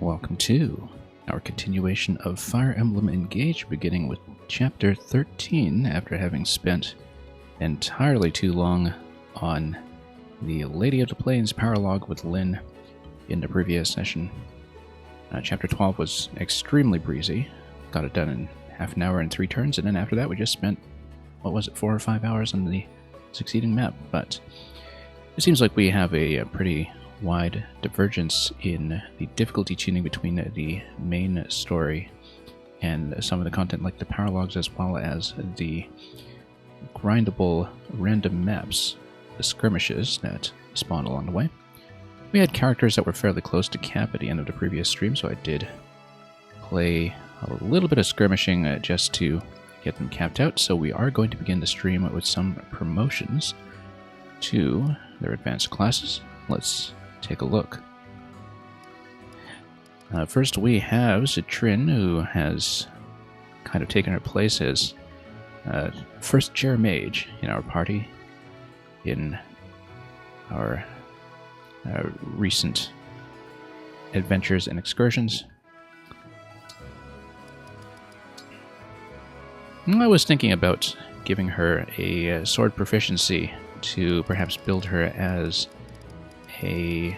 Welcome to our continuation of Fire Emblem Engage, beginning with Chapter 13 after having spent entirely too long on the Lady of the Plains paralogue with Lyn in the previous session. Chapter 12 was extremely breezy, got it done in half an hour and 3 turns, and then after that we just spent, 4 or 5 hours on the succeeding map, but it seems like we have a pretty wide divergence in the difficulty tuning between the main story and some of the content like the paralogs, as well as the grindable random maps, the skirmishes that spawn along the way. We had characters that were fairly close to cap at the end of the previous stream, so I did play a little bit of skirmishing just to get them capped out, so we are going to begin the stream with some promotions to their advanced classes. Let's take a look. First we have Citrin, who has kind of taken her place as first chair mage in our party in our recent adventures and excursions. I was thinking about giving her a sword proficiency to perhaps build her as a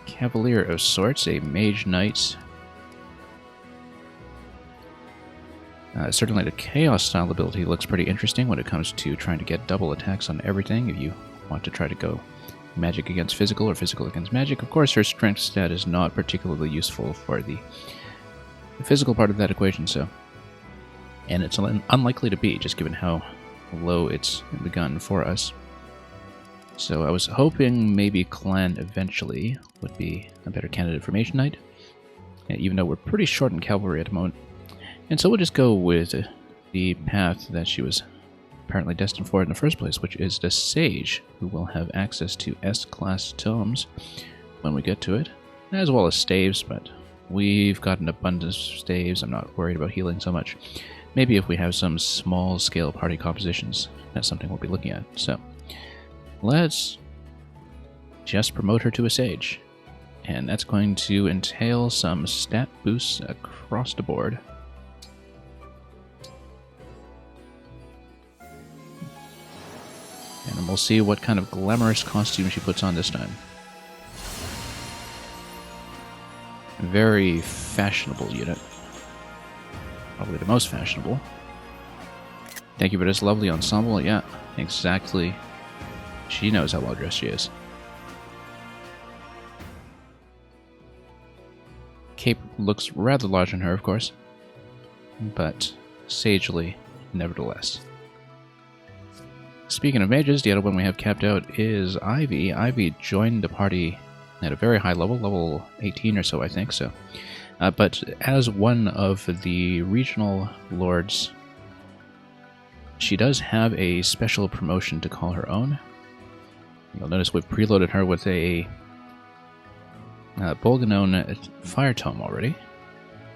cavalier of sorts, a mage knight. Certainly the chaos style ability looks pretty interesting when it comes to trying to get double attacks on everything if you want to try to go magic against physical or physical against magic. Of course, her strength stat is not particularly useful for the physical part of that equation, and it's unlikely to be, just given how low it's begun for us. So I was hoping maybe Clan eventually would be a better candidate for Mage Knight, even though we're pretty short in cavalry at the moment. And so we'll just go with the path that she was apparently destined for in the first place, which is the Sage, who will have access to S-class tomes when we get to it, as well as staves, but we've got an abundance of staves. I'm not worried about healing so much. Maybe if we have some small-scale party compositions, that's something we'll be looking at. So let's just promote her to a Sage, and that's going to entail some stat boosts across the board. And we'll see what kind of glamorous costume she puts on this time. Very fashionable unit. Probably the most fashionable. Thank you for this lovely ensemble. Yeah, exactly. She knows how well dressed she is. Cape looks rather large on her, of course, but sagely nevertheless. Speaking of mages, the other one we have capped out is Ivy. Ivy joined the party at a very high level, level 18 or so, I think. But as one of the regional lords, she does have a special promotion to call her own. You'll notice we've preloaded her with a Bolganone fire tome already.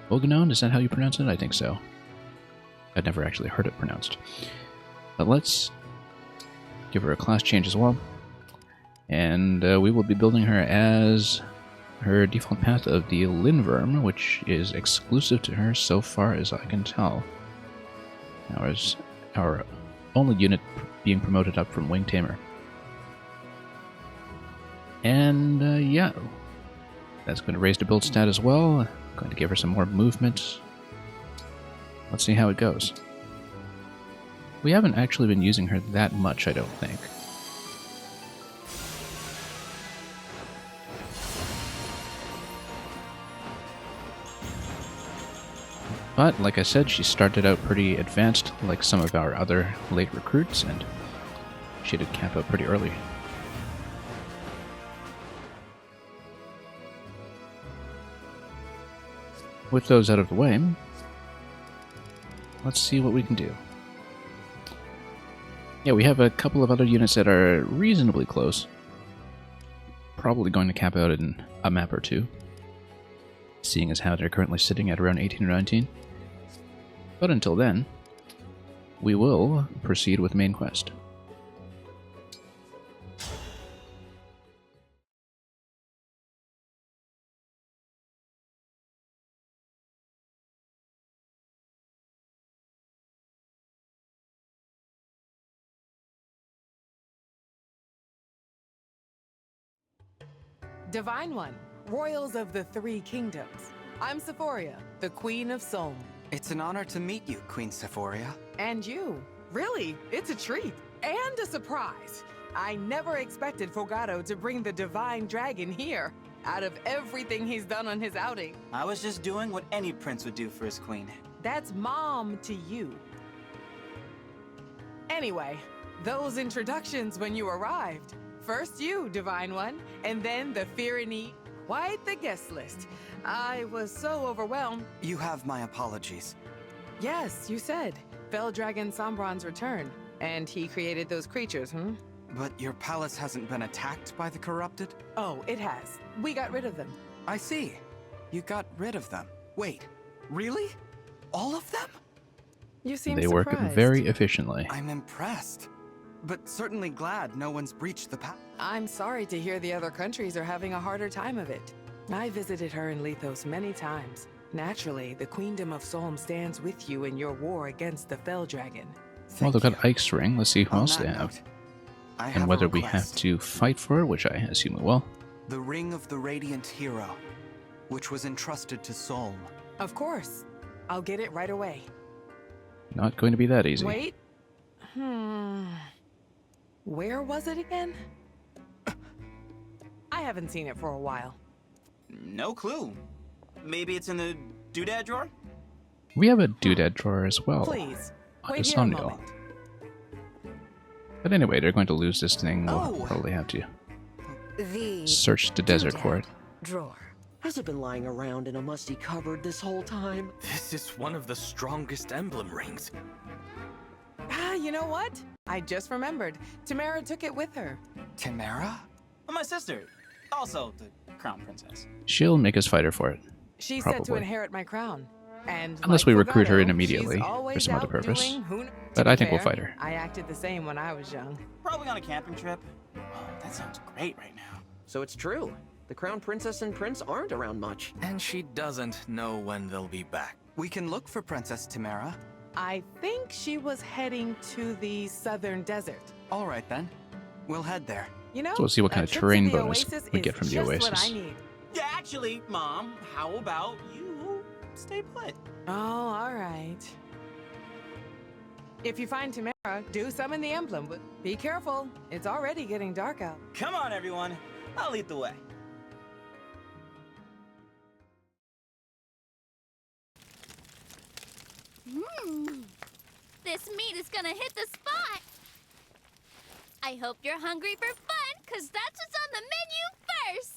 Bolganone, is that how you pronounce it? I think so. I'd never actually heard it pronounced. But let's give her a class change as well. And we will be building her as her default path of the Linverm, which is exclusive to her so far as I can tell. Our only unit being promoted up from Wing Tamer. And yeah, that's going to raise the build stat as well. Going to give her some more movement. Let's see how it goes. We haven't actually been using her that much, I don't think. But, like I said, she started out pretty advanced, like some of our other late recruits, and she did camp out pretty early. With those out of the way, let's see what we can do. Yeah, we have a couple of other units that are reasonably close. Probably going to cap out in a map or two, seeing as how they're currently sitting at around 18 or 19. But until then, we will proceed with the main quest. Divine One, Royals of the Three Kingdoms. I'm Sephoria, the Queen of Solm. It's an honor to meet you, Queen Sephoria. And you. Really, it's a treat. And a surprise. I never expected Fogado to bring the Divine Dragon here. Out of everything he's done on his outing. I was just doing what any prince would do for his queen. That's mom to you. Anyway, those introductions when you arrived. First you, Divine One, and then the Firani. Quite the guest list. I was so overwhelmed. You have my apologies. Yes, you said. Fell Dragon Sombron's return. And he created those creatures, hmm? But your palace hasn't been attacked by the corrupted? Oh, it has. We got rid of them. I see. You got rid of them. Wait, really? All of them? You seem They surprised. work very efficiently. I'm impressed. But certainly glad no one's breached the palace. I'm sorry to hear the other countries are having a harder time of it. I visited her in Lethos many times. Naturally, the Queendom of Solm stands with you in your war against the Fell Dragon. Well, they've Thank got Ike's ring. Let's see who On else that they have. note, I And have a whether we have request. to fight for it, which I assume we will. The Ring of the Radiant Hero, which was entrusted to Solm. Of course. I'll get it right away. Not going to be that easy. Wait. Where was it again? I haven't seen it for a while. No clue. Maybe it's in the doodad drawer? We have a doodad drawer as well. Please, on wait the here a Somniel. moment. But anyway, they're going to lose this thing. We'll Oh. probably have to The search the desert for it. drawer. Has it been lying around in a musty cupboard this whole time? This is one of the strongest emblem rings. Ah, you know what? I just remembered. Tamara took it with her. Tamara? Oh, my sister. Also the crown princess. She'll make us fight her for it. She's set to Probably. inherit my crown. And Unless like we recruit her in Fogado, immediately she's for always some other out purpose. doing who kn- But To I be think we'll fair, fight her. I acted the same when I was young. Probably on a camping trip. Oh, that sounds great right now. So it's true. The crown princess and prince aren't around much. And she doesn't know when they'll be back. We can look for Princess Tamara. I think she was heading to the southern desert. All right then. We'll head there. You know, So we'll see what a kind of trip to terrain the bonus Oasis we is get from the just Oasis. What I need. Yeah, actually, Mom, how about you stay put? Oh, all right. If you find Tamara, do summon the emblem, but be careful. It's already getting dark out. Come on, everyone. I'll lead the way. This meat is gonna hit the spot! I hope you're hungry for fun, cause that's what's on the menu first!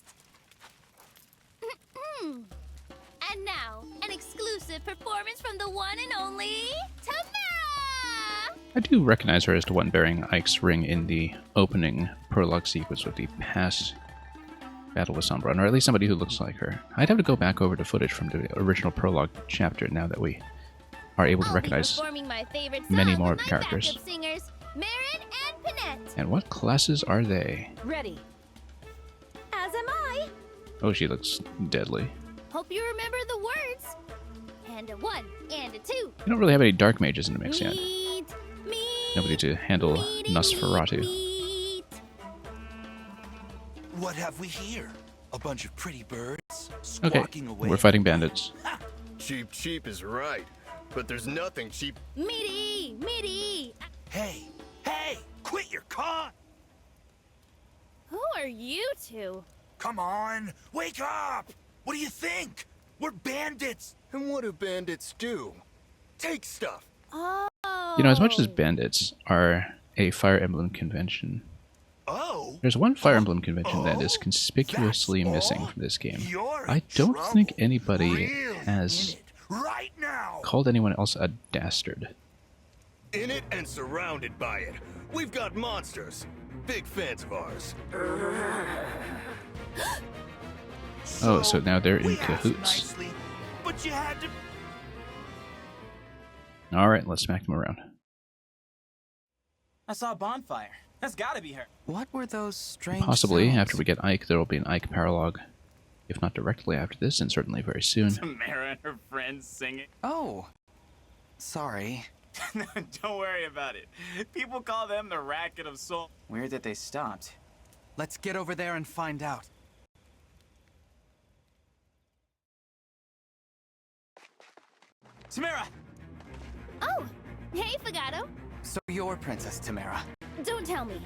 And now, an exclusive performance from the one and only Tamara! I do recognize her as the one bearing Ike's ring in the opening prologue sequence with the past battle with Sombron, or at least somebody who looks like her. I'd have to go back over the footage from the original prologue chapter now that we are able to I'll be recognize performing my favorite many song more with my characters. backup singers, Marin and Panette. And what classes are they? Ready. As am I. Oh, she looks deadly. Hope you remember the words. And a 1, and a 2. You don't really have any dark mages in the mix yet. Meat, meat, Nobody to handle meat, Nosferatu. meat. What have we here? A bunch of pretty birds Okay, squawking away. we're fighting bandits. Cheap is right, but there's nothing cheap. Meaty, meaty. Hey, hey, quit your con! Who are you two? Come on, wake up! What do you think? We're bandits! And what do bandits do? Take stuff. Oh. You know, as much as bandits are a Fire Emblem convention, Oh, there's one Fire Emblem convention that is Oh, conspicuously that's missing all? from this game. you're I in don't think trouble. anybody Real has in it, right now! called anyone else a dastard. In it and surrounded by it. We've got monsters. Big fans of ours. Oh, so now they're in we asked cahoots. nicely, but you had to. Alright, let's smack them around. I saw a bonfire. That's gotta be her. What were those strange Possibly, sounds? after we get Ike, there will be an Ike paralogue. If not directly after this, and certainly very soon. Tamara and her friends singing. Oh. Sorry. Don't worry about it. People call them the Racket of Soul. Weird that they stopped. Let's get over there and find out. Tamara! Oh, hey, Fagato. So you're Princess Tamara. Don't tell me.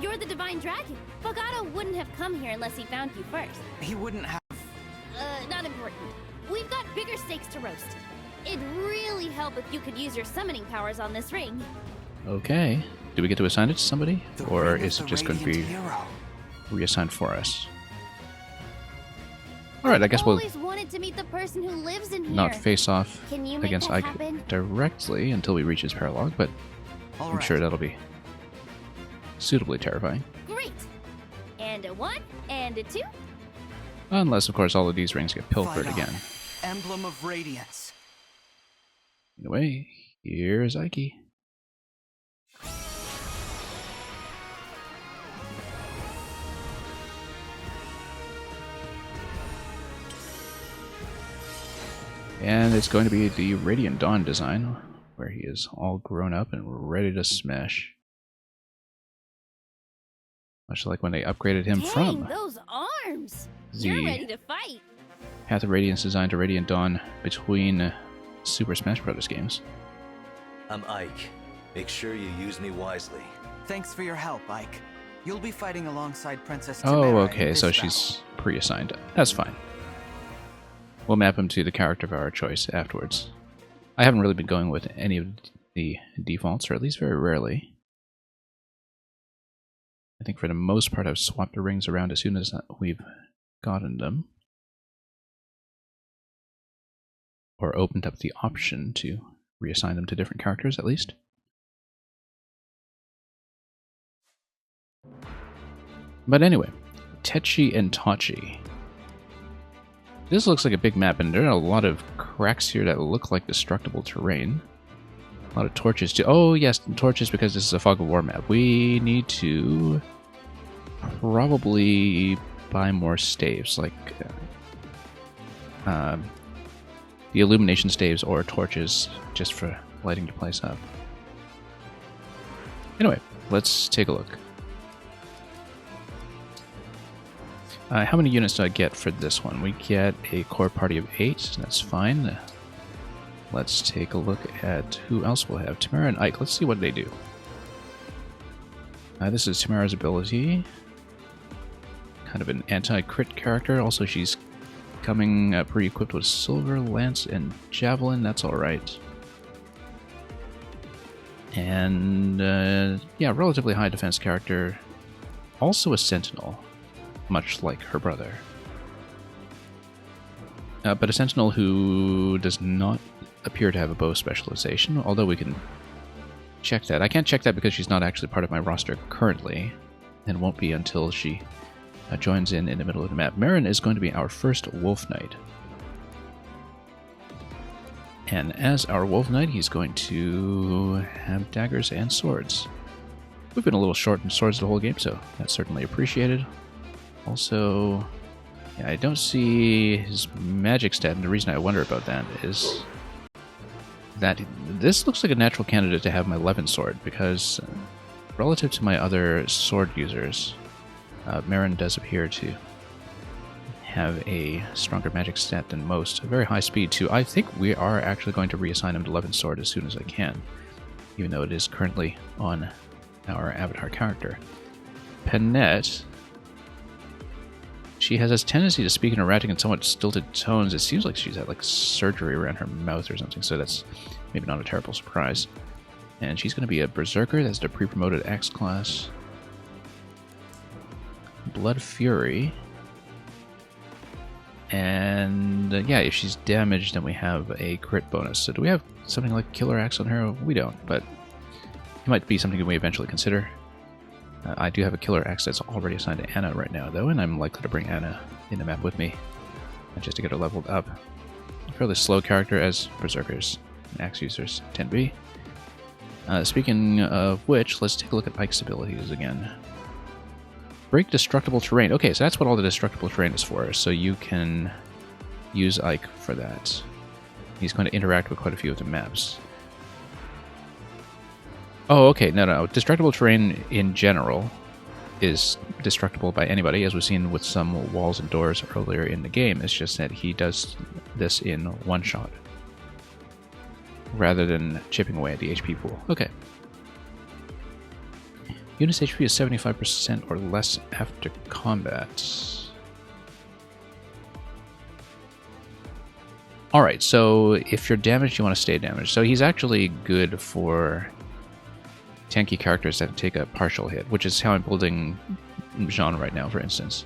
You're the Divine Dragon. Fagato wouldn't have come here unless he found you first. He wouldn't have... Not important. We've got bigger stakes to roast. It'd really help if you could use your summoning powers on this ring. Okay. Do we get to assign it to somebody? The Or ring of is it the just going to be Radiant Hero. reassigned for us? Alright, I guess we'll always wanted to meet the person who lives in here. not face off Can you make against that Ike happen? directly until we reach his paralog, but All I'm right. sure that'll be suitably terrifying. Great. And a 1, and a 2. Unless, of course, all of these rings get pilfered Fight on. again. Emblem of Radiance. Anyway, here's Ike. And it's going to be the Radiant Dawn design, where he is all grown up and ready to smash. Much like when they upgraded him Dang, from those arms! the You're ready to fight. Path of Radiance design to Radiant Dawn between Super Smash Bros. Games. I'm Ike. Make sure you use me wisely. Thanks for your help, Ike. You'll be fighting alongside Princess Oh, Tamara in okay, this so battle. she's pre-assigned. That's fine. We'll map him to the character of our choice afterwards. I haven't really been going with any of the defaults, or at least very rarely. I think for the most part I've swapped the rings around as soon as we've gotten them. Or opened up the option to reassign them to different characters, at least. But anyway, Techi and Tachi. This looks like a big map, and there are a lot of cracks here that look like destructible terrain. A lot of torches too. Oh yes, torches, because this is a Fog of War map. We need to probably buy more staves, like the illumination staves or torches, just for lighting the place up. Anyway, let's take a look. How many units do I get for this one? We get a core party of 8. That's fine. Let's take a look at who else we'll have. Tamara and Ike. Let's see what they do. This is Tamara's ability. Kind of an anti-crit character. Also, she's coming pre-equipped with Silver, Lance, and Javelin. That's alright. And, yeah, relatively high defense character. Also a Sentinel, much like her brother. But a Sentinel who does not appear to have a bow specialization, although we can check that. I can't check that because she's not actually part of my roster currently, and won't be until she joins in the middle of the map. Marin is going to be our first Wolf Knight. And as our Wolf Knight, he's going to have daggers and swords. We've been a little short in swords the whole game, so that's certainly appreciated. Also, yeah, I don't see his magic stat, and the reason I wonder about that is that this looks like a natural candidate to have my Levin sword, because relative to my other sword users, Marin does appear to have a stronger magic stat than most. A very high speed, too. I think we are actually going to reassign him to Levin's sword as soon as I can, even though it is currently on our avatar character. Panette. She has this tendency to speak in erratic and somewhat stilted tones. It seems like she's had like surgery around her mouth or something, so that's maybe not a terrible surprise. And she's going to be a Berserker. That's the pre-promoted X class. Blood Fury. And yeah, if she's damaged, then we have a crit bonus. So do we have something like Killer Axe on her? We don't, but it might be something that we eventually consider. I do have a Killer Axe that's already assigned to Anna right now, though, and I'm likely to bring Anna in the map with me, just to get her leveled up. A fairly slow character, as Berserkers and Axe users tend to be. Speaking of which, let's take a look at Ike's abilities again. Break destructible terrain. Okay, so that's what all the destructible terrain is for, so you can use Ike for that. He's going to interact with quite a few of the maps. Oh, okay, no. Destructible terrain in general is destructible by anybody, as we've seen with some walls and doors earlier in the game. It's just that he does this in one shot. rather than chipping away at the HP pool. Okay. Unit's HP is 75% or less after combat. Alright, so if you're damaged, you want to stay damaged. So he's actually good for tanky characters that take a partial hit, which is how I'm building Jean right now, for instance.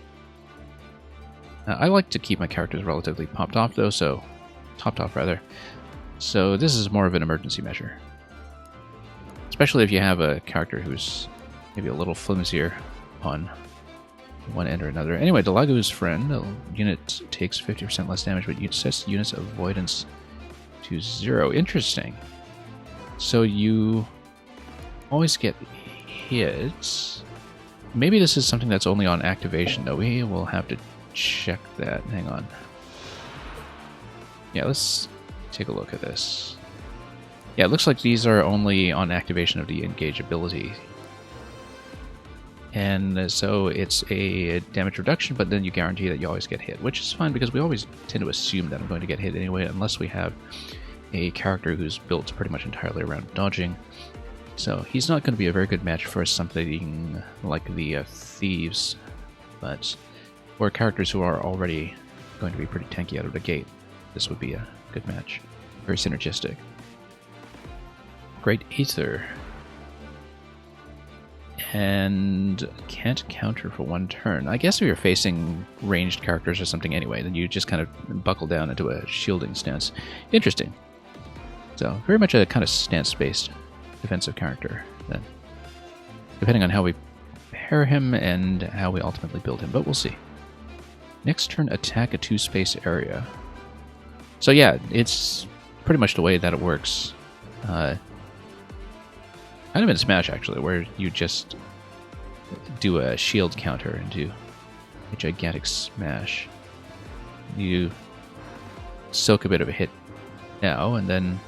I like to keep my characters relatively topped off, though, so... topped off, rather. So this is more of an emergency measure. Especially if you have a character who's maybe a little flimsier on one end or another. Anyway, Delago's friend, the unit takes 50% less damage, but it sets the unit's avoidance to 0. Interesting. So you always get hits. Maybe this is something that's only on activation, though. We will have to check that. Hang on. Yeah, let's take a look at this. Yeah, it looks like these are only on activation of the engage ability. And so it's a damage reduction, but then you guarantee that you always get hit, which is fine because we always tend to assume that I'm going to get hit anyway, unless we have a character who's built pretty much entirely around dodging. So he's not going to be a very good match for something like the Thieves, but for characters who are already going to be pretty tanky out of the gate, this would be a good match. Very synergistic. Great Aether. And can't counter for 1 turn. I guess if you're facing ranged characters or something anyway, then you just kind of buckle down into a shielding stance. Interesting. So, very much a kind of stance-based defensive character, then. Depending on how we pair him and how we ultimately build him, but we'll see. Next turn, attack a 2-space area. So yeah, it's pretty much the way that it works. Kind of in Smash, actually, where you just do a shield counter and do a gigantic smash. You soak a bit of a hit now, and then...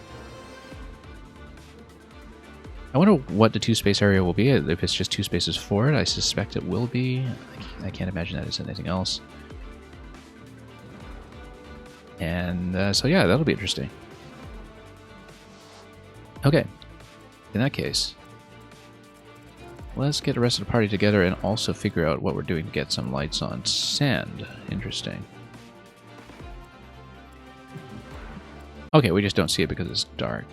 I wonder what the 2-space area will be. If it's just 2 spaces forward, I suspect it will be. I can't imagine that it's anything else. And so yeah, that'll be interesting. Okay. In that case, let's get the rest of the party together and also figure out what we're doing to get some lights on sand. Interesting. Okay, we just don't see it because it's dark.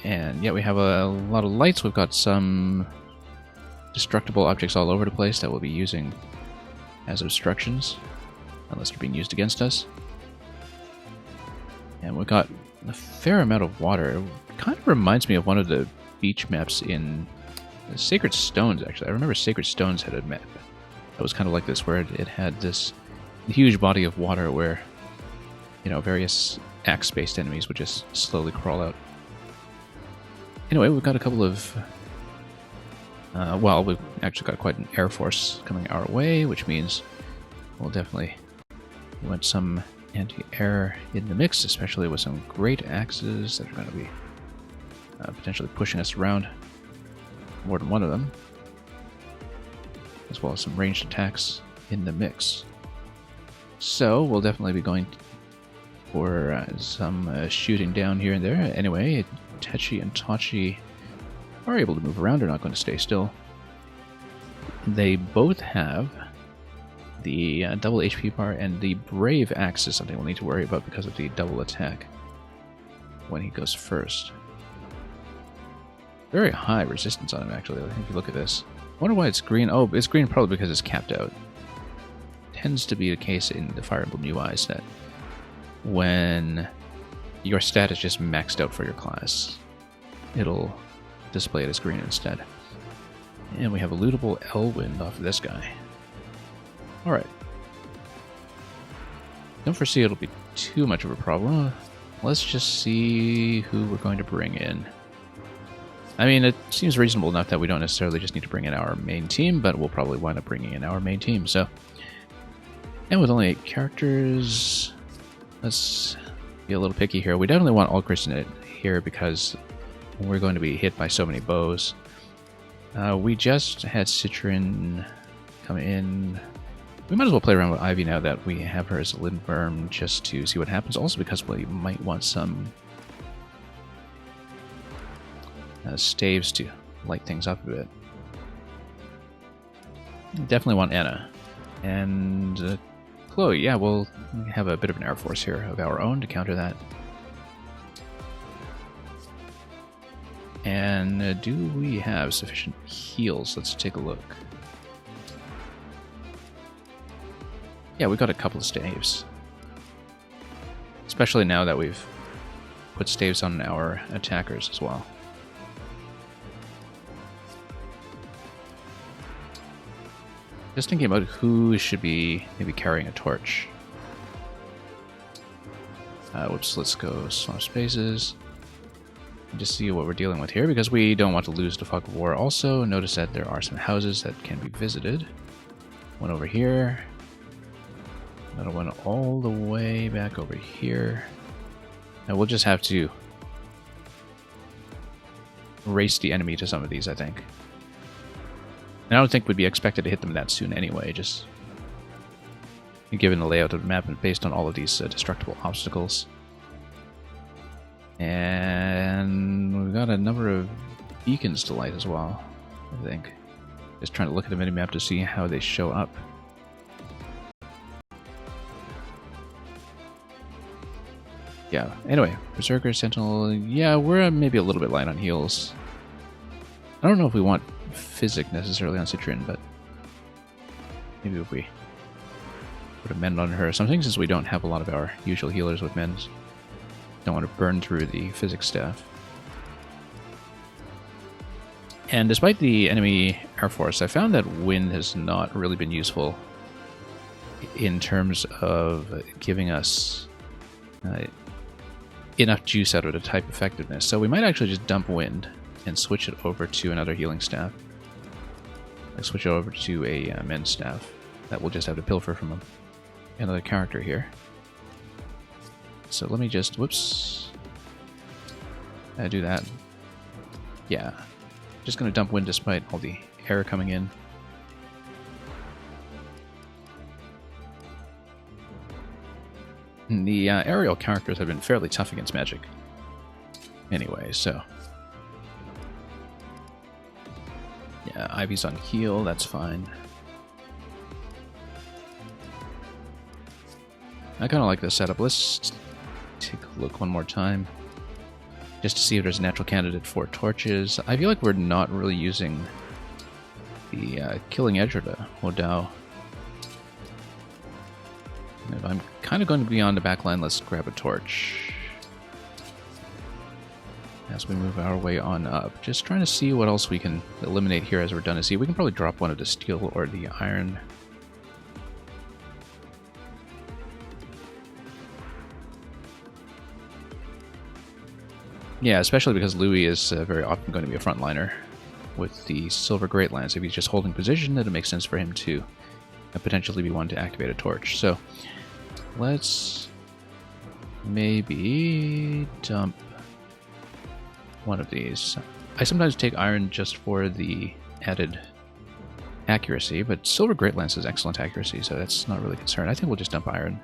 And yeah, we have a lot of lights. We've got some destructible objects all over the place that we'll be using as obstructions, unless they're being used against us. And we've got a fair amount of water. It kind of reminds me of one of the beach maps in Sacred Stones, actually. I remember Sacred Stones had a map that was kind of like this, where it had this huge body of water where, you know, various axe-based enemies would just slowly crawl out. Anyway, we've got a couple of... well, we've actually got quite an air force coming our way, which means we'll definitely want some anti-air in the mix, especially with some great axes that are going to be potentially pushing us around, more than one of them, as well as some ranged attacks in the mix. So we'll definitely be going for some shooting down here and there. Anyway, Techi and Tachi are able to move around, they're not going to stay still. They both have the double HP bar, and the Brave Axe is something we'll need to worry about because of the double attack when he goes first. Very high resistance on him, actually, if you look at this. I wonder why it's green. Oh, it's green probably because it's capped out. Tends to be the case in the Fire Emblem UIs that when your stat is just maxed out for your class, it'll display it as green instead. And we have a lootable Elwind off of this guy. Alright. Don't foresee it'll be too much of a problem. Let's just see who we're going to bring in. I mean, it seems reasonable enough that we don't necessarily just need to bring in our main team, but we'll probably wind up bringing in our main team, so... And with only 8 characters, let's be a little picky here. We definitely want Ulcris in it here because we're going to be hit by so many bows. We just had Citrin come in We might as well play around with Ivy now that we have her as a Lindworm, just to see what happens. Also because we might want some staves to light things up a bit. Definitely want Anna. And Chloe, yeah, we'll have a bit of an air force here of our own to counter that. And do we have sufficient heals? Let's take a look. Yeah, we've got a couple of staves. Especially now that we've put staves on our attackers as well. Just thinking about who should be maybe carrying a torch. Whoops, let's go swap spaces. Just see what we're dealing with here, because we don't want to lose the fog of war. Also, notice that there are some houses that can be visited. One over here. Another one all the way back over here. And we'll just have to race the enemy to some of these, I think. And I don't think we'd be expected to hit them that soon anyway, just given the layout of the map and based on all of these destructible obstacles. And we've got a number of beacons to light as well, I think. Just trying to look at the minimap to see how they show up. Yeah, anyway, Berserker, Sentinel, yeah, we're maybe a little bit light on heals. I don't know if we want Physic necessarily on Citrian, but maybe if we put a Mend on her or something, since we don't have a lot of our usual healers with Mends. Don't want to burn through the Physic staff. And despite the enemy Air Force, I found that Wind has not really been useful in terms of giving us enough juice out of the type effectiveness. So we might actually just dump Wind and switch it over to another healing staff. Like switch it over to a Mend staff that we'll just have to pilfer from another character here. So let me just, whoops, do that. Yeah, just gonna dump Wind despite all the air coming in. And the aerial characters have been fairly tough against magic. Anyway, so yeah, Ivy's on heal, that's fine. I kind of like this setup. Let's take a look one more time, just to see if there's a natural candidate for torches. I feel like we're not really using the Killing Edge or the Hodao. If I'm kind of going to be on the back line, let's grab a torch as we move our way on up. Just trying to see what else we can eliminate here as we're done to see. We can probably drop one of the steel or the iron. Yeah, especially because Louis is very often going to be a frontliner with the Silver Great Lance. If he's just holding position, then it makes sense for him to potentially be one to activate a torch. So let's maybe dump one of these. I sometimes take iron just for the added accuracy, but Silver Great Lance is excellent accuracy, so that's not really a concern. I think we'll just dump iron.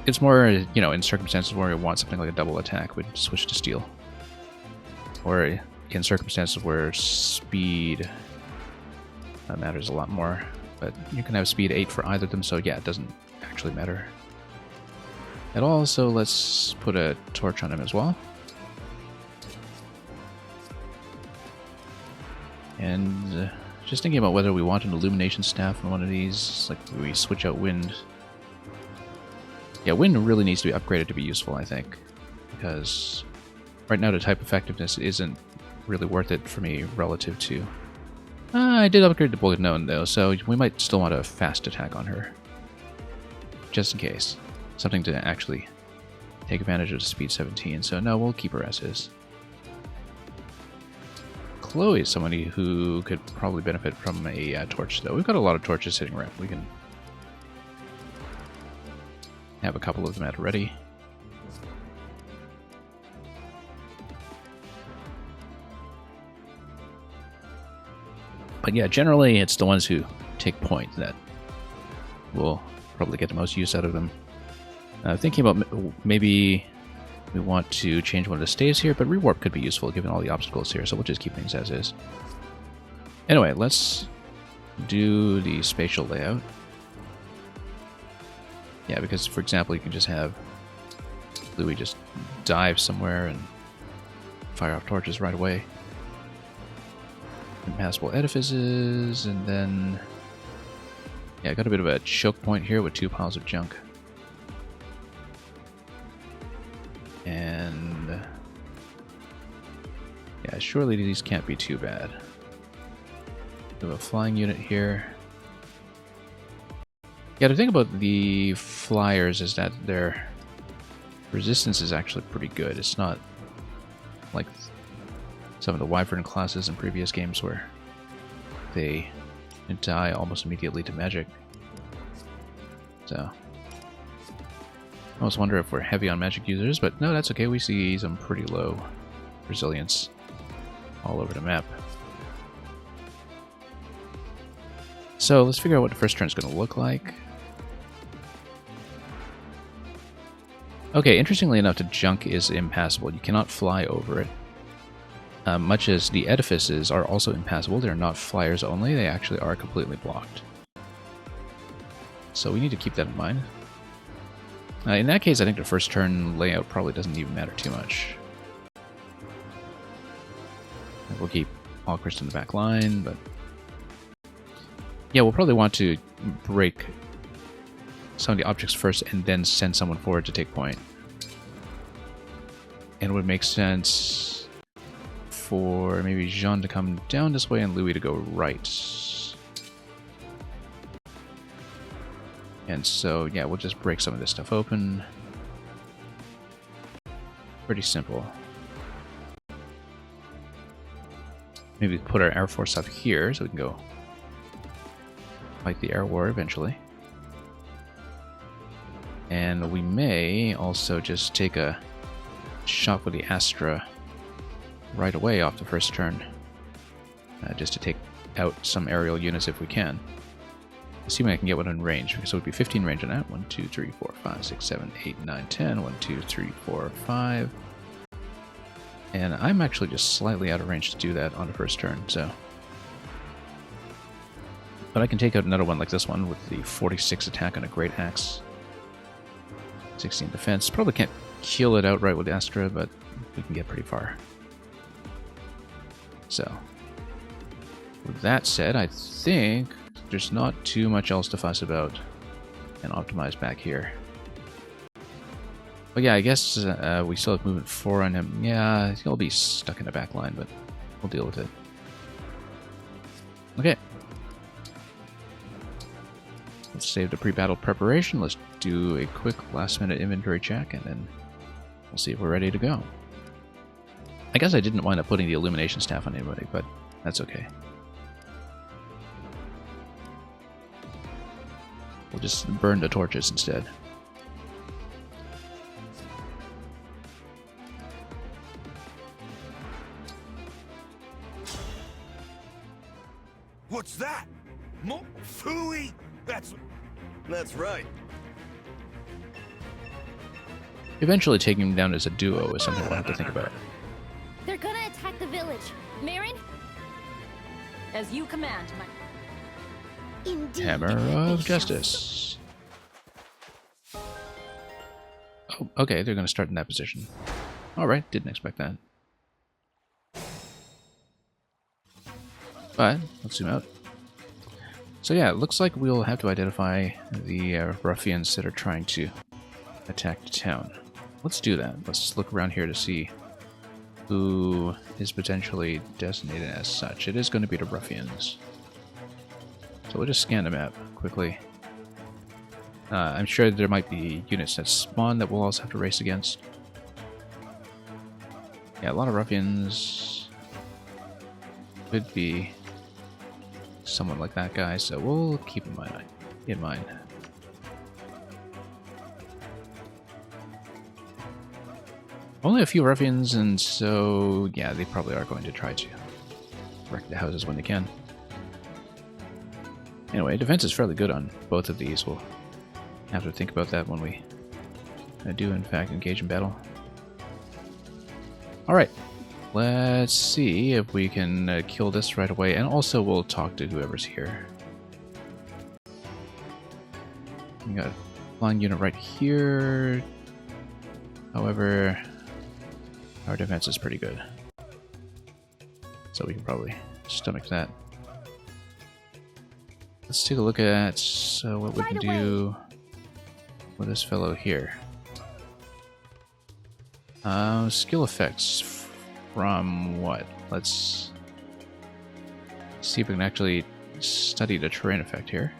It's more, you know, in circumstances where we want something like a double attack, we'd switch to steel. Or in circumstances where speed matters a lot more. But you can have speed 8 for either of them, so yeah, it doesn't actually matter at all. So let's put a torch on him as well. And just thinking about whether we want an illumination staff on one of these, like we switch out Wind. Yeah, Wind really needs to be upgraded to be useful, I think, because right now the type effectiveness isn't really worth it for me relative to... I did upgrade the Bullet Known, though, so we might still want a fast attack on her, just in case. Something to actually take advantage of the speed 17, so no, we'll keep her as is. Chloe is somebody who could probably benefit from a torch, though. We've got a lot of torches sitting around. We can have a couple of them at the ready. But yeah, generally it's the ones who take point that will probably get the most use out of them. Thinking about maybe we want to change one of the staves here, but rewarp could be useful given all the obstacles here, so we'll just keep things as is. Anyway, let's do the spatial layout. Yeah, because for example, you can just have Louis just dive somewhere and fire off torches right away. Impassable edifices, and then yeah, I got a bit of a choke point here with 2 piles of junk. And yeah, surely these can't be too bad. We have a flying unit here. Yeah, the thing about the flyers is that their resistance is actually pretty good. It's not like some of the Wyvern classes in previous games where they die almost immediately to magic. So I always wonder if we're heavy on magic users, but no, that's okay. We see some pretty low resilience all over the map. So let's figure out what the first turn is going to look like. Okay, interestingly enough, the junk is impassable. You cannot fly over it. Much as the edifices are also impassable, they're not flyers only, they actually are completely blocked. So we need to keep that in mind. In that case, I think the first turn layout probably doesn't even matter too much. We'll keep Alchrist in the back line, but yeah, we'll probably want to break some of the objects first and then send someone forward to take point. And it would make sense for maybe Jean to come down this way and Louis to go right. And so, yeah, we'll just break some of this stuff open. Pretty simple. Maybe put our Air Force up here so we can go fight the air war eventually. And we may also just take a shot with the Astra right away off the first turn, just to take out some aerial units if we can. Assuming I can get one in range, so it would be 15 range on that. 1, 2, 3, 4, 5, 6, 7, 8, 9, 10. 1, 2, 3, 4, 5. And I'm actually just slightly out of range to do that on the first turn, so. But I can take out another one like this one with the 46 attack on a Great Axe. 16 defense. Probably can't kill it outright with Astra, but we can get pretty far. So, with that said, I think there's not too much else to fuss about and optimize back here. But yeah, I guess we still have movement 4 on him. Yeah, he'll be stuck in the back line, but we'll deal with it. Okay. Let's save the pre-battle preparation. Let's do a quick last-minute inventory check, and then we'll see if we're ready to go. I guess I didn't wind up putting the illumination staff on anybody, but that's okay. We'll just burn the torches instead. What's that? Fooey? That's right. Eventually taking him down as a duo is something we'll have to think about. They're gonna attack the village. Marin? As you command, my... Indeed. Hammer of Justice. Oh, okay, they're going to start in that position. Alright, didn't expect that. But, let's zoom out. So yeah, it looks like we'll have to identify the ruffians that are trying to attack the town. Let's do that. Let's look around here to see who is potentially designated as such. It is going to be the ruffians. So we'll just scan the map quickly. I'm sure there might be units that spawn that we'll also have to race against. Yeah, a lot of ruffians. Could be someone like that guy, so we'll keep in mind. Only a few ruffians, and so yeah, they probably are going to try to wreck the houses when they can. Anyway, defense is fairly good on both of these. We'll have to think about that when we do, in fact, engage in battle. Alright, let's see if we can kill this right away, and also we'll talk to whoever's here. We got a flying unit right here. However, our defense is pretty good, so we can probably stomach that. Let's take a look at what we can do with this fellow here. Skill effects from what? Let's see if we can actually study the terrain effect here.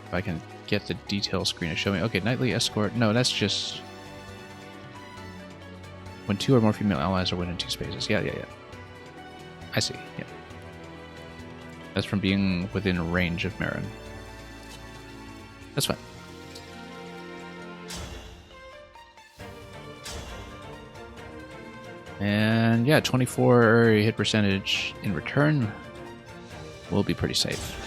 If I can get the detail screen to show me. Okay, nightly escort. No, that's just when 2 or more female allies are within 2 spaces. Yeah. I see, yeah. That's from being within range of Marin. That's fine. And yeah, 24 hit percentage in return will be pretty safe.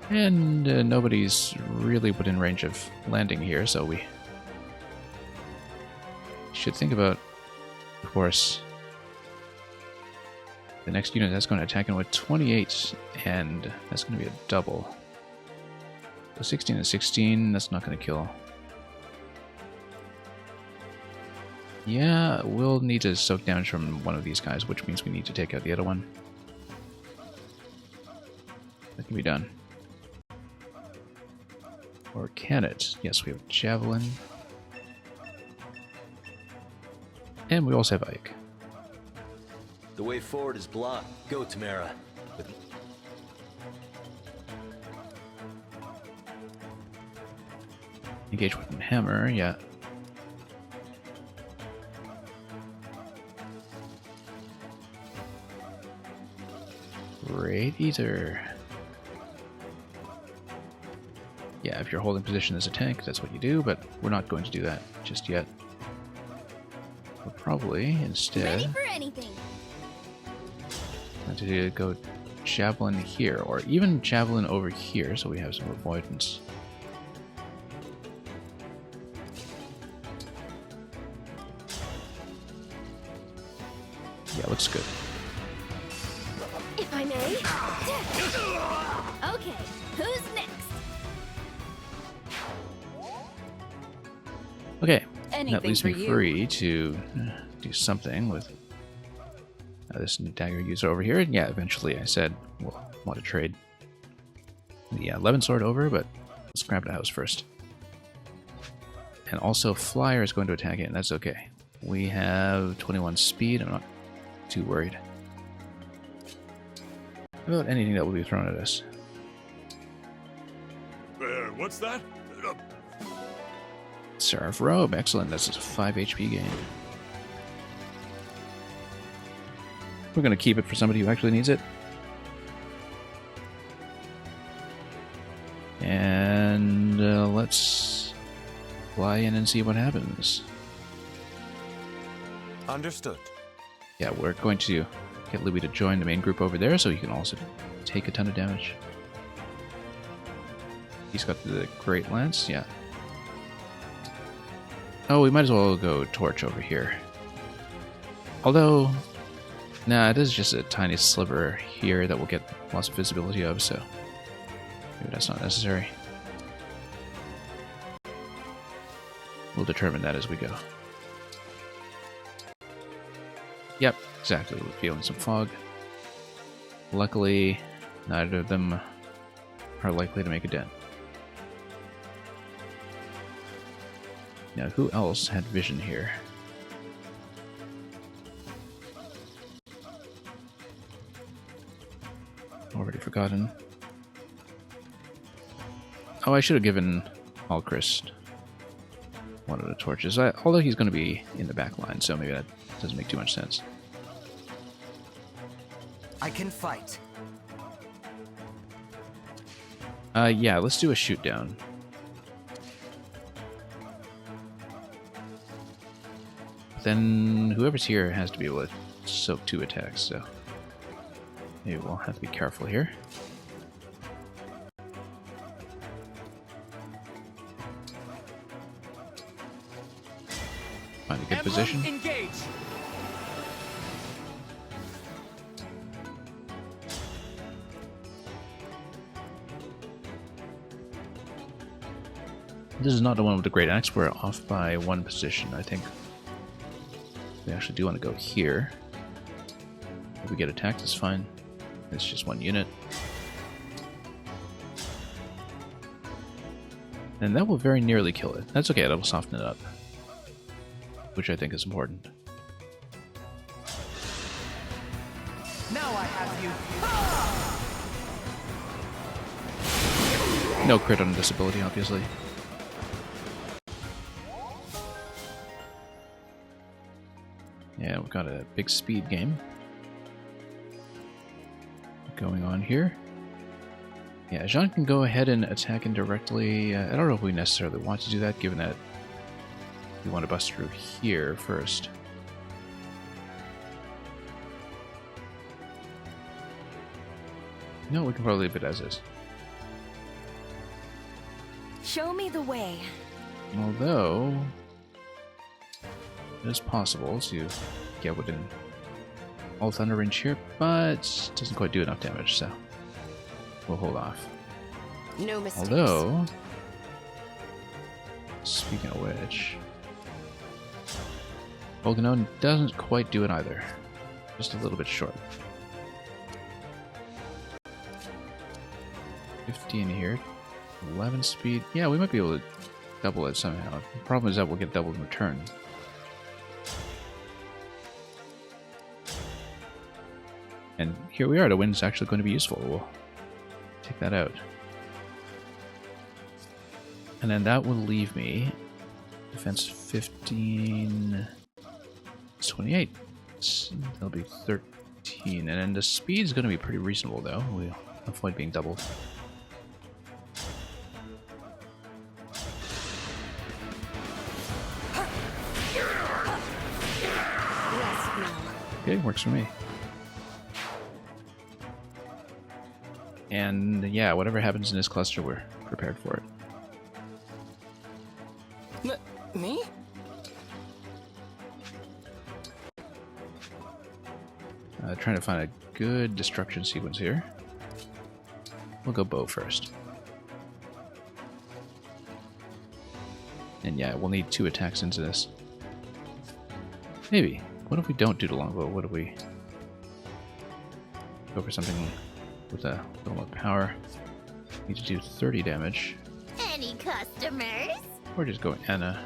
And nobody's really within range of landing here, so we should think about, of course, the next unit that's going to attack in with 28, and that's going to be a double. So 16 and 16, that's not going to kill. Yeah, we'll need to soak damage from one of these guys, which means we need to take out the other one. That can be done. Or can it? Yes, we have Javelin. And we also have Ike. The way forward is blocked. Go, Tamara. Engage with Hammer, yeah. Great Eater. Yeah, if you're holding position as a tank, that's what you do, but we're not going to do that just yet. We'll probably instead want to go Javelin here, or even Javelin over here, so we have some avoidance. Yeah, looks good. If I may. Okay, who's next? Okay, Anything that leaves for me you. free to do something with this dagger user over here. Yeah, eventually I said we'll want to trade the 11 sword over, but let's grab the house first. And also Flyer is going to attack it, and that's okay. We have 21 speed, I'm not too worried about anything that will be thrown at us. What's that? Seraph Robe, excellent, that's a 5 HP gain. We're going to keep it for somebody who actually needs it. And let's fly in and see what happens. Understood. Yeah, we're going to get Louis to join the main group over there so he can also take a ton of damage. He's got the Great Lance, yeah. Oh, we might as well go Torch over here. Although, nah, it is just a tiny sliver here that we'll get lots of visibility of, so maybe that's not necessary. We'll determine that as we go. Yep, exactly. We're feeling some fog. Luckily, neither of them are likely to make a dent. Now, who else had vision here? Already forgotten. Oh, I should have given Alchrist one of the torches. Although he's going to be in the back line, so maybe that doesn't make too much sense. I can fight. Yeah, let's do a shoot down. then whoever's here has to be able to soak 2 attacks, so maybe we'll have to be careful here. Find a good position. Engage. This is not the one with the great axe. We're off by 1 position. I think we actually do want to go here. If we get attacked, it's fine. It's just 1 unit. And that will very nearly kill it. That's okay, that'll soften it up. Which I think is important. Now I have you. No crit on this ability, obviously. Yeah, we've got a big speed game going on here. Yeah, Jean can go ahead and attack indirectly. I don't know if we necessarily want to do that, given that we want to bust through here first. No, we can probably leave it as is. Show me the way. Although, it is possible to get within all thunder range here, but it doesn't quite do enough damage, so we'll hold off. No mistakes. Although, speaking of which, Volcanon doesn't quite do it either. Just a little bit short. 15 here. 11 speed. Yeah, we might be able to double it somehow. The problem is that we'll get doubled in return. And here we are. The wind's actually going to be useful. We'll take that out. And then that will leave me defense 15... 28. That'll be 13. And then the speed's going to be pretty reasonable, though. We'll avoid being doubled. Okay, works for me. And yeah, whatever happens in this cluster, we're prepared for it. Me? Trying to find a good destruction sequence here. We'll go bow first. And yeah, we'll need 2 attacks into this. Maybe. What if we don't do the longbow? What if we go for something with a little more power? Need to do 30 damage. Any customers? Or just go Anna.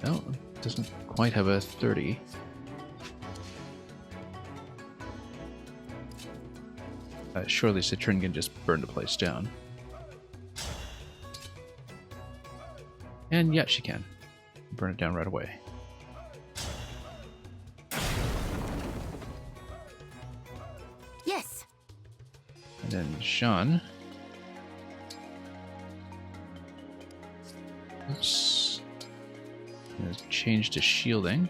No, it doesn't quite have a 30. Surely Citrin can just burn the place down. And yet she can. Burn it down right away. Yes. And then Jean. Oops. Change to shielding.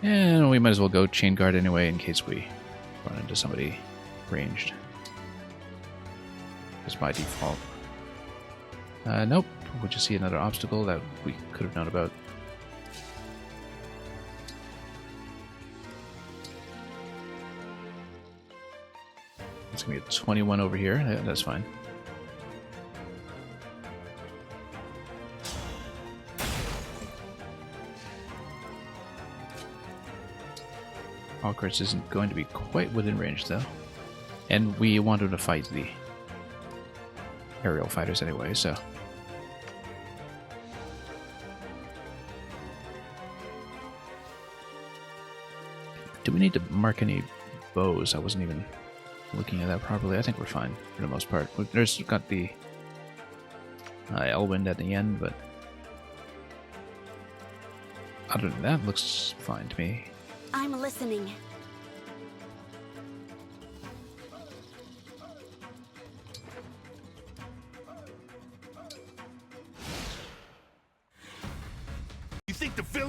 And we might as well go chain guard anyway in case we run into somebody ranged. Just by default. Nope. We'll just see another obstacle that we could have known about. It's gonna be a 21 over here. Yeah, that's fine. Hawkers isn't going to be quite within range though. And we wanted to fight the aerial fighters anyway, so. Do we need to mark any bows? I wasn't even looking at that properly. I think we're fine for the most part. There's got the Elwind at the end, but other than that, looks fine to me. I'm listening.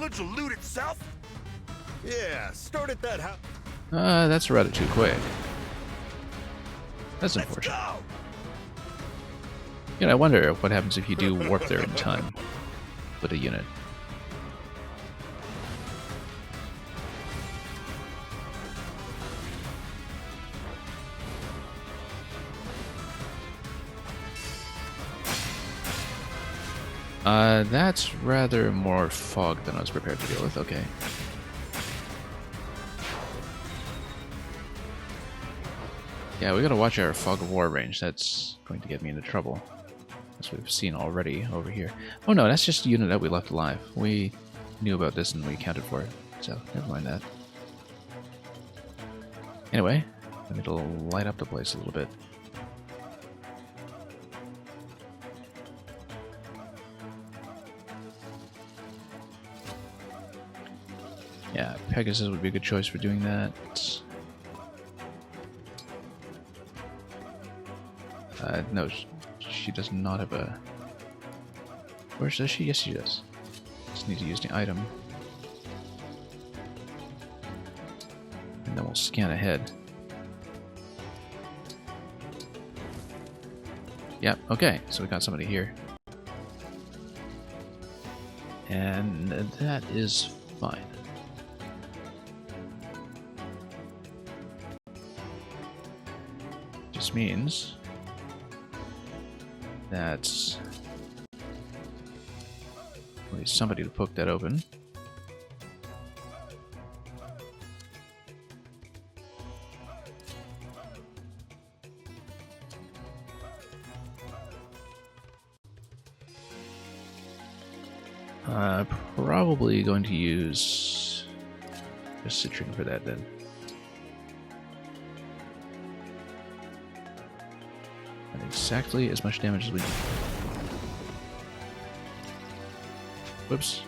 village will loot itself? Yeah, start at that house. That's rather too quick. That's Let's unfortunate. go! You know, I wonder what happens if you do warp there in time with a unit. That's rather more fog than I was prepared to deal with. Okay. Yeah, we gotta watch our fog of war range. That's going to get me into trouble. As we've seen already over here. Oh no, that's just a unit that we left alive. We knew about this and we accounted for it. So, never mind that. Anyway, I need to light up the place a little bit. Yeah, Pegasus would be a good choice for doing that. No, she does not have a... Where does she? Yes, she does. Just need to use the item. And then we'll scan ahead. Yep, okay, so we got somebody here. And that is fine. Just means that we need somebody to poke that open. Probably going to use just Citrine for that then. And exactly as much damage as we need. Whoops.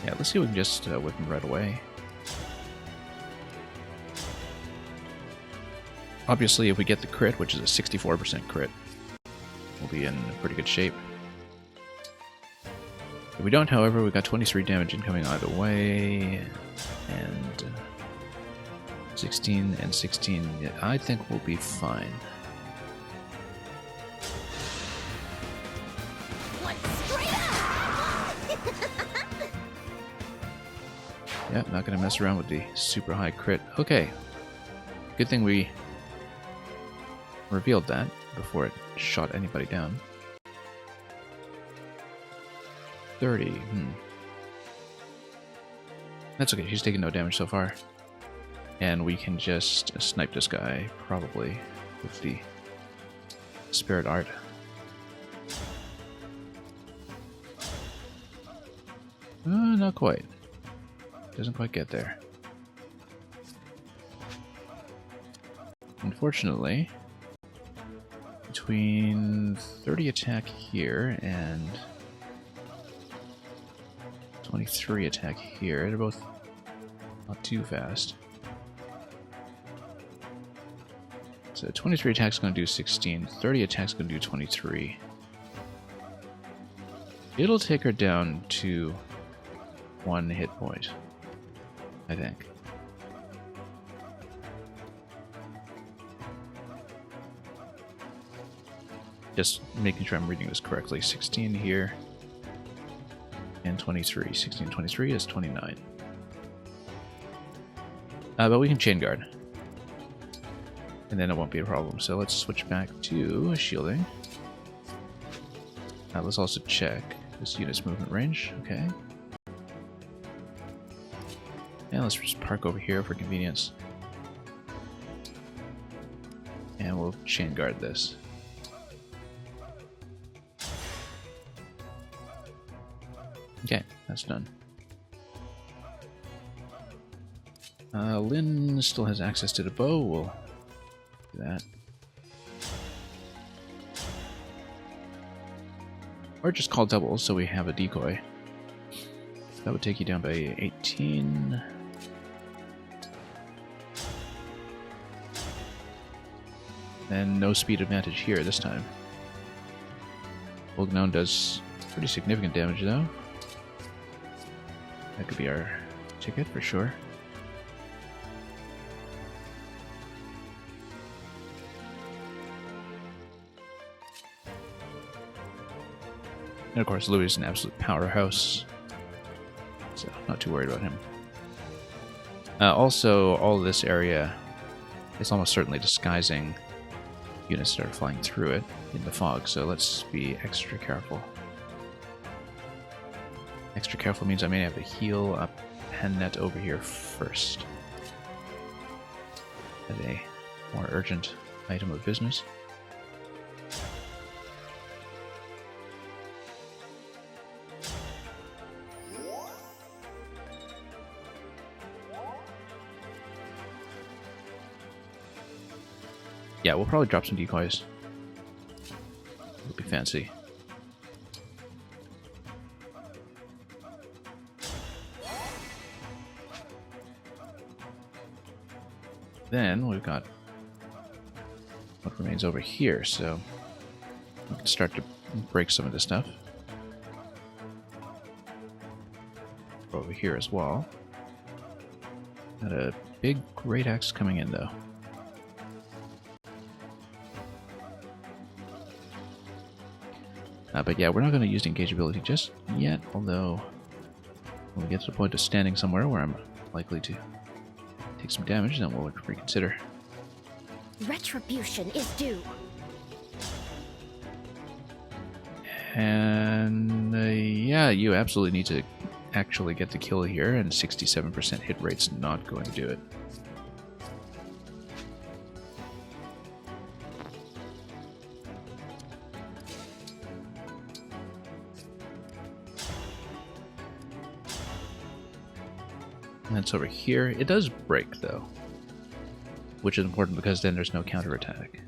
Yeah, let's see if we can just whip him right away. Obviously, if we get the crit, which is a 64% crit, we'll be in pretty good shape. If we don't, however, we got 23 damage incoming either way, and 16 and 16, yeah, I think we'll be fine. Yeah, not gonna mess around with the super high crit. Okay, good thing we revealed that before it shot anybody down. 30. That's okay, she's taking no damage so far. And we can just snipe this guy, probably, with the Spirit Art. Not quite. Doesn't quite get there. Unfortunately, between 30 attack here and 23 attack here, they're both not too fast. So 23 attack's going to do 16, 30 attack's going to do 23. It'll take her down to 1 hit point, I think. Just making sure I'm reading this correctly. 16 here. And 23. 16, 23 is 29. But we can chain guard. And then it won't be a problem. So let's switch back to shielding. Let's also check this unit's movement range. Okay. And let's just park over here for convenience. And we'll chain guard this. Okay, that's done. Lynn still has access to the bow. We'll do that. Or just call doubles so we have a decoy. That would take you down by 18. And no speed advantage here this time. Bolgnone does pretty significant damage though. That could be our ticket for sure. And of course, Louis is an absolute powerhouse, so not too worried about him. Also, all of this area is almost certainly disguising units that are flying through it in the fog, so let's be extra careful. Extra careful means I may have to heal up Hennet over here first as a more urgent item of business. Yeah, we'll probably drop some decoys. It'll be fancy. Then we've got what remains over here, so we can start to break some of this stuff. Over here as well. Got a big great axe coming in though. But yeah, we're not going to use engageability just yet, although when we get to the point of standing somewhere where I'm likely to take some damage, then we'll reconsider. Retribution is due. And yeah, you absolutely need to actually get the kill here, and 67% hit rate's not going to do it. That's over here. It does break, though, which is important because then there's no counterattack.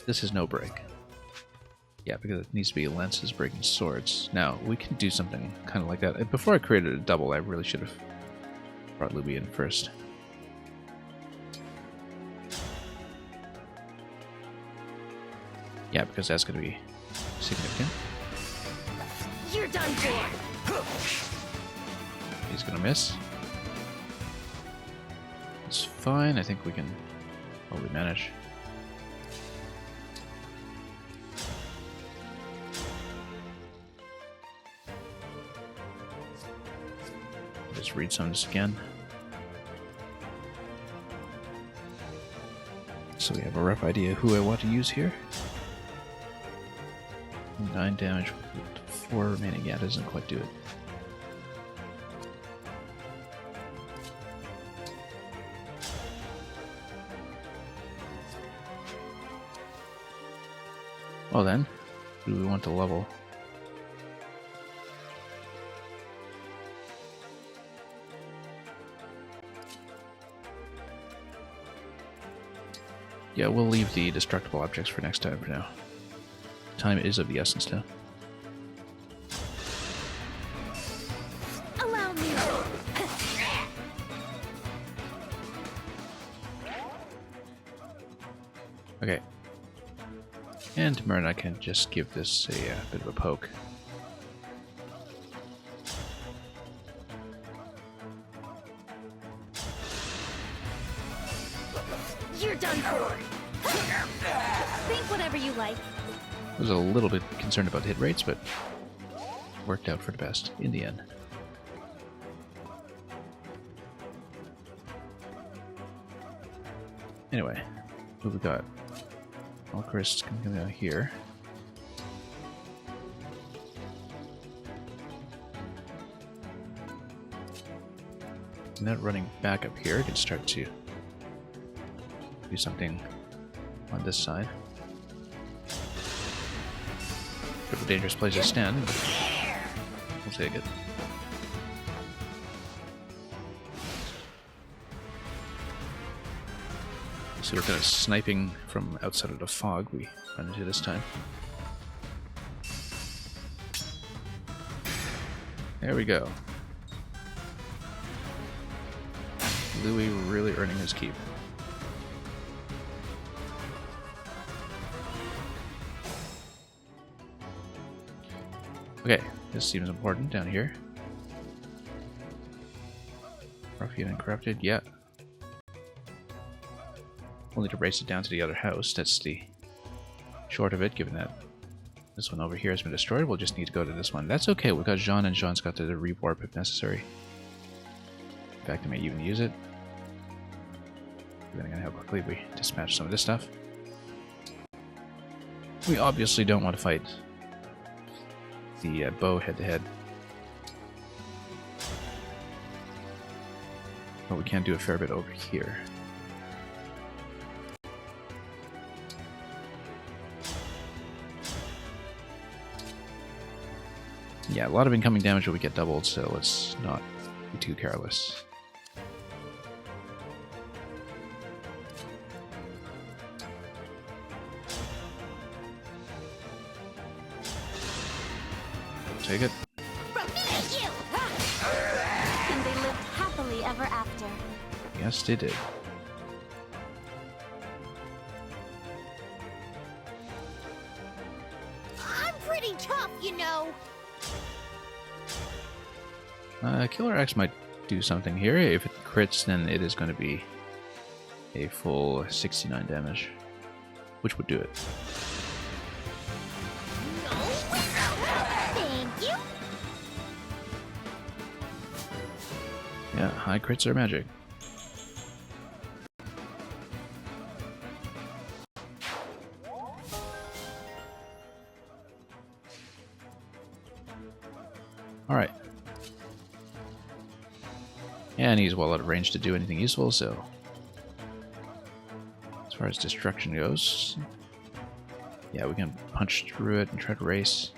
This is no break. Yeah, because it needs to be lances breaking swords. Now, we can do something kind of like that. Before I created a double, I really should have brought Luby in first. Yeah, because that's going to be significant. You're done for. He's going to miss. It's fine. I think we can probably manage. Just read some of this again. So we have a rough idea who I want to use here. 9 damage, 4 remaining. Yeah, it doesn't quite do it. Well then, who do we want to level? Yeah, we'll leave the destructible objects for next time for now. Time is of the essence now. Allow me. Okay. And Myrna can just give this a bit of a poke. You're done for. Think whatever you like. I was a little bit concerned about hit rates, but worked out for the best in the end. Anyway, what we got? Alchrists can come down here. And then running back up here, I can start to do something on this side. Bit of a dangerous place to stand, but we'll take it. So we're kind of sniping from outside of the fog we run into this time. There we go. Louis really earning his keep. Okay, this seems important down here. Ruffian and corrupted, yeah. We'll need to race it down to the other house. That's the short of it, given that this one over here has been destroyed. We'll just need to go to this one. That's okay, we've got Jean, and Jean's got the rewarp if necessary. In fact, I may even use it. Depending on how quickly we dispatch some of this stuff. We obviously don't want to fight the bow head-to-head. But we can do a fair bit over here. Yeah, a lot of incoming damage will get doubled, so let's not be too careless. Take it. From me to you! And they lived happily ever after. Yes, they did. I'm pretty tough, you know. Killer Axe might do something here. If it crits, then it is going to be a full 69 damage, which would do it. Thank you. Yeah, high crits are magic. Alright. And he's well out of range to do anything useful, so as far as destruction goes, yeah, we can punch through it and try to race.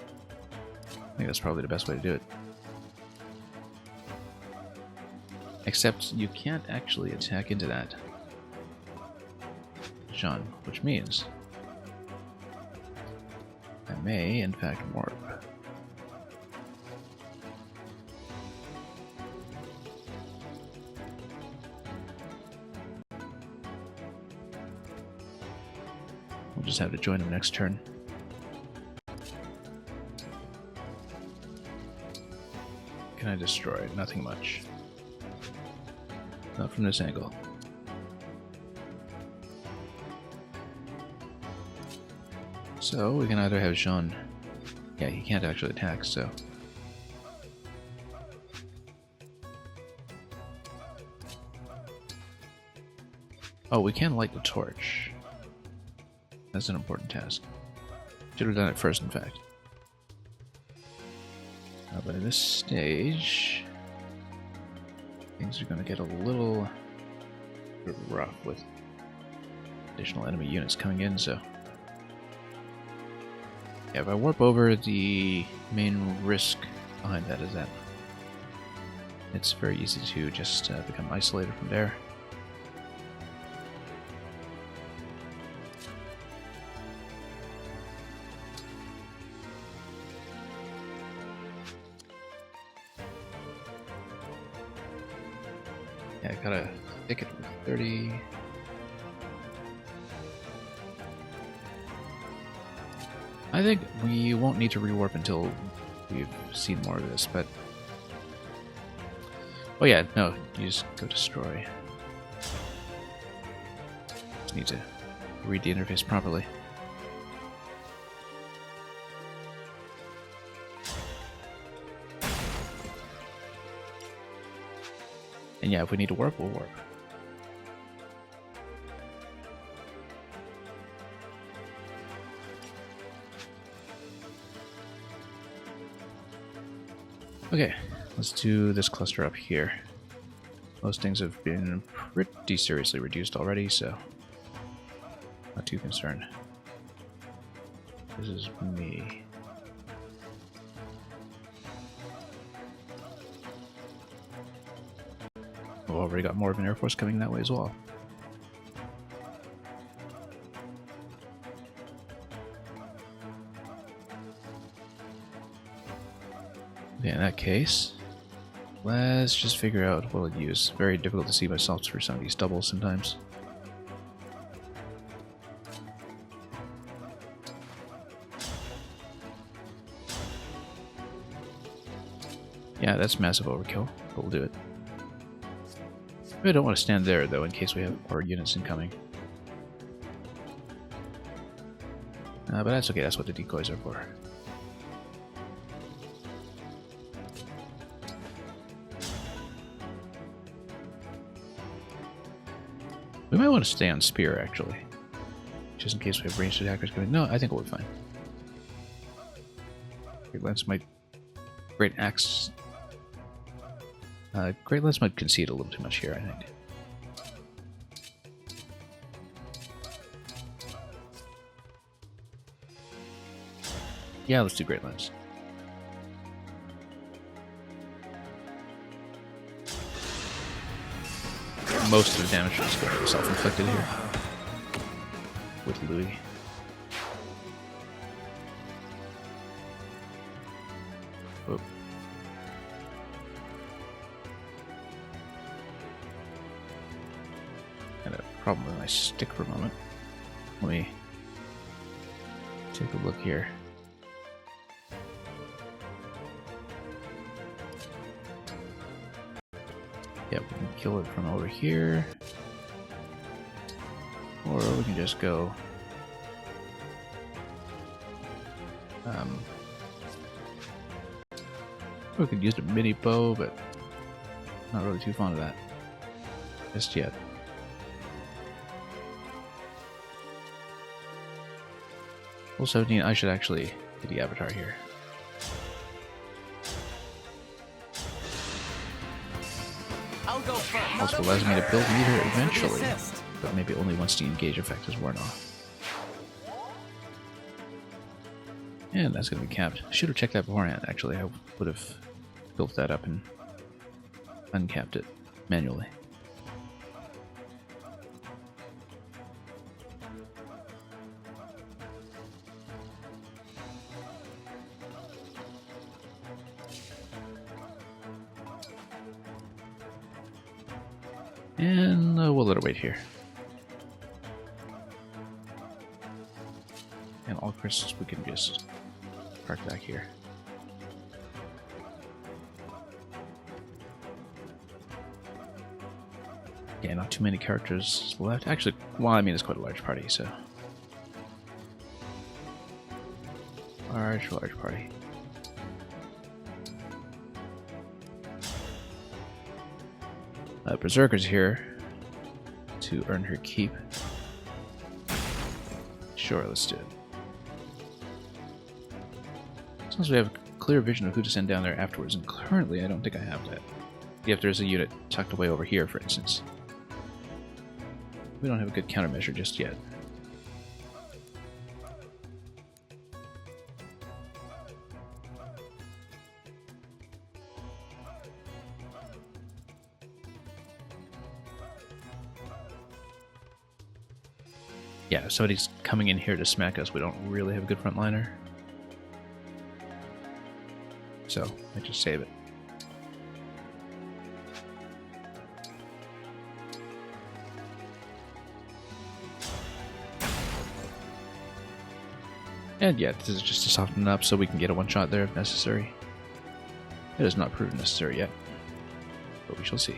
I think that's probably the best way to do it. Except you can't actually attack into that, Jean, which means I may, in fact, warp. We'll just have to join him next turn. Can I destroy it? Nothing much. Not from this angle. So we can either have Jean. Yeah, he can't actually attack, so. Oh, we can light the torch. That's an important task. Should have done it first, in fact. But at this stage, things are going to get a little bit rough with additional enemy units coming in, so. Yeah, if I warp over, the main risk behind that is that it's very easy to just become isolated from there. Yeah, I gotta stick it with 30. I think we won't need to rewarp until we've seen more of this, but... Oh yeah, no, you just go destroy. Just need to read the interface properly. And yeah, if we need to warp, we'll warp. Okay, let's do this cluster up here. Most things have been pretty seriously reduced already, so not too concerned. This is me. We've already got more of an Air Force coming that way as well. Okay, in that case, let's just figure out what we'll use. Very difficult to see myself through some of these doubles sometimes. Yeah, that's massive overkill, but we'll do it. I don't want to stand there, though, in case we have more units incoming. But that's okay, that's what the decoys are for. We might want to stay on Spear, actually. Just in case we have ranged attackers coming. No, I think we'll be fine. Great Lance might... Great Axe... Great Lance might concede a little too much here, I think. Yeah, let's do Great Lance. Most of the damage is going to be self-inflicted here. With Louis. Whoop. Had a problem with my stick for a moment. Let me take a look here. Yep, we can kill it from over here. Or we can just go... we could use a mini bow, but not really too fond of that just yet. Level 17, I should actually get the avatar here. I'll go first. Also allows me to build meter eventually, but maybe only once the engage effect is worn off. And that's going to be capped. I should have checked that beforehand, actually. I would have built that up and uncapped it manually. And we'll let it wait here. And all crystals we can just park back here. Yeah, not too many characters left. Actually, well, I mean, it's quite a large party, so. Large party. Berserker's here to earn her keep. Sure, let's do it. As long as we have a clear vision of who to send down there afterwards, and currently I don't think I have that. If there's a unit tucked away over here, for instance. We don't have a good countermeasure just yet. Yeah, if somebody's coming in here to smack us, we don't really have a good frontliner. So, I just save it. And yeah, this is just to soften it up so we can get a one-shot there if necessary. It has not proven necessary yet, but we shall see.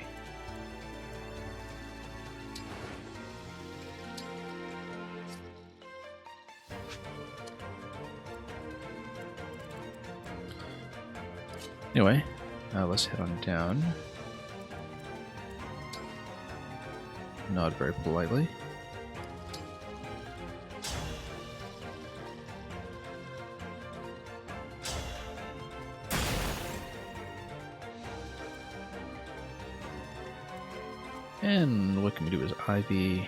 Anyway, let's head on down. Nod very politely. And what can we do is Ivy.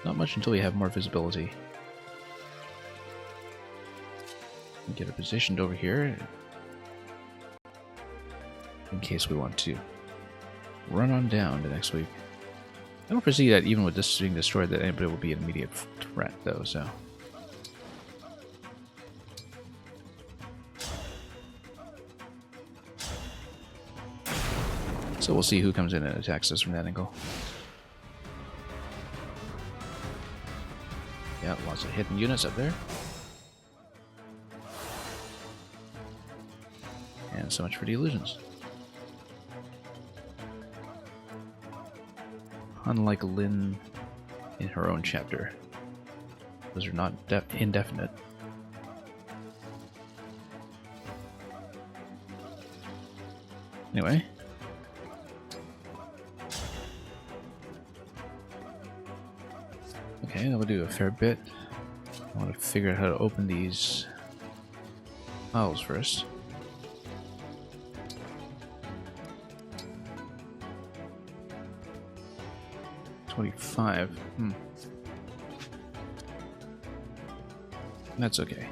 Not much until we have more visibility. We get it positioned over here in case we want to run on down to next week. I don't foresee that even with this being destroyed that anybody will be an immediate threat though, so. So we'll see who comes in and attacks us from that angle. Yeah, lots of hidden units up there. And And so much for the illusions. Unlike Lynn in her own chapter, those are not indefinite. Anyway. Okay, that will do a fair bit. I want to figure out how to open these files first. $25. That's okay.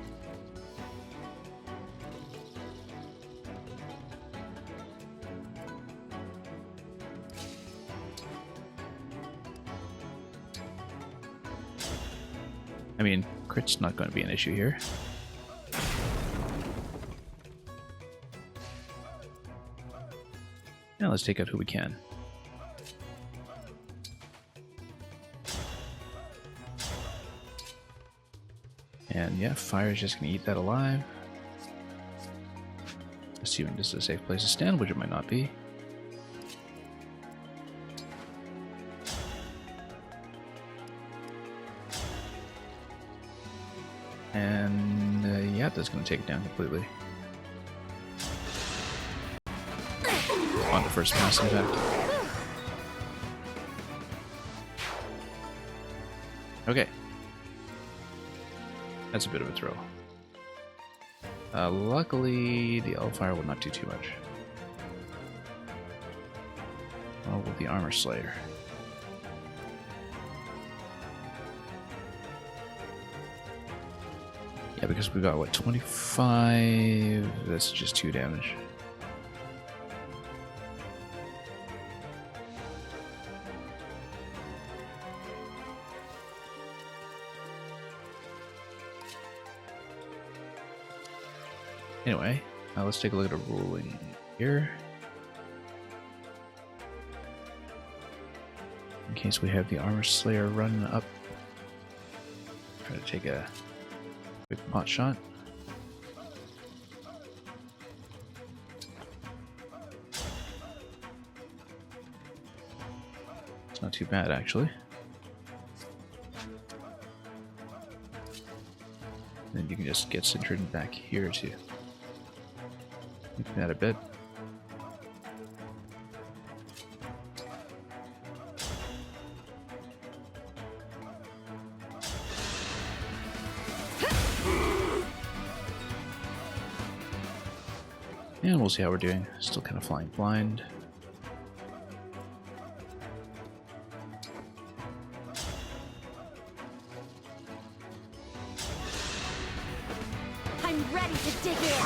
I mean, crit's not going to be an issue here. Now let's take out who we can. And yeah, fire is just going to eat that alive. Assuming this is a safe place to stand, which it might not be. And yeah, that's going to take it down completely. On the first pass, in fact. Okay. That's a bit of a throw. Luckily, the L-Fire will not do too much. Oh, with the Armor Slayer. Yeah, because we got, what, 25? That's just 2 damage. Anyway, now let's take a look at a ruling here. In case we have the Armor Slayer run up. Try to take a quick pot shot. It's not too bad, actually. Then you can just get centered back here too. Weaken that a bit. And we'll see how we're doing. Still kind of flying blind. I'm ready to dig in.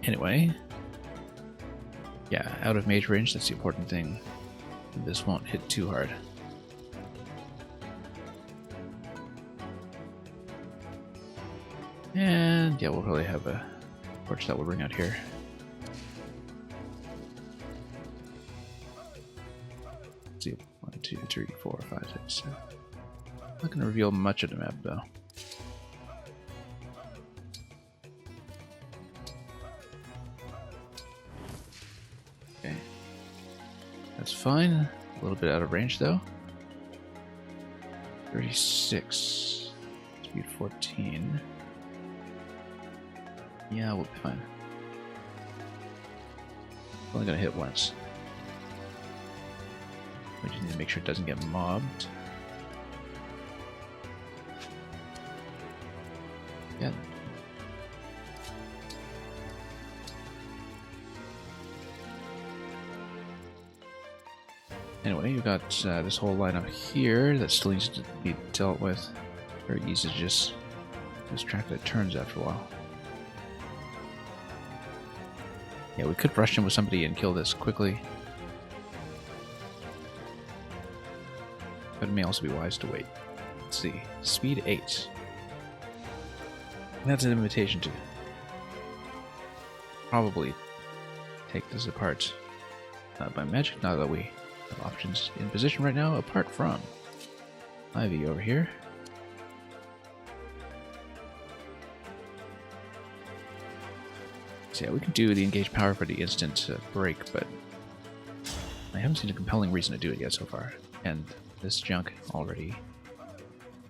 Anyway, yeah, out of mage range, that's the important thing. This won't hit too hard. And yeah, we'll probably have a torch that we'll bring out here. Let's see, 1, 2, 3, 4, 5, 6, 7. Not going to reveal much of the map though. Okay, that's fine. A little bit out of range though. 36, speed 14. Yeah, we'll be fine. Only gonna hit once. We just need to make sure it doesn't get mobbed. Yeah. Anyway, you've got this whole lineup here that still needs to be dealt with. Very easy to just lose track of the turns after a while. Yeah, we could rush in with somebody and kill this quickly. But it may also be wise to wait. Let's see. Speed 8. That's an invitation to probably take this apart by magic, now that we have options in position right now, apart from Ivy over here. So yeah, we can do the engage power for the instant break, but I haven't seen a compelling reason to do it yet so far. And this junk already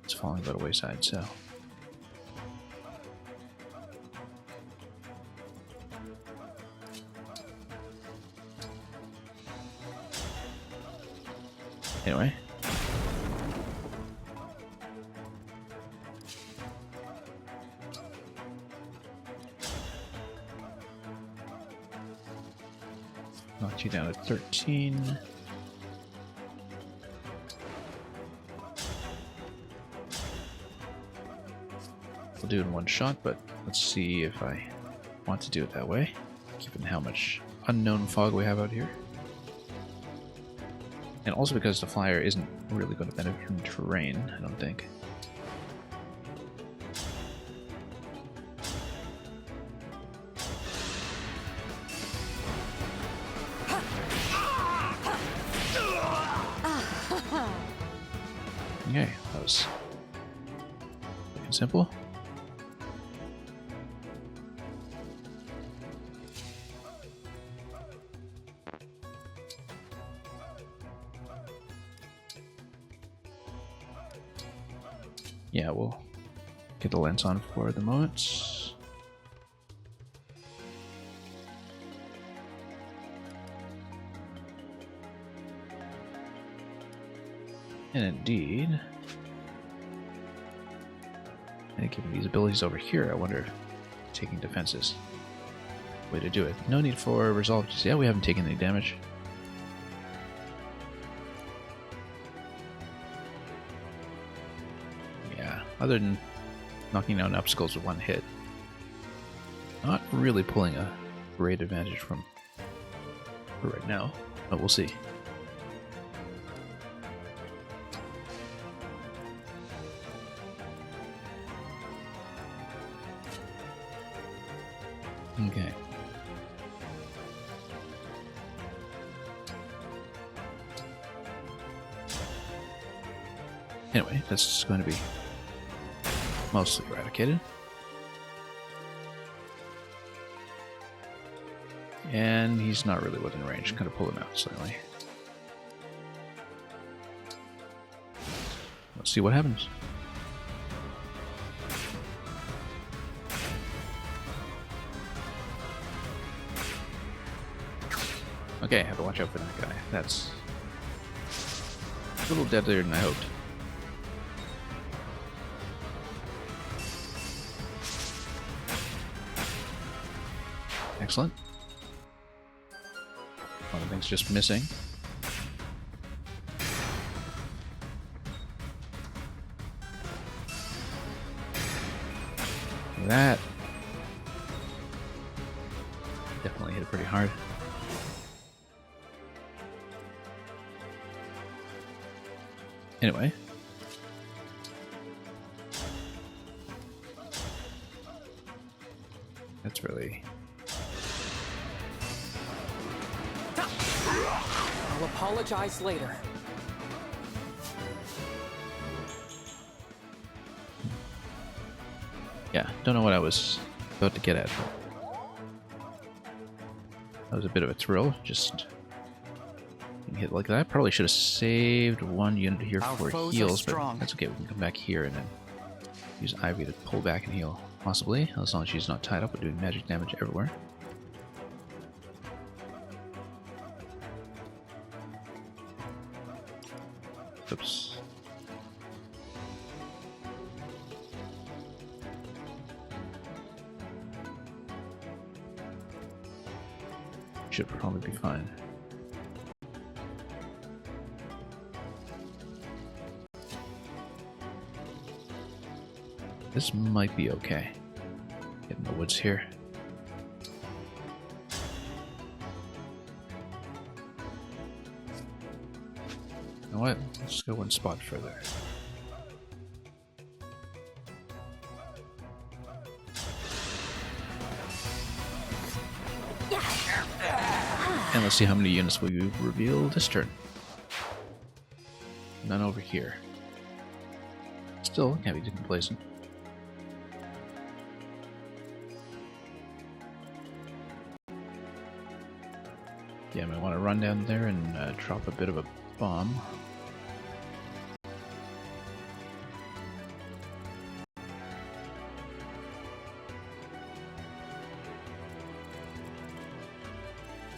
is falling by the wayside, so... Anyway. Knocked you down at 13. We'll do it in one shot, but let's see if I want to do it that way, given how much unknown fog we have out here. And also because the flyer isn't really going to benefit from terrain, I don't think. Okay, that was looking simple. Yeah, we'll get the lens on for the moment. And indeed, I think given these abilities over here, I wonder if taking defense is the way to do it. No need for resolve just yet, we haven't taken any damage. Other than knocking down obstacles with one hit, not really pulling a great advantage from her right now, but we'll see. Okay. Anyway, that's going to be mostly eradicated. And he's not really within range. Kind of pull him out slightly. Let's see what happens. Okay, I have to watch out for that guy. That's a little deadlier than I hoped. Excellent. One of the things just missing. That definitely hit it pretty hard. Anyway. That's really... I'll apologize later. Yeah, don't know what I was about to get at. That was a bit of a thrill, just being hit like that. Probably should have saved one unit here for heals, but that's okay. We can come back here and then use Ivy to pull back and heal, possibly, as long as she's not tied up with doing magic damage everywhere. Oops. Should probably be fine. This might be okay. Get in the woods here. You know what? Let's go one spot further. And let's see how many units we reveal this turn. None over here. Still can't be too complacent. Yeah, I might want to run down there and drop a bit of a bomb.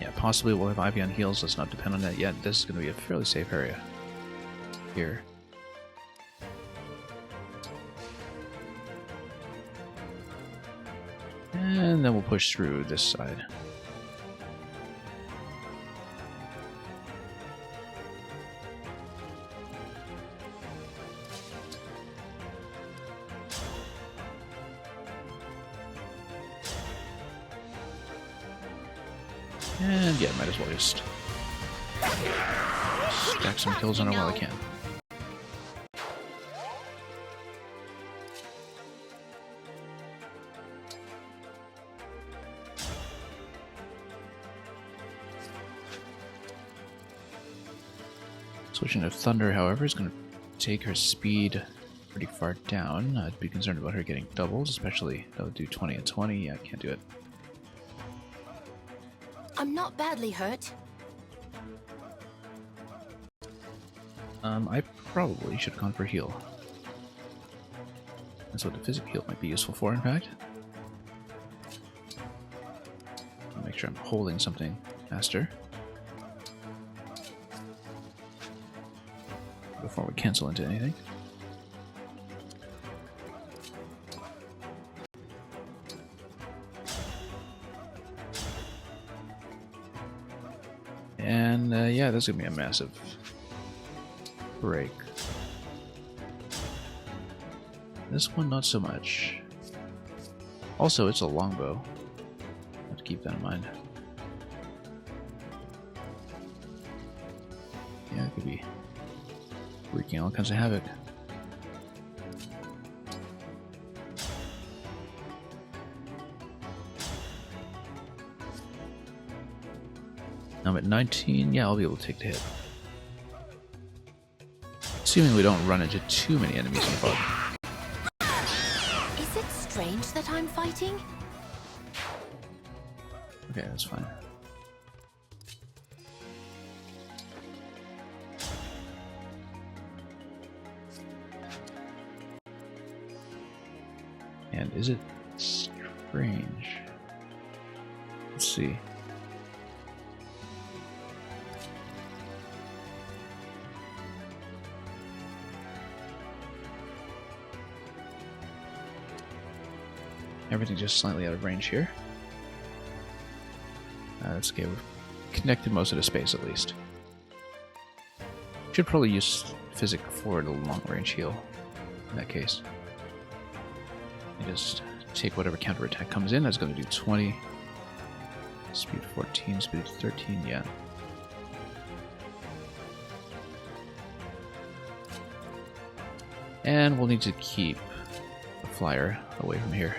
Yeah, possibly we'll have Ivy on heals. Let's not depend on that yet. This is going to be a fairly safe area here. And then we'll push through this side. And yeah, might as well just stack some kills on it while I can. Switching to Thunder, however, is going to take her speed pretty far down. I'd be concerned about her getting doubles, especially that would do 20 and 20. Yeah, I can't do it. I'm not badly hurt. I probably should have gone for heal. That's what the physical heal might be useful for, in fact. Make sure I'm holding something faster before we cancel into anything. And yeah, this is gonna be a massive break. This one, not so much. Also, it's a longbow. Have to keep that in mind. Yeah, it could be wreaking all kinds of havoc. I'm at 19. Yeah, I'll be able to take the hit. Assuming we don't run into too many enemies in the fog. Is it strange that I'm fighting? Okay, that's fine. And is it strange? Let's see. Everything's just slightly out of range here. That's okay, we've connected most of the space at least. Should probably use Physic for the long range heal in that case. And just take whatever counterattack comes in. That's going to do 20. Speed 14, speed 13, yeah. And we'll need to keep the flyer away from here.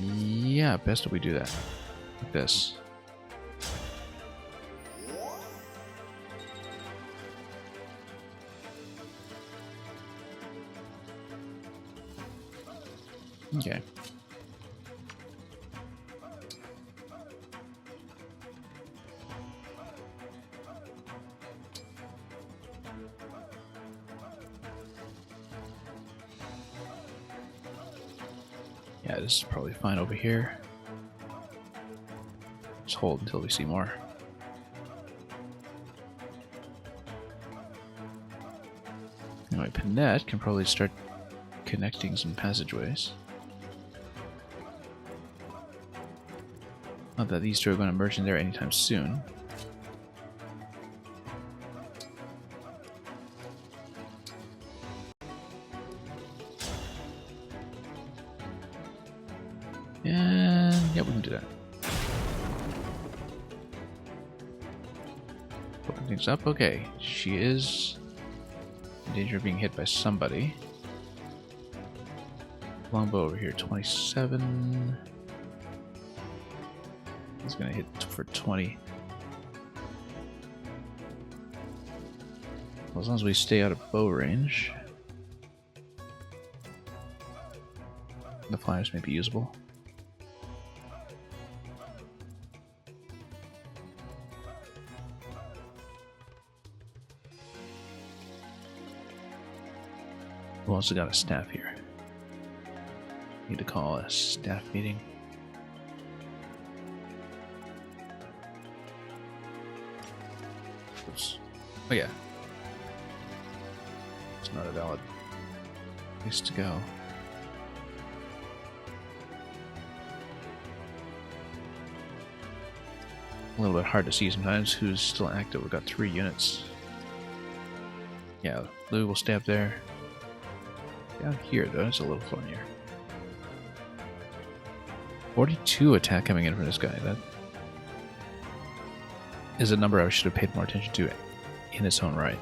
Yeah, best if we do that. Like this. Okay. Yeah, this is probably fine over here. Just hold until we see more. Anyway, Panette can probably start connecting some passageways. Not that these two are going to merge in there anytime soon. And yeah, we can do that. Open things up. Okay, she is in danger of being hit by somebody. Longbow over here, 27. He's gonna hit for 20. Well, as long as we stay out of bow range. The flyers may be usable. We also got a staff here. Need to call a staff meeting. Oops. Oh yeah. It's not a valid place to go. A little bit hard to see sometimes who's still active. We've got 3 units. Yeah, Lou will stay up there. Down here, though, it's a little funnier. 42 attack coming in from this guy. That is a number I should have paid more attention to in its own right.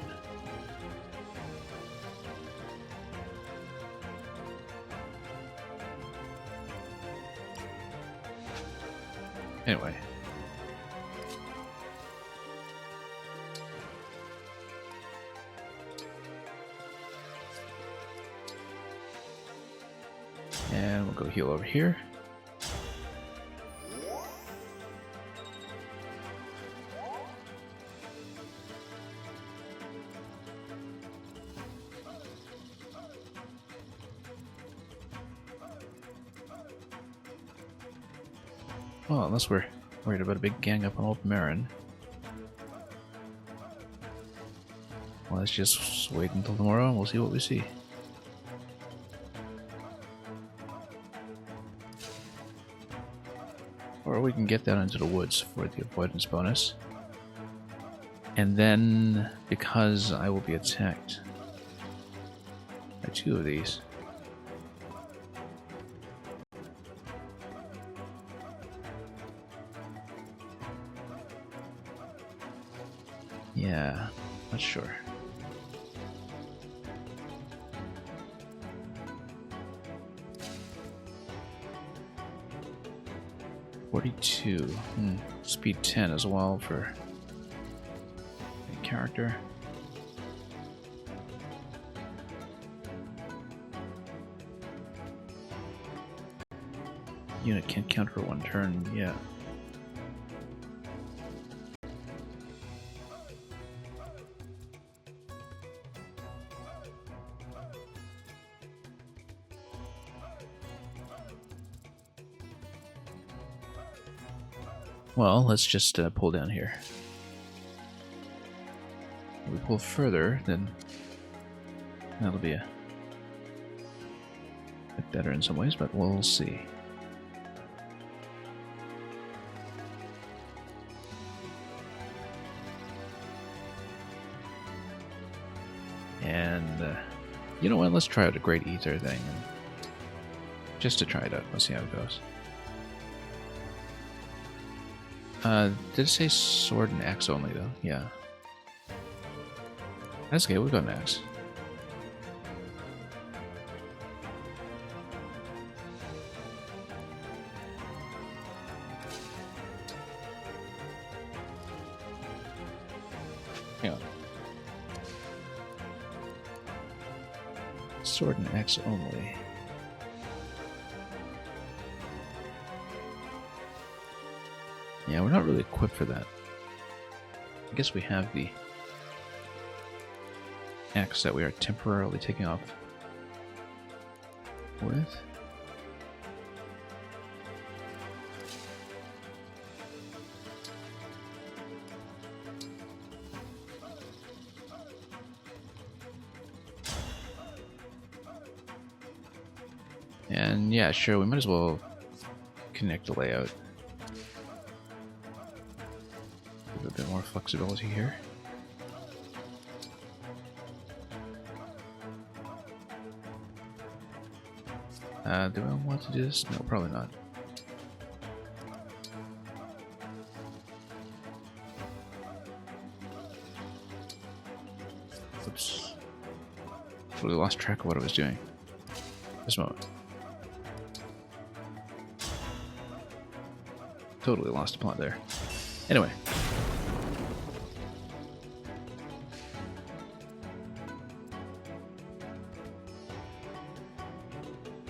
Anyway. And we'll go heal over here. Well, unless we're worried about a big gang up on Old Marin. Well, let's just wait until tomorrow and we'll see what we see. Or we can get down into the woods for the avoidance bonus. And then, because I will be attacked by 2 of these. Yeah, not sure. Speed 10 as well for a character. Unit can't count for 1 turn, yeah. Well, let's just pull down here. If we pull further, then that'll be a bit better in some ways, but we'll see. And you know what? Let's try out a Great Ether thing, just to try it out. Let's see how it goes. Did it say sword and axe only, though? Yeah. That's okay, we've got an axe. Hang on. Sword and axe only. Yeah, we're not really equipped for that. I guess we have the axe that we are temporarily taking off with. And yeah, sure, we might as well connect the layout. A bit more flexibility here. Do I want to do this? No, probably not. Oops. Totally lost track of what I was doing. This moment. Totally lost the plot there. Anyway.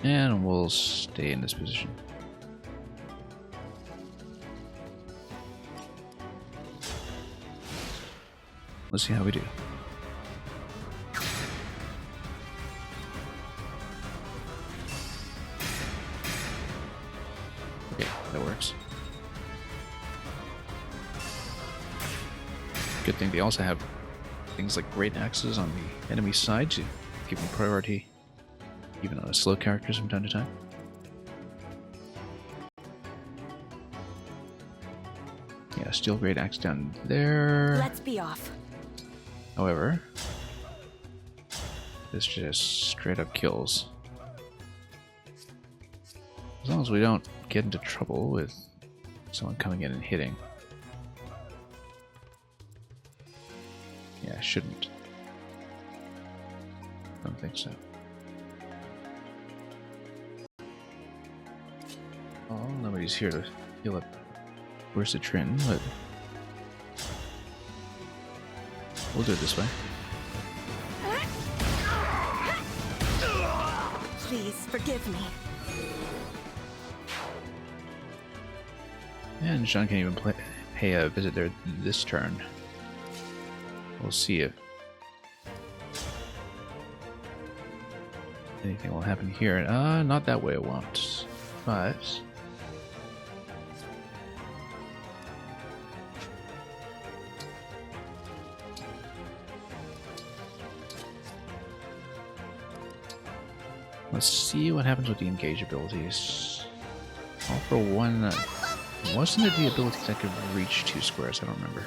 And we'll stay in this position. Let's see how we do. Okay, that works. Good thing they also have things like great axes on the enemy side to give them priority, even on slow characters from time to time. Yeah, still great axe down there. Let's be off. However, this just straight up kills. As long as we don't get into trouble with someone coming in and hitting. Yeah, shouldn't. Don't think so. Oh, nobody's here to heal up Trin, but we'll do it this way. Please forgive me. And Sean can't even pay a visit there this turn. We'll see if anything will happen here. Not that way it won't. But let's see what happens with the engage abilities. All for one. Wasn't it the ability that could reach 2 squares? I don't remember.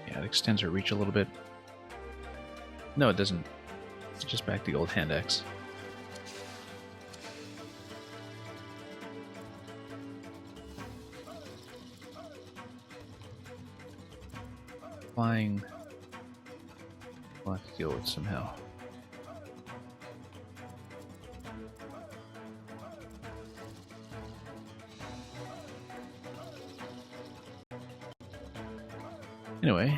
Yeah, it extends her reach a little bit. No, it doesn't. It's just back to the old hand axe. Flying. We'll have to deal with somehow. Anyway,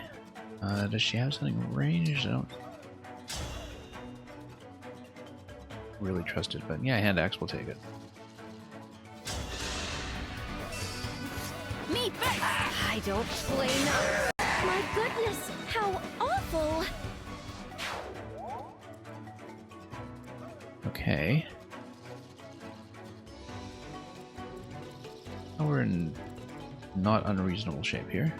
does she have something ranged? I don't really trust it, but yeah, hand axe will take it. Me first! I don't play no. My goodness, how awful! Okay. Oh, we're in not unreasonable shape here.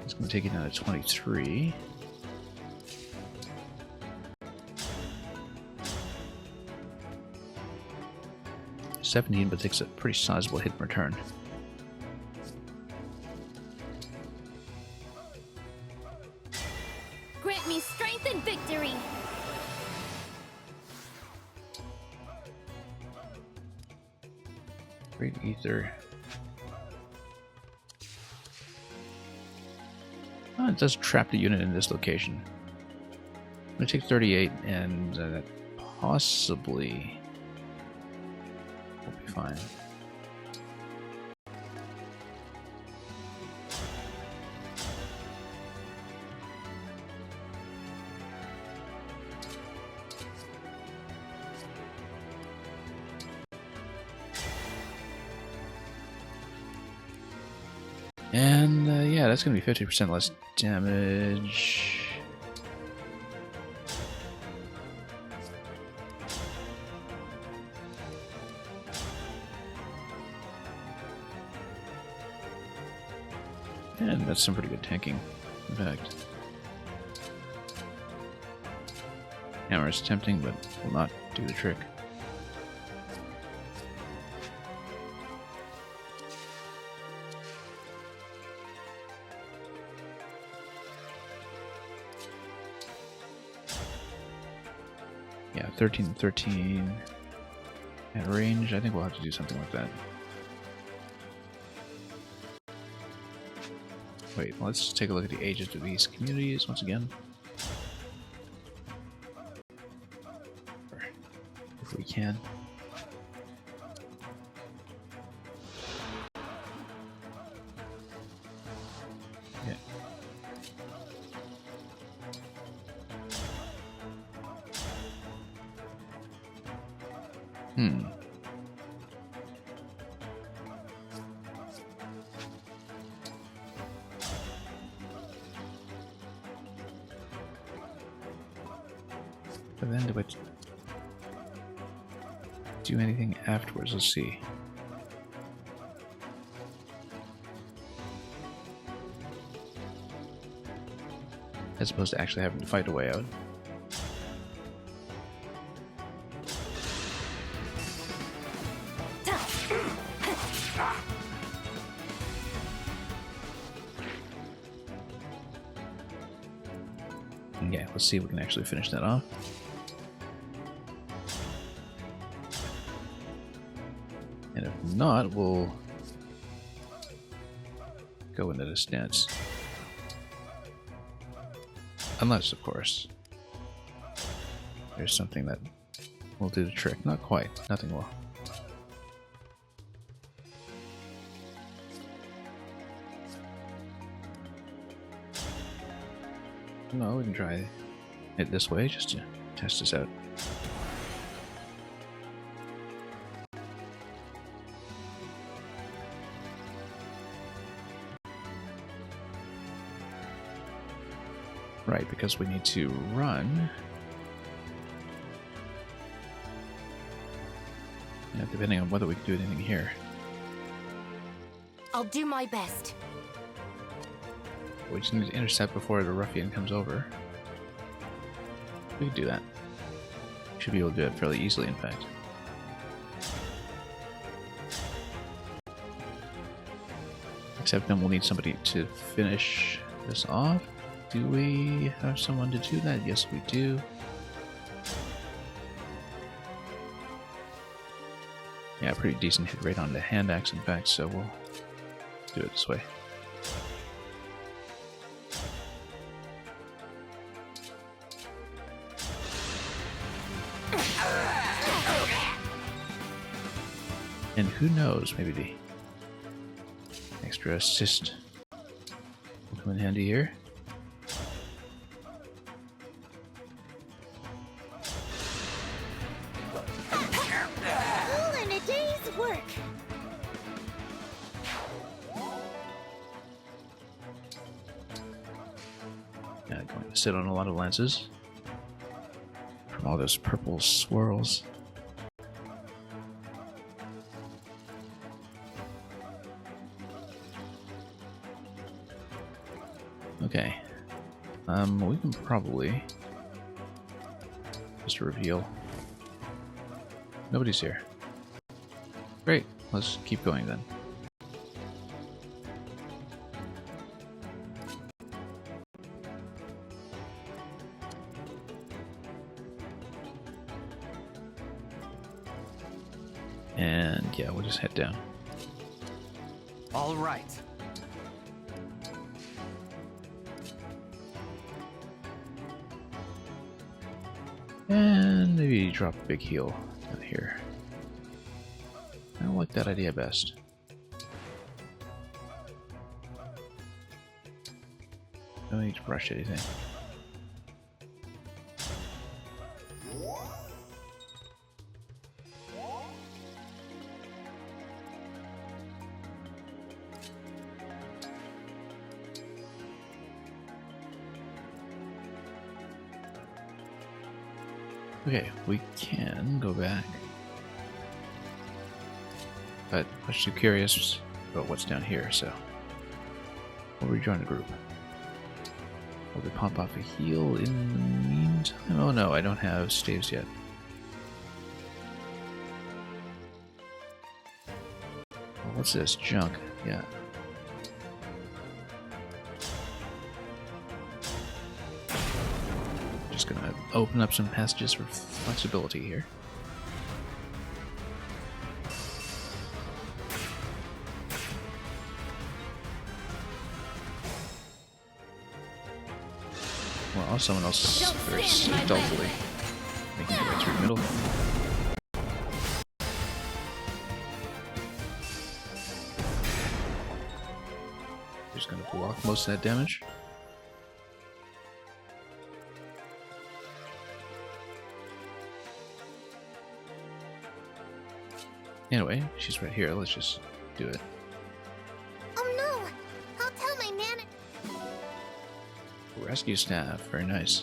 It's going to take it down to 23. $17, but takes a pretty sizable hit in return. Grant me strength and victory! Great Ether. Oh, it does trap the unit in this location. I'm going to take 38, and possibly will be fine. And yeah, that's going to be 50% less damage. And that's some pretty good tanking, in fact. Hammer is tempting, but will not do the trick. Yeah, 13 and 13 at range. I think we'll have to do something like that. Wait, let's take a look at the ages of these communities once again. If we can. Hmm. But then do I do anything afterwards? Let's see. As opposed to actually having to fight a way out. Yeah, let's see if we can actually finish that off. And if not, we'll go into the stance. Unless, of course, there's something that will do the trick. Not quite. Nothing will. No, we can try it this way just to test this out. Right, because we need to run. Yeah, depending on whether we can do anything here. I'll do my best. We just need to intercept before the ruffian comes over. We can do that. Should be able to do it fairly easily, in fact. Except then we'll need somebody to finish this off. Do we have someone to do that? Yes, we do. Yeah, pretty decent hit rate on the hand axe, in fact, so we'll do it this way. And who knows, maybe the extra assist will come in handy here. All in a day's work. Going to sit on a lot of lances from all those purple swirls. Okay. We can probably just reveal. Nobody's here. Great. Let's keep going then. And yeah, we'll just head down. All right. And maybe drop a big heal down here. I like that idea best. Don't need to brush anything. Okay, we can go back. But I was too curious about what's down here, so we'll rejoin the group. Will we pop off a heal in the meantime? Oh no, I don't have staves yet. Well, what's this? Junk. Yeah. Just gonna open up some passages for flexibility here. Well, someone else very stealthily making their way through the middle. Just gonna block most of that damage. Anyway, she's right here. Let's just do it. Oh no! I'll tell my nana. Rescue staff. Very nice.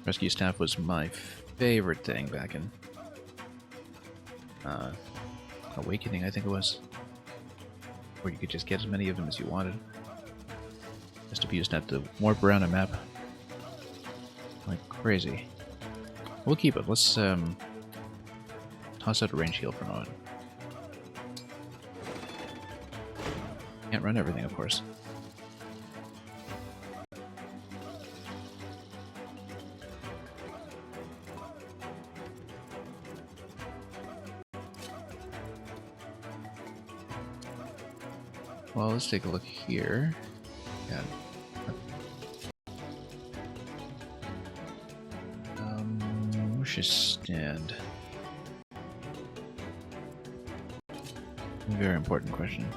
Rescue staff was my favorite thing back in Awakening, I think it was. Where you could just get as many of them as you wanted. Just if you just had to warp around a map like crazy. We'll keep it. Let's toss out a range heal for a moment. Can't run everything, of course. Well, let's take a look here. Yeah. Where should stand? Very important question.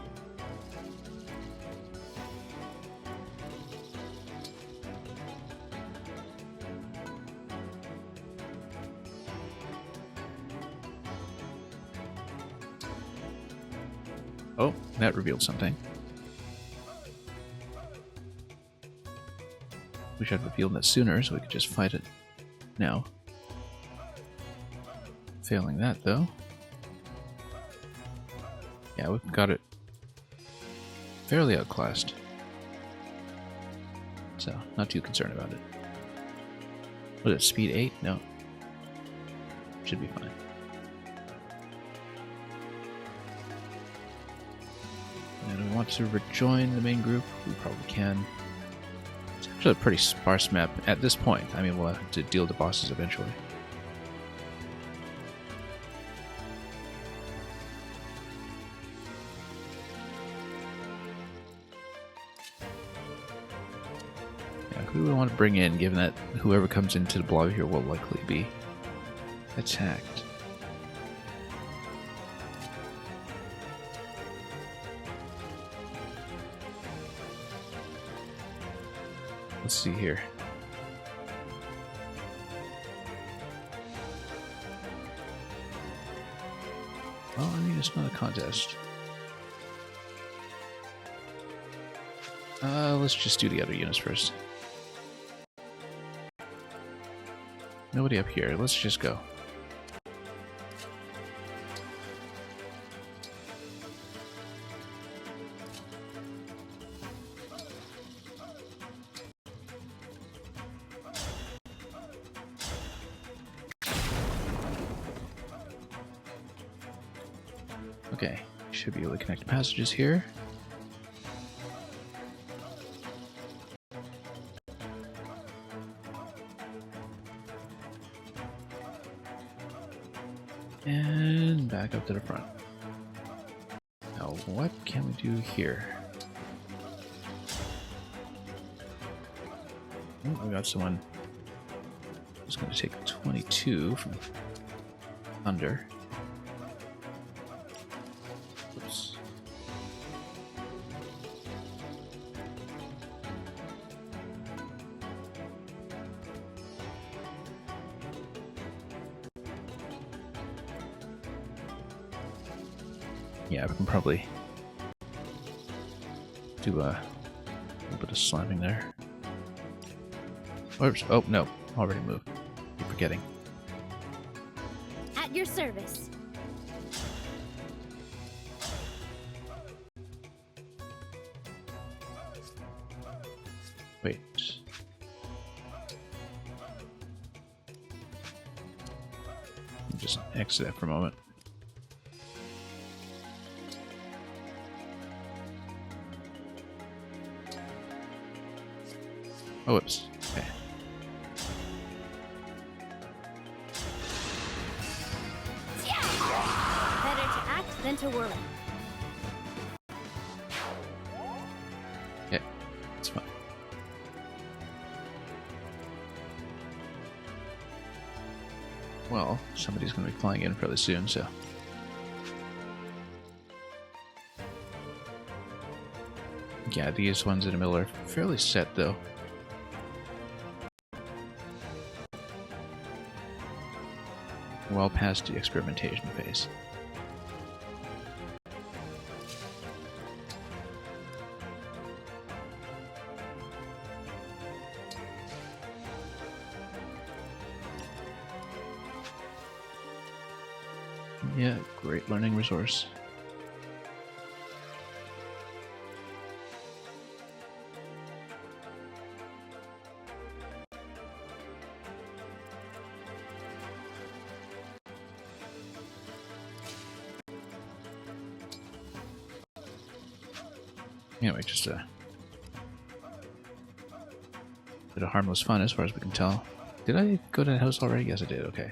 Oh, that revealed something. Wish I'd revealed that sooner so we could just fight it now. Failing that, though. Yeah, we've got it fairly outclassed. So, not too concerned about it. What is it, speed 8? No. Should be fine. And we want to rejoin the main group. We probably can. It's actually a pretty sparse map at this point. I mean, we'll have to deal with the bosses eventually. Yeah, who do we want to bring in, given that whoever comes into the blob here will likely be attacked? Let's see here. Well, I mean, it's not a contest. Let's just do the other units first. Nobody up here. Let's just go. Okay, should be able to connect passages here. And back up to the front. Now, what can we do here? Oh, we got someone who's going to take 22 from Thunder. Oops. Yeah, we can probably do a little bit of slamming there. Oops. Oh, no. Already moved. Keep forgetting. At your service. Wait. Just exit that for a moment. Oh, whoops. Okay. Better to act than to worry. Yeah, it's fine. Well, somebody's going to be flying in fairly soon, so... Yeah, these ones in the middle are fairly set, though. well past the experimentation phase. Yeah, great learning resource. Anyway, just a bit of harmless fun as far as we can tell. Did I go to the house already? Yes, I did. Okay.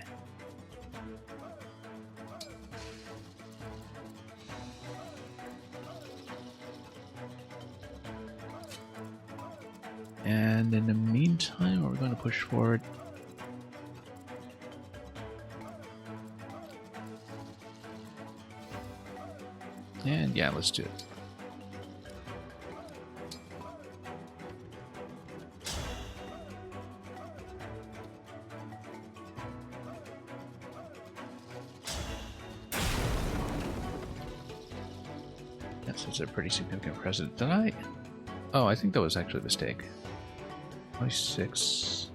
And in the meantime, we're going to push forward. And yeah, let's do it. That's a pretty significant precedent. Did I? Oh, I think that was actually a mistake. 26.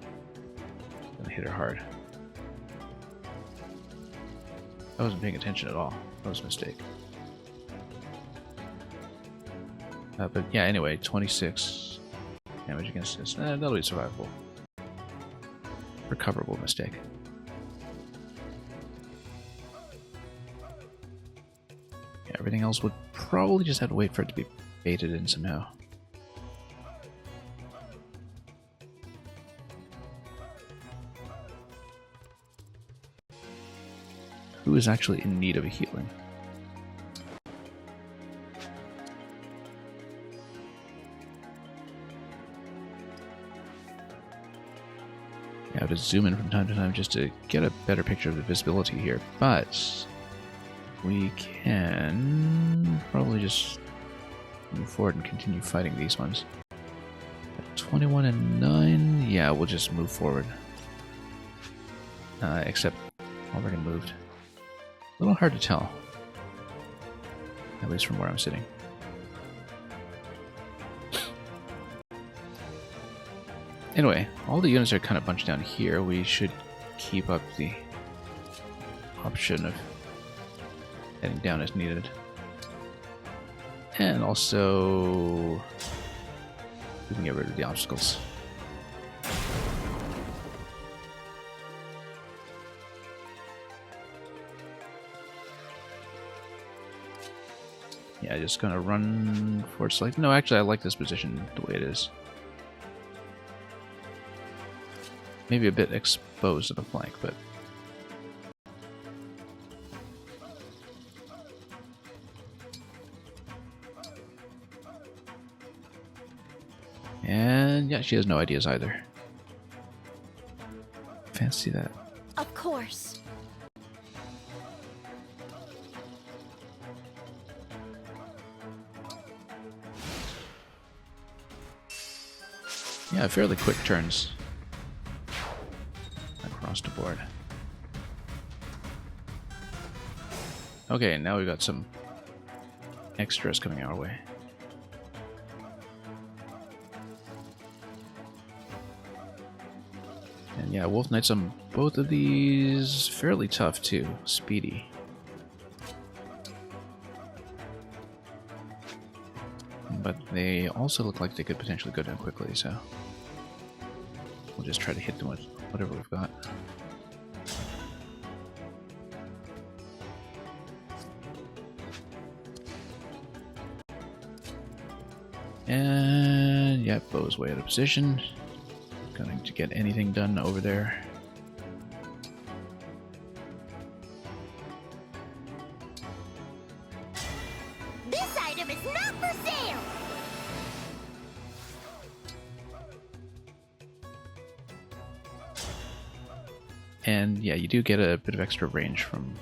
Gonna hit her hard. I wasn't paying attention at all. That was a mistake. But yeah, anyway, 26 damage against this. That'll be survivable. Recoverable mistake. Yeah, everything else would probably just have to wait for it to be baited in somehow. Who is actually in need of a healing? I have to zoom in from time to time just to get a better picture of the visibility here, but we can probably just move forward and continue fighting these ones. At 21 and 9, yeah, we'll just move forward. Except already moved. A little hard to tell, at least from where I'm sitting. Anyway, all the units are kind of bunched down here. We should keep up the option of heading down as needed. And also, we can get rid of the obstacles. Yeah, just gonna run for select. No, actually, I like this position the way it is. Maybe a bit exposed to the flank, but and yeah, she has no ideas either. Fancy that. Of course. Yeah, fairly quick turns across the board. Okay, now we've got some extras coming our way. And yeah, Wolf Knights on both of these fairly tough too. Speedy. But they also look like they could potentially go down quickly, so we'll just try to hit them with whatever we've got. And yeah, bow's way out of position. Going to get anything done over there. This item is not for sale! And yeah, you do get a bit of extra range from...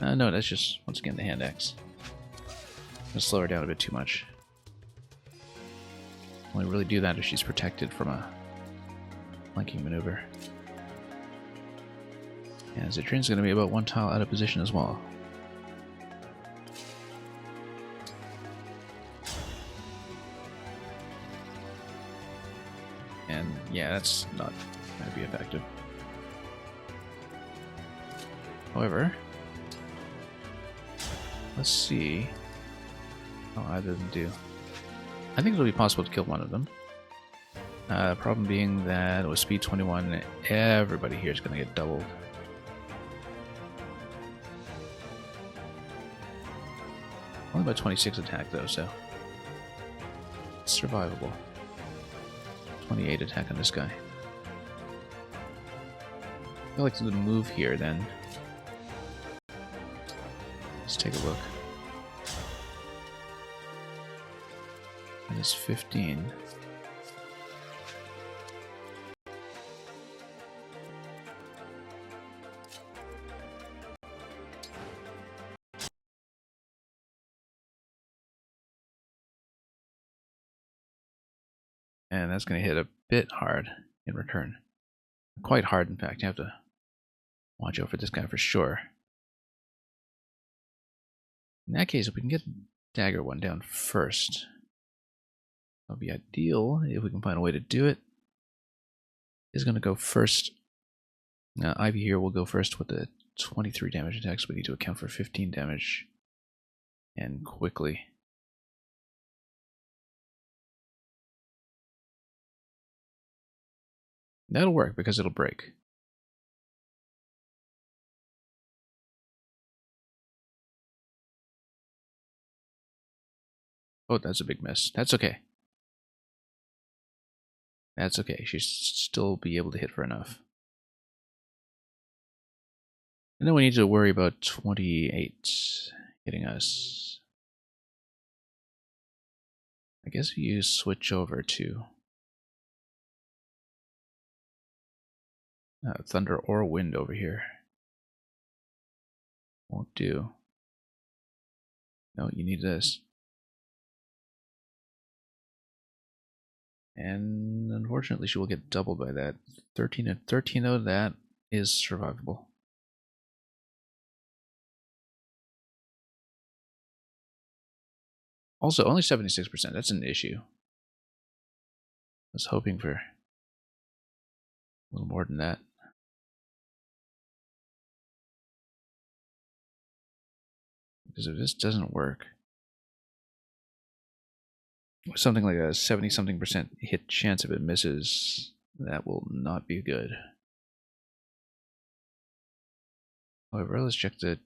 no, that's just, once again, the hand axe. Gonna slow her down a bit too much. Only really do that if she's protected from a flanking maneuver. And Zitrin's going to be about 1 tile out of position as well. And yeah, that's not going to be effective. However, let's see how either of them do. I think it'll be possible to kill one of them. Problem being that with speed 21, everybody here is going to get doubled. Only about 26 attack though, so it's survivable. 28 attack on this guy. I feel like the move here then. Let's take a look. And it's 15. And that's going to hit a bit hard in return. Quite hard, in fact. You have to watch out for this guy for sure. In that case, if we can get Dagger one down first, that'll be ideal if we can find a way to do it. Is going to go first. Now, Ivy here will go first with the 23 damage attacks. We need to account for 15 damage. And quickly. That'll work because it'll break. Oh, that's a big miss. That's okay. That's okay. She should still be able to hit for enough. And then we need to worry about 28 hitting us. I guess you switch over to thunder or wind over here. Won't do. No, you need this. And unfortunately, she will get doubled by that. 13 and 13, though, that is survivable. Also, only 76%. That's an issue. I was hoping for a little more than that. Because if this doesn't work, something like a 70-something% hit chance if it misses, that will not be good. However, let's check the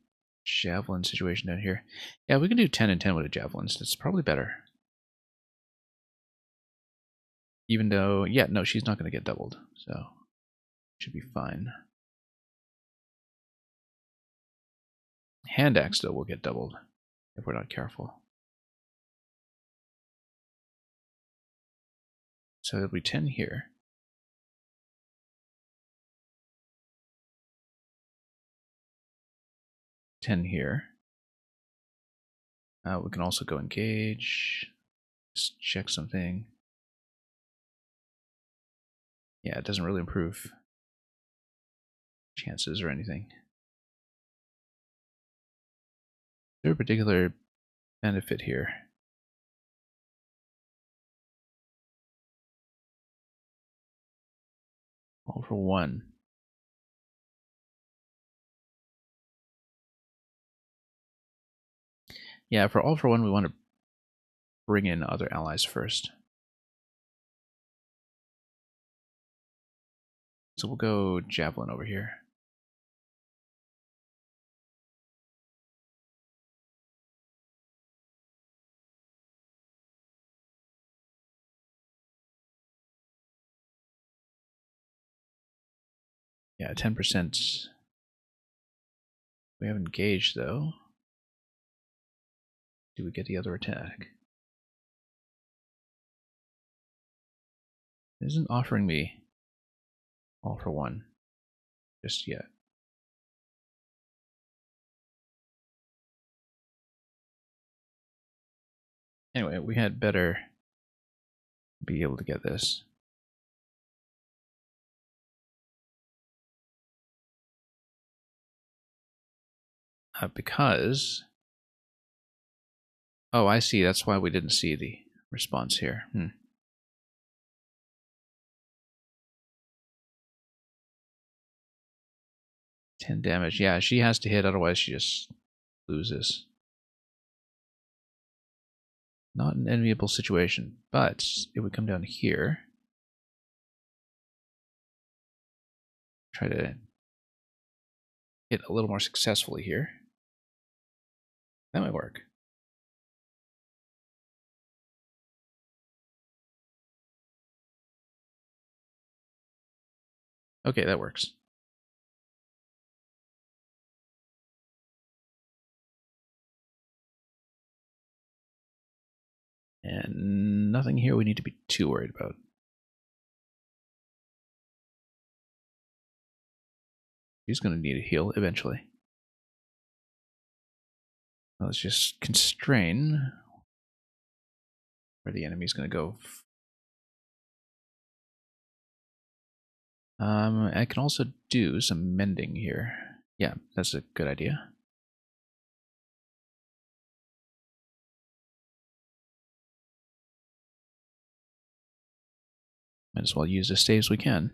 javelin situation down here. Yeah, we can do 10 and 10 with the javelins. That's probably better. Even though, yeah, no, she's not going to get doubled, so should be fine. Hand axe, though, will get doubled if we're not careful. So it'll be 10 here. $10 here. We can also go engage. Just check something. Yeah, it doesn't really improve chances or anything. Is there a particular benefit here? All for one. Yeah, for all for one, we want to bring in other allies first. So we'll go javelin over here. Yeah, 10%. We have engaged though. Do we get the other attack? It isn't offering me all for one just yet. Anyway, we had better be able to get this. because... Oh, I see. That's why we didn't see the response here. 10 damage. Yeah, she has to hit, otherwise she just loses. Not an enviable situation, but if we come down here, try to hit a little more successfully here, that might work. Okay, that works. And nothing here we need to be too worried about. He's going to need a heal eventually. Let's just constrain where the enemy's going to go. I can also do some mending here. Yeah, that's a good idea. Might as well use as saves we can.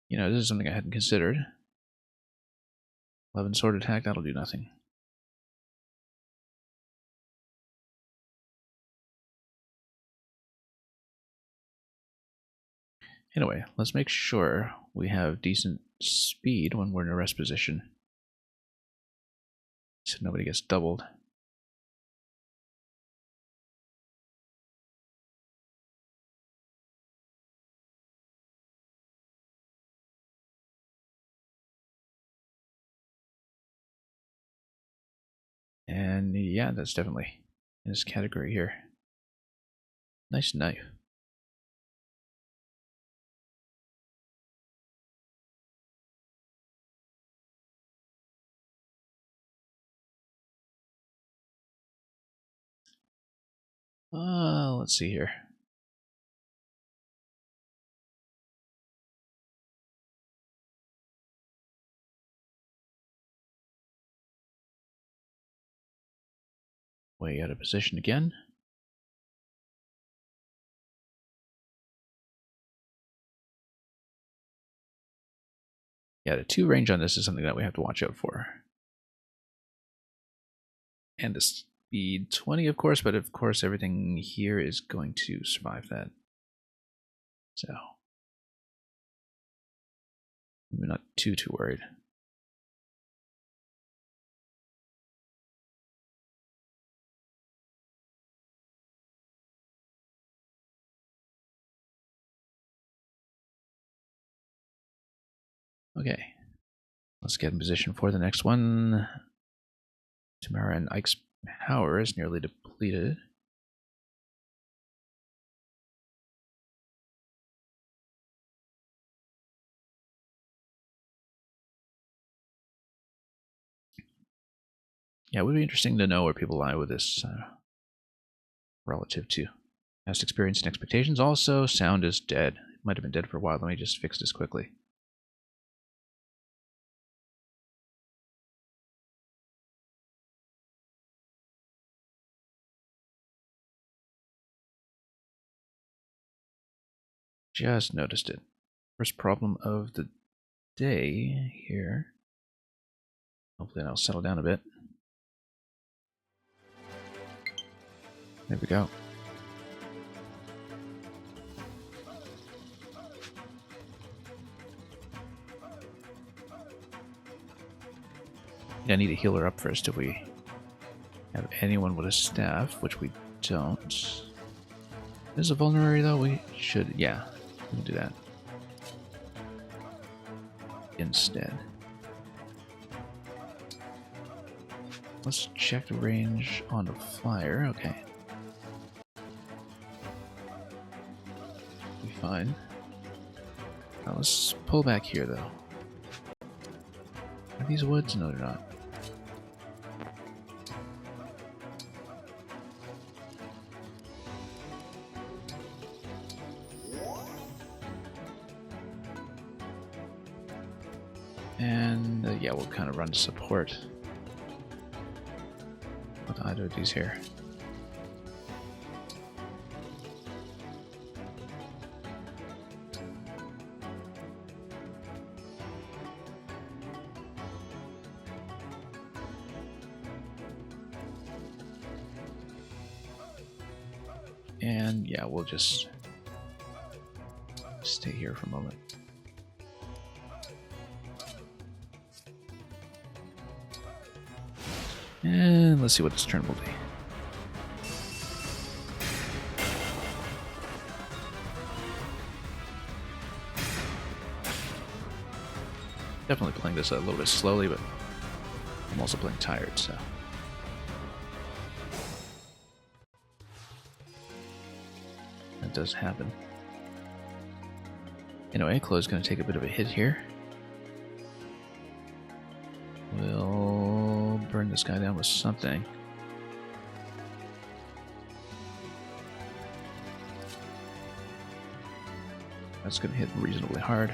You know, this is something I hadn't considered. 11 sword attack, that'll do nothing. Anyway, let's make sure we have decent speed when we're in a rest position, so nobody gets doubled. And yeah, that's definitely in this category here. Nice knife. Let's see here. Way out of position again. Yeah, the 2 range on this is something that we have to watch out for. And the speed 20, of course, but of course everything here is going to survive that. So, we're not too worried. Okay, let's get in position for the next one. Tamara and Ike's power is nearly depleted. Yeah, it would be interesting to know where people lie with this relative to past experience and expectations. Also, sound is dead. It might have been dead for a while. Let me just fix this quickly. Just noticed it. First problem of the day here. Hopefully that'll settle down a bit. There we go. I need to heal her up first if we have anyone with a staff, which we don't. There's a vulnerary though, we should, yeah, we can do that instead. Let's check the range on the flyer, okay. Be fine. Now let's pull back here though. Are these woods? No, they're not. And yeah, we'll kind of run support with either of these here. And yeah, we'll just stay here for a moment. And let's see what this turn will be. Definitely playing this a little bit slowly, but I'm also playing tired, so. That does happen. Anyway, Chloe's going to take a bit of a hit here. We'll burn this guy down with something. That's going to hit reasonably hard.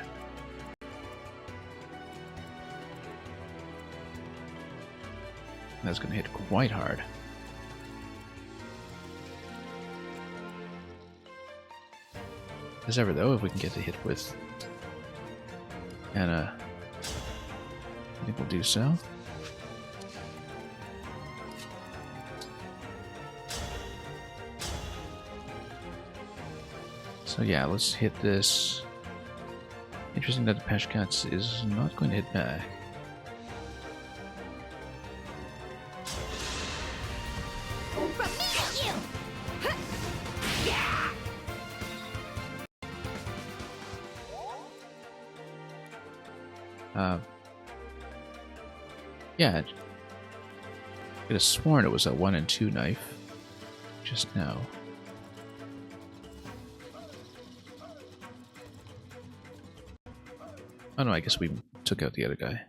That's going to hit quite hard. As ever, though, if we can get the hit with Anna, I think we'll do so. So yeah, let's hit this. Interesting that the Pashkats is not going to hit back. Yeah, I could have sworn it was a 1 and 2 knife just now. Oh no, I guess we took out the other guy.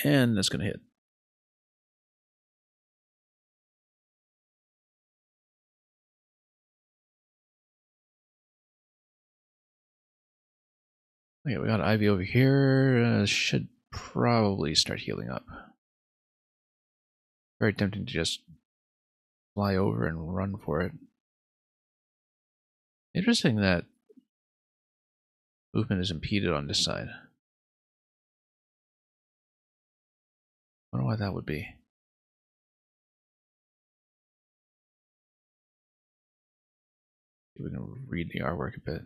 And that's going to hit. Okay, we got Ivy over here. Should probably start healing up. Very tempting to just fly over and run for it. Interesting that movement is impeded on this side. I wonder why that would be. We can read the artwork a bit.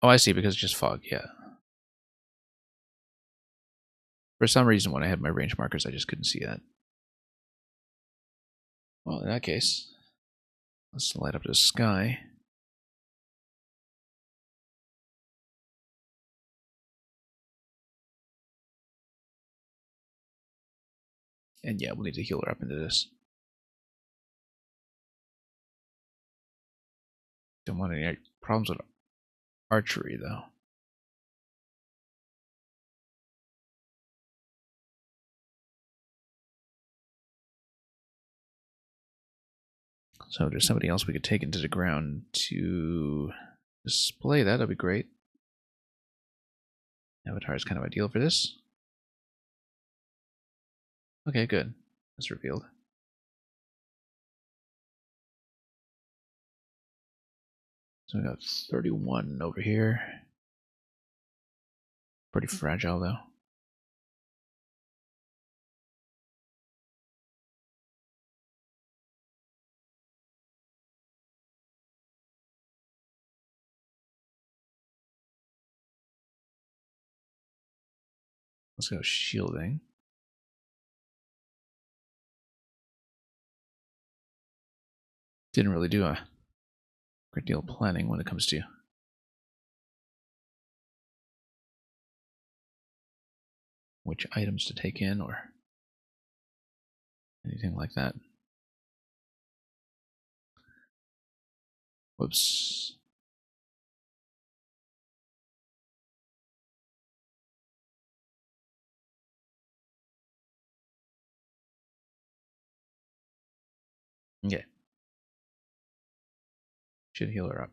Oh, I see, because it's just fog, yeah. For some reason, when I had my range markers, I just couldn't see that. Well, in that case, let's light up the sky. And yeah, we'll need to heal her up into this. Don't want any problems with archery, though. So if there's somebody else we could take into the ground to display that, that'd be great. Avatar is kind of ideal for this. Okay, good. That's revealed. So we got 31 over here. Pretty fragile, though. Let's go shielding. Didn't really do a great deal of planning when it comes to which items to take in or anything like that. Whoops. Okay. Should heal her up.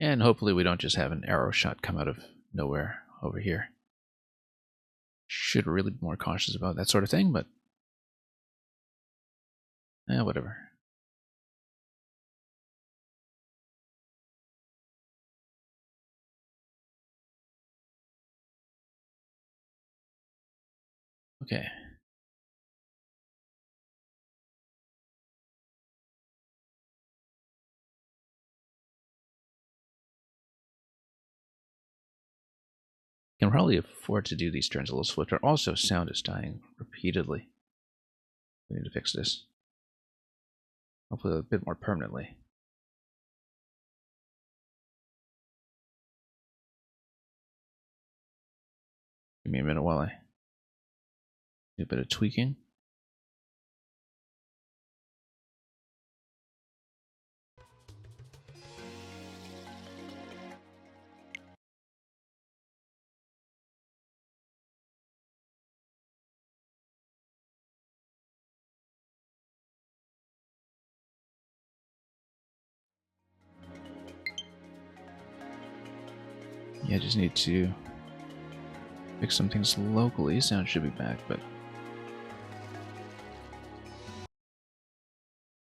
And hopefully we don't just have an arrow shot come out of nowhere over here. Should really be more cautious about that sort of thing, but whatever. Okay. Can probably afford to do these turns a little swifter. Also, sound is dying repeatedly. We need to fix this. Hopefully a bit more permanently. Give me a minute while I do a bit of tweaking. Yeah, I just need to fix some things locally. Sound should be back, but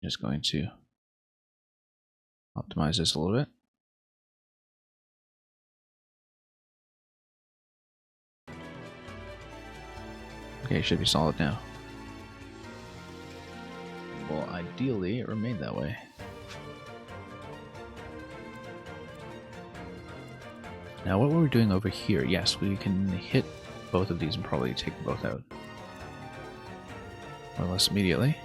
just going to optimize this a little bit. Okay, should be solid now. Well, ideally, it remained that way. Now, what were we doing over here? Yes, we can hit both of these and probably take them both out. More or less immediately.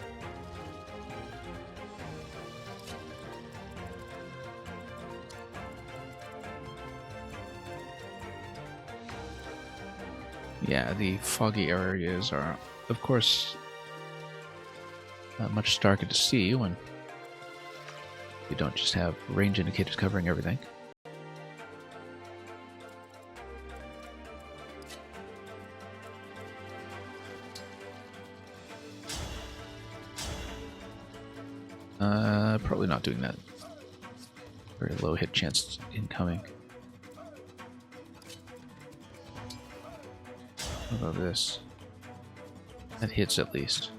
Yeah, the foggy areas are, of course, much darker to see when you don't just have range indicators covering everything. Probably not doing that. Very low hit chance incoming. What about this? That hits at least.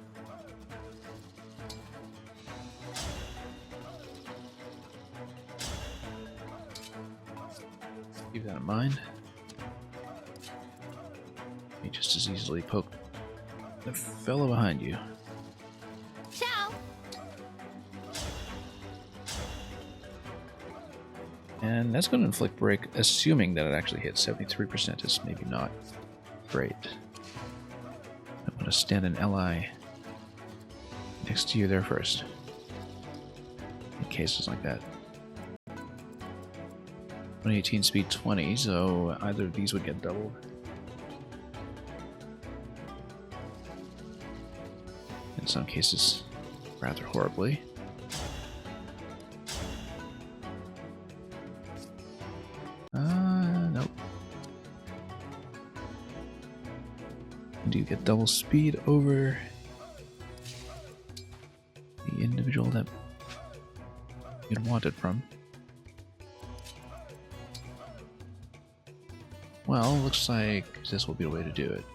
Keep that in mind. You just as easily poke the fellow behind you. Ciao. And that's going to inflict break, assuming that it actually hits. 73% is maybe not great. I'm going to stand an ally next to you there first. In cases like that. 118 speed 20, so either of these would get doubled. In some cases, rather horribly. Nope. Do you get double speed over the individual that you'd want it from? Well, looks like this will be the way to do it.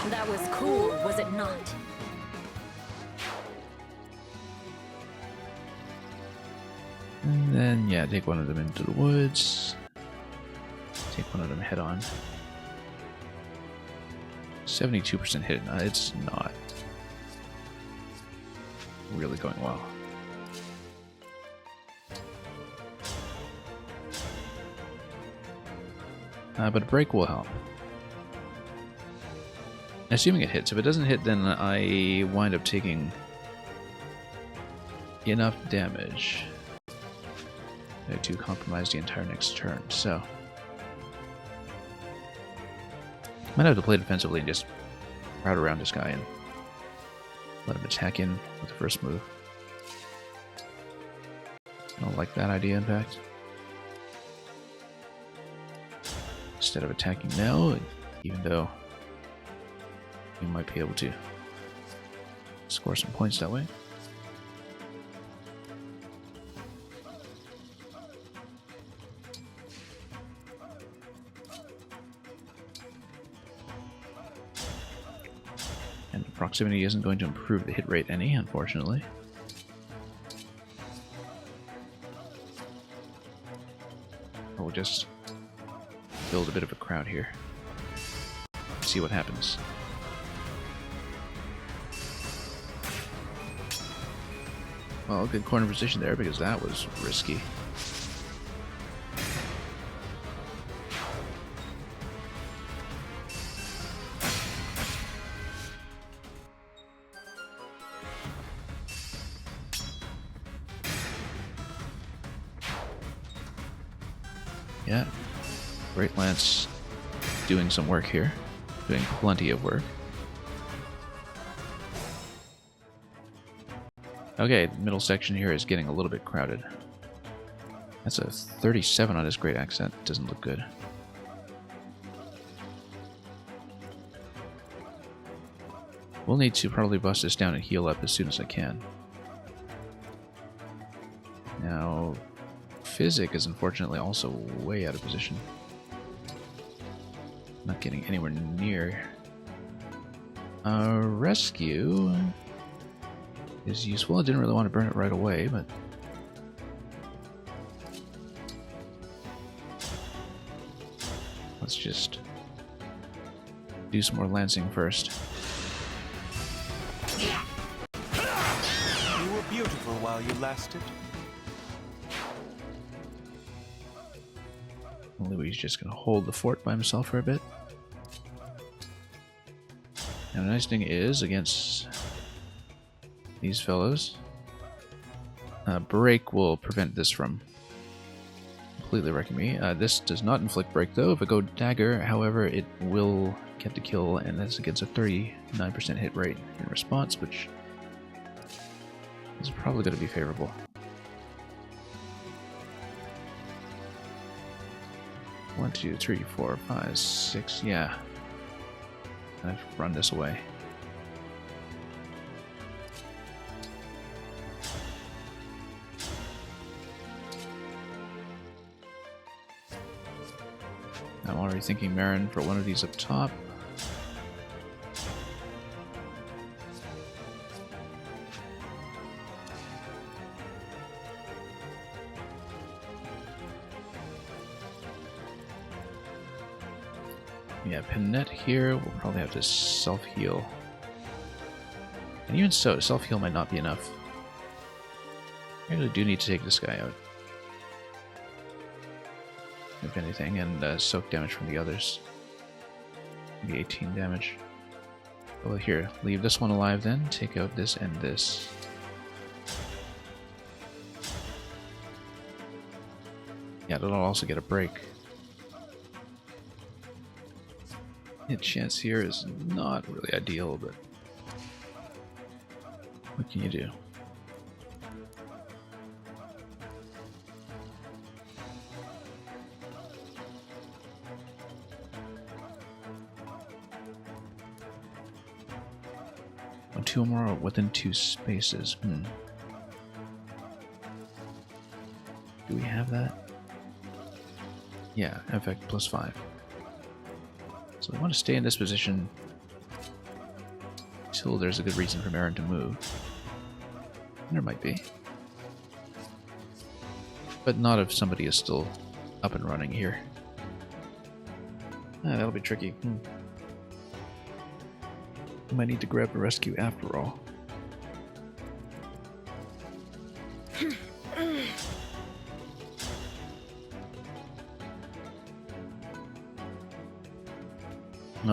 That was cool, was it not? And then, yeah, take one of them into the woods. Take one of them head on. 72% hit. It's not really going well. but a break will help. Assuming it hits. If it doesn't hit, then I wind up taking enough damage to compromise the entire next turn. So might have to play defensively and just crowd around this guy and let him attack in with the first move. I don't like that idea, in fact. Instead of attacking now, even though you might be able to score some points that way. And proximity isn't going to improve the hit rate any, unfortunately. We'll just build a bit of a crowd here. See what happens. Well, good corner position there because that was risky. Yeah, Great Lance doing some work here, doing plenty of work. Okay, the middle section here is getting a little bit crowded. That's a 37 on his Great Axe. That doesn't look good. We'll need to probably bust this down and heal up as soon as I can. Now, Physic is unfortunately also way out of position. Not getting anywhere near. Rescue is useful. I didn't really want to burn it right away, but let's just do some more lancing first. You were beautiful while you lasted. Louis just going to hold the fort by himself for a bit. And the nice thing is, against these fellows, break will prevent this from completely wrecking me. This does not inflict break though. If I go dagger, however, it will get the kill, and that's against a 39% hit rate in response, which is probably going to be favorable. One, two, three, 4, 5, 6. Yeah, I've run this away. I'm already thinking Marin for one of these up top. Yeah, Pinette here, we'll probably have to self-heal. And even so, self-heal might not be enough. I really do need to take this guy out, if anything, and soak damage from the others. Maybe 18 damage. Well, here, leave this one alive then, take out this and this. Yeah, it'll also get a break. Hit chance here is not really ideal, but what can you do? Two more within 2 spaces. Do we have that? Yeah, effect +5. So we want to stay in this position until there's a good reason for Marin to move. And there might be. But not if somebody is still up and running here. That'll be tricky. I might need to grab a rescue after all.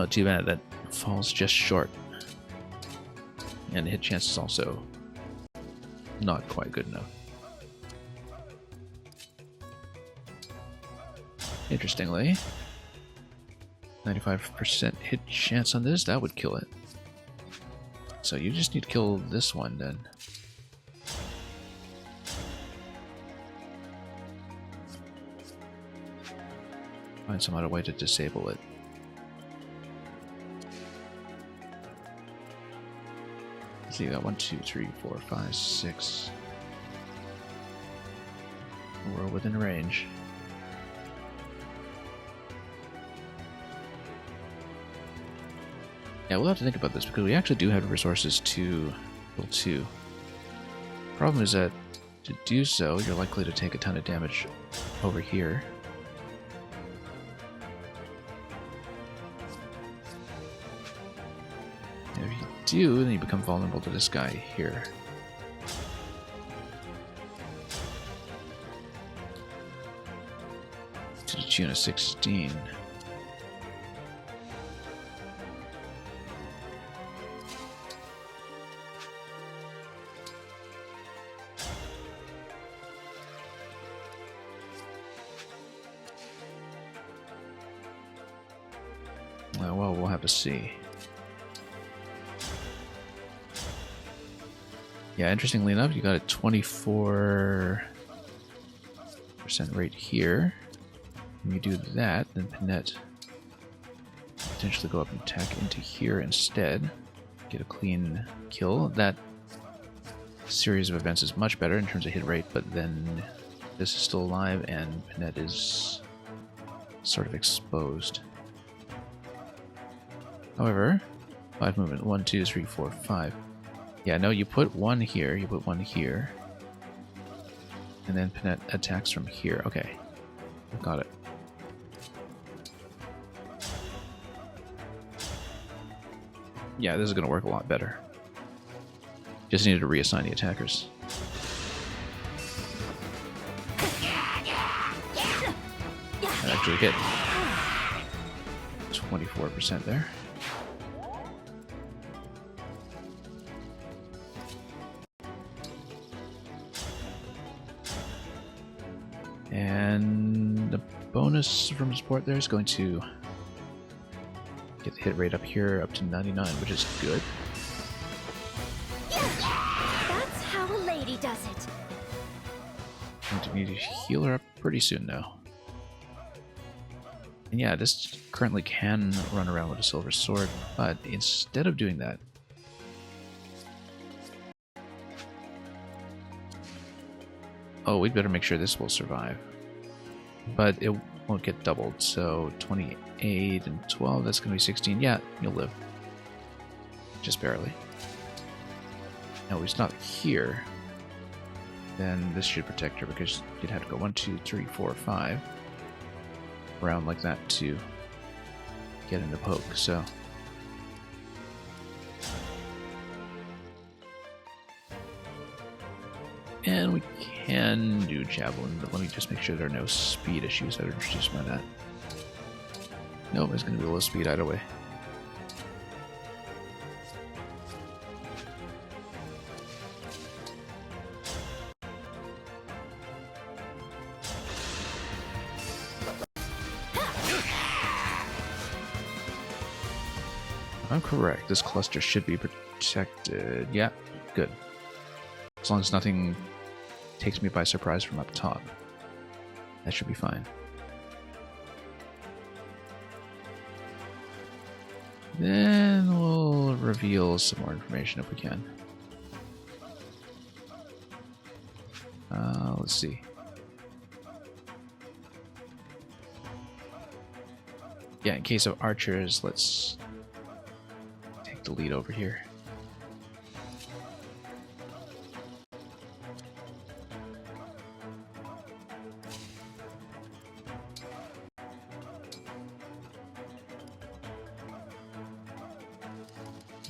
Oh, too bad. That falls just short. And the hit chance is also not quite good enough. Interestingly, 95% hit chance on this, that would kill it. So you just need to kill this one then. Find some other way to disable it. Let's see, you got 1, 2, 3, 4, 5, 6. We're within range. Yeah, we'll have to think about this because we actually do have resources to kill 2. Problem is that to do so, you're likely to take a ton of damage over here. And if you do, then you become vulnerable to this guy here. To the tune of 16. Well, we'll have to see. Yeah, interestingly enough, you got a 24% rate here. When you do that, then Panette potentially go up and attack into here instead. Get a clean kill. That series of events is much better in terms of hit rate, but then this is still alive and Panette is sort of exposed. However, 5 movement. 1, 2, 3, 4, 5. Yeah, no, you put 1 here, you put 1 here. And then Panette attacks from here. Okay. Got it. Yeah, this is going to work a lot better. Just needed to reassign the attackers. That actually hit. 24% there. And the bonus from support there is going to get the hit rate up here up to 99, which is good. That's how a lady does it. Going to need to heal her up pretty soon now. And yeah, this currently can run around with a silver sword, but instead of doing that, oh, we'd better make sure this will survive. But it won't get doubled, so 28 and 12, that's going to be 16. Yeah, you'll live. Just barely. Now, we stop here, then this should protect her because you'd have to go 1, 2, 3, 4, 5 around like that to get into poke, so. And we can do javelin, but let me just make sure there are no speed issues that are introduced by that. Nope, it's going to be low speed either way. I'm correct. This cluster should be protected. Yeah, good. As long as nothing takes me by surprise from up top. That should be fine. Then we'll reveal some more information if we can. Let's see. Yeah, in case of archers, let's take the lead over here.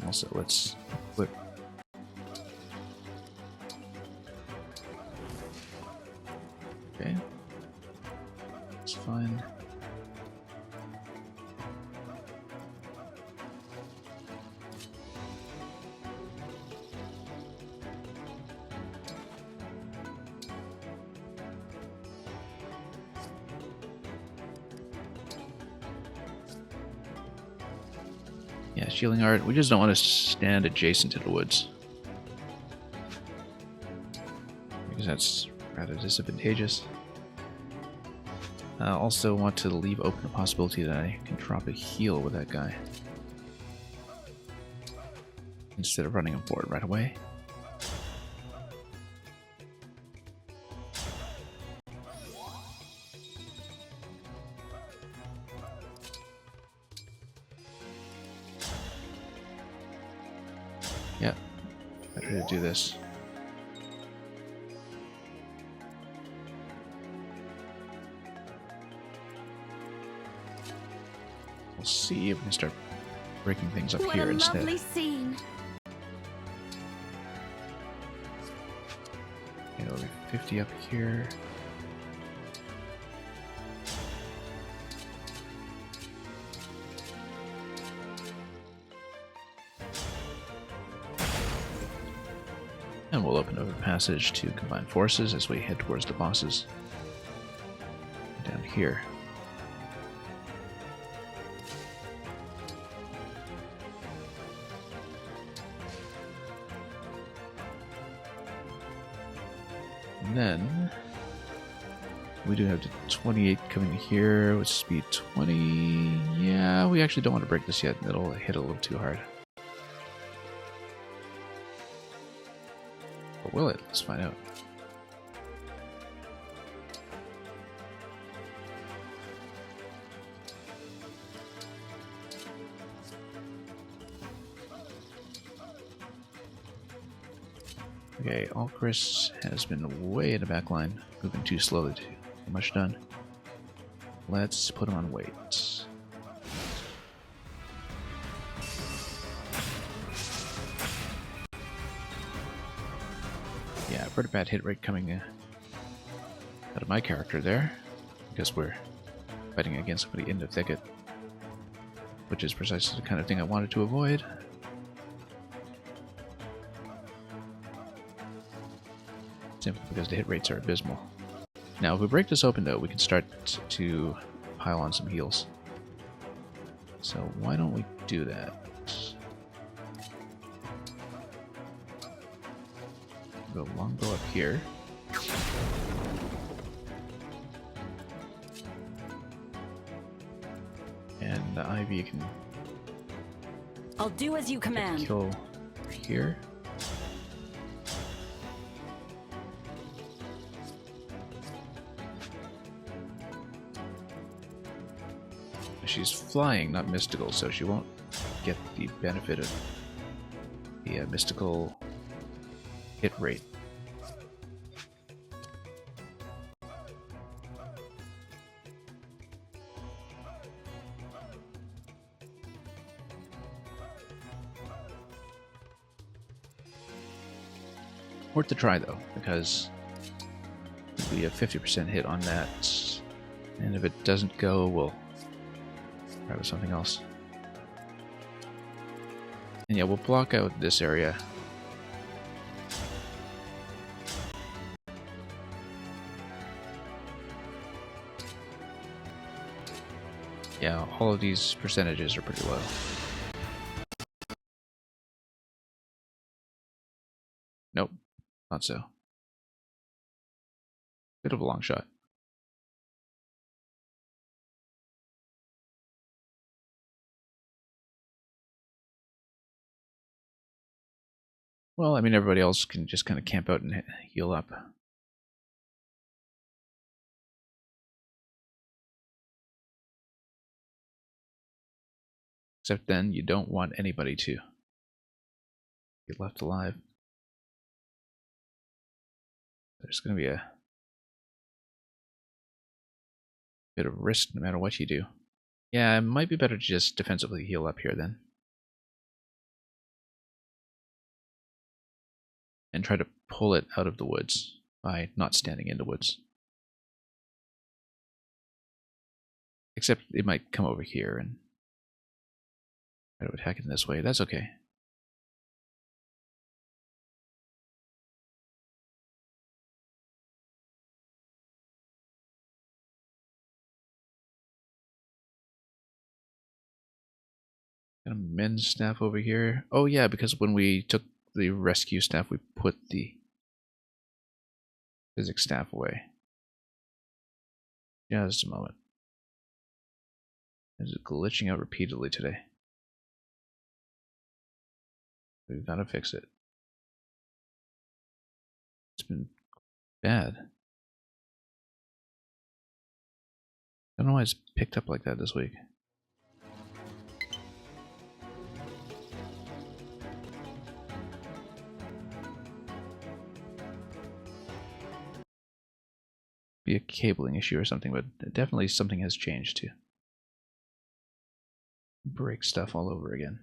Also, let's flip. Okay. That's fine. Yeah, shielding art. We just don't want to stand adjacent to the woods. Because that's rather disadvantageous. I also want to leave open the possibility that I can drop a heal with that guy. Instead of running him forward right away. Yeah, better to do this. We'll see if we can start breaking things up What here a instead. lovely scene. Okay, over 50 up here. And we'll open up a passage to combine forces as we head towards the bosses down here. And then we do have the 28 coming here with speed 20. Yeah, we actually don't want to break this yet. It'll hit a little too hard. Or will it? Let's find out. Okay, Alchris has been way in the back line, moving too slowly to get much done. Let's put him on wait. Yeah, pretty bad hit rate coming out of my character there, because we're fighting against somebody in the thicket, which is precisely the kind of thing I wanted to avoid. Simply because the hit rates are abysmal. Now, if we break this open, though, we can start to pile on some heals. So why don't we do that? Go longbow up here. And the Ivy can I'll do as you command. kill here. She's flying, not mystical, so she won't get the benefit of the mystical hit rate. Worth the try, though, because it'll be a 50% hit on that, and if it doesn't go, we'll try with something else. And yeah, we'll block out this area. Yeah, all of these percentages are pretty low. Nope, not so. Bit of a long shot. Well, I mean, everybody else can just kind of camp out and heal up. Except then, you don't want anybody to get left alive. There's going to be a bit of risk no matter what you do. Yeah, it might be better to just defensively heal up here then. And try to pull it out of the woods by not standing in the woods. Except it might come over here and try to attack it in this way. That's okay. Got a men's staff over here. Oh yeah, because when we took the rescue staff, we put the physics staff away. Just a moment. It's glitching out repeatedly today. We've got to fix it. It's been bad. I don't know why it's picked up like that this week. Be a cabling issue or something, but definitely something has changed too. Break stuff all over again.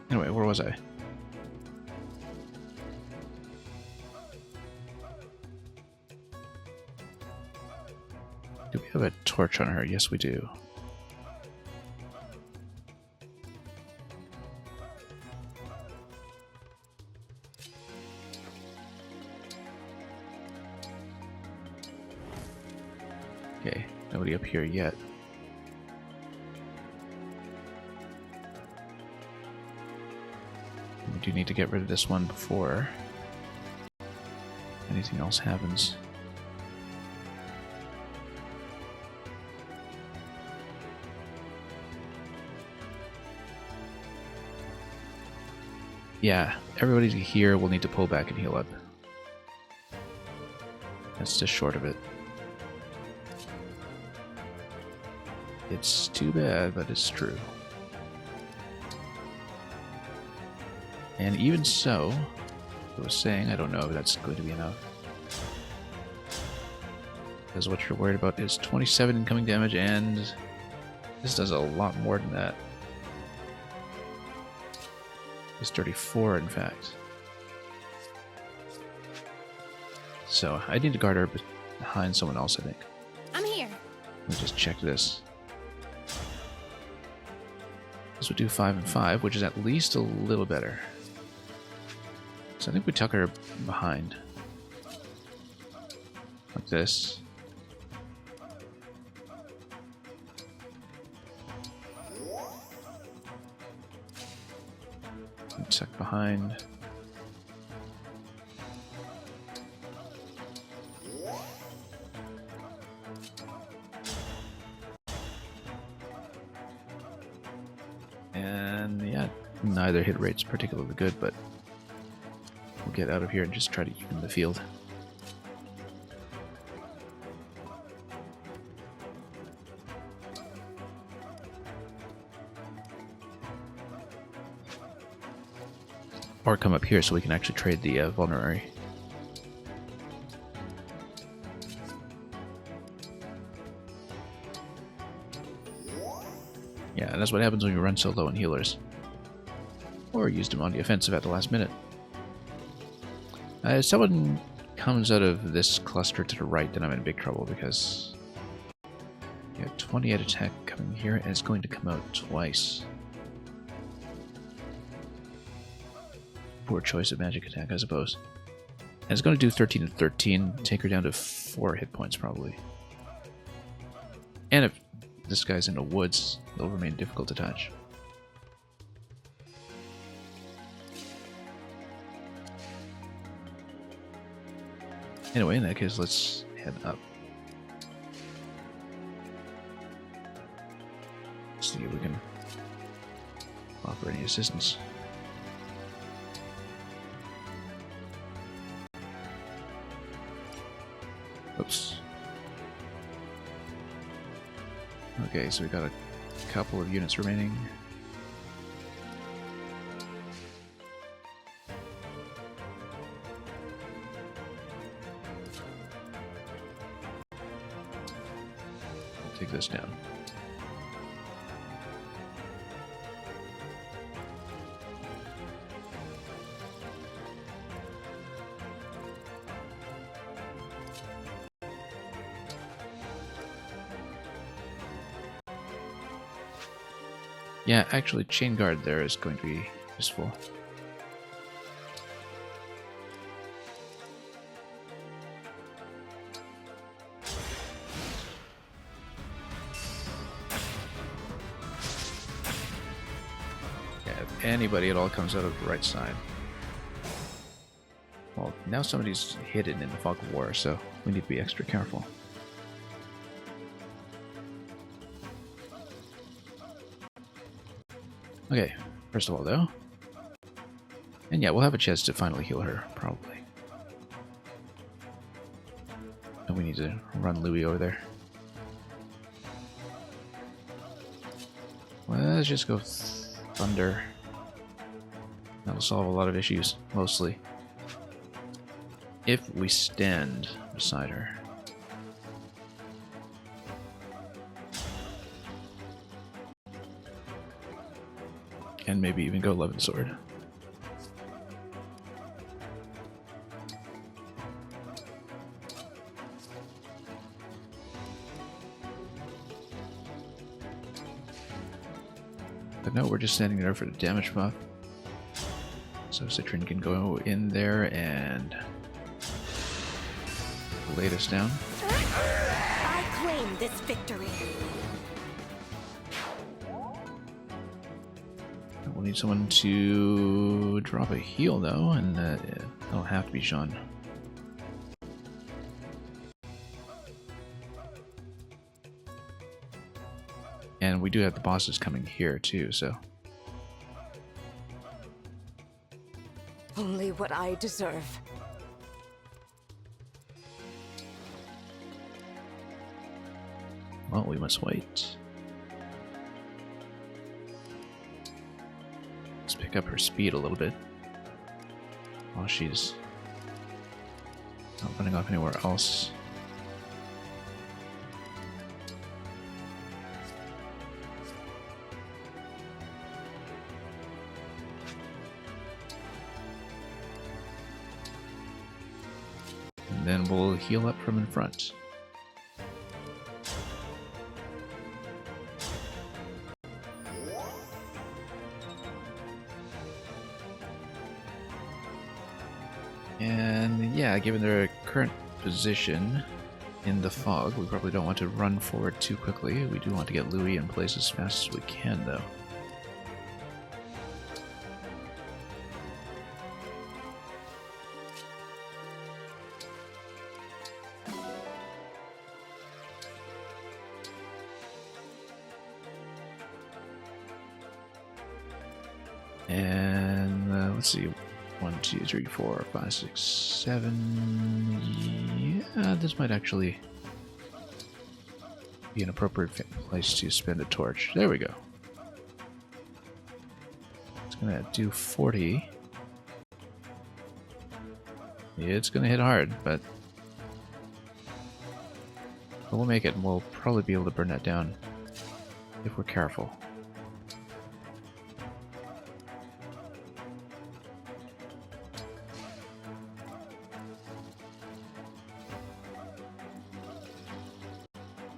Anyway, where was I? Do we have a torch on her? Yes, we do. Okay, nobody up here yet. We do need to get rid of this one before anything else happens. Yeah, everybody here will need to pull back and heal up. That's just short of it. It's too bad, but it's true. And even so, I was saying, I don't know if that's going to be enough. Because what you're worried about is 27 incoming damage, and this does a lot more than that. It's 34, in fact. So, I need to guard her behind someone else, I think. I'm here. Let me just check this. This would do 5 and 5, which is at least a little better. So I think we tuck her behind. Like this. And tuck behind. And yeah, neither hit rate's particularly good, but we'll get out of here and just try to even the field. Or come up here so we can actually trade the vulnerary. Yeah, and that's what happens when you run so low on healers. Or used them on the offensive at the last minute. If someone comes out of this cluster to the right, then I'm in big trouble because you have 28 attack coming here and it's going to come out twice. Poor choice of magic attack, I suppose. And it's going to do 13 and 13, take her down to 4 hit points probably. And if this guy's in the woods, they'll remain difficult to touch. Anyway, in that case, let's head up. See if we can offer any assistance. Oops. Okay, so we got a couple of units remaining. Take this down. Yeah, actually, chain guard there is going to be useful. anybody at all comes out of the right side. Well, now somebody's hidden in the fog of war, so we need to be extra careful. Okay, first of all though, and yeah, we'll have a chance to finally heal her, probably. And we need to run Louis over there. Well, let's just go Thunder. That'll solve a lot of issues, mostly. If we stand beside her. And maybe even go Love and Sword. But no, we're just standing there for the damage buff. So Citron can go in there and lay us down. I claim this victory. We'll need someone to drop a heal though, and that'll have to be Sean. And we do have the bosses coming here too, so. Only what I deserve. Well, we must wait. Let's pick up her speed a little bit while she's not running off anywhere else. And then we'll heal up from in front. And yeah, given their current position in the fog, we probably don't want to run forward too quickly. We do want to get Louis in place as fast as we can, though. And let's see. 1, 2, 3, 4, 5, 6, 7. Yeah, this might actually be an appropriate place to spend a torch. There we go. It's gonna do 40. It's gonna hit hard, but we'll make it, and we'll probably be able to burn that down if we're careful.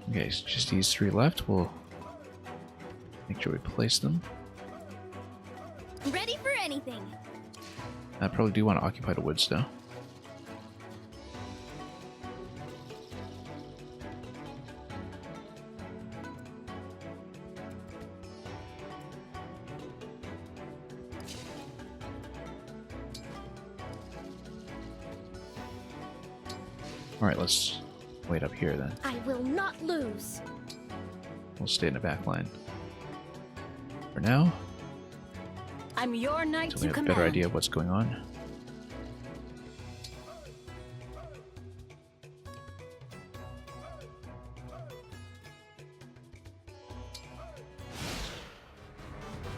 Okay, so just these 3 left. We'll make sure we place them. Ready for anything. I probably do want to occupy the woods, though. Alright, let's wait up here then. I will not lose. We'll stay in the back line for now, I'm your knight until to we have a command. better idea of what's going on.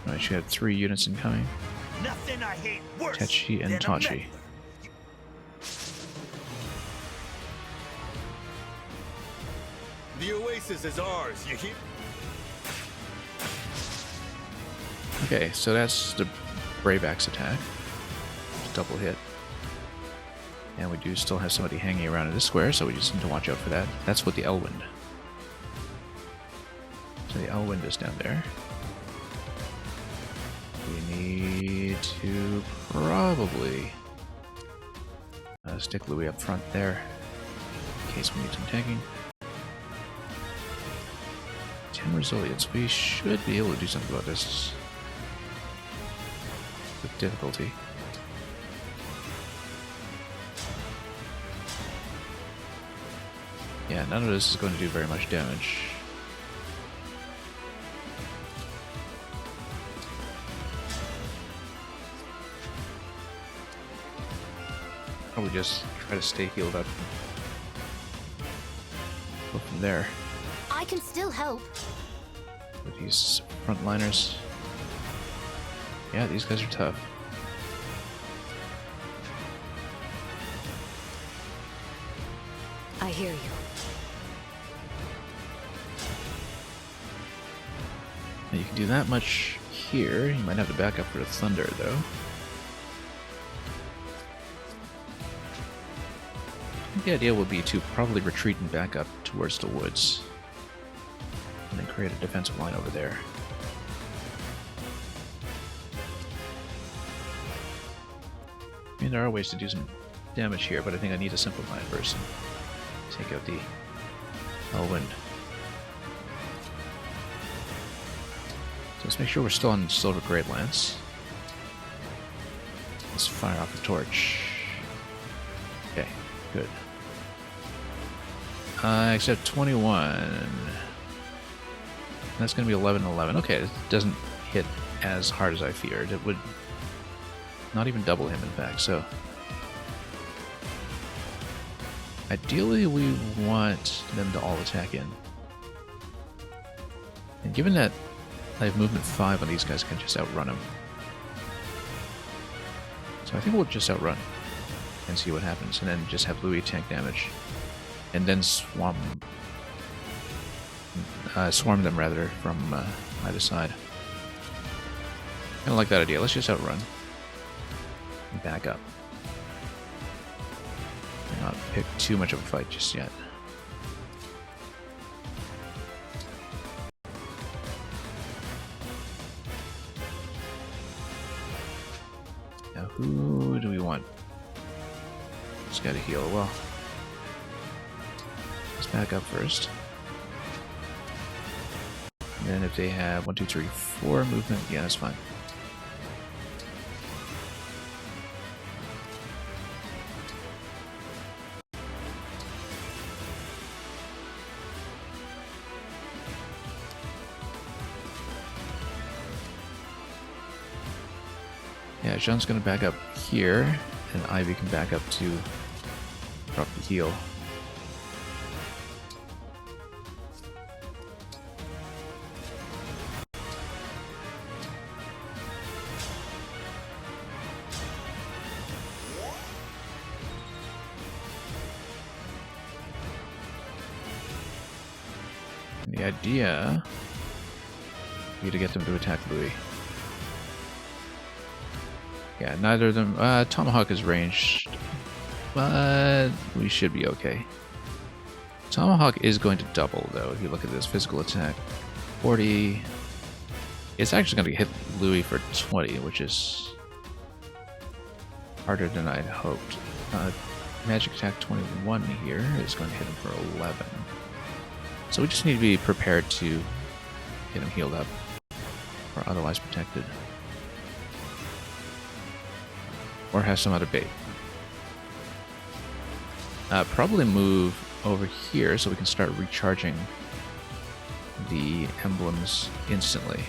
Alright, she had 3 units incoming. Nothing I hate worse Techi and than a Tachi. meddler. The oasis is ours, you hear? Okay, so that's the Brave Axe attack. Double hit. And we do still have somebody hanging around in this square, so we just need to watch out for that. That's with the Elwind. So the Elwind is down there. We need to probably stick Louis up front there, in case we need some tanking. 10 resilience. We should be able to do something about this. difficulty. Yeah, none of this is going to do very much damage. Probably just try to stay healed up. Go from there. I can still help. With these frontliners. Yeah, these guys are tough. I hear you. Now you can do that much here. You might have to back up for the thunder, though. The idea would be to probably retreat and back up towards the woods. And then create a defensive line over there. I mean, there are ways to do some damage here, but I think I need to simplify it first and take out the Elwind. So let's make sure we're still on Silver Great Lance. Let's fire off a torch. Okay, good. Except 21. That's going to be 11 and 11. Okay, it doesn't hit as hard as I feared. It would not even double him, in fact, so... Ideally, we want them to all attack in. And given that I have movement 5 on these guys, I can just outrun them. So I think we'll just outrun and see what happens, and then just have Louis tank damage. And then swarm them rather from either side. Kind of like that idea. Let's just outrun and back up. And not pick too much of a fight just yet. Now, who do we want? Just gotta heal. Well, let's back up first. And then if they have 1, 2, 3, 4 movement, yeah, that's fine. Yeah, Jean's gonna back up here, and Ivy can back up to drop the heal. And the idea would be to get them to attack Louis. Yeah, neither of them. Tomahawk is ranged, but we should be okay. Tomahawk is going to double, though. If you look at this physical attack, 40. It's actually going to hit Louis for 20, which is harder than I'd hoped. Magic attack 21 here is going to hit him for 11. So we just need to be prepared to get him healed up, or otherwise protected. Or have some other bait. Probably move over here so we can start recharging the emblems instantly.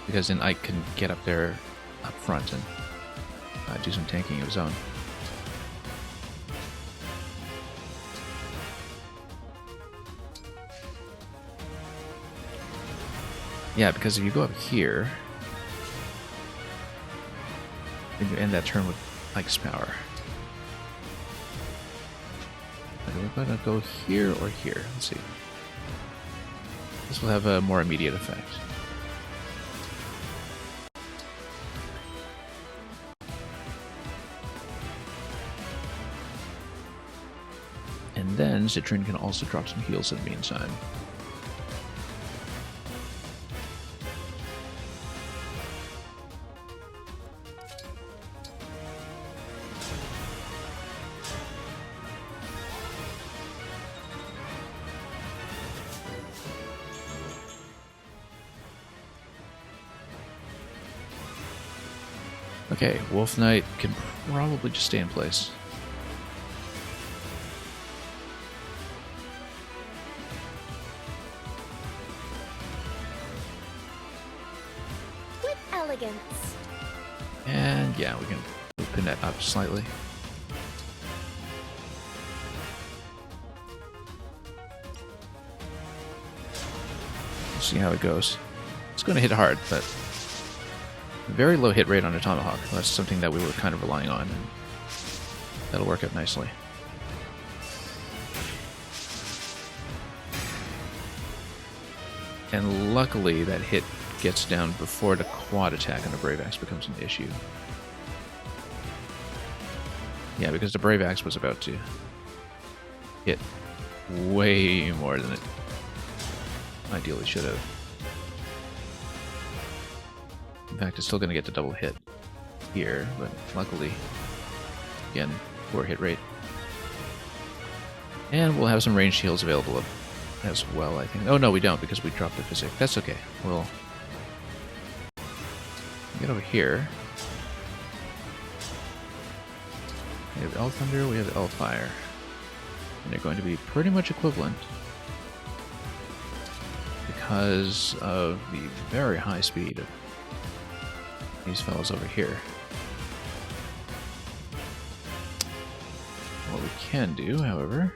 Because then Ike can get up there up front and do some tanking of his own. Yeah, because if you go up here, then you end that turn with Ike's power. We're going to go here or here. Let's see. This will have a more immediate effect. And then Citrin can also drop some heals in the meantime. Okay, Wolf Knight can probably just stay in place. With elegance. And yeah, we can open that up slightly. We'll see how it goes. It's going to hit hard, but very low hit rate on a Tomahawk. That's something that we were kind of relying on, and that'll work out nicely. And luckily, that hit gets down before the quad attack on the Brave Axe becomes an issue. Yeah, because the Brave Axe was about to hit way more than it ideally should have. In fact, it's still going to get the double hit here, but luckily, again, poor hit rate. And we'll have some ranged heals available as well, I think. Oh, no, we don't, because we dropped the physic. That's okay. We'll get over here. We have L Thunder, we have L Fire. And they're going to be pretty much equivalent because of the very high speed of these fellows over here. What we can do, however,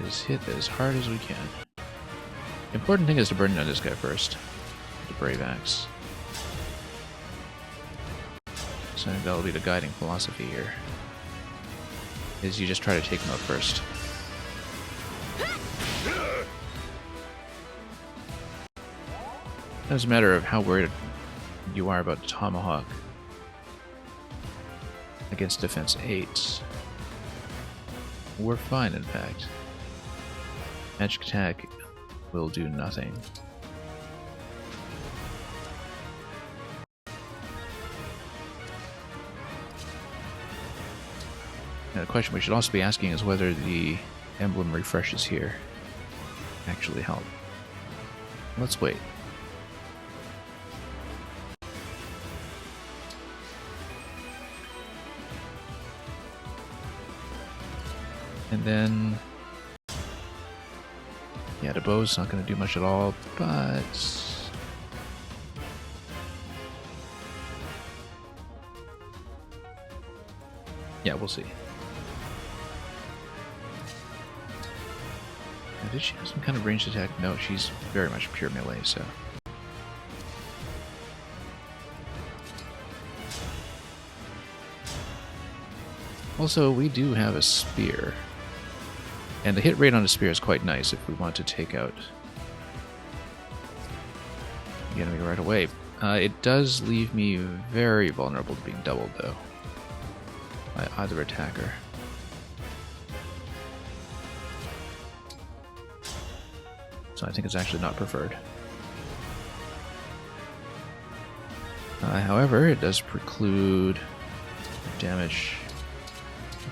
is hit as hard as we can. The important thing is to burn down this guy first. The Brave Axe. So I think that'll be the guiding philosophy here. Is you just try to take him out first. It doesn't matter of how worried you are about the Tomahawk against defense 8. We're fine, in fact. Magic attack will do nothing. Now, the question we should also be asking is whether the emblem refreshes here actually help. Let's wait. And then, yeah, the bow's not going to do much at all, but yeah, we'll see. Now, did she have some kind of ranged attack? No, she's very much pure melee, so. Also, we do have a spear. And the hit rate on a spear is quite nice if we want to take out the enemy right away. It does leave me very vulnerable to being doubled, though, by either attacker. So I think it's actually not preferred. However, it does preclude damage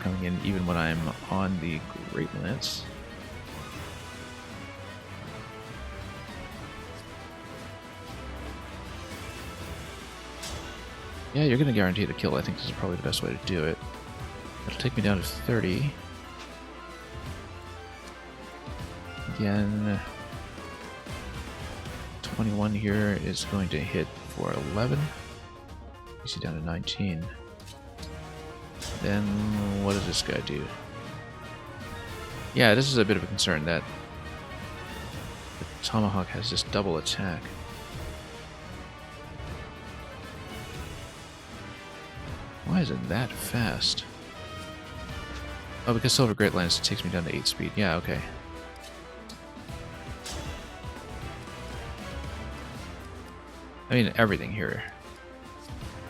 coming in even when I'm on the Great Lance. Yeah, you're going to guarantee the kill. I think this is probably the best way to do it. It'll take me down to 30. Again, 21 here is going to hit for 11. You see down to 19. Then what does this guy do? Yeah, this is a bit of a concern that the Tomahawk has this double attack. Why is it that fast? Oh, because Silver Great Lance takes me down to 8 speed. Yeah, okay. I mean, everything here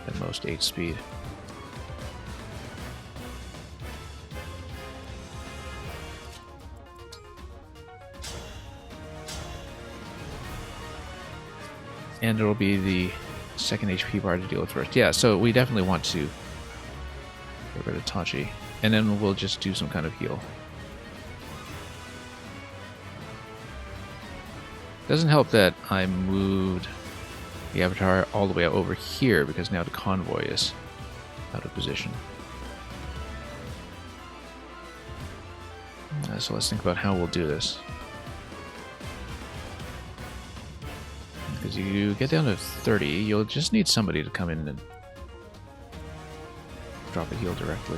at most 8 speed. And it'll be the second HP bar to deal with first. Yeah, so we definitely want to get rid of Tachi. And then we'll just do some kind of heal. Doesn't help that I moved the avatar all the way over here because now the convoy is out of position. So let's think about how we'll do this. Because you get down to 30, you'll just need somebody to come in and drop a heal directly.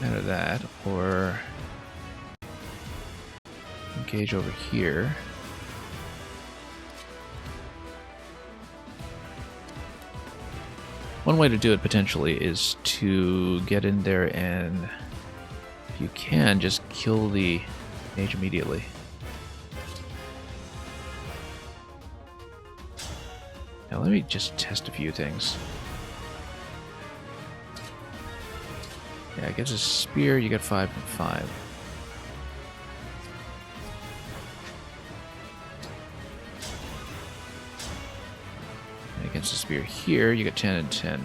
Either that, or engage over here. One way to do it potentially is to get in there and, if you can, just kill the mage immediately. Now let me just test a few things. Yeah, against a spear you get 5 and 5. And against a spear here you get 10 and 10.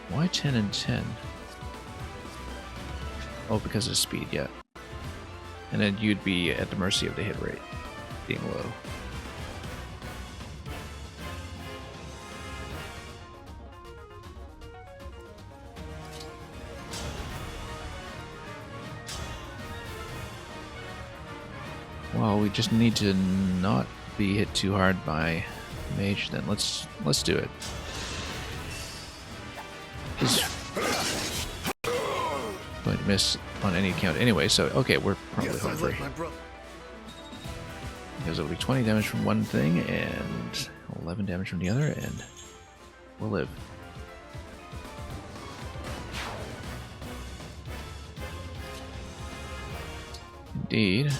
Why 10 and 10? Oh, because of speed, yeah. And then you'd be at the mercy of the hit rate being low. Well, we just need to not be hit too hard by mage then. Let's do it. Going to miss on any account anyway, so okay, we're probably home free. Because it'll be 20 damage from one thing and 11 damage from the other, and we'll live. Indeed.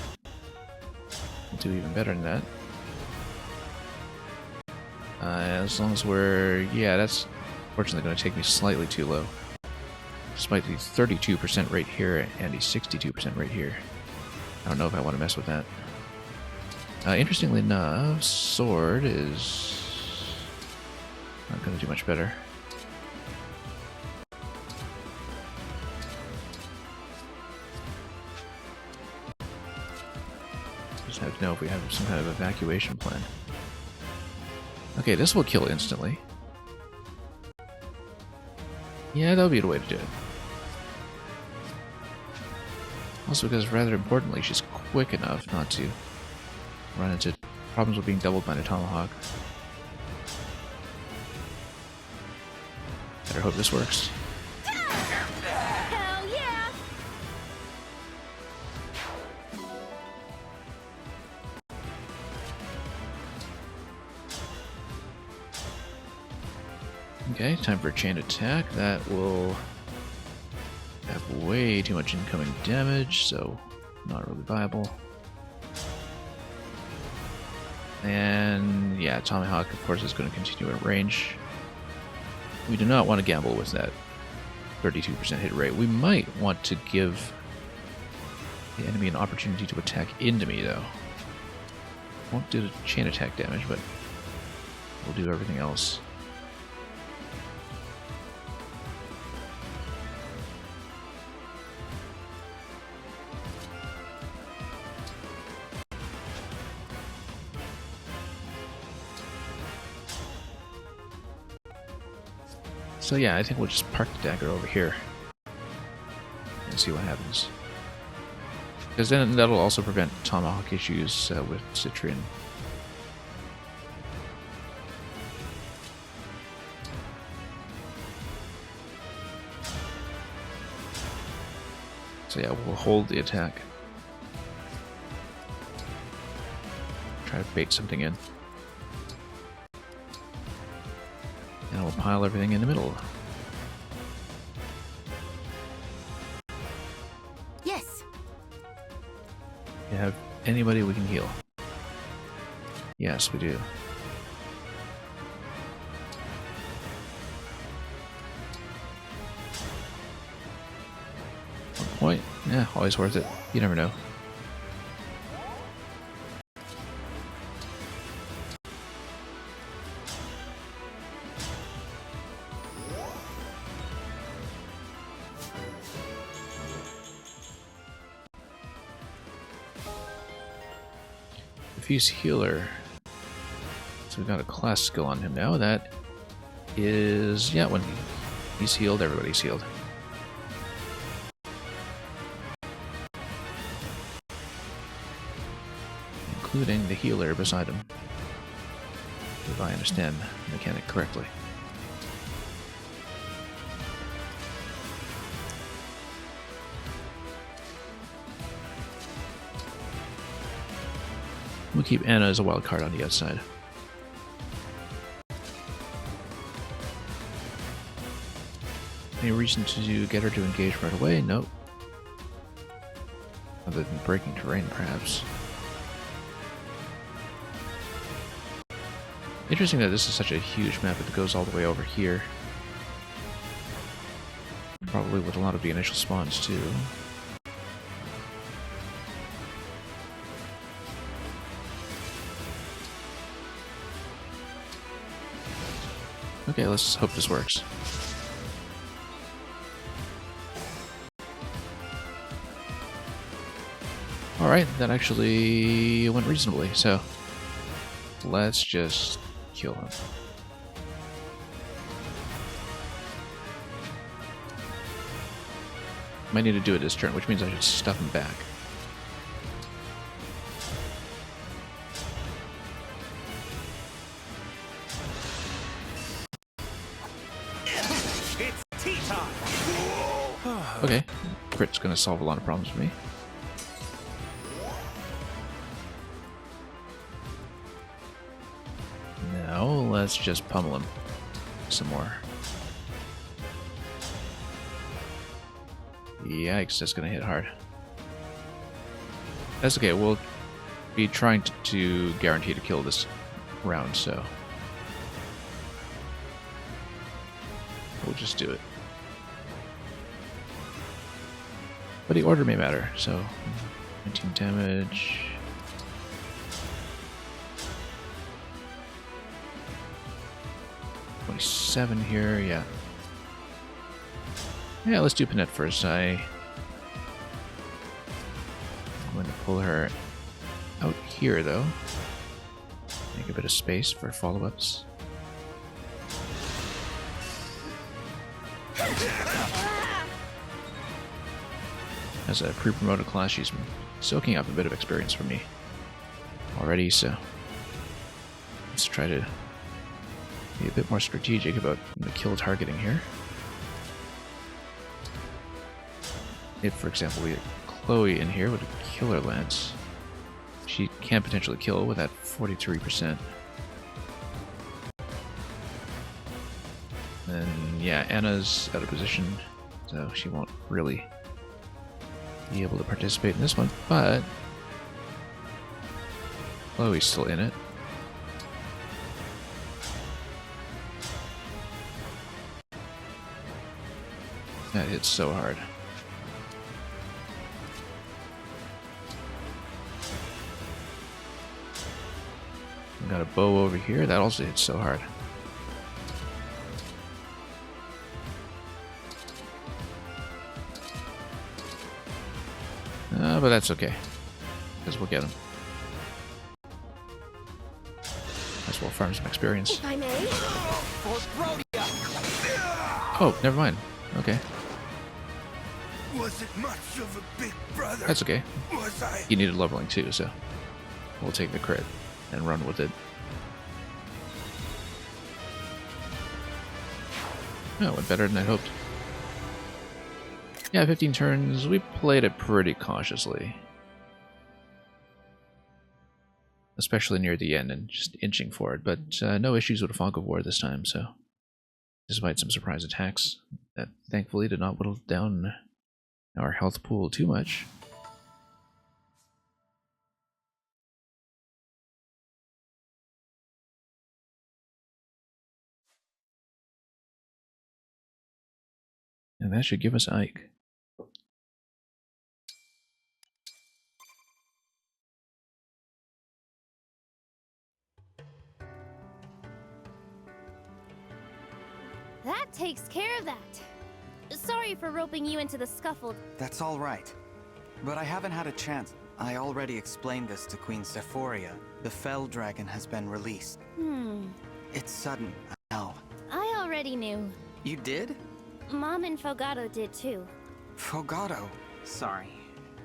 We'll do even better than that. As long as we're... yeah, that's fortunately going to take me slightly too low. Despite the 32% rate here and the 62% rate here. I don't know if I want to mess with that. Interestingly enough, sword is not going to do much better. Just have to know if we have some kind of evacuation plan. Okay, this will kill instantly. Yeah, that'll be the way to do it. Also because, rather importantly, she's quick enough not to run into problems with being doubled by the tomahawk. Better hope this works. Hell yeah! Okay, time for a chain attack. That will have way too much incoming damage, so not really viable. And yeah, Tomahawk, of course, is going to continue at range. We do not want to gamble with that 32% hit rate. We might want to give the enemy an opportunity to attack into me, though. Won't do the chain attack damage, but we'll do everything else. So yeah, I think we'll just park the dagger over here and see what happens. Because then that'll also prevent tomahawk issues with Citrian. So yeah, we'll hold the attack. Try to bait something in. And we'll pile everything in the middle. Yes. Do you have anybody we can heal? Yes, we do. One point? Yeah, always worth it. You never know. Diffuse healer. So we've got a class skill on him now. That is, yeah, when he's healed, everybody's healed. Including the healer beside him. If I understand the mechanic correctly. We'll keep Anna as a wild card on the outside. Any reason to get her to engage right away? Nope. Other than breaking terrain, perhaps. Interesting that this is such a huge map. It goes all the way over here. Probably with a lot of the initial spawns, too. Okay, let's hope this works. Alright, that actually went reasonably, so let's just kill him. Might need to do it this turn, which means I should stuff him back. It's tea time. Okay, crit's gonna solve a lot of problems for me. Now let's just pummel him some more. Yikes, that's gonna hit hard. That's okay, we'll be trying to guarantee to kill this round, so we'll just do it. But the order may matter, so 19 damage. $27 here, yeah. Yeah, let's do Panette first. I'm going to pull her out here, though. Make a bit of space for follow-ups. As a pre-promoted class, she's been soaking up a bit of experience from me already, so let's try to be a bit more strategic about the kill targeting here. If, for example, we had Chloe in here with a killer lance, she can potentially kill with that 43%. And yeah, Anna's out of position, so she won't really be able to participate in this one, but Chloe's still in it. That hits so hard. We got a bow over here, that also hits so hard. But that's okay, because we'll get him. As well farm some experience. If I may. Oh, never mind. Okay. Was it much of a big brother? That's okay. Was I? He needed leveling too, so we'll take the crit and run with it. Oh, it went better than I hoped. Yeah, 15 turns. We played it pretty cautiously. Especially near the end and just inching forward, but no issues with a Fog of War this time, so despite some surprise attacks that thankfully did not whittle down our health pool too much. And that should give us Ike. That takes care of that. Sorry for roping you into the scuffle. That's all right. But I haven't had a chance. I already explained this to Queen Sephoria. The Fell Dragon has been released. It's sudden, I know. I already knew. You did? Mom and Fogato did too. Fogato? Sorry.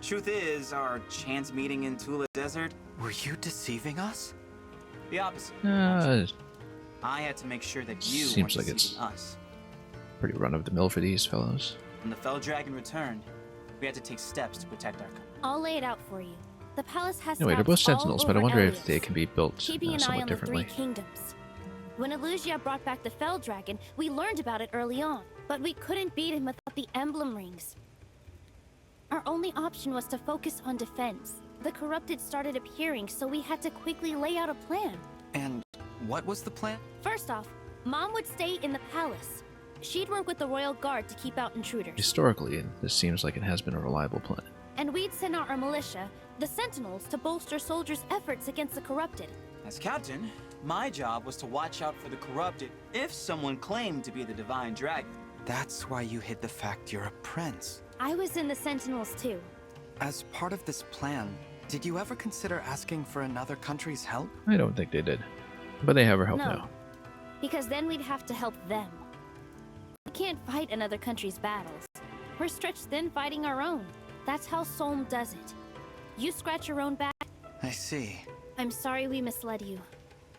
Truth is, our chance meeting in Tula Desert, Were you deceiving us? the opposite. I had to make sure that you Seems weren't like it's- deceiving us. Pretty run-of-the-mill for these fellows. When the Fell Dragon returned, we had to take steps to protect our country. I'll lay it out for you. The palace has Anyway, they're both scouts all sentinels, but I over wonder if Elias, they can be built keeping an eye somewhat on the differently. Three Kingdoms. When Elusia brought back the Fell Dragon, we learned about it early on, but we couldn't beat him without the Emblem Rings. Our only option was to focus on defense. The corrupted started appearing, so we had to quickly lay out a plan. And what was the plan? First off, Mom would stay in the palace. She'd work with the Royal Guard to keep out intruders. Historically, this seems like it has been a reliable plan. And we'd send out our militia, the Sentinels, to bolster soldiers' efforts against the corrupted. As captain, my job was to watch out for the corrupted if someone claimed to be the Divine Dragon. That's why you hid the fact you're a prince. I was in the Sentinels too. As part of this plan, did you ever consider asking for another country's help? I don't think they did. But they have our help No, now. because then we'd have to help them. We can't fight another country's battles. We're stretched thin fighting our own. That's how Solm does it. You scratch your own back. I see. I'm sorry we misled you.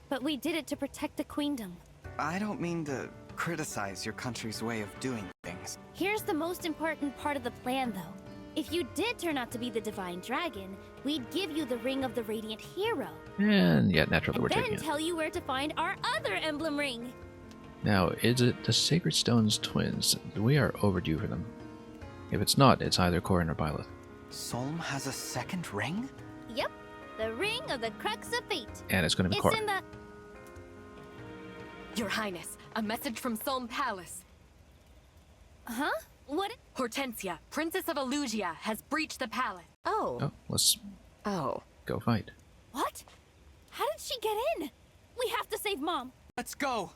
But we did it to protect the Queendom. I don't mean to criticize your country's way of doing things. Here's the most important part of the plan, though. If you did turn out to be the Divine Dragon, we'd give you the Ring of the Radiant Hero. And yeah, naturally we're And taking then it. tell you where to find our other emblem ring. Now, is it the Sacred Stone's twins? We are overdue for them. If it's not, it's either Corrin or Byleth. Solm has a second ring? Yep, the Ring of the Crux of Fate. And it's going to be It's Corrin. in the... Your Highness, a message from Solm Palace. Huh? What? Hortensia, Princess of Elusia, has breached the palace. Oh, let's go fight. What? How did she get in? We have to save Mom. Let's go!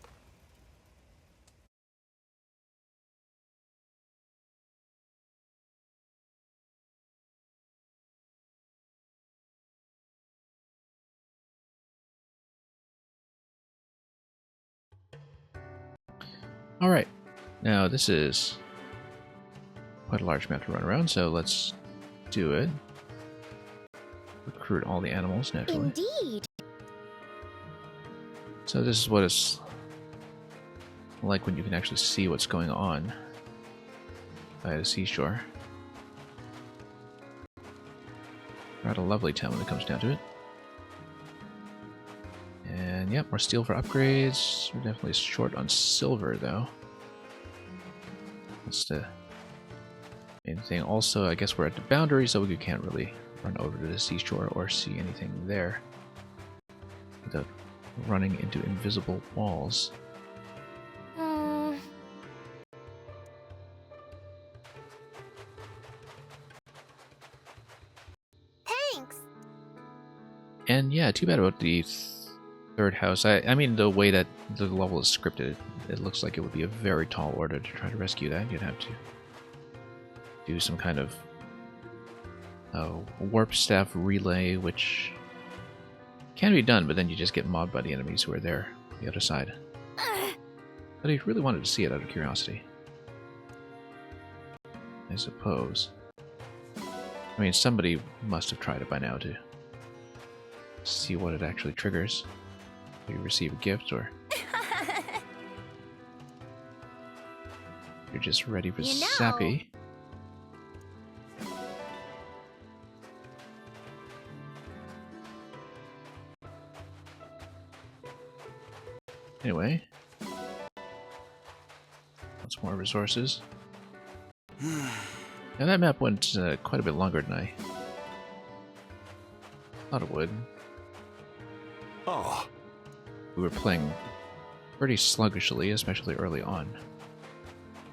Alright, now this is quite a large map to run around, so let's do it. Recruit all the animals, naturally. Indeed. So this is what it's like when you can actually see what's going on by the seashore. We're at a lovely town when it comes down to it. And yep, more steel for upgrades. We're definitely short on silver though. That's the main thing. Also, I guess we're at the boundary, so we can't really run over to the seashore or see anything there without running into invisible walls. Thanks. And yeah, too bad about the third house. I mean, the way that the level is scripted, it looks like it would be a very tall order to try to rescue that. You'd have to do some kind of warp staff relay, which can be done, but then you just get mobbed by the enemies who are there on the other side. But I really wanted to see it out of curiosity, I suppose. I mean, somebody must have tried it by now to see what it actually triggers. You receive a gift, or you're just ready for Sappy. Anyway, lots more resources. Now that map went quite a bit longer than I thought it would. Oh. We were playing pretty sluggishly, especially early on.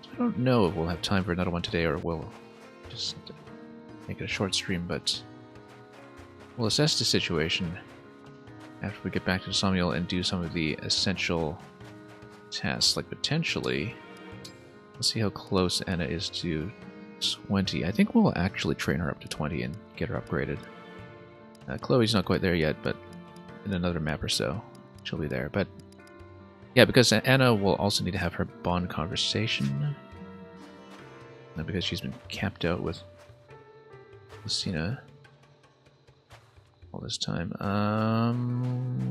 So I don't know if we'll have time for another one today, or we'll just make it a short stream, but we'll assess the situation after we get back to Samuel and do some of the essential tasks, like potentially, let's see how close Anna is to 20. I think we'll actually train her up to 20 and get her upgraded. Chloe's not quite there yet, but in another map or so, she'll be there. But yeah, because Anna will also need to have her bond conversation. Because she's been camped out with Lucina all this time.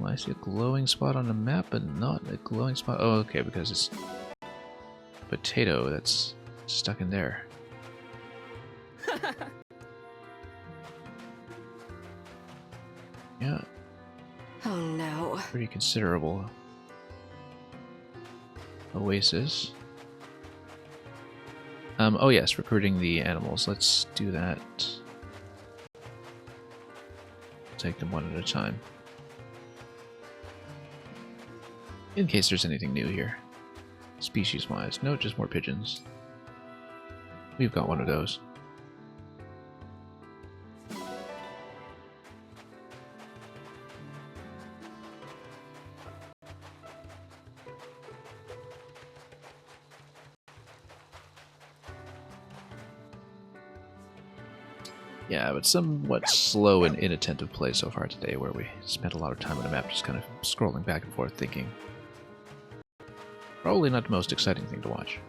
I see a glowing spot on the map, but not a glowing spot. Oh, okay, because it's a potato that's stuck in there. Yeah. Oh no. Pretty considerable oasis. Oh yes, recruiting the animals. Let's do that. Take them one at a time. In case there's anything new here. Species-wise. No, just more pigeons. We've got one of those. Yeah, but somewhat slow and inattentive play so far today, where we spent a lot of time on the map just kind of scrolling back and forth thinking. Probably not the most exciting thing to watch.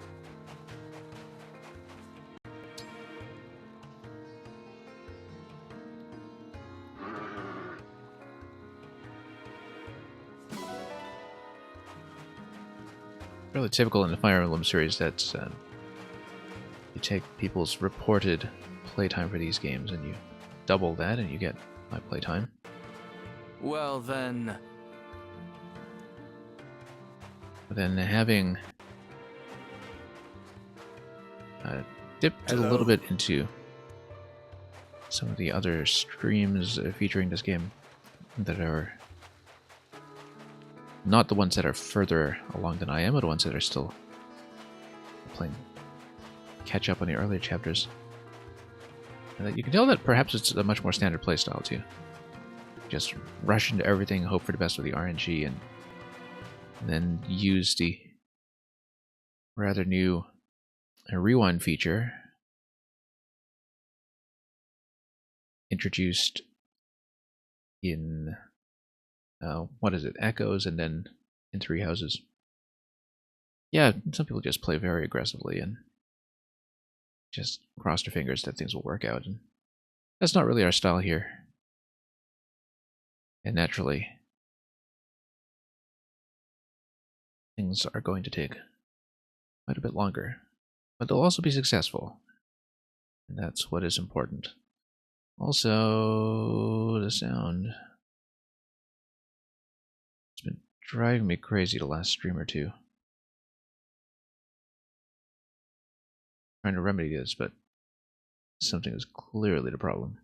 Really typical in the Fire Emblem series that you take people's reported playtime for these games and you double that and you get my playtime. Well then... But then having dipped a little bit into some of the other streams featuring this game that are not the ones that are further along than I am, but the ones that are still playing catch up on the earlier chapters. And that you can tell that perhaps it's a much more standard playstyle too. Just rush into everything, hope for the best with the RNG, and then use the rather new rewind feature introduced in what is it, Echoes, and then in Three Houses. Yeah, some people just play very aggressively and just cross their fingers that things will work out, and that's not really our style here. And naturally, things are going to take quite a bit longer, but they'll also be successful, and that's what is important. Also, the sound. It's been driving me crazy the last stream or two. Trying to remedy this, but something is clearly the problem.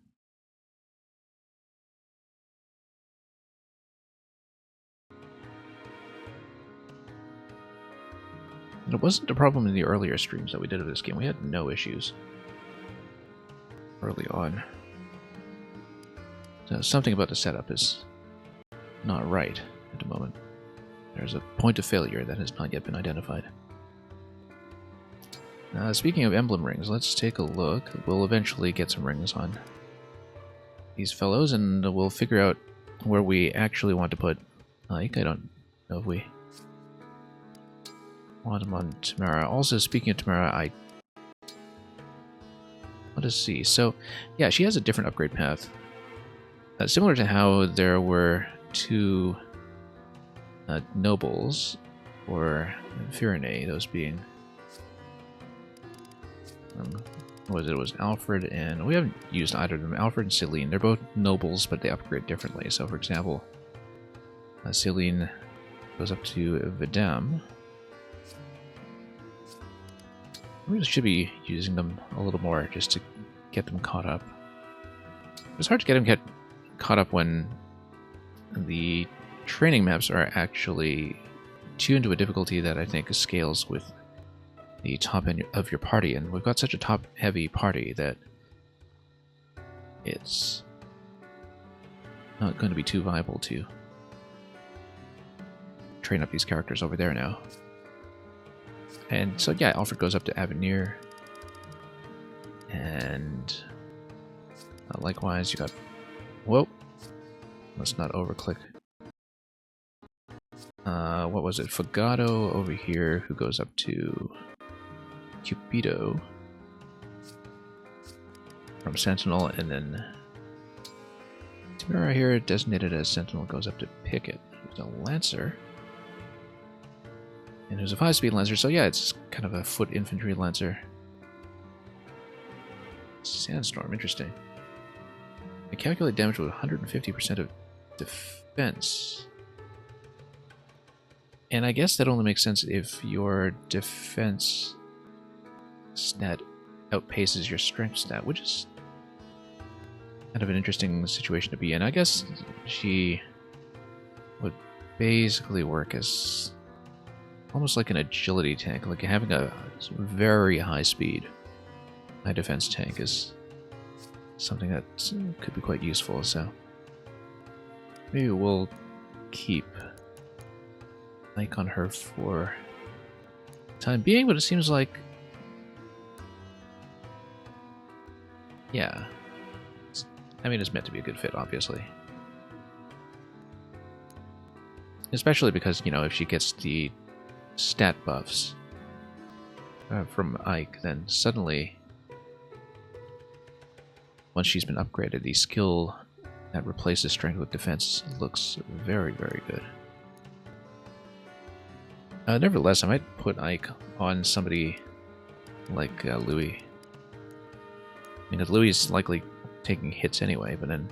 And it wasn't a problem in the earlier streams that we did of this game. We had no issues early on. So something about the setup is not right at the moment. There's a point of failure that has not yet been identified. Speaking of emblem rings, let's take a look. We'll eventually get some rings on these fellows, and we'll figure out where we actually want to put Ike. I don't know if we want him on Tamara. Also, speaking of Tamara, I want to see. So, yeah, she has a different upgrade path. Similar to how there were two nobles, or Firene, those being... what was it? It was Alfred and... we haven't used either of them. Alfred and Celine. They're both nobles, but they upgrade differently. So, for example, Celine goes up to Vidam. We should be using them a little more just to get them caught up. It's hard to get them caught up when the training maps are actually tuned to a difficulty that I think scales with the top end of your party, and we've got such a top-heavy party that it's not going to be too viable to train up these characters over there now. And so, yeah, Alfred goes up to Avenir, and likewise, you got... whoa, Let's not overclick. What was it? Fagato over here, who goes up to Cupido from Sentinel, and then Tamara here, designated as Sentinel, goes up to Picket, who's a Lancer. And who's a 5-speed Lancer, so yeah, it's kind of a foot infantry Lancer. Sandstorm, interesting. I calculate damage with 150% of defense. And I guess that only makes sense if your defense stat outpaces your strength stat, which is kind of an interesting situation to be in. I guess she would basically work as almost like an agility tank, like having a very high speed, high defense tank is something that could be quite useful, so maybe we'll keep Ike on her for the time being, but it seems like, yeah, I mean, it's meant to be a good fit, obviously. Especially because, you know, if she gets the stat buffs from Ike, then suddenly, once she's been upgraded, the skill that replaces strength with defense looks very, very good. Nevertheless, I might put Ike on somebody like Louis. I mean, Louis is likely taking hits anyway, but then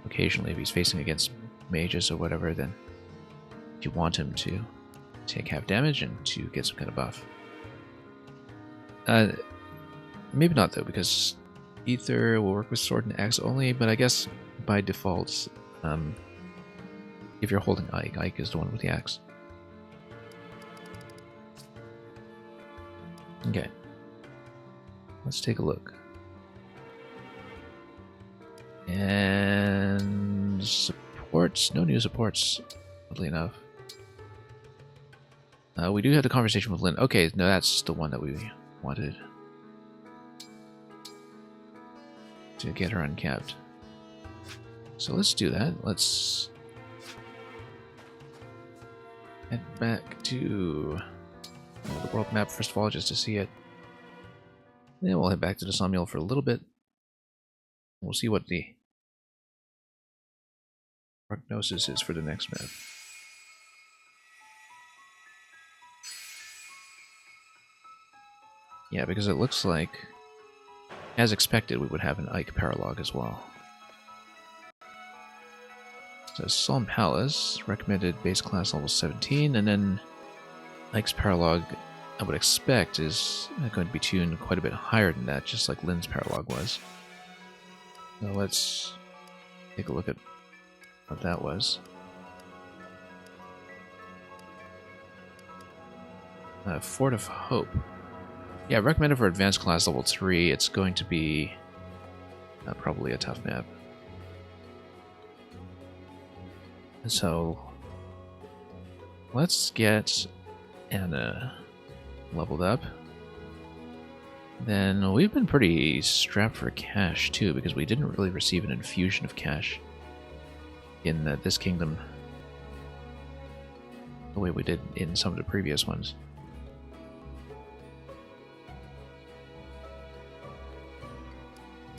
occasionally if he's facing against mages or whatever, then you want him to take half damage and to get some kind of buff. Maybe not though, because Ether will work with sword and axe only, but I guess by default, if you're holding Ike, Ike is the one with the axe. Okay. Let's take a look. And supports, no new supports, oddly enough. We do have the conversation with Lynn. Okay, no, that's the one that we wanted to get her uncapped. So let's do that. Let's head back to the world map first of all, just to see it. Then we'll head back to the Sawmill for a little bit. We'll see what the prognosis is for the next map. Yeah, because it looks like, as expected, we would have an Ike paralog as well. So Psalm Palace, recommended base class level 17, and then Ike's paralog, I would expect, is going to be tuned quite a bit higher than that, just like Lynn's paralog was. So let's take a look at what that was. Fort of Hope. Yeah, recommended for advanced class level 3. It's going to be probably a tough map. So let's get Anna leveled up. Then we've been pretty strapped for cash too, because we didn't really receive an infusion of cash in this kingdom the way we did in some of the previous ones.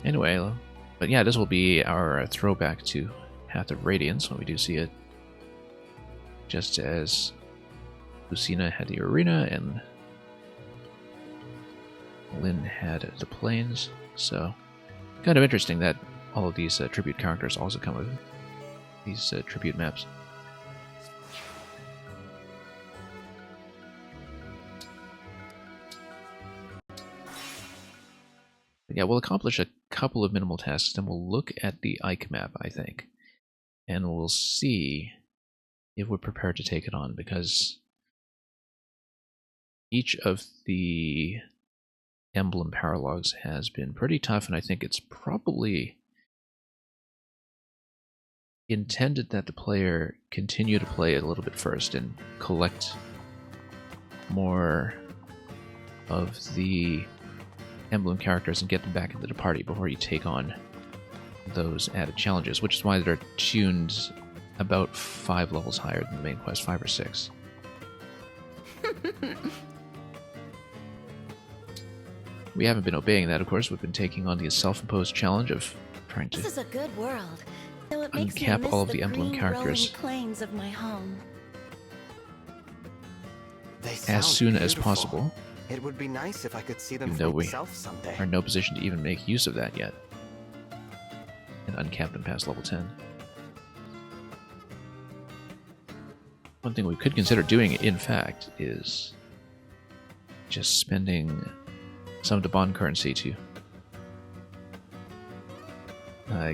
Anyway, but yeah, this will be our throwback to Path of Radiance when we do see it. Just as Lucina had the arena and Lynn had the plains, so kind of interesting that all of these tribute characters also come with these tribute maps. But yeah, we'll accomplish a couple of minimal tasks, then we'll look at the Ike map, I think, and we'll see if we're prepared to take it on, because each of the Emblem paralogs has been pretty tough, and I think it's probably intended that the player continue to play it a little bit first and collect more of the Emblem characters and get them back into the party before you take on those added challenges, which is why they're tuned about 5 levels higher than the main quest, 5 or 6. We haven't been obeying that, of course. We've been taking on the self-imposed challenge of trying to This is a good world, though it makes me uncap miss all of the the Emblem green characters rolling plains of my home. as soon as possible. It would be nice if I could see them Even for though we myself someday. are in no position to even make use of that yet. And uncap them past level 10. One thing we could consider doing, in fact, is just spending some of the bond currency to...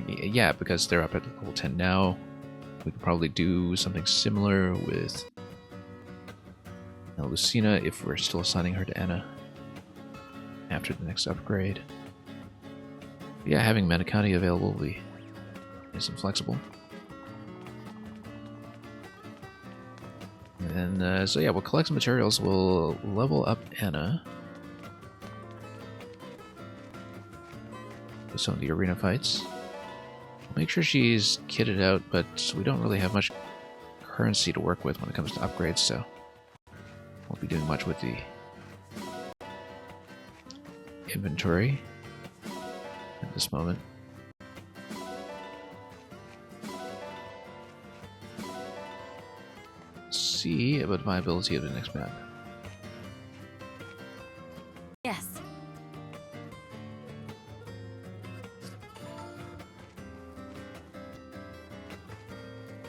yeah, because they're up at level 10 now. We could probably do something similar with Lucina if we're still assigning her to Anna after the next upgrade. Yeah, having Manakani available will be nice and flexible. And so yeah, we'll collect some materials, we'll level up Anna with some of the arena fights. Make sure she's kitted out, but we don't really have much currency to work with when it comes to upgrades, so won't be doing much with the inventory at this moment. See about viability of the next map. Yes.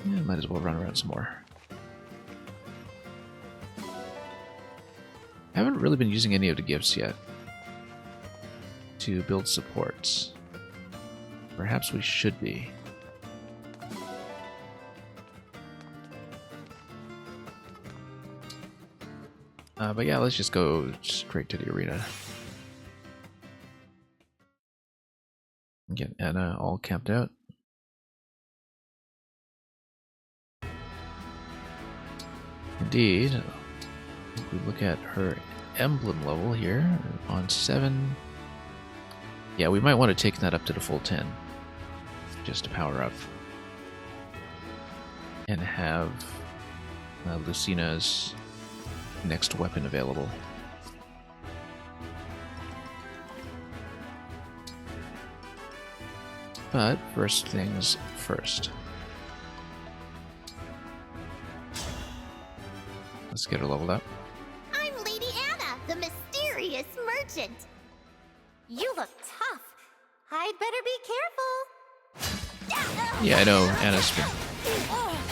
Yeah, might as well run around some more. Haven't really been using any of the gifts yet to build supports. Perhaps we should be. But yeah, let's just go straight to the arena. Get Anna all camped out. Indeed, if we look at her emblem level here, on 7, yeah, we might want to take that up to the full 10, just to power up, and have Lucina's next weapon available. But first things first. Let's get her leveled up. I'm Lady Anna, the mysterious merchant. You look tough. I'd better be careful. Yeah, I know Anna's been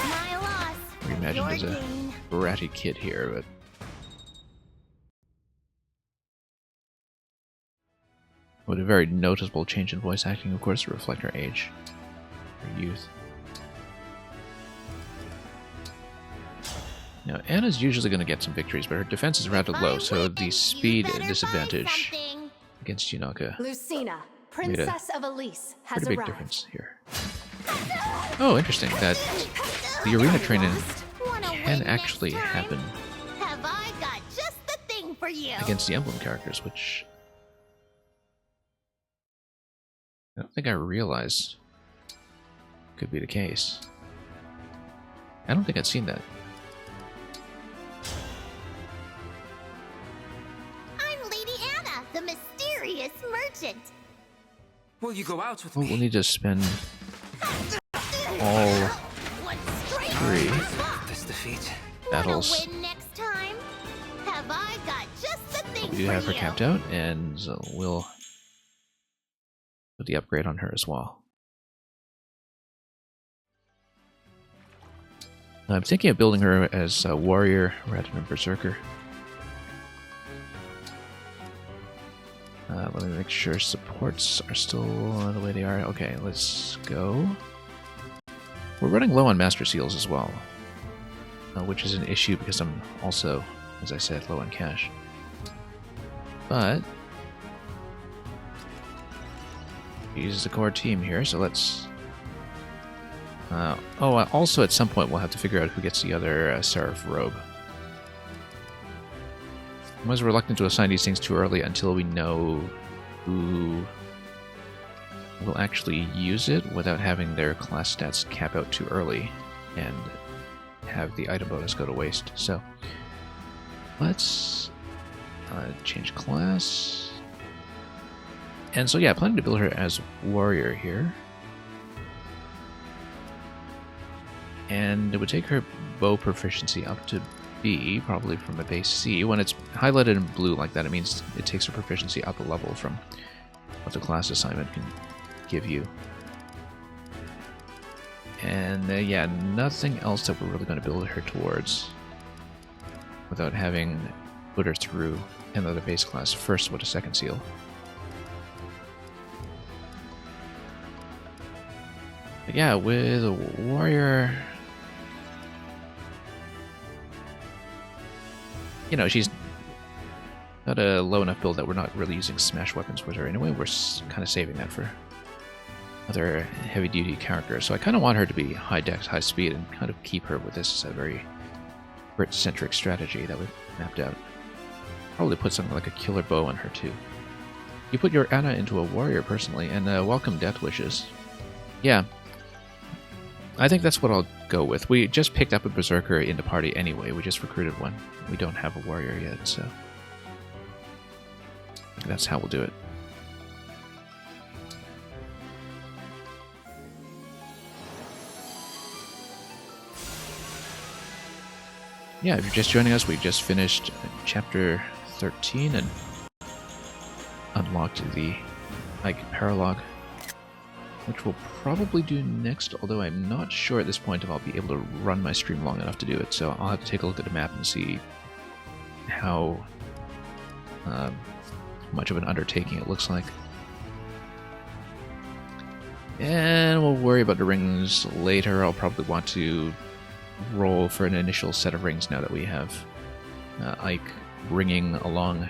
My loss. reimagined as Your a gain. bratty kid here, but with a very noticeable change in voice acting, of course, to reflect her age, her youth. Now, Anna's usually going to get some victories, but her defense is rather low, so the speed disadvantage against Yunaka Lucina, made a Princess of Elise, has pretty big arrived. difference here. Oh, interesting, that the arena training can actually happen Have I got just the thing for you? against the Emblem characters, which I don't think I realized could be the case. I don't think I'd seen that. I'm Lady Anna, the mysterious merchant. Will you go out with We'll me? need to spend all three This defeat. battles. Win next time? Have I got just the thing We do for have her you? capped out, and we'll put the upgrade on her as well. I'm thinking of building her as a warrior rather than berserker. Let me make sure supports are still the way they are. Okay, let's go. We're running low on Master Seals as well, which is an issue because I'm also, as I said, low on cash. But he's the core team here, so let's... also at some point we'll have to figure out who gets the other Seraph robe. I was reluctant to assign these things too early until we know who will actually use it without having their class stats cap out too early and have the item bonus go to waste. So let's change class. And so yeah, planning to build her as warrior here. And it would take her bow proficiency up to B, probably from a base C. When it's highlighted in blue like that, it means it takes her proficiency up a level from what the class assignment can give you. And yeah, nothing else that we're really going to build her towards without having put her through another base class first with a second seal. But yeah, with a warrior, you know, she's got a low enough build that we're not really using smash weapons with her anyway. We're kind of saving that for other heavy-duty characters. So I kind of want her to be high dex, high speed, and kind of keep her with this very Brit-centric strategy that we've mapped out. Probably put something like a killer bow on her too. You put your Anna into a warrior personally, and welcome Death Wishes. Yeah, I think that's what I'll go with. We just picked up a Berserker in the party anyway. We just recruited one. We don't have a warrior yet, so that's how we'll do it. Yeah, if you're just joining us, we've just finished Chapter 13 and unlocked the Ike Paralog, which we'll probably do next, although I'm not sure at this point if I'll be able to run my stream long enough to do it, so I'll have to take a look at the map and see how much of an undertaking it looks like. And we'll worry about the rings later. I'll probably want to roll for an initial set of rings now that we have Ike ringing along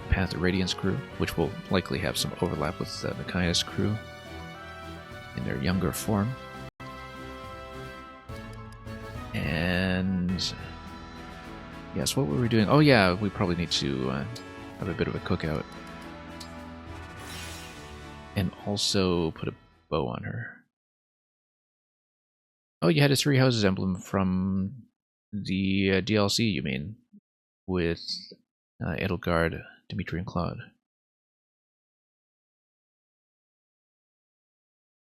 Path of Radiance crew, which will likely have some overlap with Micaiah's crew in their younger form. And yes, what were we doing? Oh yeah, we probably need to have a bit of a cookout. And also put a bow on her. Oh, you had a Three Houses emblem from the DLC, you mean? With Edelgard, Dimitri, and Claude.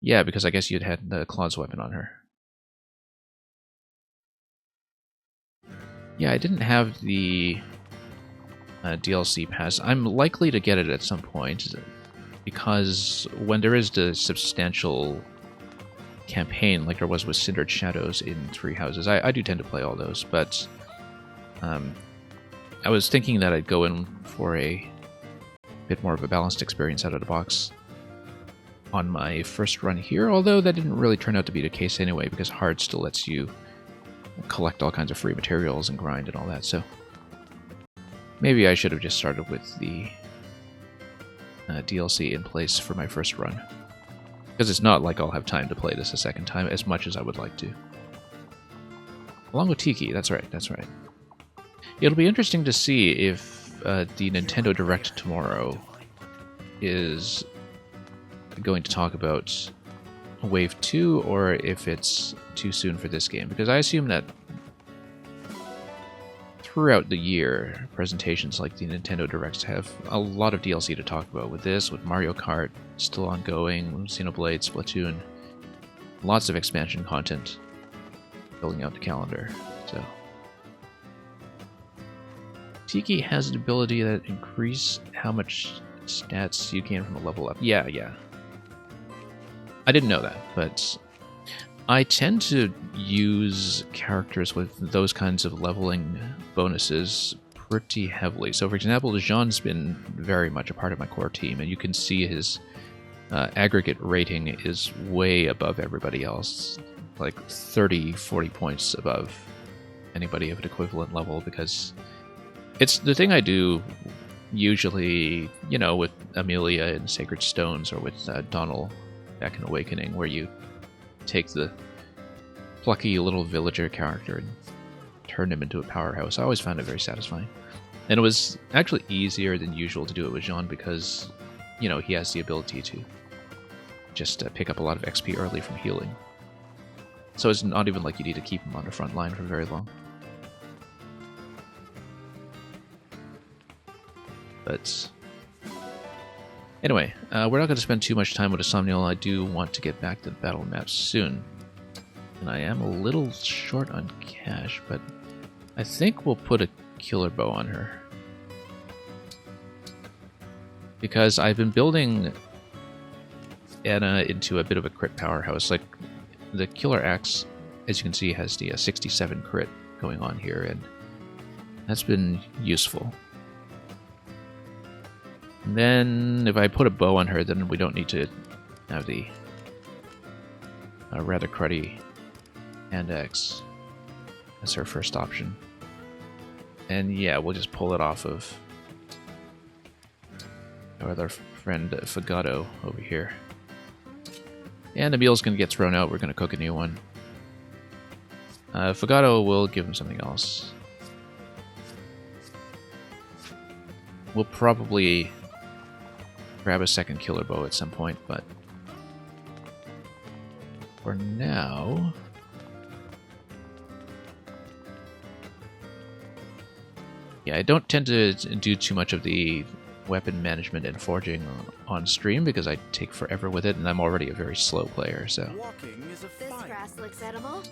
Yeah, because I guess you'd had the Claude's weapon on her. Yeah, I didn't have the DLC pass. I'm likely to get it at some point, because when there is the substantial campaign like there was with Cindered Shadows in Three Houses, I do tend to play all those, but I was thinking that I'd go in for a bit more of a balanced experience out of the box on my first run here, although that didn't really turn out to be the case anyway, because hard still lets you collect all kinds of free materials and grind and all that, so maybe I should have just started with the DLC in place for my first run. Because it's not like I'll have time to play this a second time as much as I would like to. Along with Tiki, that's right, that's right. It'll be interesting to see if the Nintendo Direct tomorrow is going to talk about Wave 2 or if it's too soon for this game. Because I assume that throughout the year, presentations like the Nintendo Directs have a lot of DLC to talk about. With this, with Mario Kart still ongoing, Xenoblade, Splatoon, lots of expansion content filling out the calendar. So Tiki has an ability that increase how much stats you gain from a level up. Yeah. I didn't know that, but I tend to use characters with those kinds of leveling bonuses pretty heavily. So for example, Jean's been very much a part of my core team, and you can see his aggregate rating is way above everybody else, like 30-40 points above anybody of an equivalent level, because it's the thing I do usually, you know, with Amelia in Sacred Stones or with Donald back in Awakening, where you take the plucky little villager character and turn him into a powerhouse. I always found it very satisfying. And it was actually easier than usual to do it with Jean because, you know, he has the ability to just pick up a lot of XP early from healing. So it's not even like you need to keep him on the front line for very long. But anyway, we're not going to spend too much time with Somniel. I do want to get back to the battle map soon. And I am a little short on cash, but I think we'll put a killer bow on her. Because I've been building Anna into a bit of a crit powerhouse. Like, the killer axe, as you can see, has the 67 crit going on here, and that's been useful. And then, if I put a bow on her, then we don't need to have the rather cruddy hand axe as her first option. And yeah, we'll just pull it off of our other friend Fagato over here. And the meal's going to get thrown out. We're going to cook a new one. Fagato will give him something else. We'll probably grab a second killer bow at some point, but for now... Yeah, I don't tend to do too much of the weapon management and forging on stream because I take forever with it, and I'm already a very slow player, so... This grass looks edible.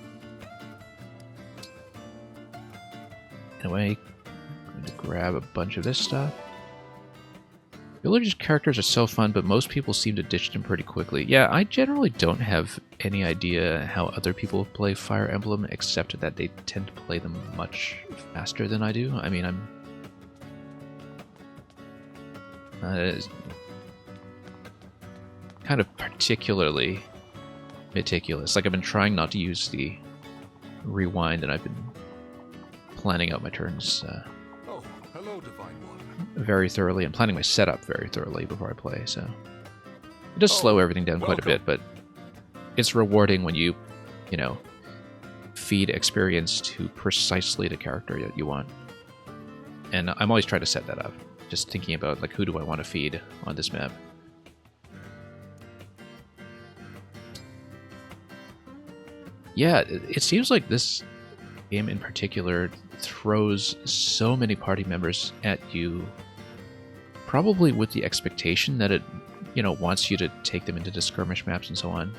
Anyway, I'm going to grab a bunch of this stuff. Villagers' characters are so fun, but most people seem to ditch them pretty quickly. Yeah, I generally don't have any idea how other people play Fire Emblem, except that they tend to play them much faster than I do. I mean, I'm... kind of particularly meticulous. Like, I've been trying not to use the rewind, and I've been planning out my turns Hello, Divine One. very thoroughly, and planning my setup very thoroughly before I play, so... It does slow everything down quite a bit, but it's rewarding when you know, feed experience to precisely the character that you want. And I'm always trying to set that up. Just thinking about, like, who do I want to feed on this map? Yeah, it seems like this game in particular throws so many party members at you, probably with the expectation that it, you know, wants you to take them into the skirmish maps and so on.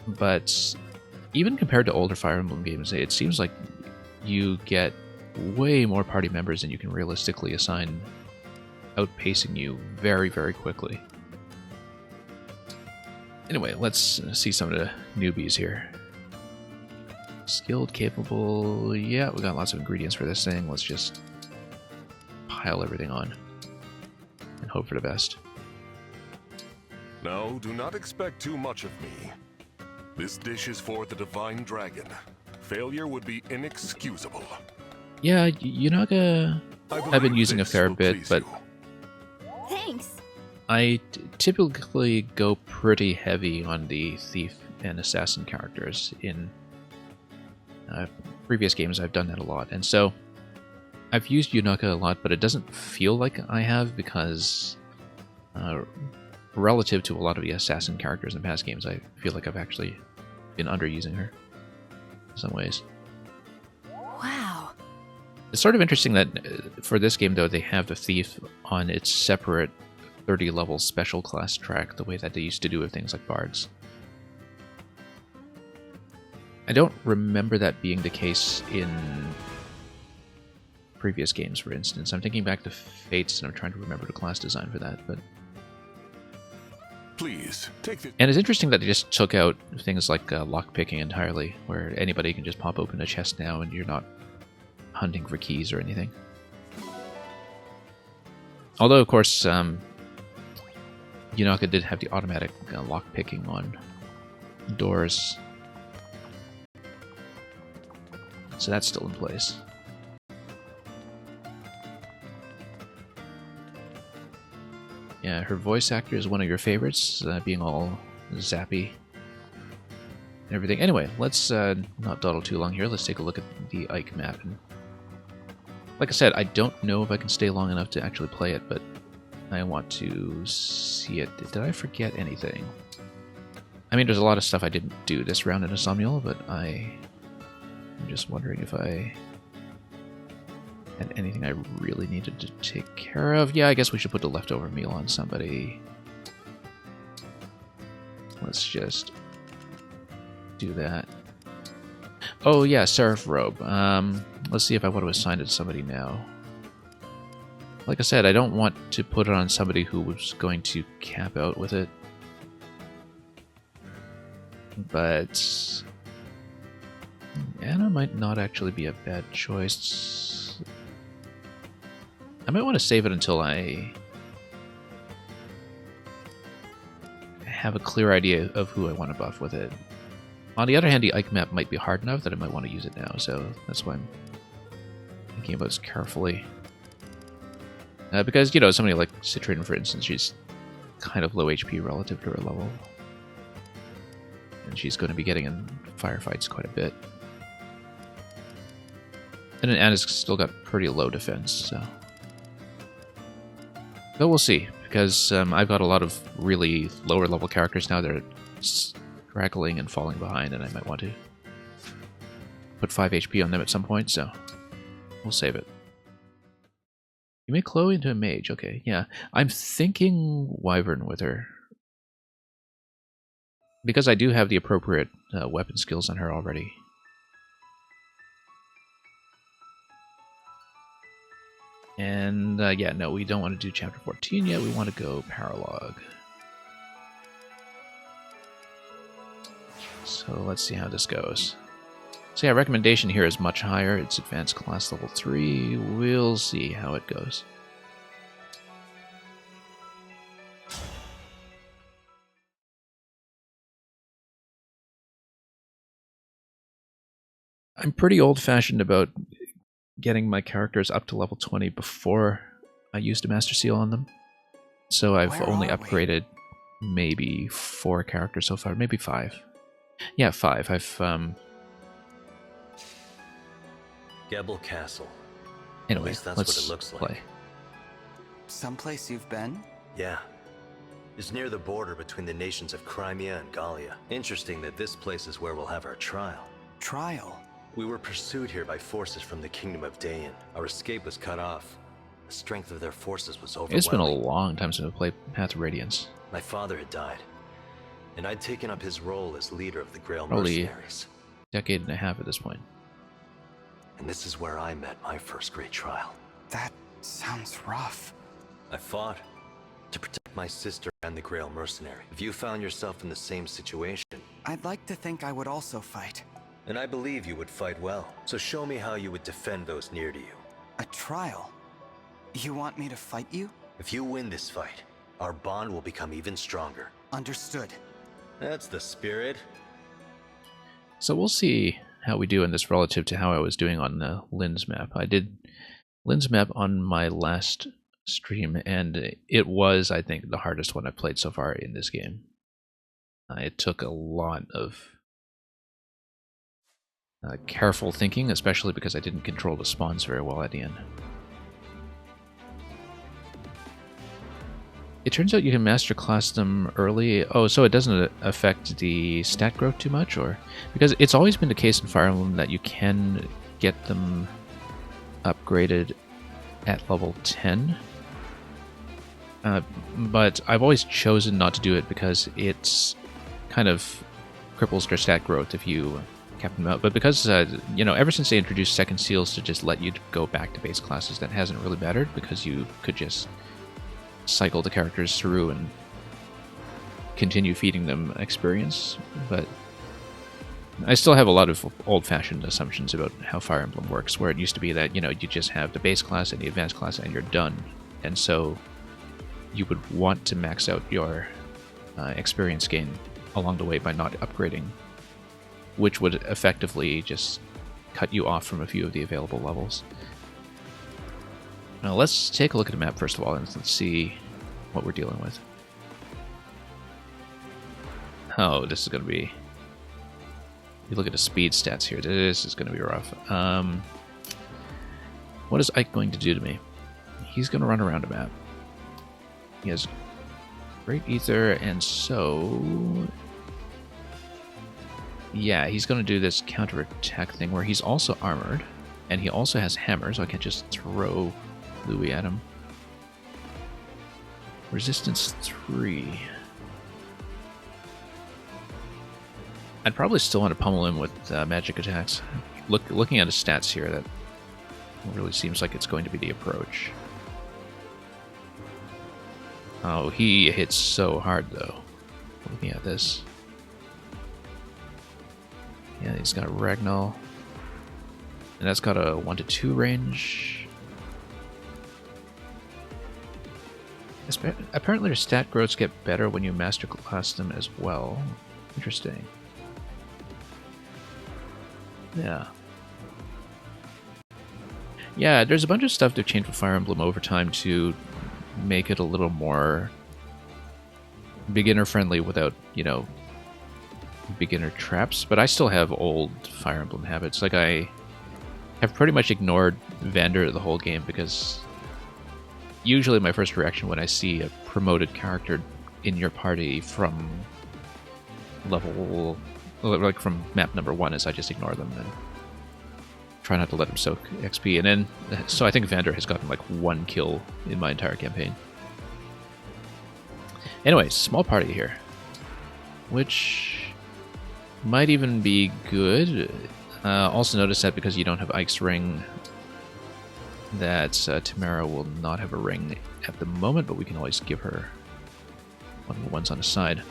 But even compared to older Fire Emblem games, it seems like you get way more party members than you can realistically assign, outpacing you very, very quickly. Anyway, let's see some of the newbies here. Skilled, capable, yeah, we got lots of ingredients for this thing. Let's just pile everything on and hope for the best. Now, do not expect too much of me. This dish is for the Divine Dragon. Failure would be inexcusable. Yeah, Yunaga I've been using a fair bit, but Thanks. I typically go pretty heavy on the thief and assassin characters. In previous games, I've done that a lot, and so I've used Yunaga a lot, but it doesn't feel like I have because relative to a lot of the assassin characters in past games, I feel like I've actually been underusing her in some ways. Wow. It's sort of interesting that for this game, though, they have the thief on its separate 30-level special class track, the way that they used to do with things like bards. I don't remember that being the case in previous games, for instance. I'm thinking back to Fates, and I'm trying to remember the class design for that, but... Please, take the... And it's interesting that they just took out things like lockpicking entirely, where anybody can just pop open a chest now and you're not hunting for keys or anything. Although, of course, Yunaga did have the automatic lockpicking on doors. So that's still in place. Yeah, her voice actor is one of your favorites, being all zappy and everything. Anyway, let's not dawdle too long here. Let's take a look at the Ike map. And like I said, I don't know if I can stay long enough to actually play it, but I want to see it. Did I forget anything? I mean, there's a lot of stuff I didn't do this round in Asomniel, but I'm just wondering if I had anything I really needed to take care of. Yeah, I guess we should put the leftover meal on somebody. Let's just do that. Oh yeah, Seraph Robe. Let's see if I want to assign it to somebody now. Like I said, I don't want to put it on somebody who was going to cap out with it. But Anna might not actually be a bad choice. I might want to save it until I have a clear idea of who I want to buff with it. On the other hand, the Ike map might be hard enough that I might want to use it now, so that's why I'm thinking about this carefully. Because, you know, somebody like Citrin, for instance, she's kind of low HP relative to her level. And she's going to be getting in firefights quite a bit. And then Anna's still got pretty low defense, so... But we'll see, because I've got a lot of really lower level characters now that are straggling and falling behind, and I might want to put 5 HP on them at some point, so we'll save it. You make Chloe into a mage, okay, yeah. I'm thinking Wyvern with her. Because I do have the appropriate weapon skills on her already. And, yeah, no, we don't want to do Chapter 14 yet. We want to go Paralog. So let's see how this goes. So yeah, recommendation here is much higher. It's Advanced Class Level 3. We'll see how it goes. I'm pretty old-fashioned about getting my characters up to level 20 before I used a Master Seal on them. So I've only upgraded maybe 4 characters so far, maybe 5. Yeah, 5. I've Gebel Castle. Anyway, At least that's let's what it looks like. play. Someplace you've been? Yeah. It's near the border between the nations of Crimea and Gallia. Interesting that this place is where we'll have our trial. Trial? We were pursued here by forces from the Kingdom of Dayan. Our escape was cut off. The strength of their forces was overwhelming. It's been a long time since I've played Path of Radiance. My father had died, and I'd taken up his role as leader of the Grail Probably mercenaries. Decade and a half at this point. And this is where I met my first great trial. That sounds rough. I fought to protect my sister and the Grail mercenary. If you found yourself in the same situation... I'd like to think I would also fight. And I believe you would fight well. So show me how you would defend those near to you. A trial? You want me to fight you? If you win this fight, our bond will become even stronger. Understood. That's the spirit. So we'll see how we do in this relative to how I was doing on Lynn's map. I did Lynn's map on my last stream, and it was, I think, the hardest one I've played so far in this game. It took a lot of careful thinking, especially because I didn't control the spawns very well at the end. It turns out you can master class them early. Oh, so it doesn't affect the stat growth too much, or because it's always been the case in Fire Emblem that you can get them upgraded at level 10. But I've always chosen not to do it because it's kind of cripples their stat growth if you cap them out. But because, you know, ever since they introduced second seals to just let you go back to base classes, that hasn't really mattered because you could just cycle the characters through and continue feeding them experience. But I still have a lot of old-fashioned assumptions about how Fire Emblem works, where it used to be that, you know, you just have the base class and the advanced class and you're done. And so you would want to max out your experience gain along the way by not upgrading, which would effectively just cut you off from a few of the available levels. Now let's take a look at the map first of all, and let's see what we're dealing with. Oh, this is going to be... You look at the speed stats here, this is going to be rough. What is Ike going to do to me? He's going to run around a map. He has Great Ether, and so... yeah, he's going to do this counterattack thing where he's also armored, and he also has hammer, so I can't just throw Louis at him. Resistance 3. I'd probably still want to pummel him with magic attacks. Looking at his stats here, that really seems like it's going to be the approach. Oh, he hits so hard, though. Looking at this. Yeah, he's got Ragnall. And that's got a 1 to 2 range. Apparently, their stat growths get better when you masterclass them as well. Interesting. Yeah. Yeah, there's a bunch of stuff they've changed with Fire Emblem over time to make it a little more beginner-friendly without, you know, beginner traps. But I still have old Fire Emblem habits. Like, I have pretty much ignored Vander the whole game because usually my first reaction when I see a promoted character in your party from level... like from map number 1 is I just ignore them and try not to let them soak XP. And then, so I think Vander has gotten like 1 kill in my entire campaign. Anyways, small party here, which might even be good. Also notice that because you don't have Ike's ring, that Tamara will not have a ring at the moment, but we can always give her one of the ones on the side.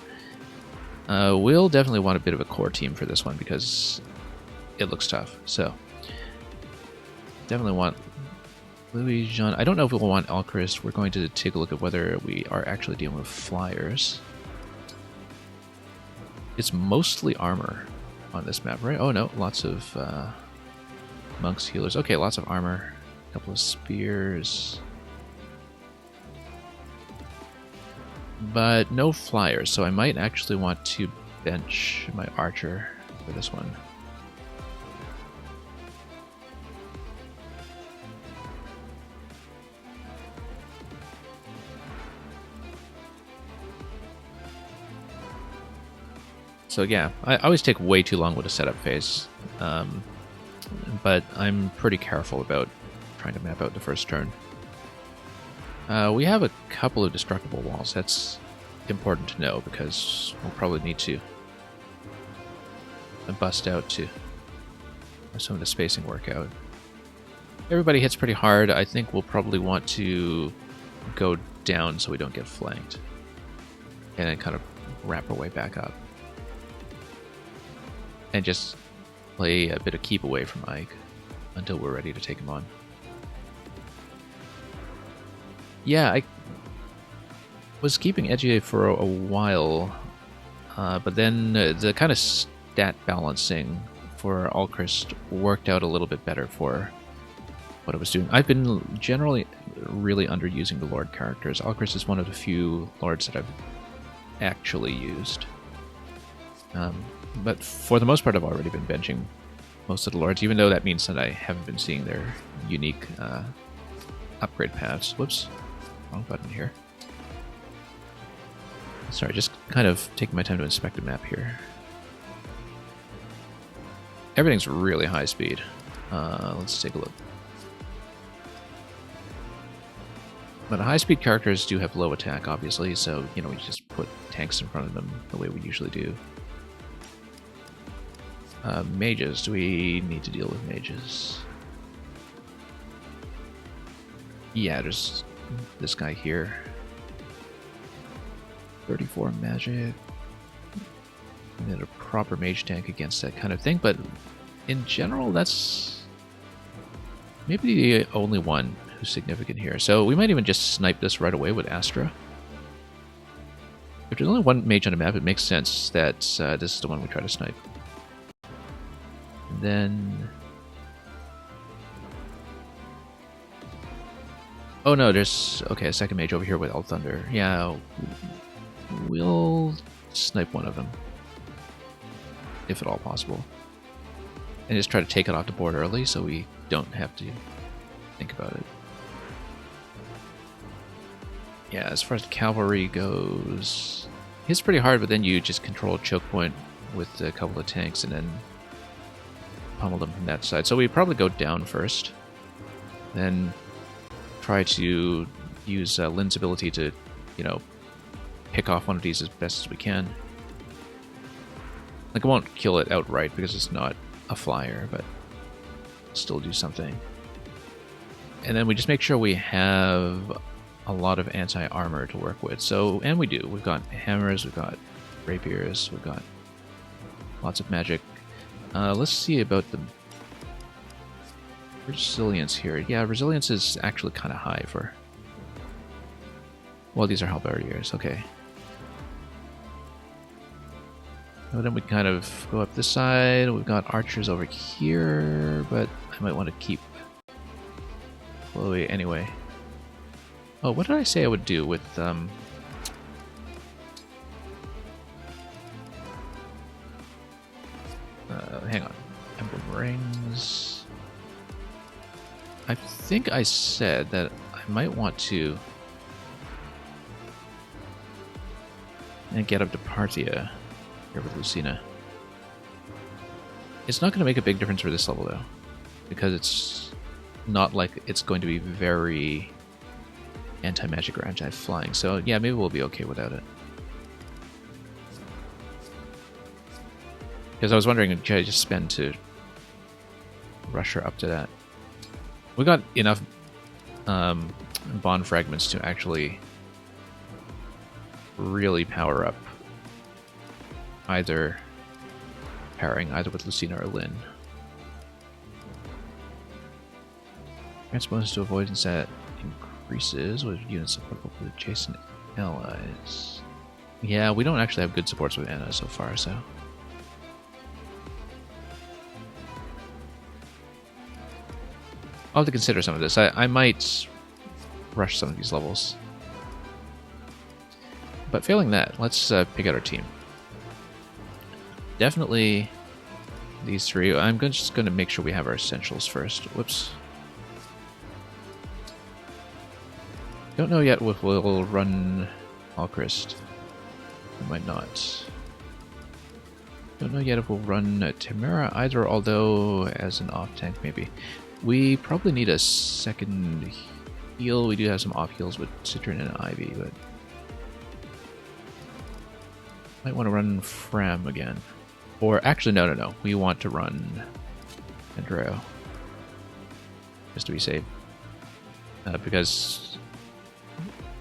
We'll definitely want a bit of a core team for this one because it looks tough. So definitely want Louis, Jean. I don't know if we'll want Alchrist. We're going to take a look at whether we are actually dealing with flyers. It's mostly armor on this map, right? Oh no, lots of monks, healers. Okay, lots of armor. A couple of spears. But no flyers, so I might actually want to bench my archer for this one. So yeah, I always take way too long with a setup phase, but I'm pretty careful about trying to map out the first turn. We have a couple of destructible walls. That's important to know because we'll probably need to bust out to have some of the spacing work out. Everybody hits pretty hard. I think we'll probably want to go down so we don't get flanked. And then kind of wrap our way back up. And just play a bit of keep away from Ike until we're ready to take him on. Yeah, I was keeping Edgy for a while, but then the kind of stat balancing for Alchrist worked out a little bit better for what I was doing. I've been generally really underusing the Lord characters. Alchrist is one of the few Lords that I've actually used. But for the most part, I've already been benching most of the Lords, even though that means that I haven't been seeing their unique upgrade paths. Whoops. Wrong button here. Sorry, just kind of taking my time to inspect the map here. Everything's really high speed. Let's take a look. But high speed characters do have low attack, obviously, so, you know, we just put tanks in front of them the way we usually do. Mages. Do we need to deal with mages? Yeah, there's this guy here. 34 magic. We need a proper mage tank against that kind of thing, but in general, that's maybe the only one who's significant here. So we might even just snipe this right away with Astra. If there's only one mage on the map, it makes sense that this is the one we try to snipe. And then... oh no, there's... okay, a second mage over here with Alt Thunder. Yeah, we'll snipe one of them. If at all possible. And just try to take it off the board early so we don't have to think about it. Yeah, as far as the cavalry goes, it's pretty hard, but then you just control choke point with a couple of tanks and then pummel them from that side. So we probably go down first, then try to use Lynn's ability to, you know, pick off one of these as best as we can. Like, I won't kill it outright because it's not a flyer, but still do something. And then we just make sure we have a lot of anti-armor to work with. So, and we do. We've got hammers, we've got rapiers, we've got lots of magic. Let's see about the resilience here. Yeah, resilience is actually kind of high for... Well, these are halberdiers, okay. So then we kind of go up this side. We've got archers over here, but I might want to keep Chloe anyway. Oh, what did I say I would do with hang on. Emblem rings. I think I said that I might want to get up to Parthia here with Lucina. It's not going to make a big difference for this level though, because it's not like it's going to be very anti-magic or anti-flying. So yeah, maybe we'll be okay without it. Because I was wondering, should I just spend to rush her up to that? We got enough bond fragments to actually really power up either pairing, either with Lucina or Lynn. Grants bonus to avoidance that increases with units supportable with adjacent allies. Yeah, we don't actually have good supports with Anna so far, so... I'll have to consider some of this. I might rush some of these levels. But failing that, let's pick out our team. Definitely these three. I'm just going to make sure we have our essentials first. Whoops. Don't know yet if we'll run Alchrist. We might not. Don't know yet if we'll run Tamara either, although as an off-tank maybe. We probably need a second heal. We do have some off-heals with Citron and Ivy, but... might want to run Fram again. Or, actually, no. We want to run Andreo. Just to be safe. Because...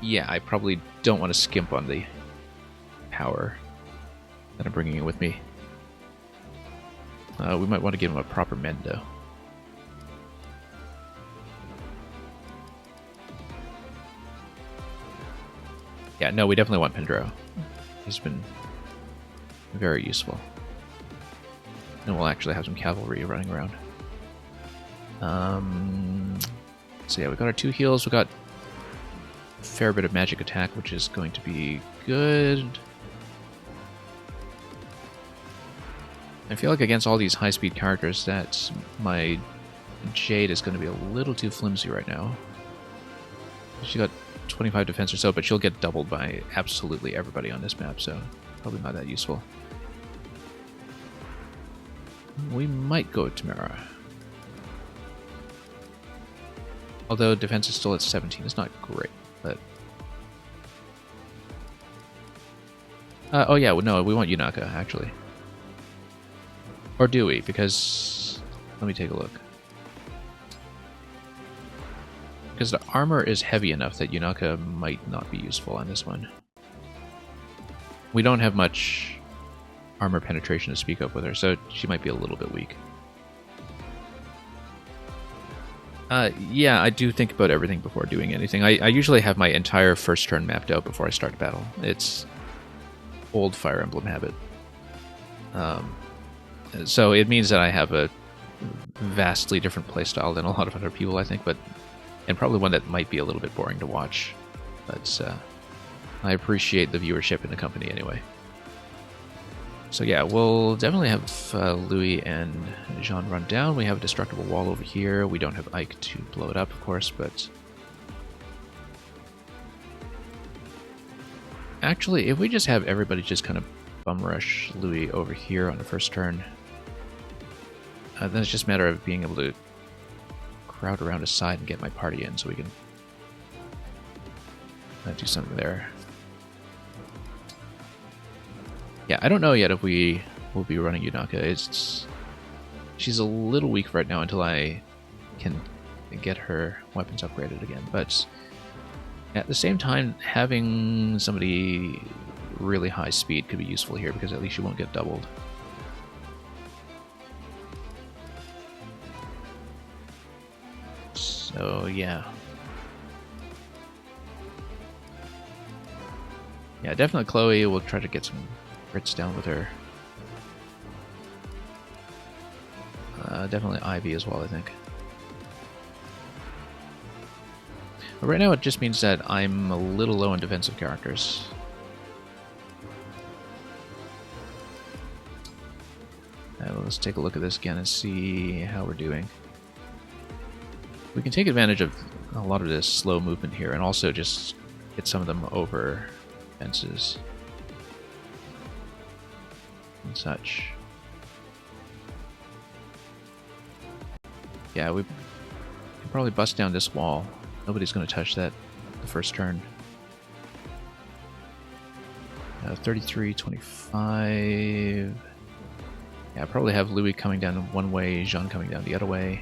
yeah, I probably don't want to skimp on the power that I'm bringing in with me. We might want to give him a proper mend, though. Yeah, no, we definitely want Pendro. He's been very useful. And we'll actually have some cavalry running around. So yeah, we got our 2 heals. We got a fair bit of magic attack, which is going to be good. I feel like against all these high-speed characters, that my Jade is going to be a little too flimsy right now. She got 25 defense or so, but she'll get doubled by absolutely everybody on this map, so probably not that useful. We might go with Tamara. Although defense is still at 17, it's not great, but... oh yeah, no, we want Yunaka, actually. Or do we? Because... let me take a look. Because the armor is heavy enough that Yunaka might not be useful on this one. We don't have much armor penetration to speak of with her, so she might be a little bit weak. Yeah, I do think about everything before doing anything. I usually have my entire first turn mapped out before I start battle. It's old Fire Emblem habit. So it means that I have a vastly different playstyle than a lot of other people, I think, but... and probably one that might be a little bit boring to watch. But I appreciate the viewership and the company anyway. So yeah, we'll definitely have Louis and Jean run down. We have a destructible wall over here. We don't have Ike to blow it up, of course, but... Actually, if we just have everybody just kind of bum rush Louis over here on the first turn, then it's just a matter of being able to crowd around his side and get my party in so we can do something there. Yeah, I don't know yet if we will be running Yunaka. She's a little weak right now until I can get her weapons upgraded again, but at the same time, having somebody really high speed could be useful here because at least you won't get doubled. So yeah. Yeah, definitely Chloe. We'll try to get some crits down with her. Definitely Ivy as well, I think. But right now it just means that I'm a little low on defensive characters. Let's take a look at this again and see how we're doing. We can take advantage of a lot of this slow movement here and also just get some of them over fences and such. Yeah, we can probably bust down this wall. Nobody's going to touch that the first turn. 33, 25. Yeah, I probably have Louis coming down one way, Jean coming down the other way.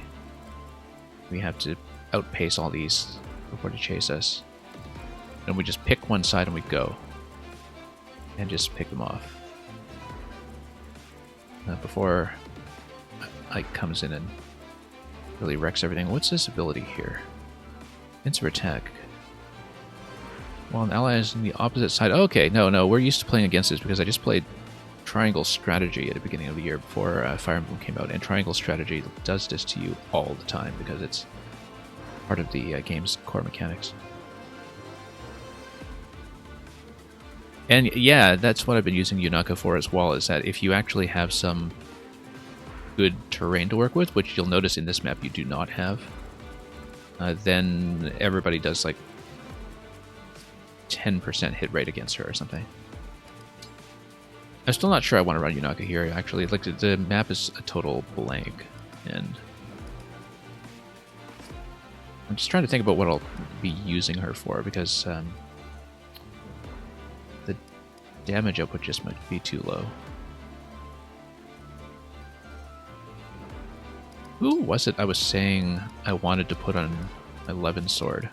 We have to outpace all these before they chase us. And we just pick one side and we go. And just pick them off. Before Ike comes in and really wrecks everything. What's this ability here? Insert attack. While an ally is on the opposite side. Okay, no, we're used to playing against this because I just played Triangle Strategy at the beginning of the year before Fire Emblem came out, and Triangle Strategy does this to you all the time because it's part of the game's core mechanics. And yeah, that's what I've been using Yunaka for as well, is that if you actually have some good terrain to work with, which you'll notice in this map you do not have, then everybody does like 10% hit rate against her or something. I'm still not sure I want to run Yunaka here, actually. Like, the map is a total blank, and I'm just trying to think about what I'll be using her for, because the damage output just might be too low. Who was it I was saying I wanted to put on my Levin sword?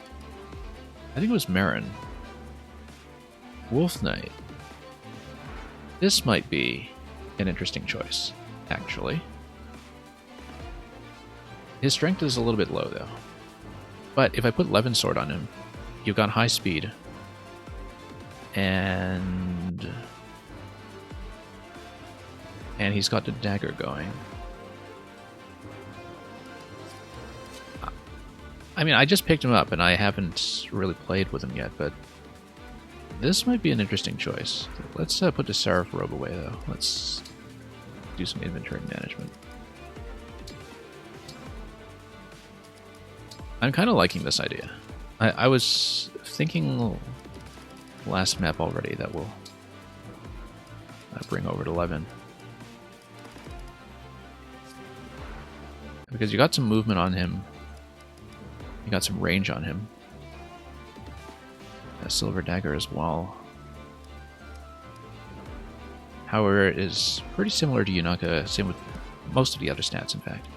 I think it was Marin. Wolf Knight. This might be an interesting choice, actually. His strength is a little bit low, though. But if I put Levin sword on him, you've got high speed. And he's got the dagger going. I mean, I just picked him up, and I haven't really played with him yet, but this might be an interesting choice. Let's put the Seraph robe away, though. Let's do some inventory management. I'm kind of liking this idea. I was thinking last map already that we'll bring over to 11. Because you got some movement on him. You got some range on him. A silver dagger as well. However, it is pretty similar to Yunaka, same with most of the other stats, in fact.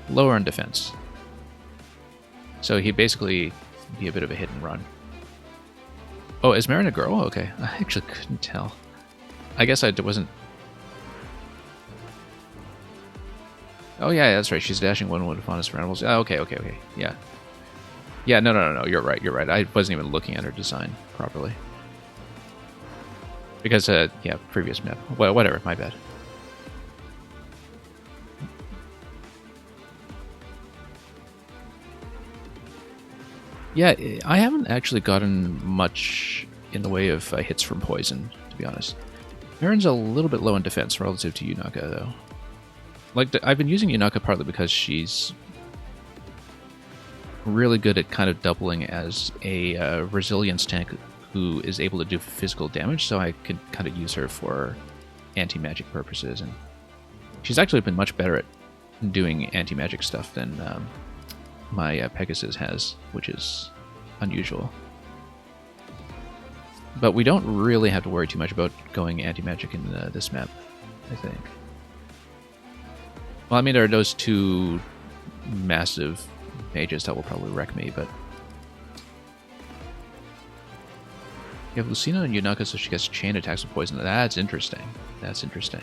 Lower on defense. So he'd basically be a bit of a hit and run. Oh, is Marin a girl? Okay, I actually couldn't tell. I guess I wasn't... Oh yeah, that's right, she's dashing one with fondness for animals. Oh, okay, yeah. Yeah, no, you're right. I wasn't even looking at her design properly. Because, yeah, previous map. Well, whatever, my bad. Yeah, I haven't actually gotten much in the way of hits from poison, to be honest. Marin's a little bit low in defense relative to Yunaka, though. Like, I've been using Yunaka partly because she's really good at kind of doubling as a resilience tank who is able to do physical damage, so I could kind of use her for anti-magic purposes. And she's actually been much better at doing anti-magic stuff than my Pegasus has, which is unusual. But we don't really have to worry too much about going anti-magic in this map, I think. Well, I mean, there are those two massive mages that will probably wreck me, but... You have Lucina and Yunaka, so she gets chain attacks with poison. That's interesting. That's interesting.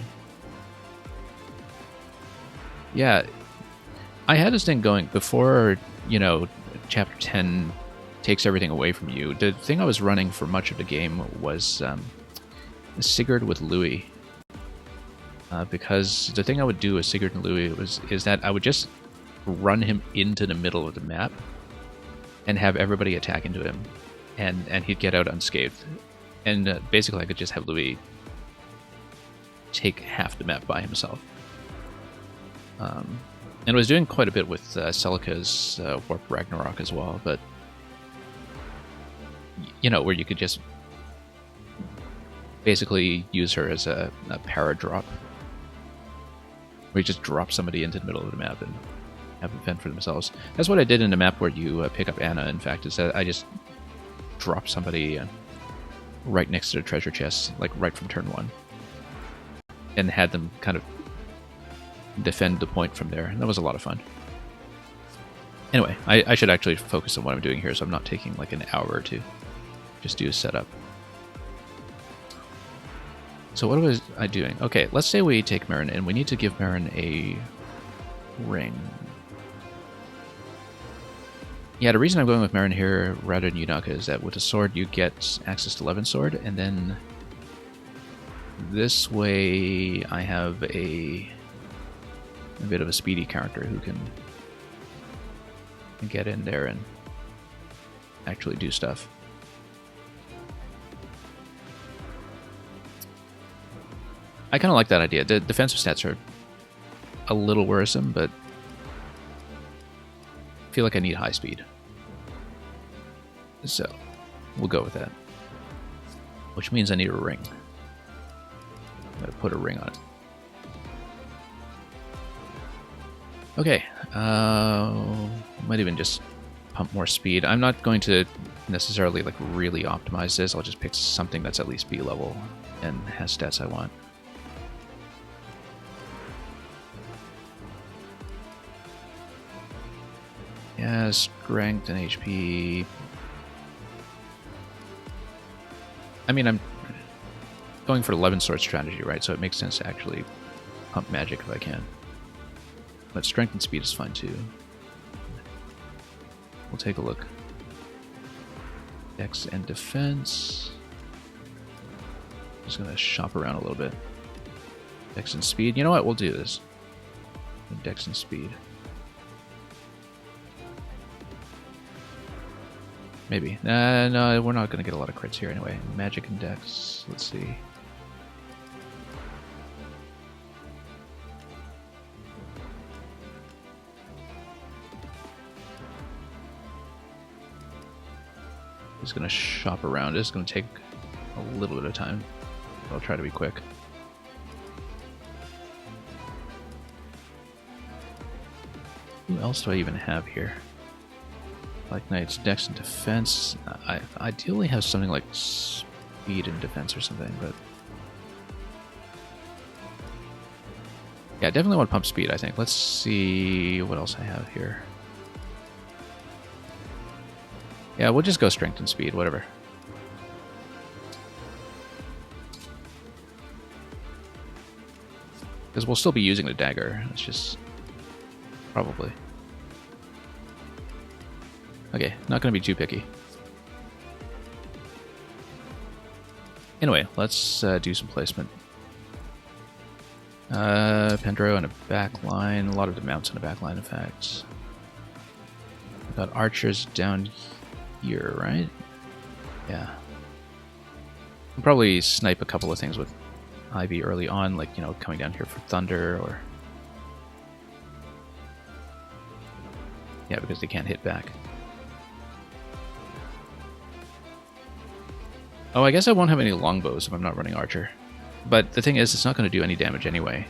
Yeah, I had this thing going before, you know, Chapter 10 takes everything away from you. The thing I was running for much of the game was Sigurd with Louis. Because the thing I would do with Sigurd and Louis is that I would just run him into the middle of the map and have everybody attack into him. And he'd get out unscathed. And basically I could just have Louis take half the map by himself. And I was doing quite a bit with Celica's Warp Ragnarok as well, but you know, where you could just basically use her as a para drop. Where you just drop somebody into the middle of the map and have them fend for themselves. That's what I did in the map where you pick up Anna, in fact, is that I just dropped somebody right next to the treasure chest, like right from turn 1. And had them kind of defend the point from there. And that was a lot of fun. Anyway, I should actually focus on what I'm doing here, so I'm not taking like an hour or two. Just do a setup. So what was I doing? Okay, let's say we take Marin, and we need to give Marin a ring. Yeah, the reason I'm going with Marin here rather than Yunaka is that with a sword you get access to Levin's sword, and then this way I have a bit of a speedy character who can get in there and actually do stuff. I kind of like that idea. The defensive stats are a little worrisome, but I feel like I need high speed. So, we'll go with that. Which means I need a ring. I'm going to put a ring on it. Okay. Might even just pump more speed. I'm not going to necessarily like really optimize this. I'll just pick something that's at least B level and has stats I want. Yeah, strength and HP. I mean, I'm going for 11 sword strategy, right? So it makes sense to actually pump magic if I can. But strength and speed is fine too. We'll take a look. Dex and defense. Just gonna shop around a little bit. Dex and speed. You know what? We'll do this. Dex and speed. Maybe. No, we're not going to get a lot of crits here anyway. Magic and Dex. Let's see. Just going to shop around. It's going to take a little bit of time. I'll try to be quick. Who else do I even have here? Like Knight's Dex and Defense. I ideally have something like Speed and Defense or something, but... Yeah, I definitely want to pump Speed, I think. Let's see what else I have here. Yeah, we'll just go Strength and Speed, whatever. Because we'll still be using the dagger. It's just... Probably. Okay, not going to be too picky. Anyway, let's do some placement. Pendro and a back line. A lot of the mounts in a back line, in fact. We've got archers down here, right? Yeah. I'll probably snipe a couple of things with Ivy early on, like, you know, coming down here for Thunder, or... Yeah, because they can't hit back. Oh, I guess I won't have any longbows if I'm not running archer. But the thing is, it's not going to do any damage anyway,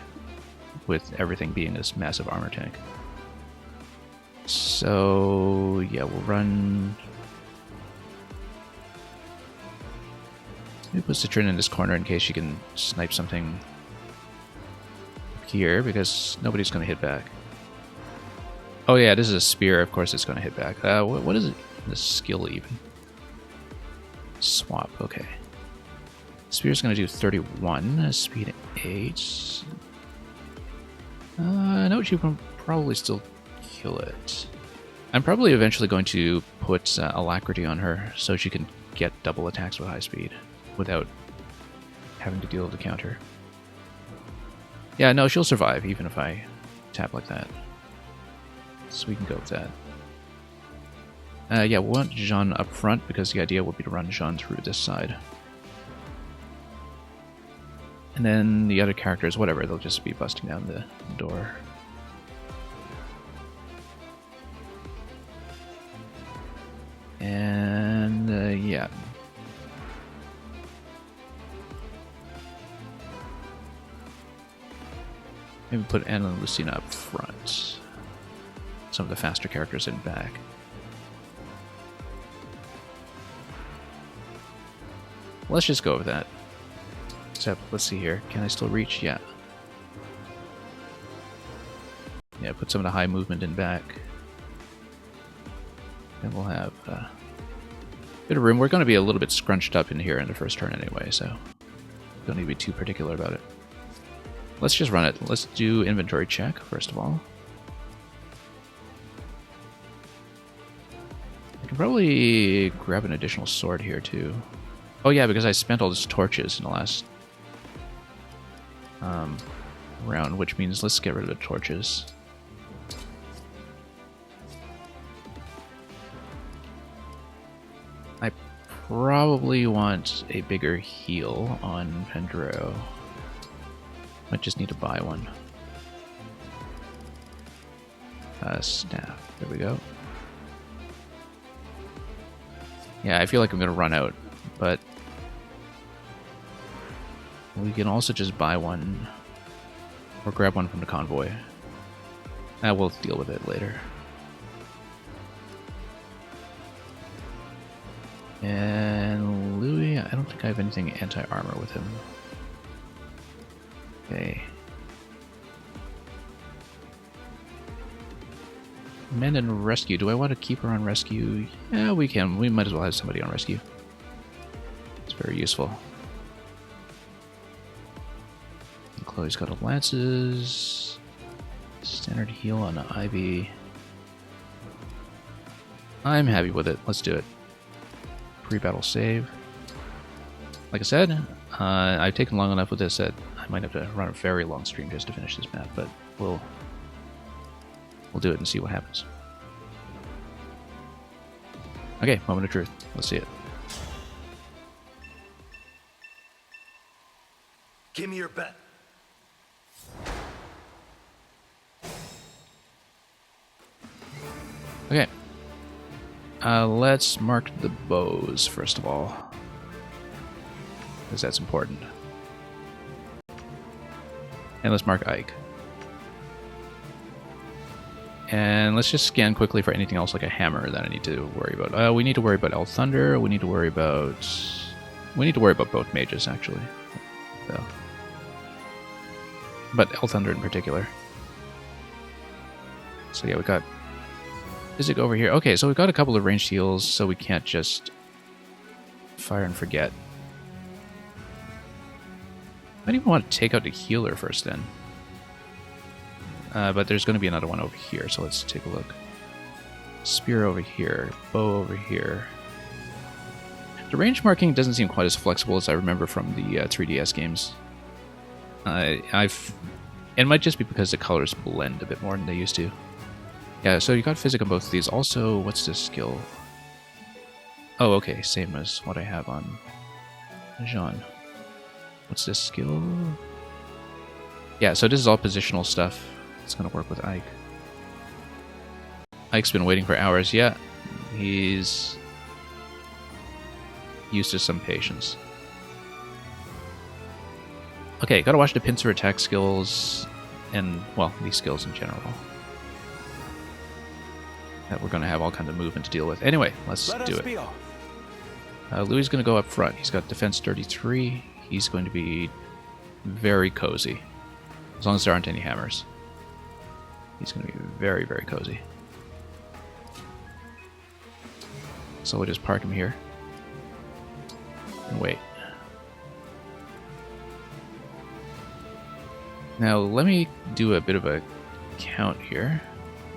with everything being this massive armor tank. So, yeah, we'll run... Maybe put Citrin in this corner in case she can snipe something here, because nobody's going to hit back. Oh yeah, this is a spear, of course it's going to hit back. What is it? The skill even? Swap, okay. Spear's going to do 31, speed 8. No, she can probably still kill it. I'm probably eventually going to put Alacrity on her so she can get double attacks with high speed without having to deal with the counter. Yeah, no, she'll survive even if I tap like that. So we can go with that. Yeah, we'll want Jean up front because the idea will be to run Jean through this side. And then the other characters, whatever, they'll just be busting down the door. And, yeah. Maybe put Anna and Lucina up front. Some of the faster characters in back. Let's just go with that. Except, let's see here. Can I still reach? Yeah. Yeah, put some of the high movement in back. And we'll have a bit of room. We're going to be a little bit scrunched up in here in the first turn anyway, so don't need to be too particular about it. Let's just run it. Let's do inventory check, first of all. I can probably grab an additional sword here, too. Oh yeah, because I spent all these torches in the last round, which means let's get rid of the torches. I probably want a bigger heal on Pendro. Might just need to buy one. Staff. There we go. Yeah, I feel like I'm going to run out, but we can also just buy one or grab one from the convoy. We'll deal with it later. And Louis, I don't think I have anything anti-armor with him. Okay. Men and rescue. Do I want to keep her on rescue? Yeah, we can. We might as well have somebody on rescue. It's very useful. And Chloe's got a lances. Standard heal on the Ivy. I'm happy with it. Let's do it. Pre-battle save. Like I said, I've taken long enough with this that I might have to run a very long stream just to finish this map, but we'll do it and see what happens. Okay, moment of truth. Let's see it. Give me your bet. Okay. Let's mark the bows first of all, because that's important. And let's mark Ike. And let's just scan quickly for anything else like a hammer that I need to worry about. We need to worry about El Thunder. We need to worry about both mages actually. So. But El Thunder in particular. So yeah, we got Physic over here. Okay, so we've got a couple of ranged heals, so we can't just fire and forget. I don't even want to take out the healer first then. But there's going to be another one over here, so let's take a look. Spear over here, bow over here. The range marking doesn't seem quite as flexible as I remember from the 3DS games. It might just be because the colors blend a bit more than they used to. Yeah, so you got physic on both of these. Also, what's this skill? Oh, okay, same as what I have on Jean. What's this skill? Yeah, so this is all positional stuff. It's gonna work with Ike. Ike's been waiting for hours. Yeah, he's used to some patience. Okay, gotta watch the pincer attack skills, and, well, these skills in general. That we're gonna have all kinds of movement to deal with. Anyway, let's do it. Louis is gonna go up front. He's got defense 33. He's going to be very cozy. As long as there aren't any hammers. He's gonna be very, very cozy. So we'll just park him here. And wait. Now, let me do a bit of a count here.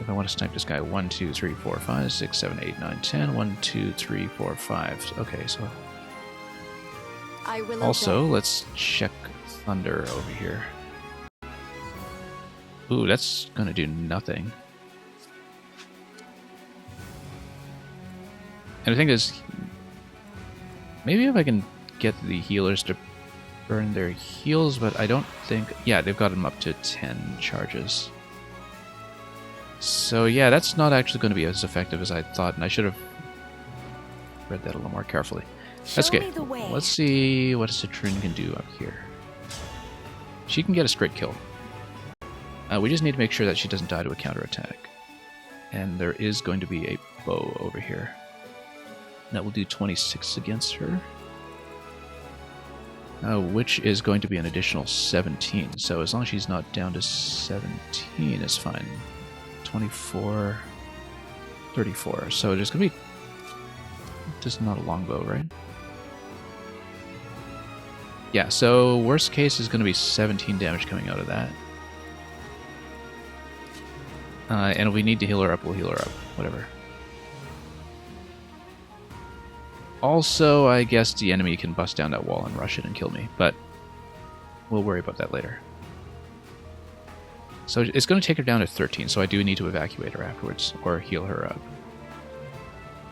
If I want to snipe this guy, 1, 2, 3, 4, 5, 6, 7, 8, 9, 10. 1, 2, 3, 4, 5. Okay, so. I will Also, obey. let's check Thunder over here. Ooh, that's gonna do nothing. And the thing is, maybe if I can get the healers to burn their heals, but I don't think... Yeah, they've got them up to 10 charges. So yeah, that's not actually going to be as effective as I thought, and I should have read that a little more carefully. That's okay. Let's see what Citrine can do up here. She can get a straight kill. We just need to make sure that she doesn't die to a counterattack. And there is going to be a bow over here. That will do 26 against her. Which is going to be an additional 17. So as long as she's not down to 17, it's fine. 24, 34. So there's going to be just not a longbow, right? Yeah, so worst case is going to be 17 damage coming out of that. And if we need to heal her up, we'll heal her up. Whatever. Also, I guess the enemy can bust down that wall and rush it and kill me, but we'll worry about that later. So it's going to take her down to 13, so I do need to evacuate her afterwards, or heal her up.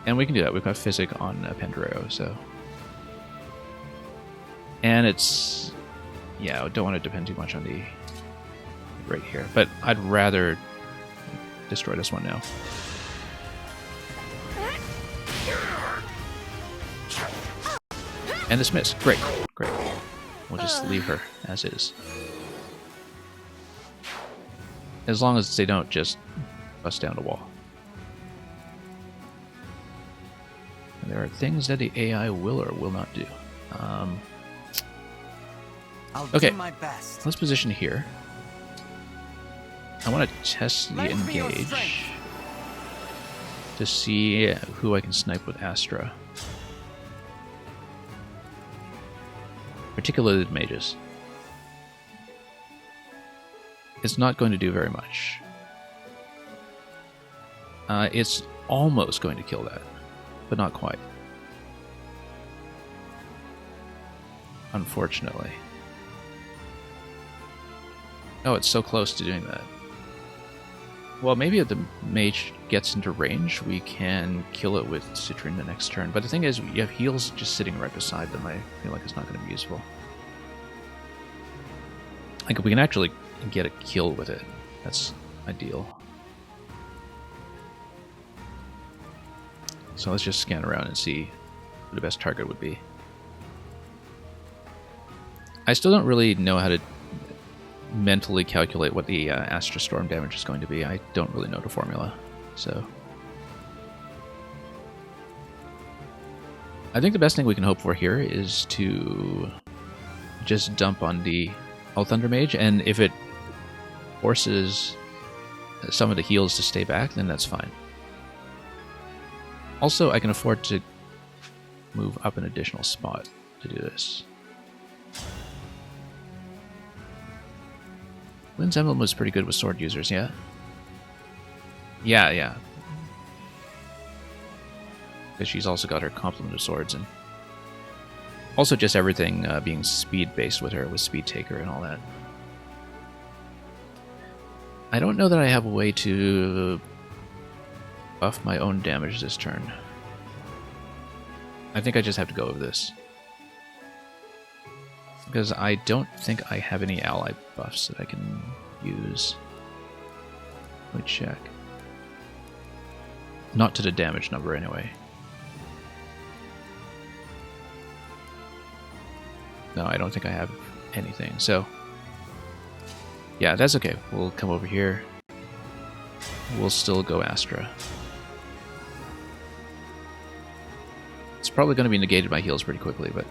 And we can do that. We've got Physic on Pendreo, so... And it's... Yeah, I don't want to depend too much on the... right here, but I'd rather destroy this one now. And dismiss. Great. Great. We'll just leave her as is. As long as they don't just bust down the wall. And there are things that the AI will or will not do. I'll okay. do my best. Let's position here. I want to test the engage to see who I can snipe with Astra. Particularly the mages. It's not going to do very much. It's almost going to kill that, but not quite. Unfortunately. Oh, it's so close to doing that. Well, maybe if the mage gets into range, we can kill it with Citrine the next turn. But the thing is, you have heals just sitting right beside them. I feel like it's not going to be useful. Like, if we can actually get a kill with it, that's ideal. So let's just scan around and see who the best target would be. I still don't really know how to mentally calculate what the Astra Storm damage is going to be. I don't really know the formula, so... I think the best thing we can hope for here is to just dump on the Thunder Mage, and if it forces some of the heals to stay back, then that's fine. Also, I can afford to move up an additional spot to do this. Lynn's Emblem was pretty good with sword users, yeah? Yeah. Because she's also got her complement of swords, and also just everything being speed-based with her, with Speed Taker and all that. I don't know that I have a way to buff my own damage this turn. I think I just have to go with this. Because I don't think I have any ally buffs that I can use. Let me check. Not to the damage number, anyway. No, I don't think I have anything. So, yeah, that's okay. We'll come over here. We'll still go Astra. It's probably going to be negated by heals pretty quickly, but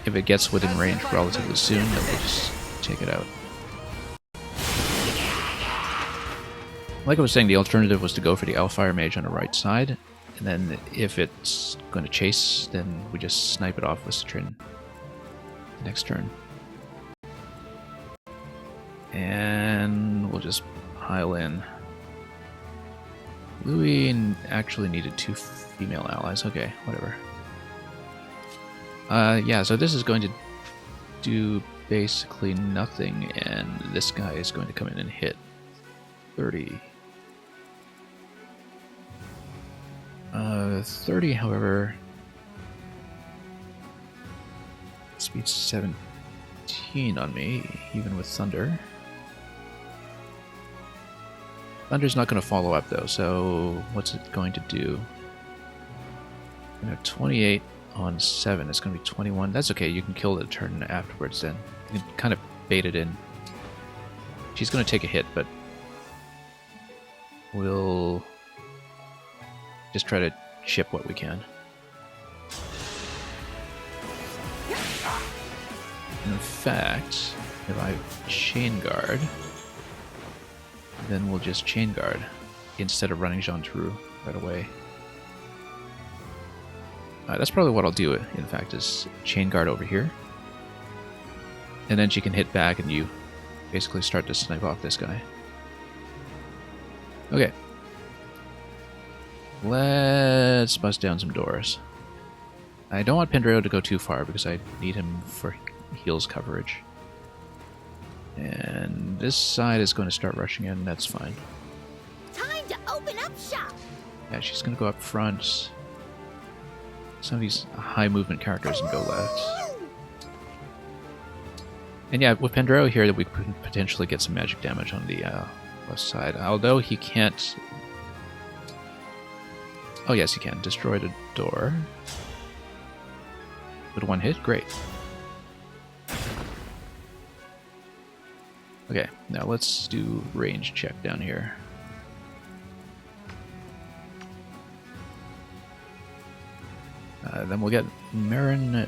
if it gets within range relatively soon, then we'll just take it out. Like I was saying, the alternative was to go for the Hellfire Mage on the right side, and then if it's going to chase, then we just snipe it off with Citrin next turn. And we'll just pile in. Louis actually needed 2 female allies. Okay, whatever. Yeah, so this is going to do basically nothing, and this guy is going to come in and hit 30. 30, however, speed 17 on me, even with Thunder. Thunder's not going to follow up, though, so what's it going to do? 28 on 7, it's going to be 21. That's okay, you can kill the turn afterwards then. You can kind of bait it in. She's going to take a hit, but we'll just try to chip what we can. In fact, if I Chain Guard, then we'll just Chain Guard instead of running Jean True right away. That's probably what I'll do, in fact, is Chain Guard over here. And then she can hit back and you basically start to snipe off this guy. Okay. Let's bust down some doors. I don't want Pendreo to go too far because I need him for heals coverage. And this side is going to start rushing in, that's fine. Time to open up shop. Yeah, she's going to go up front. Some of these high movement characters can go left. And yeah, with Pendreo here, that we could potentially get some magic damage on the left side. Although he can't... Oh yes, he can. Destroy the door. With 1 hit? Great. Okay, now let's do range check down here. Then we'll get Marin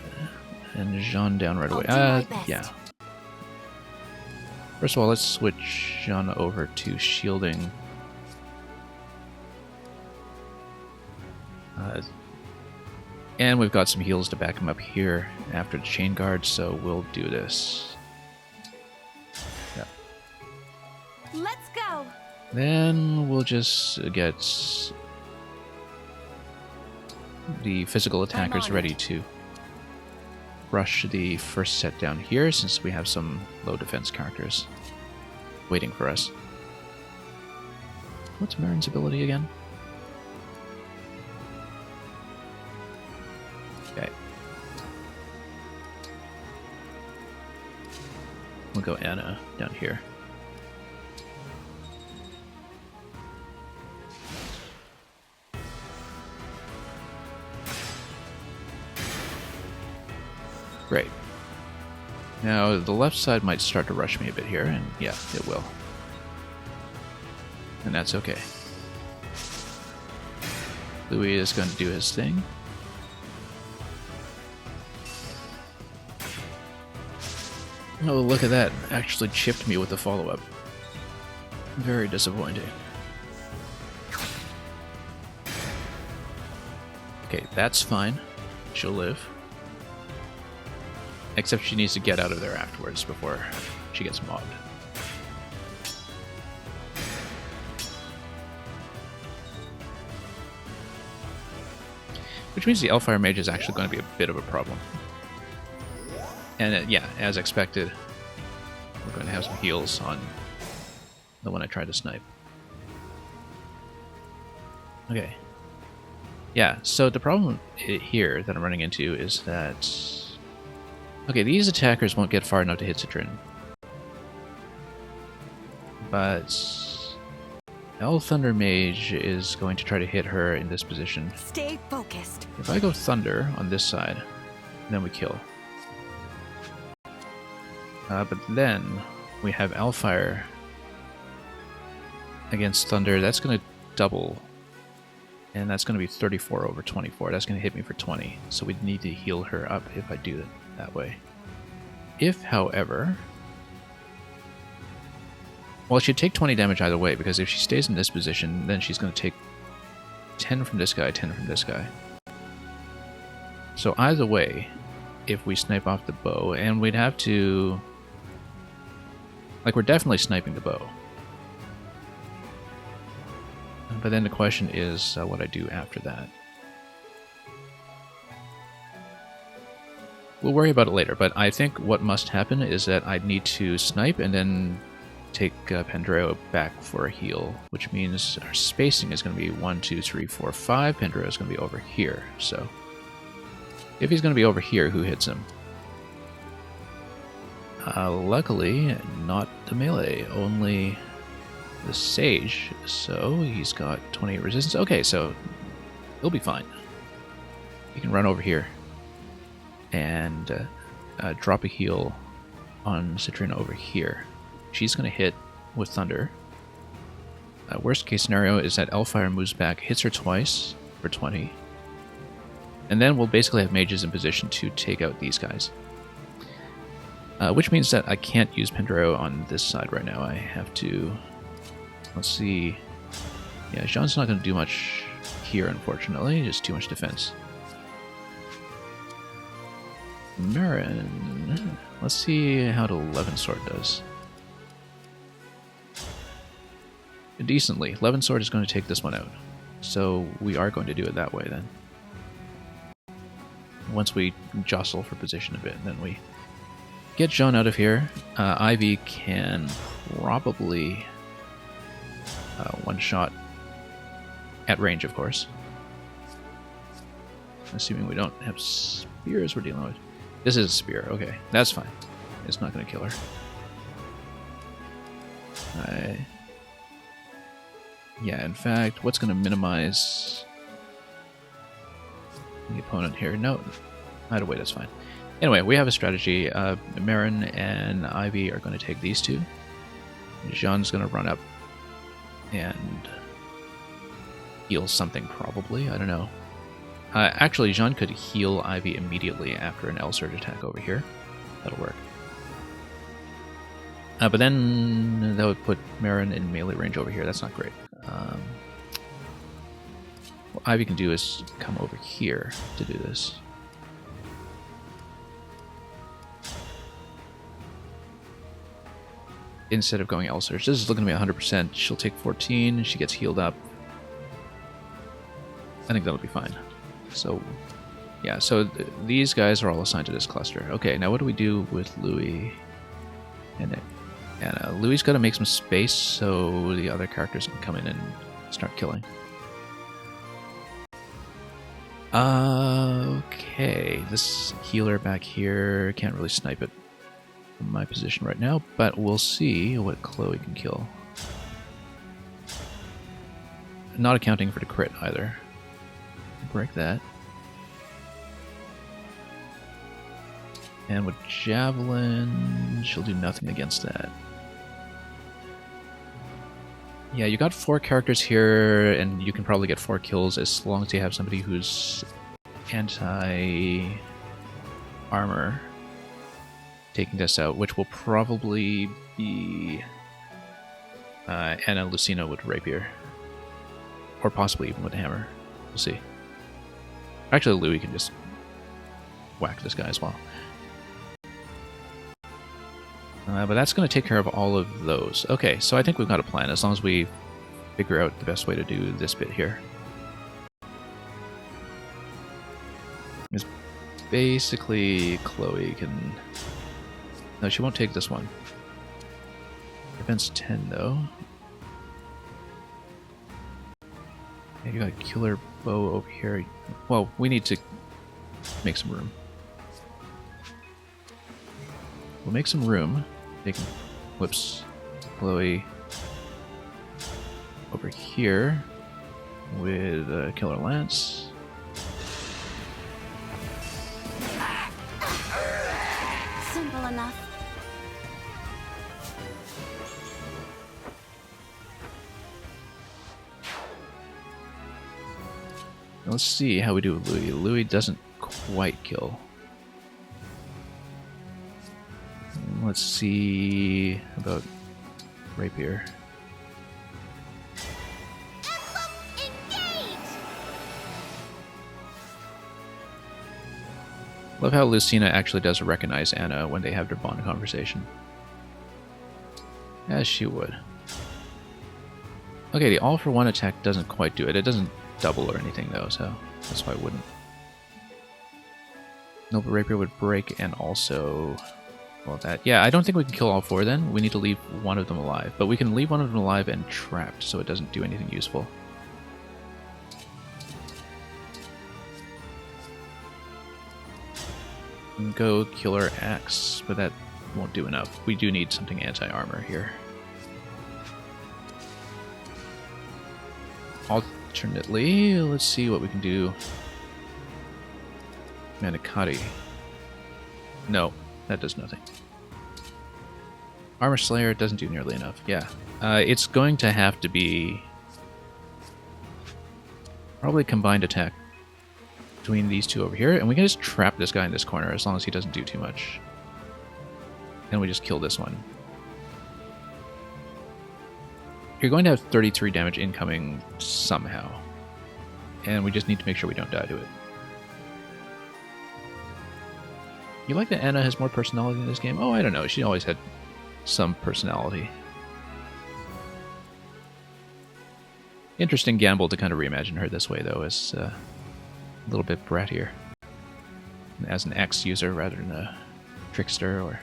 and Jean down right away. Yeah. First of all, let's switch Jean over to shielding. And we've got some heals to back him up here after the Chain Guard, so we'll do this. Yep. Let's go. Then we'll just get the physical attackers ready to rush the first set down here, since we have some low defense characters waiting for us. What's Marin's ability again? Okay. We'll go Anna down here. Great. Now, the left side might start to rush me a bit here, and yeah, it will. And that's okay. Louis is going to do his thing. Oh, look at that. Actually chipped me with the follow-up. Very disappointing. Okay, that's fine. She'll live. Except she needs to get out of there afterwards before she gets mobbed. Which means the Hellfire Mage is actually going to be a bit of a problem. And yeah, as expected, we're going to have some heals on the one I tried to snipe. Okay. Yeah, so the problem here that I'm running into is that... Okay, these attackers won't get far enough to hit Citrin. But El Thunder Mage is going to try to hit her in this position. Stay focused. If I go Thunder on this side, then we kill. But then we have Alfire against Thunder. That's going to double. And that's going to be 34 over 24. That's going to hit me for 20. So we need to heal her up if I do it that way. If, however... Well, she'd take 20 damage either way, because if she stays in this position, then she's going to take 10 from this guy, 10 from this guy. So either way, if we snipe off the bow, and we'd have to... Like, we're definitely sniping the bow. But then the question is what I do after that. We'll worry about it later, but I think what must happen is that I'd need to snipe and then take Pandreo back for a heal, which means our spacing is going to be 1, 2, 3, 4, 5. Pandreo is going to be over here, so... If he's going to be over here, who hits him? Luckily, not the melee, only the Sage, so he's got 28 resistance. Okay, so he'll be fine. He can run over here and drop a heal on Citrina over here. She's going to hit with Thunder. Worst case scenario is that Elfire moves back, hits her twice for 20. And then we'll basically have mages in position to take out these guys. Which means that I can't use Pandreo on this side right now. I have to... Let's see... Yeah, Jean's not going to do much here, unfortunately. Just too much defense. Marin... Let's see how the 11 sword does. Decently. 11 sword is going to take this one out. So we are going to do it that way then. Once we jostle for position a bit, then we get Jean out of here. Ivy can probably one-shot at range, of course. Assuming we don't have spears we're dealing with. This is a spear, okay. That's fine. It's not going to kill her. Yeah, in fact, what's going to minimize the opponent here? No, either way, that's fine. Anyway, we have a strategy. Marin and Ivy are going to take these two. Jean's going to run up and heal something, probably. I don't know. Actually, Jean could heal Ivy immediately after an L-Surge attack over here. That'll work. But then that would put Marin in melee range over here. That's not great. What Ivy can do is come over here to do this. Instead of going L-Surge. This is looking to be 100%. She'll take 14. She gets healed up. I think that'll be fine. So, yeah. So these guys are all assigned to this cluster. Okay, now what do we do with Louis and Anna? Louis's got to make some space so the other characters can come in and start killing. Okay, this healer back here can't really snipe it from my position right now, but we'll see what Chloe can kill. Not accounting for the crit either. Break that. And with Javelin, she'll do nothing against that. Yeah, you got 4 characters here, and you can probably get 4 kills as long as you have somebody who's anti-armor taking this out, which will probably be Anna Lucina with Rapier. Or possibly even with a hammer. We'll see. Actually, Louis can just whack this guy as well. But that's going to take care of all of those. Okay, so I think we've got a plan, as long as we figure out the best way to do this bit here. It's basically Chloe can... No, she won't take this one. Defense 10, though. Yeah, you got a killer bow over here. Well, we need to make some room. We'll make some room. Whoops. Chloe. over here with Killer Lance. Simple enough. Let's see how we do with Louis. Louis doesn't quite kill. Let's see about Rapier. Love how Lucina actually does recognize Anna when they have their bond conversation. As she would. Okay, the all-for-one attack doesn't quite do it. It doesn't double or anything, though, so that's why I wouldn't. No, but Rapier would break and also... Well, that... Yeah, I don't think we can kill all four then. We need to leave one of them alive. But we can leave one of them alive and trapped, so it doesn't do anything useful. Go Killer Axe, but that won't do enough. We do need something anti-armor here. Alternately, let's see what we can do. Manicotti. No, that does nothing. Armor Slayer doesn't do nearly enough. Yeah, it's going to have to be probably combined attack between these two over here, and we can just trap this guy in this corner as long as he doesn't do too much. And we just kill this one. You're going to have 33 damage incoming somehow. And we just need to make sure we don't die to it. You like that Anna has more personality in this game? Oh, I don't know. She always had some personality. Interesting gamble to kind of reimagine her this way, though, as a little bit brattier. As an X user rather than a trickster or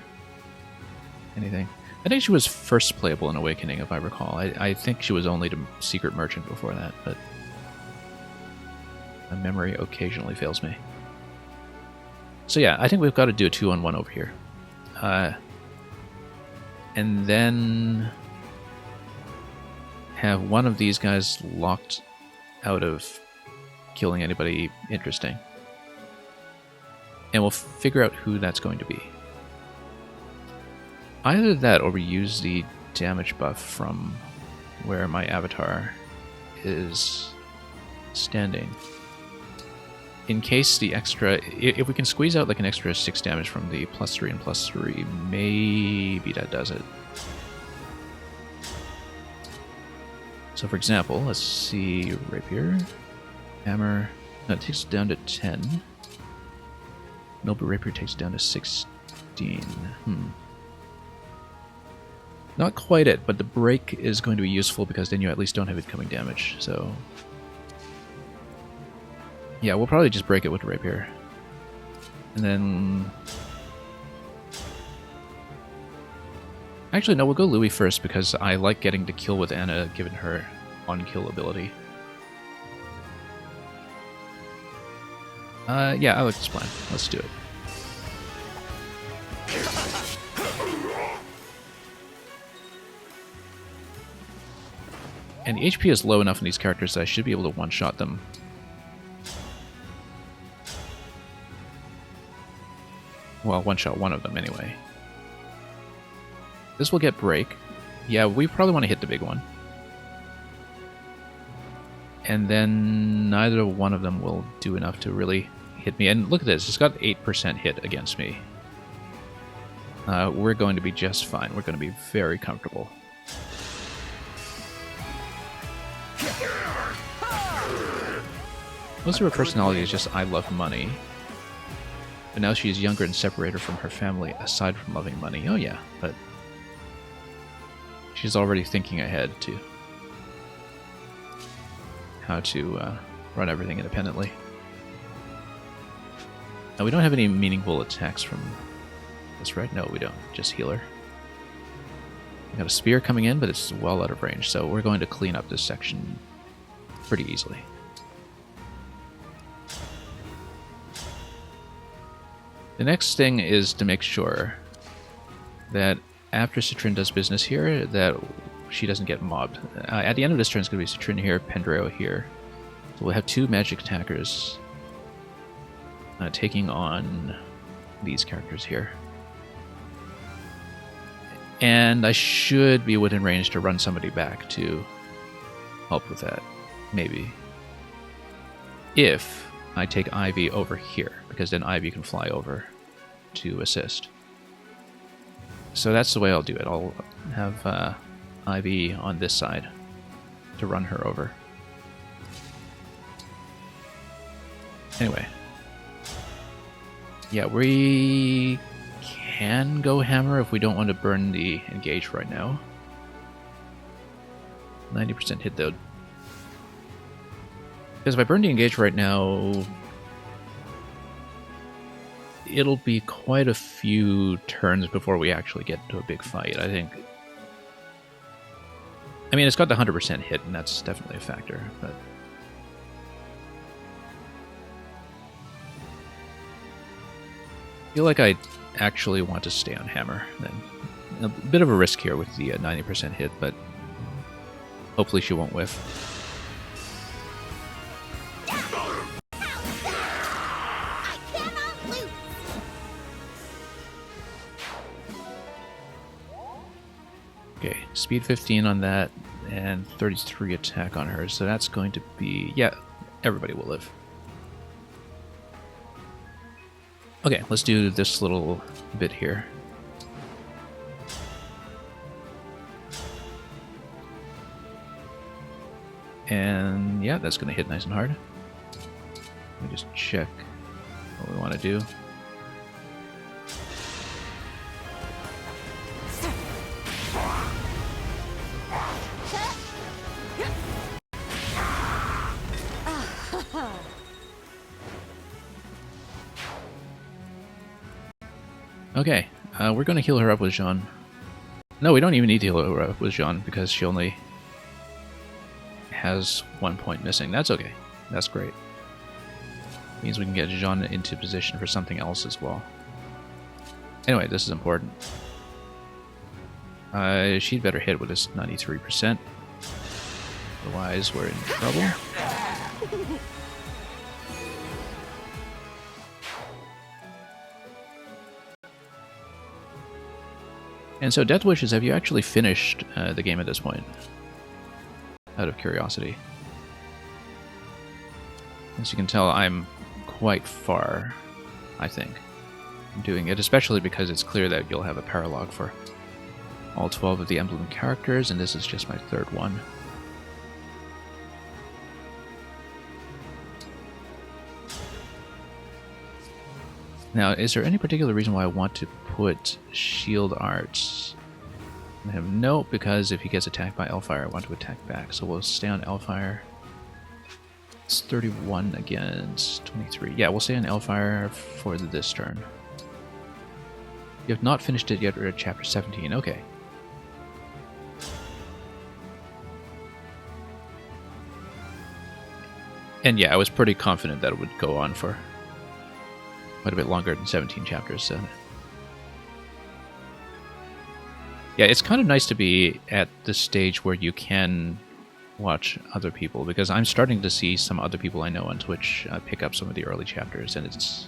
anything. I think she was first playable in Awakening, if I recall. I think she was only the Secret Merchant before that, but my memory occasionally fails me. So yeah, I think we've got to do a 2-on-1 over here. And then have one of these guys locked out of killing anybody interesting. And we'll figure out who that's going to be. Either that, or we use the damage buff from where my avatar is standing. In case the extra... If we can squeeze out like an extra 6 damage from the +3 and +3, maybe that does it. So for example, let's see... Rapier... Hammer... No, it takes it down to 10. No, but Rapier takes it down to 16. Not quite it, but the break is going to be useful because then you at least don't have incoming damage, so... Yeah, we'll probably just break it with the Rapier. And then... Actually, no, we'll go Louis first because I like getting to kill with Anna given her on-kill ability. Yeah, I like this plan. Let's do it. And the HP is low enough in these characters that I should be able to one-shot them. Well, one-shot one of them anyway. This will get break. Yeah, we probably want to hit the big one. And then neither one of them will do enough to really hit me. And look at this, it's got 8% hit against me. We're going to be just fine. We're going to be very comfortable. Most of her personality is just, I love money. But now she is younger and separated from her family, aside from loving money. Oh yeah, but she's already thinking ahead to how to run everything independently. Now we don't have any meaningful attacks from this, right? No, we don't. Just healer. We got a spear coming in, but it's well out of range, so we're going to clean up this section pretty easily. The next thing is to make sure that after Citrin does business here, that she doesn't get mobbed. At the end of this turn, it's going to be Citrin here, Pendreo here. So we'll have 2 magic attackers taking on these characters here. And I should be within range to run somebody back to help with that, maybe. If I take Ivy over here, because then Ivy can fly over to assist. So that's the way I'll do it. I'll have Ivy on this side to run her over. Anyway. Yeah, we can go hammer if we don't want to burn the engage right now. 90% hit though. Because if I burn the engage right now, it'll be quite a few turns before we actually get to a big fight, I think. I mean, it's got the 100% hit, and that's definitely a factor, but... I feel like I actually want to stay on hammer, then. A bit of a risk here with the 90% hit, but hopefully she won't whiff. Okay, speed 15 on that, and 33 attack on her, so that's going to be... yeah, everybody will live. Okay, let's do this little bit here. And yeah, that's going to hit nice and hard. Let me just check what we want to do. Okay, we're going to heal her up with Jean. No, we don't even need to heal her up with Jean because she only has 1 point missing. That's okay. That's great. Means we can get Jean into position for something else as well. Anyway, this is important. She'd better hit with this 93%. Otherwise, we're in trouble. And so, Death Wishes, have you actually finished the game at this point? Out of curiosity. As you can tell, I'm quite far, I think, from doing it, especially because it's clear that you'll have a paralogue for all 12 of the Emblem characters, and this is just my 3rd one. Now, is there any particular reason why I want to put shield arts? I have no, because if he gets attacked by Elfire, I want to attack back. So we'll stay on Elfire. It's 31 against 23. Yeah, we'll stay on Elfire for this turn. You have not finished it yet, or at chapter 17. Okay. And yeah, I was pretty confident that it would go on for quite a bit longer than 17 chapters, so... Yeah, it's kind of nice to be at the stage where you can watch other people, because I'm starting to see some other people I know on Twitch pick up some of the early chapters, and it's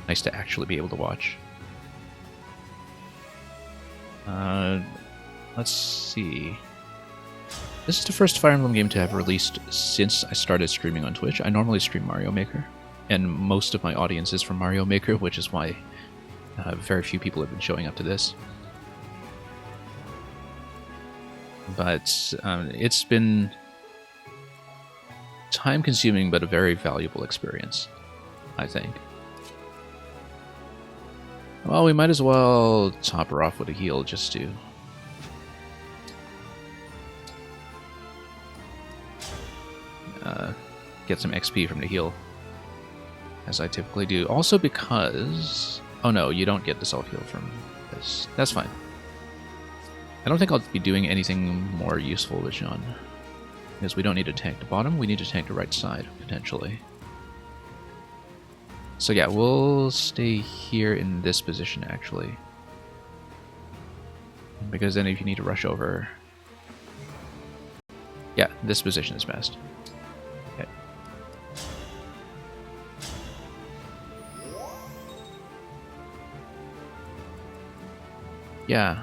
nice to actually be able to watch. Let's see... This is the first Fire Emblem game to have released since I started streaming on Twitch. I normally stream Mario Maker, and most of my audience is from Mario Maker, which is why very few people have been showing up to this. But it's been time-consuming, but a very valuable experience, I think. Well, we might as well top her off with a heal just to... get some XP from the heal, as I typically do. Also because... Oh no, you don't get the self-heal from this. That's fine. I don't think I'll be doing anything more useful with Jean, because we don't need to tank the bottom, we need to tank the right side, potentially. So yeah, we'll stay here in this position, actually. Because then if you need to rush over, Yeah, this position is best. Okay. Yeah.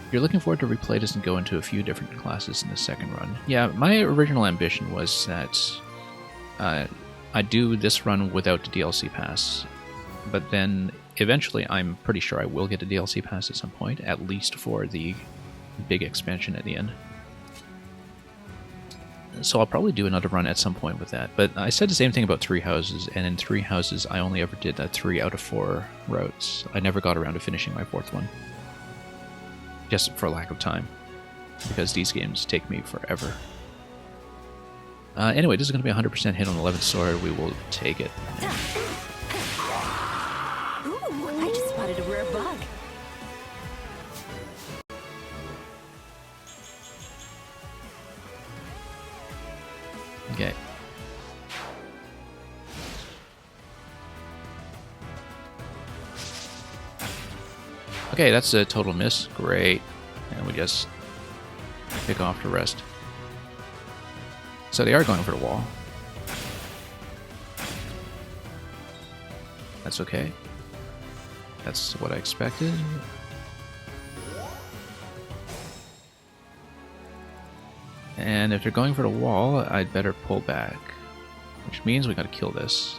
If you're looking forward to replay this and go into a few different classes in the second run. Yeah, my original ambition was that I do this run without the DLC pass, but then eventually I'm pretty sure I will get a DLC pass at some point, at least for the big expansion at the end. So I'll probably do another run at some point with that. But I said the same thing about Three Houses, and in Three Houses I only ever did 3 out of 4 routes. I never got around to finishing my 4th one. Just for lack of time. Because these games take me forever. Anyway, this is going to be 100% hit on 11th sword. We will take it. Ooh, I just spotted a rare bug. Okay. Okay, that's a total miss. Great. And we just pick off the rest. So they are going for the wall. That's okay. That's what I expected. And if they're going for the wall, I'd better pull back. Which means we gotta kill this.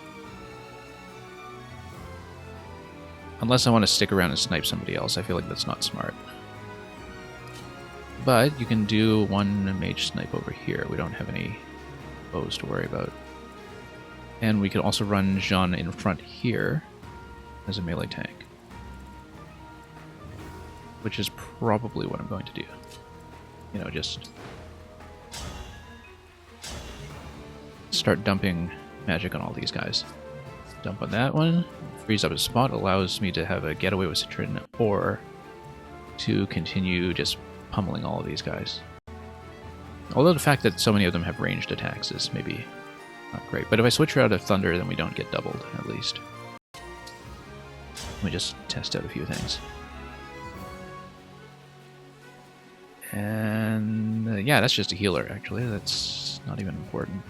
Unless I want to stick around and snipe somebody else. I feel like that's not smart. But you can do one mage snipe over here. We don't have any bows to worry about. And we can also run Jean in front here as a melee tank. Which is probably what I'm going to do. You know, just start dumping magic on all these guys. Dump on that one. Frees up a spot, allows me to have a getaway with Citrin, or to continue just pummeling all of these guys. Although the fact that so many of them have ranged attacks is maybe not great. But if I switch her out of Thunder, then we don't get doubled, at least. Let me just test out a few things. And yeah, that's just a healer, actually. That's not even important.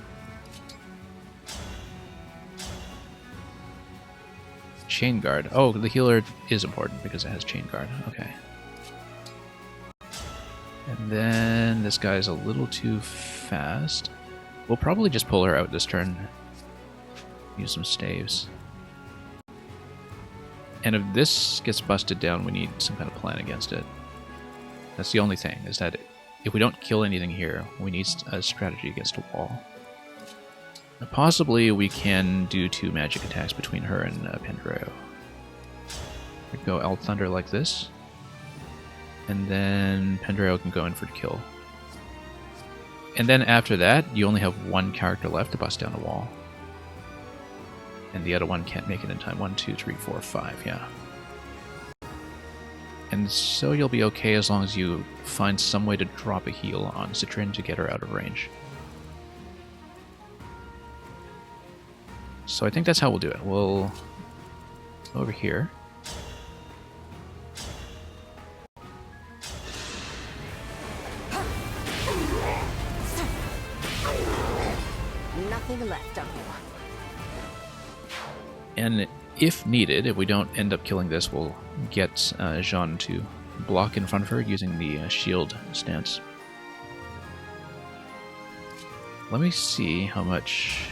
Chain Guard. Oh, the healer is important because it has Chain Guard. Okay. And then this guy's a little too fast. We'll probably just pull her out this turn. Use some staves. And if this gets busted down, we need some kind of plan against it. That's the only thing, is that if we don't kill anything here, we need a strategy against a wall. Possibly we can do 2 magic attacks between her and Pandreo. We go El Thunder like this, and then Pandreo can go in for the kill. And then after that, you only have 1 character left to bust down a wall. And the other one can't make it in time. 1, 2, 3, 4, 5, yeah. And so you'll be okay as long as you find some way to drop a heal on Citrin to get her out of range. So I think that's how we'll do it. We'll go over here. Nothing left of you. And if needed, if we don't end up killing this, we'll get Jean to block in front of her using the shield stance. Let me see how much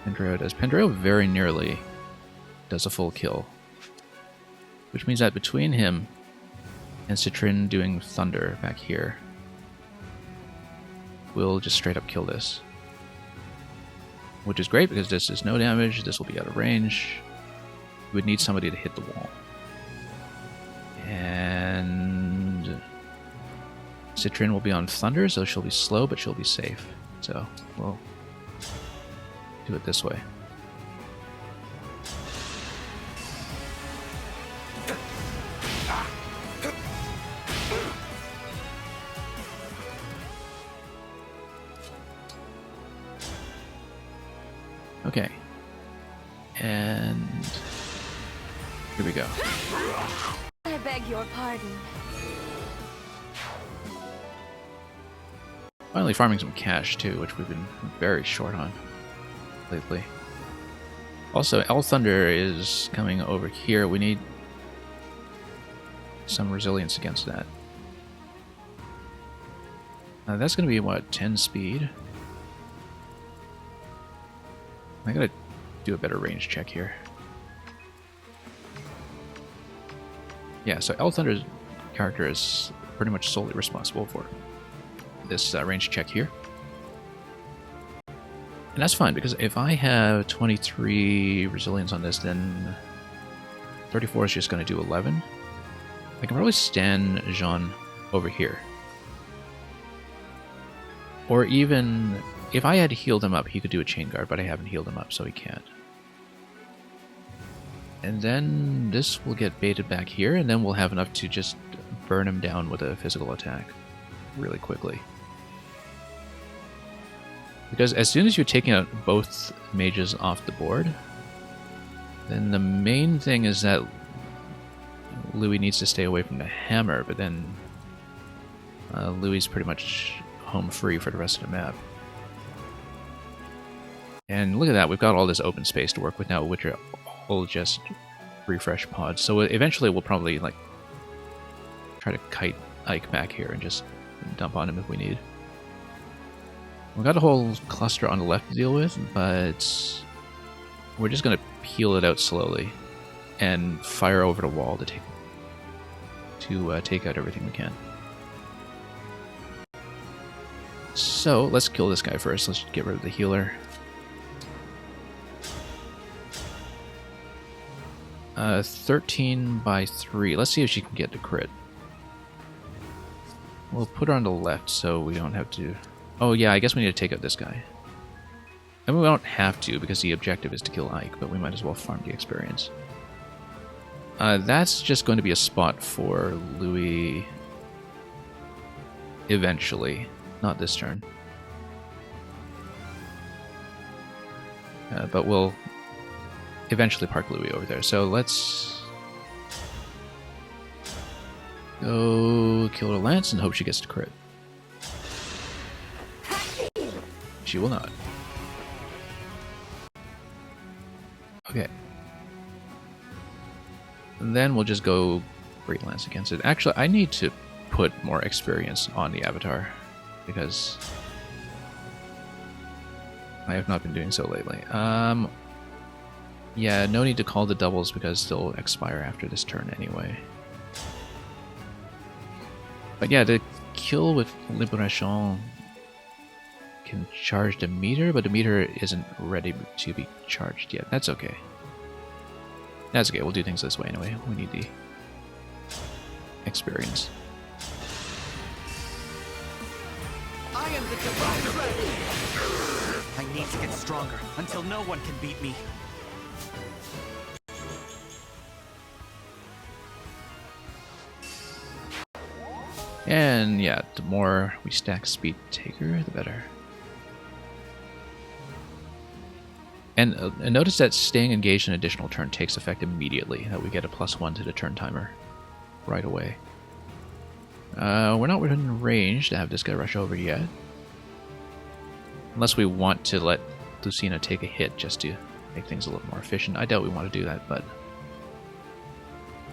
Pandreo does. Pandreo very nearly does a full kill. Which means that between him and Citrin doing Thunder back here, we'll just straight up kill this. Which is great because this is no damage, this will be out of range. We would need somebody to hit the wall. And Citrin will be on Thunder, so she'll be slow, but she'll be safe. So we'll do it this way. Okay. And here we go. I beg your pardon. Finally farming some cash too, which we've been very short on lately. Also, El Thunder is coming over here. We need some resilience against that. That's going to be, what, 10 speed? I gotta do a better range check here. Yeah, so El Thunder's character is pretty much solely responsible for this range check here. And that's fine, because if I have 23 resilience on this, then 34 is just going to do 11. I can probably stand Jean over here. Or even, if I had healed him up, he could do a chain guard, but I haven't healed him up, so he can't. And then this will get baited back here, and then we'll have enough to just burn him down with a physical attack really quickly. Because as soon as you're taking out both mages off the board, then the main thing is that Louis needs to stay away from the hammer, but then Louis is pretty much home free for the rest of the map. And look at that, we've got all this open space to work with now, which are all just refresh pods. So eventually we'll probably like try to kite Ike back here and just dump on him if we need. We've got a whole cluster on the left to deal with, but we're just going to peel it out slowly and fire over the wall to take out everything we can. So let's kill this guy first. Let's get rid of the healer. 13 by 3. Let's see if she can get the crit. We'll put her on the left so we don't have to... Oh yeah, I guess we need to take out this guy. And we don't have to because the objective is to kill Ike, but we might as well farm the experience. That's just going to be a spot for Louis eventually, not this turn. But we'll eventually park Louis over there. So let's go kill her Lance and hope she gets to crit. She will not. Okay. And then we'll just go Great Lance against it. Actually, I need to put more experience on the avatar because I have not been doing so lately. Yeah, no need to call the doubles because they'll expire after this turn anyway. But yeah, the kill with Liberation can charge the meter, but the meter isn't ready to be charged yet. That's okay. That's okay, we'll do things this way anyway. We need the experience. I am the divine dragon! I need to get stronger until no one can beat me. And yeah, the more we stack Speed Taker, the better. And notice that staying engaged an additional turn takes effect immediately, that we get a +1 to the turn timer right away. We're not within range to have this guy rush over yet. Unless we want to let Lucina take a hit just to make things a little more efficient. I doubt we want to do that, but...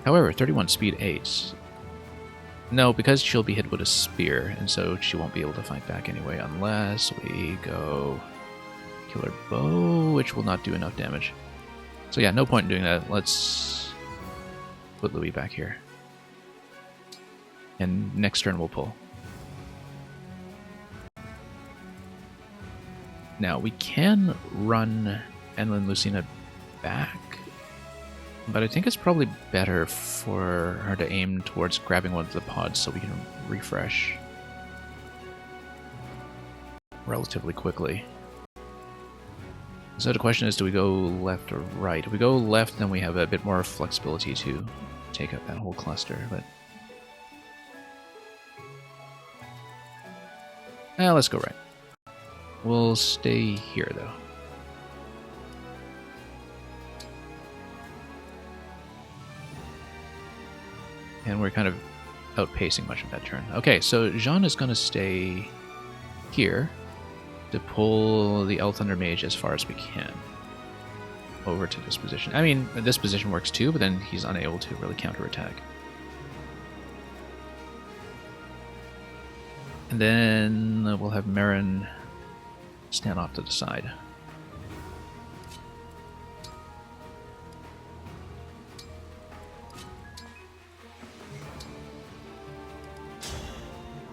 However, 31 speed 8. No, because she'll be hit with a spear, and so she won't be able to fight back anyway unless we go Killer Bow, which will not do enough damage. So yeah, no point in doing that. Let's put Louis back here. And next turn we'll pull. Now, we can run Enlil Lucina back, but I think it's probably better for her to aim towards grabbing one of the pods so we can refresh relatively quickly. So the question is, do we go left or right? If we go left, then we have a bit more flexibility to take out that whole cluster, but... let's go right. We'll stay here, though. And we're kind of outpacing much of that turn. Okay, so Jean is going to stay here to pull the Thunder Mage as far as we can over to this position. I mean, this position works too, but then he's unable to really counterattack. And then we'll have Marin stand off to the side.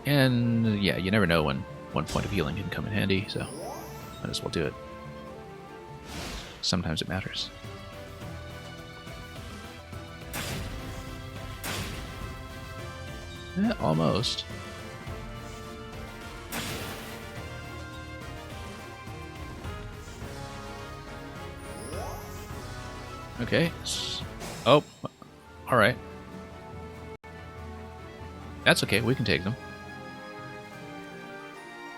And yeah, you never know when one point of healing can come in handy, so might as well do it. Sometimes it matters. Yeah, almost. Okay. Oh, alright. That's okay, we can take them.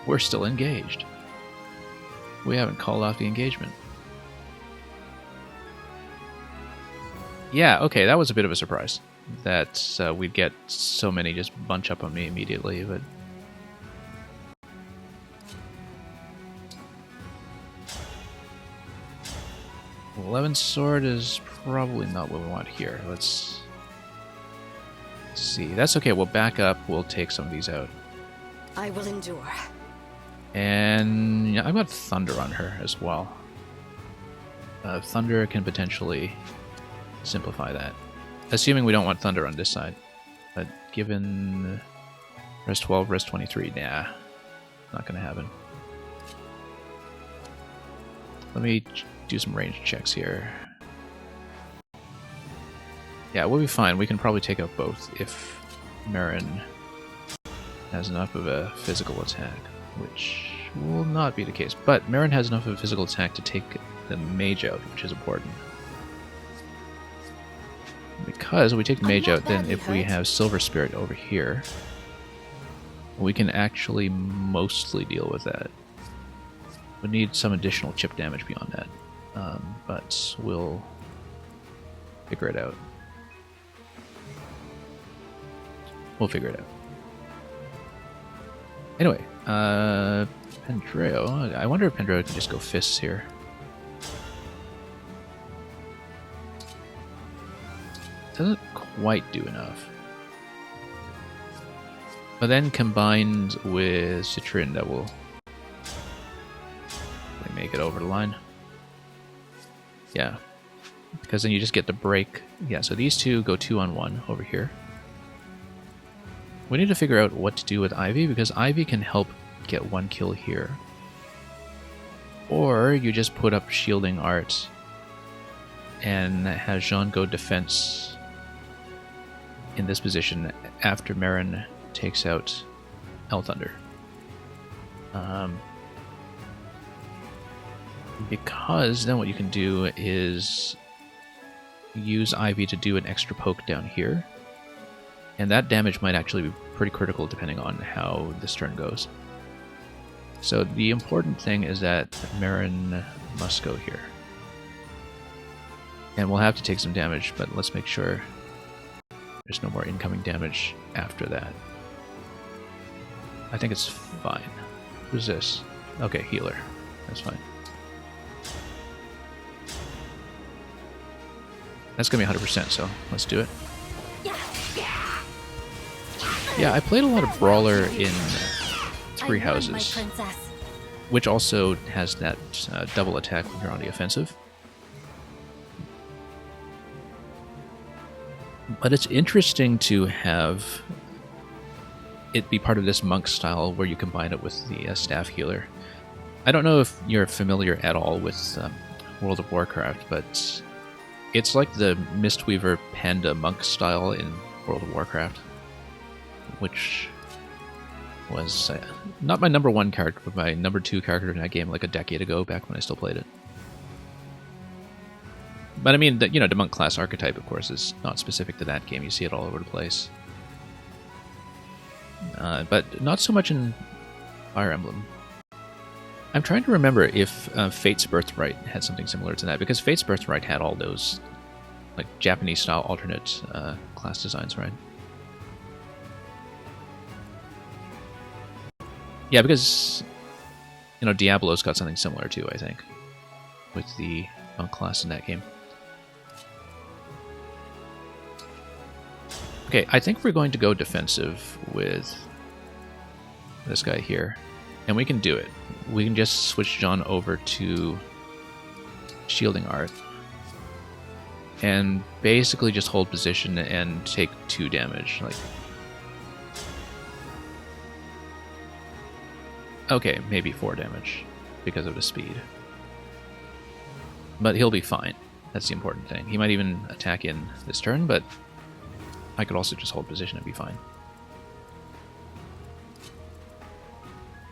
We're still engaged. We haven't called off the engagement. Yeah, okay, that was a bit of a surprise. That we'd get so many just bunch up on me immediately, but... Eleven Sword is probably not what we want here. Let's see. That's okay, we'll back up, we'll take some of these out. I will endure. And yeah, I've got Thunder on her as well. Thunder can potentially simplify that. Assuming we don't want Thunder on this side. But given Res 12, Res 23, nah. Not gonna happen. Let me do some range checks here. Yeah, we'll be fine. We can probably take out both if Marin has enough of a physical attack, which will not be the case. But Marin has enough of a physical attack to take the mage out, which is important. Because we take the mage out, then if we have Silver Spirit over here, we can actually mostly deal with that. We need some additional chip damage beyond that, but we'll figure it out. We'll figure it out. Anyway, Pendreo. I wonder if Pendreo can just go fists here. Doesn't quite do enough. But then combined with Citrin, that will make it over the line. Yeah. Because then you just get the break. Yeah, so these two go 2-on-1 over here. We need to figure out what to do with Ivy, because Ivy can help get one kill here. Or you just put up shielding art and have Jean go defense in this position after Marin takes out Thunder. Because then what you can do is use Ivy to do an extra poke down here. And that damage might actually be pretty critical depending on how this turn goes. So the important thing is that Marin must go here. And we'll have to take some damage, but let's make sure there's no more incoming damage after that. I think it's fine. Who's this? Okay, healer. That's fine. That's gonna be 100%, so let's do it. Yeah, I played a lot of Brawler in Three Houses, which also has that double attack when you're on the offensive. But it's interesting to have it be part of this monk style where you combine it with the staff healer. I don't know if you're familiar at all with World of Warcraft, but it's like the Mistweaver Panda monk style in World of Warcraft, which was not my number one character, but my number 2 character in that game like a decade ago, back when I still played it. But I mean, the monk class archetype, of course, is not specific to that game. You see it all over the place. But not so much in Fire Emblem. I'm trying to remember if Fate's Birthright had something similar to that, because Fate's Birthright had all those like Japanese-style alternate class designs, right? Yeah, because, you know, Diablo's got something similar too, I think, with the class in that game. Okay, I think we're going to go defensive with this guy here. And we can do it. We can just switch John over to Shielding Art. And basically just hold position and take 2 damage. Like, okay, maybe 4 damage because of his speed. But he'll be fine. That's the important thing. He might even attack in this turn, but I could also just hold position and be fine.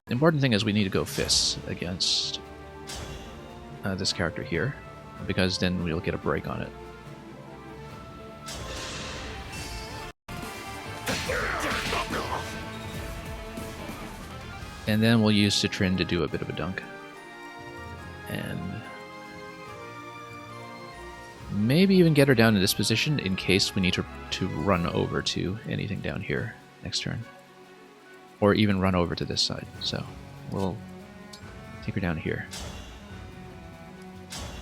The important thing is we need to go fists against this character here, because then we'll get a break on it. And then we'll use Citrin to do a bit of a dunk. And maybe even get her down in this position in case we need to run over to anything down here next turn. Or even run over to this side. So we'll take her down here.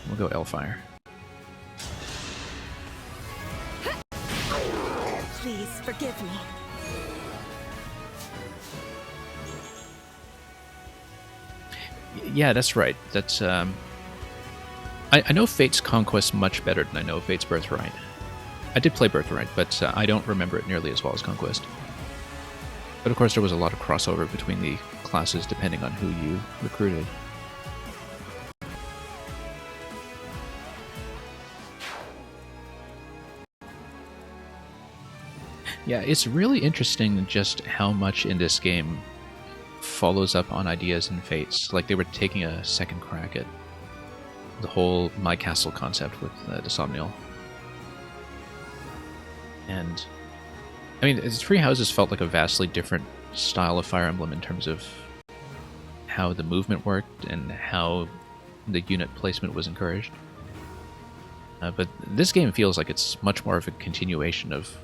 We'll go Elfire. Please forgive me. Yeah, that's right. That's I know Fate's Conquest much better than I know Fate's Birthright. I did play Birthright, but I don't remember it nearly as well as Conquest. But of course there was a lot of crossover between the classes depending on who you recruited. Yeah, it's really interesting just how much in this game follows up on ideas in Fates. Like they were taking a second crack at the whole My Castle concept with the Somniel. And I mean, Three Houses felt like a vastly different style of Fire Emblem in terms of how the movement worked and how the unit placement was encouraged. But this game feels like it's much more of a continuation of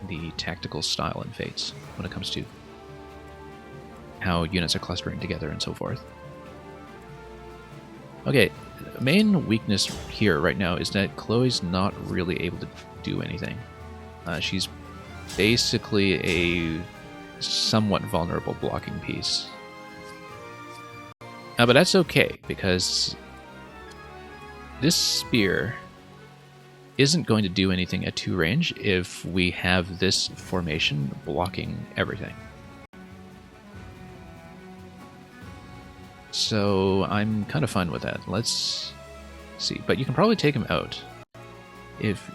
the tactical style in Fates when it comes to how units are clustering together and so forth. Okay, the main weakness here right now is that Chloe's not really able to do anything. She's basically a somewhat vulnerable blocking piece. But that's okay, because this spear isn't going to do anything at 2 range if we have this formation blocking everything. So I'm kind of fine with that. Let's see. But you can probably take him out.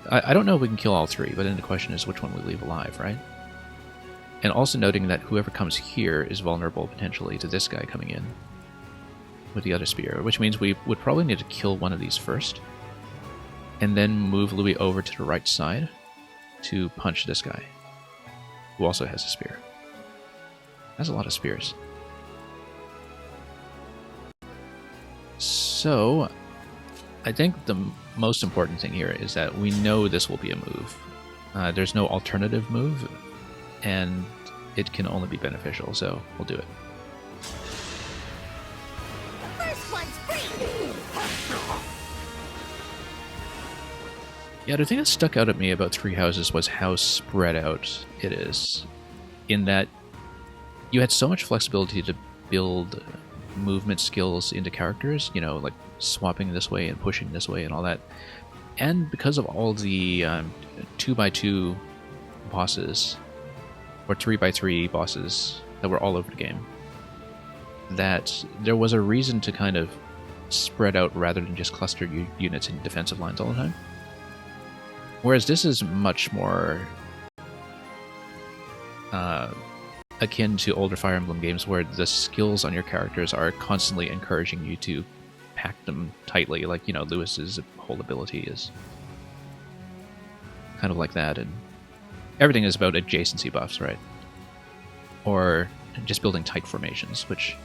I don't know if we can kill all 3, but then the question is which one we leave alive, right? And also noting that whoever comes here is vulnerable potentially to this guy coming in with the other spear, which means we would probably need to kill one of these first, and then move Louis over to the right side to punch this guy, who also has a spear. That's a lot of spears. So, I think the most important thing here is that we know this will be a move. There's no alternative move, and it can only be beneficial, so we'll do it. The first one's free! Yeah, the thing that stuck out at me about Three Houses was how spread out it is, in that you had so much flexibility to build movement skills into characters, you know, like swapping this way and pushing this way and all that. And because of all the 2x2 bosses, or 3x3 bosses that were all over the game, that there was a reason to kind of spread out rather than just cluster units in defensive lines all the time. Whereas this is much more akin to older Fire Emblem games where the skills on your characters are constantly encouraging you to pack them tightly, like, you know, Lewis's whole ability is kind of like that, and everything is about adjacency buffs, right? Or just building tight formations, which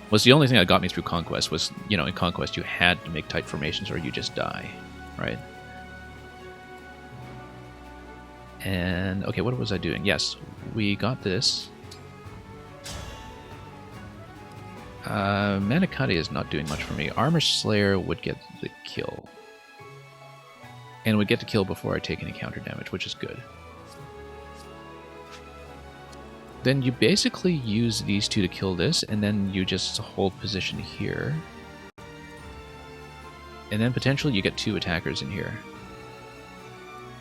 was the only thing that got me through Conquest. Was, you know, in Conquest you had to make tight formations or you just die, right? And, okay, what was I doing? Yes, we got this. Manicotti is not doing much for me. Armor Slayer would get the kill. And would get the kill before I take any counter damage, which is good. Then you basically use these two to kill this, and then you just hold position here. And then potentially you get 2 attackers in here.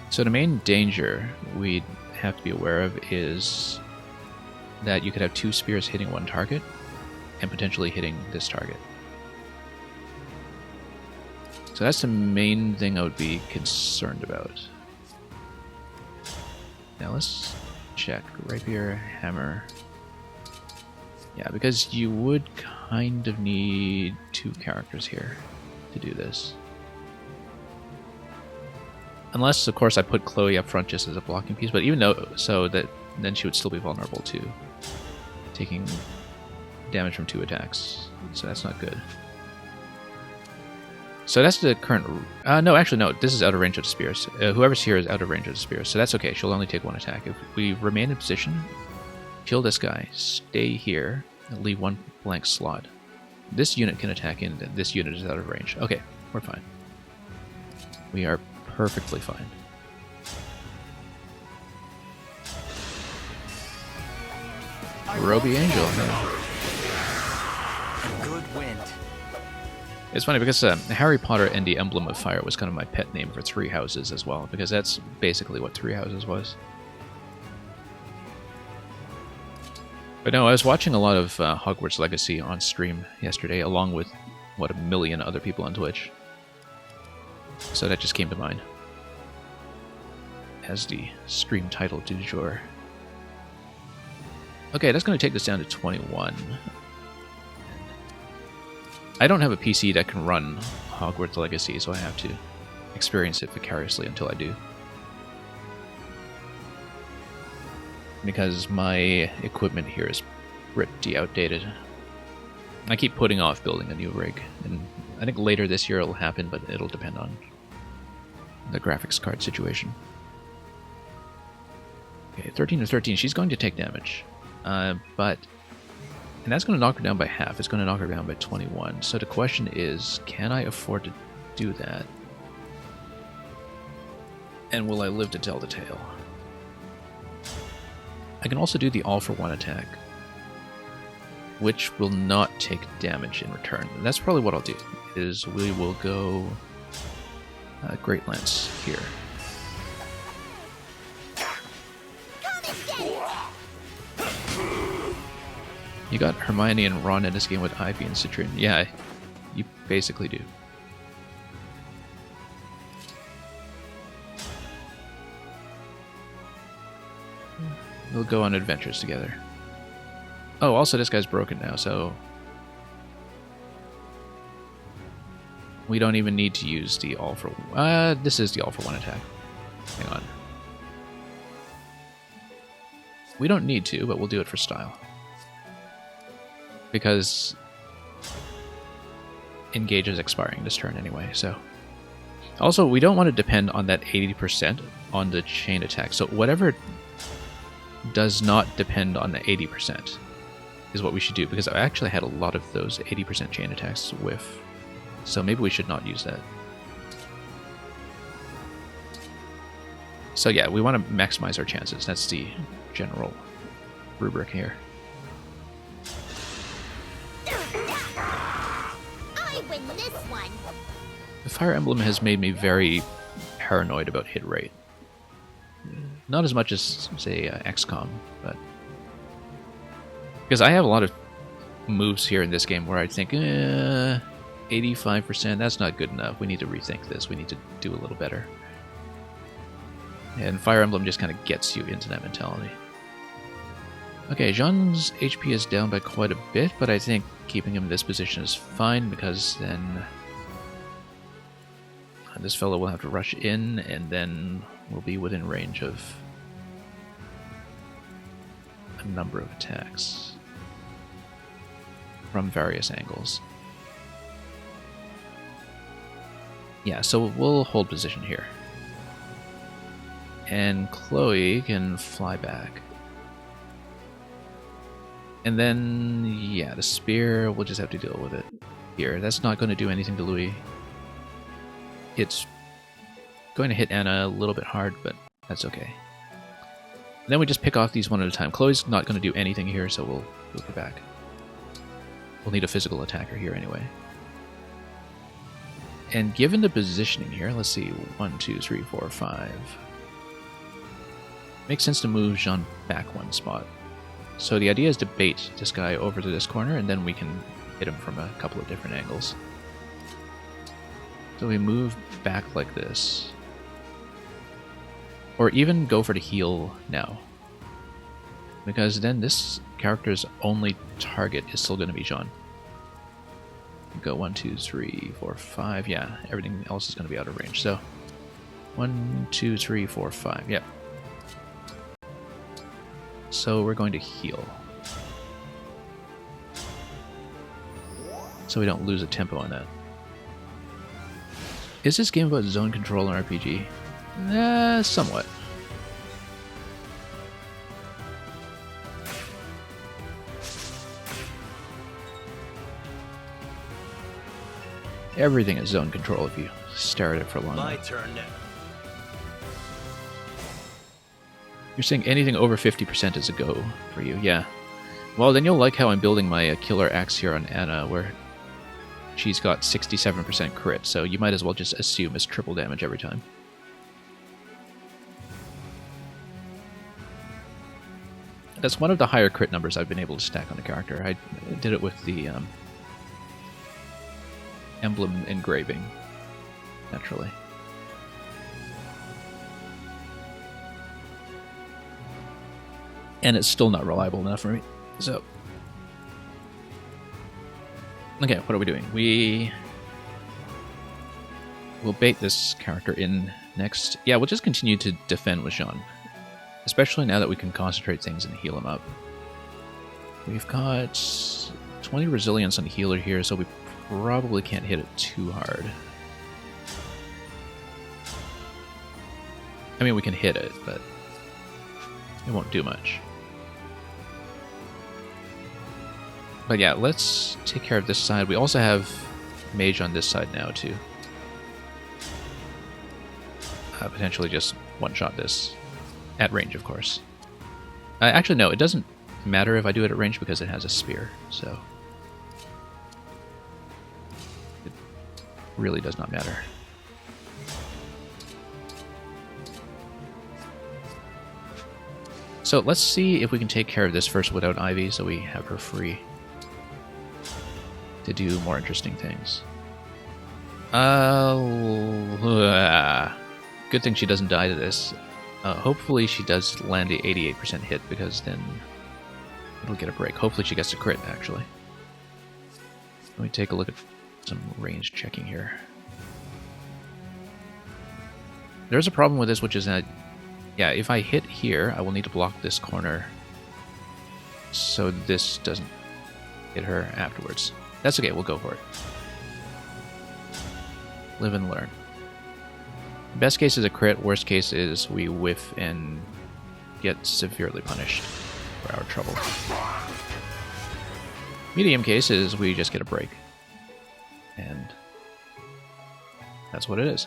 So the main danger we'd have to be aware of is that you could have 2 spears hitting one target, and potentially hitting this target. So that's the main thing I would be concerned about. Now let's check. Rapier, hammer. Yeah, because you would kind of need 2 characters here to do this. Unless, of course, I put Chloe up front just as a blocking piece, but even though so that then she would still be vulnerable to taking damage from 2 attacks. So that's not good. So that's the current... no, actually, no. This is out of range of the spears. Whoever's here is out of range of the spears, so that's okay. She'll only take 1 attack. If we remain in position, kill this guy, stay here, and leave 1 blank slot. This unit can attack in, this unit is out of range. Okay, we're fine. We are perfectly fine. Roby Angel. Good wind. It's funny because Harry Potter and the Emblem of Fire was kind of my pet name for Three Houses as well, because that's basically what Three Houses was. But no, I was watching a lot of Hogwarts Legacy on stream yesterday, along with, what, 1 million other people on Twitch. So that just came to mind as the stream title du jour. Okay, that's going to take this down to 21. I don't have a PC that can run Hogwarts Legacy, so I have to experience it vicariously until I do. Because my equipment here is pretty outdated. I keep putting off building a new rig, and I think later this year it'll happen, but it'll depend on the graphics card situation. Okay, 13 to 13, she's going to take damage. And that's going to knock her down by half. It's going to knock her down by 21. So the question is, can I afford to do that? And will I live to tell the tale? I can also do the all-for-one attack, which will not take damage in return. And that's probably what I'll do, is we will go Great Lance here. You got Hermione and Ron in this game with Ivy and Citrine. Yeah, you basically do. We'll go on adventures together. Oh, also this guy's broken now, so... we don't even need to use the all-for-one... this is the all-for-one attack. Hang on. We don't need to, but we'll do it for style. Because Engage is expiring this turn anyway, so... Also, we don't want to depend on that 80% on the chain attack, so whatever does not depend on the 80% is what we should do, because I actually had a lot of those 80% chain attacks whiff, so maybe we should not use that. So yeah, we want to maximize our chances. That's the general rubric here. I win this one. The Fire Emblem has made me very paranoid about hit rate. Not as much as, say, XCOM, but... because I have a lot of moves here in this game where I think, 85%, that's not good enough. We need to rethink this. We need to do a little better. And Fire Emblem just kind of gets you into that mentality. Okay, Jean's HP is down by quite a bit, but I think keeping him in this position is fine, because then this fellow will have to rush in, and then we'll be within range of a number of attacks from various angles. Yeah, so we'll hold position here. And Chloe can fly back. And then, yeah, the spear, we'll just have to deal with it here. That's not going to do anything to Louis. It's going to hit Anna a little bit hard, but that's okay. And then we just pick off these one at a time. Chloe's not going to do anything here, so we'll move her back. We'll need a physical attacker here anyway. And given the positioning here, let's see, 1, 2, 3, 4, 5. Makes sense to move Jean back one spot. So the idea is to bait this guy over to this corner, and then we can hit him from a couple of different angles. So we move back like this. Or even go for the heal now. Because then this character's only target is still going to be Jean. Go 1, 2, 3, 4, 5. Yeah, everything else is going to be out of range. So 1, 2, 3, 4, 5. Yep. So we're going to heal. So we don't lose a tempo on that. Is this game about zone control and RPG? Somewhat. Everything is zone control if you stare at it for long enough. My turn now. You're saying anything over 50% is a go for you, yeah. Well, then you'll like how I'm building my killer axe here on Anna, where she's got 67% crit, so you might as well just assume it's triple damage every time. That's one of the higher crit numbers I've been able to stack on a character. I did it with the Emblem engraving, naturally. And it's still not reliable enough for me. So, okay, what are we doing? We'll bait this character in next. Yeah, we'll just continue to defend with Jean, especially now that we can concentrate things and heal him up. We've got 20 resilience on healer here, so we probably can't hit it too hard. I mean, we can hit it, but it won't do much. But yeah, let's take care of this side. We also have mage on this side now, too. Potentially just one-shot this. At range, of course. Actually, no, it doesn't matter if I do it at range because it has a spear, so... It really does not matter. So let's see if we can take care of this first without Ivy, so we have her free to do more interesting things. Good thing she doesn't die to this. Hopefully she does land the 88% hit, because then it'll get a break. Hopefully she gets a crit, actually. Let me take a look at some range checking here. There's a problem with this, which is that, yeah, if I hit here, I will need to block this corner so this doesn't hit her afterwards. That's okay, we'll go for it. Live and learn. Best case is a crit, worst case is we whiff and get severely punished for our trouble. Medium case is we just get a break. And that's what it is.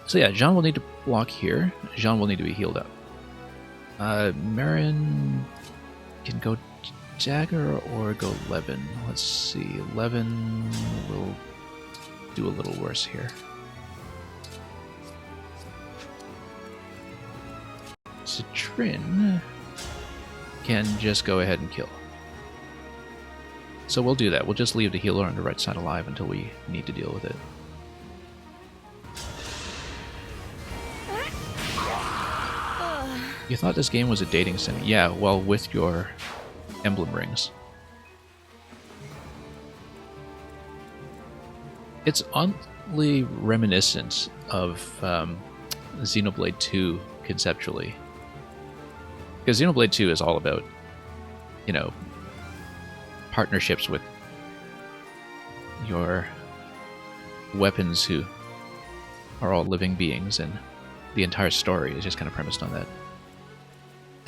So yeah, Jean will need to block here. Jean will need to be healed up. Marin can go dagger or go Levin. Let's see. Levin will do a little worse here. Citrin can just go ahead and kill. So we'll do that. We'll just leave the healer on the right side alive until we need to deal with it. You thought this game was a dating sim? Yeah, well, with your emblem rings. It's oddly reminiscent of Xenoblade 2 conceptually. Because Xenoblade 2 is all about, you know, partnerships with your weapons who are all living beings, and the entire story is just kind of premised on that,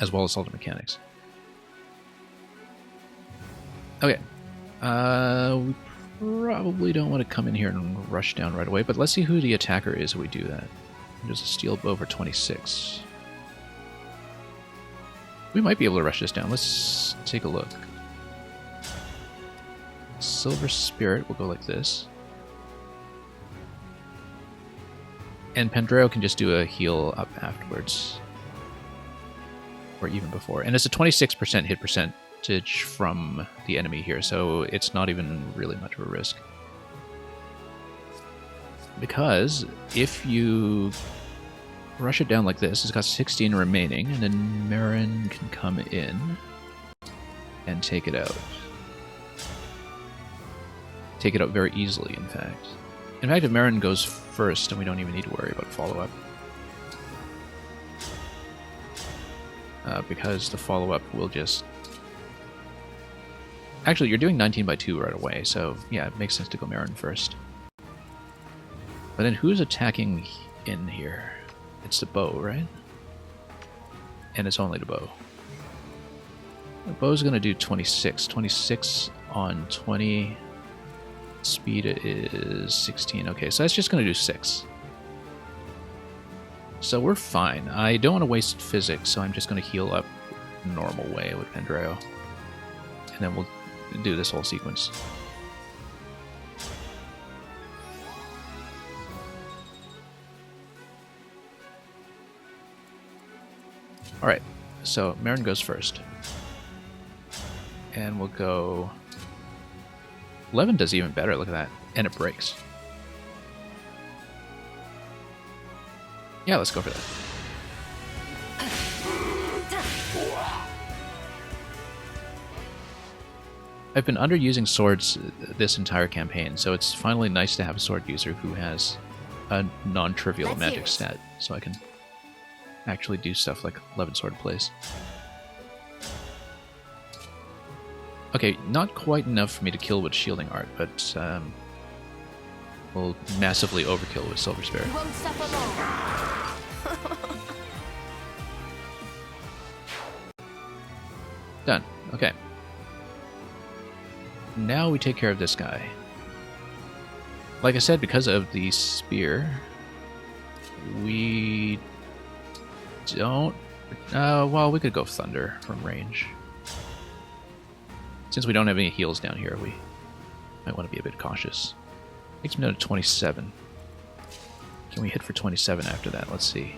as well as all the mechanics. Okay. We probably don't want to come in here and rush down right away, but let's see who the attacker is if we do that. There's a steel bow for 26. We might be able to rush this down. Let's take a look. Silver Spirit will go like this. And Pandreo can just do a heal up afterwards. Or even before. And it's a 26% hit percentage from the enemy here, so it's not even really much of a risk. Because if you rush it down like this, it's got 16 remaining, and then Marin can come in and take it out. Take it out very easily, in fact. In fact, if Marin goes first, then we don't even need to worry about follow-up. Because the follow-up will just... Actually, you're doing 19 by 2 right away, so yeah, it makes sense to go Marin first. But then who's attacking in here? It's the bow, right? And it's only the bow. The bow's going to do 26. 26 on 20. Speed is 16. Okay, so that's just going to do 6. So we're fine. I don't want to waste physics, so I'm just going to heal up the normal way with Pandreo. And then we'll do this whole sequence. Alright, so Marin goes first. And we'll go... 11 does even better, look at that. And it breaks. Yeah, let's go for that. I've been underusing swords this entire campaign, so it's finally nice to have a sword user who has a non-trivial magic stat, so I can actually do stuff like 11 sword plays. Okay, not quite enough for me to kill with shielding art, but we'll massively overkill with Silver Spirit. Won't suffer long. Done. Okay. Now we take care of this guy. Like I said, because of the spear, we don't... well, we could go Thunder from range. Since we don't have any heals down here, we might want to be a bit cautious. Takes me down to 27. Can we hit for 27 after that? Let's see.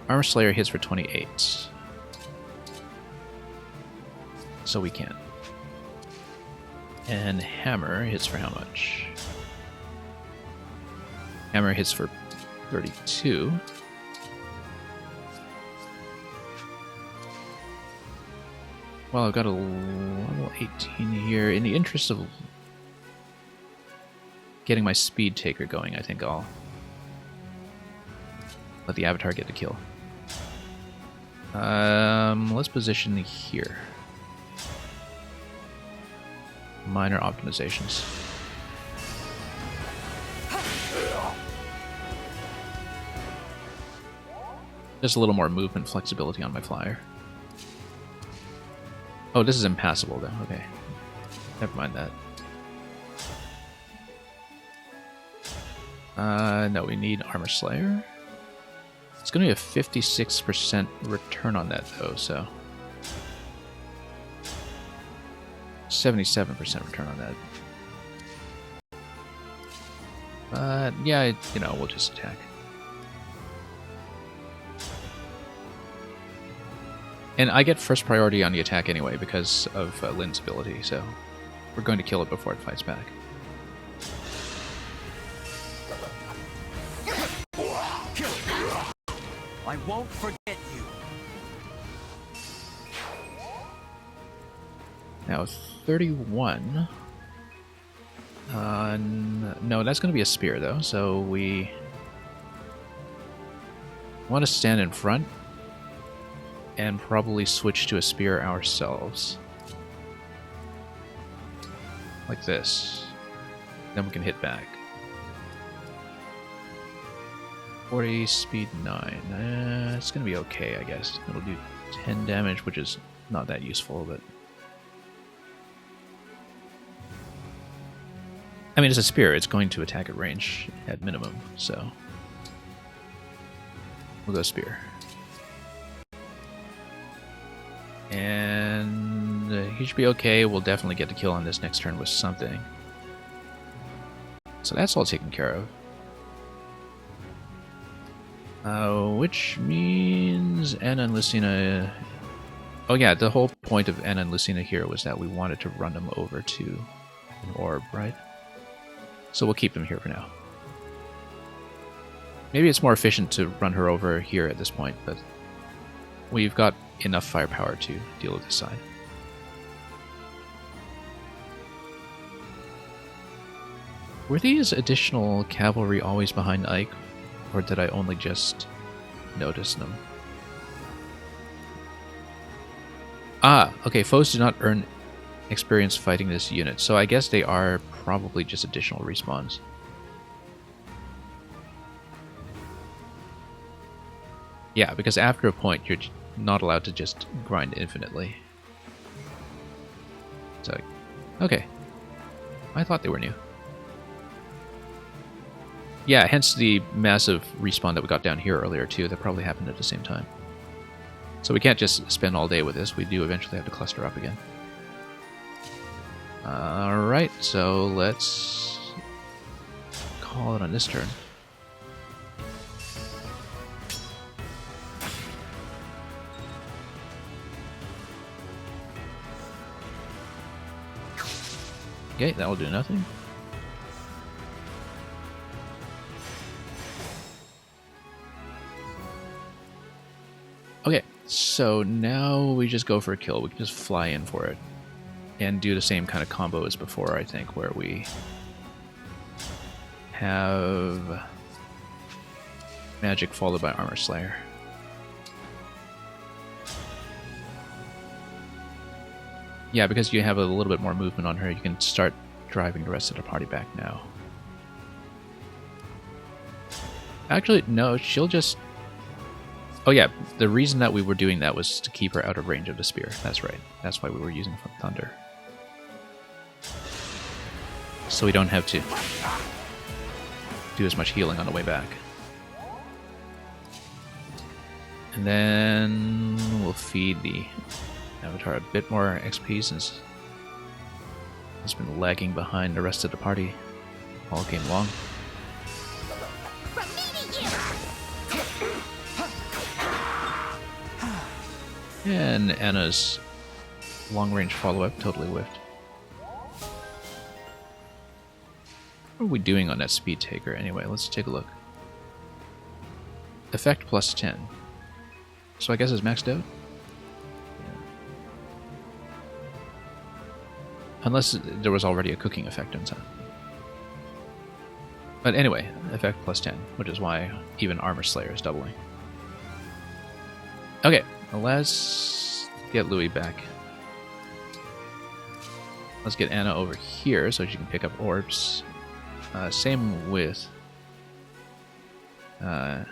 Armor Slayer hits for 28. So we can. And Hammer hits for how much? Hammer hits for 32. Well, I've got a level 18 here. In the interest of getting my speed taker going, I think I'll let the Avatar get the kill. Let's position here. Minor optimizations. Just a little more movement flexibility on my flyer. Oh, this is impassable though. Okay. Never mind that. No, we need Armor Slayer. It's going to be a 56% return on that though, so... 77% return on that. Yeah, you know, we'll just attack. And I get first priority on the attack anyway because of Lynn's ability, so we're going to kill it before it fights back. I won't forget you. Now, 31. No, that's going to be a spear, though, so we want to stand in front and probably switch to a spear ourselves. Like this. Then we can hit back. 40, speed 9. It's going to be okay, I guess. It'll do 10 damage, which is not that useful, but... I mean, it's a spear. It's going to attack at range at minimum, so we'll go spear. And he should be okay. We'll definitely get the kill on this next turn with something. So that's all taken care of. Which means Anna and Lucina... Oh yeah, the whole point of Anna and Lucina here was that we wanted to run them over to an orb, right? So we'll keep them here for now. Maybe it's more efficient to run her over here at this point, but we've got enough firepower to deal with this side. Were these additional cavalry always behind Ike, or did I only just notice them? Ah, okay, foes do not earn experience fighting this unit, so I guess they are probably just additional respawns. Yeah, because after a point, you're not allowed to just grind infinitely. So, okay. I thought they were new. Yeah, hence the massive respawn that we got down here earlier too. That probably happened at the same time. So we can't just spend all day with this. We do eventually have to cluster up again. Alright, so let's call it on this turn. Okay, that will do nothing. Okay, so now we just go for a kill. We can just fly in for it. And do the same kind of combo as before, I think, where we have magic followed by Armor Slayer. Yeah, because you have a little bit more movement on her, you can start driving the rest of the party back now. Actually, no, she'll just... Oh yeah, the reason that we were doing that was to keep her out of range of the spear. That's right. That's why we were using Thunder. So we don't have to do as much healing on the way back. And then we'll feed the Avatar a bit more XP since he's been lagging behind the rest of the party all game long. And Anna's long-range follow-up totally whiffed. What are we doing on that speed taker anyway? Let's take a look. Effect plus 10. So I guess it's maxed out? Yeah. Unless there was already a cooking effect inside. But anyway, effect plus 10, which is why even Armor Slayer is doubling. Okay, let's get Louis back. Let's get Anna over here so she can pick up orbs. Same with our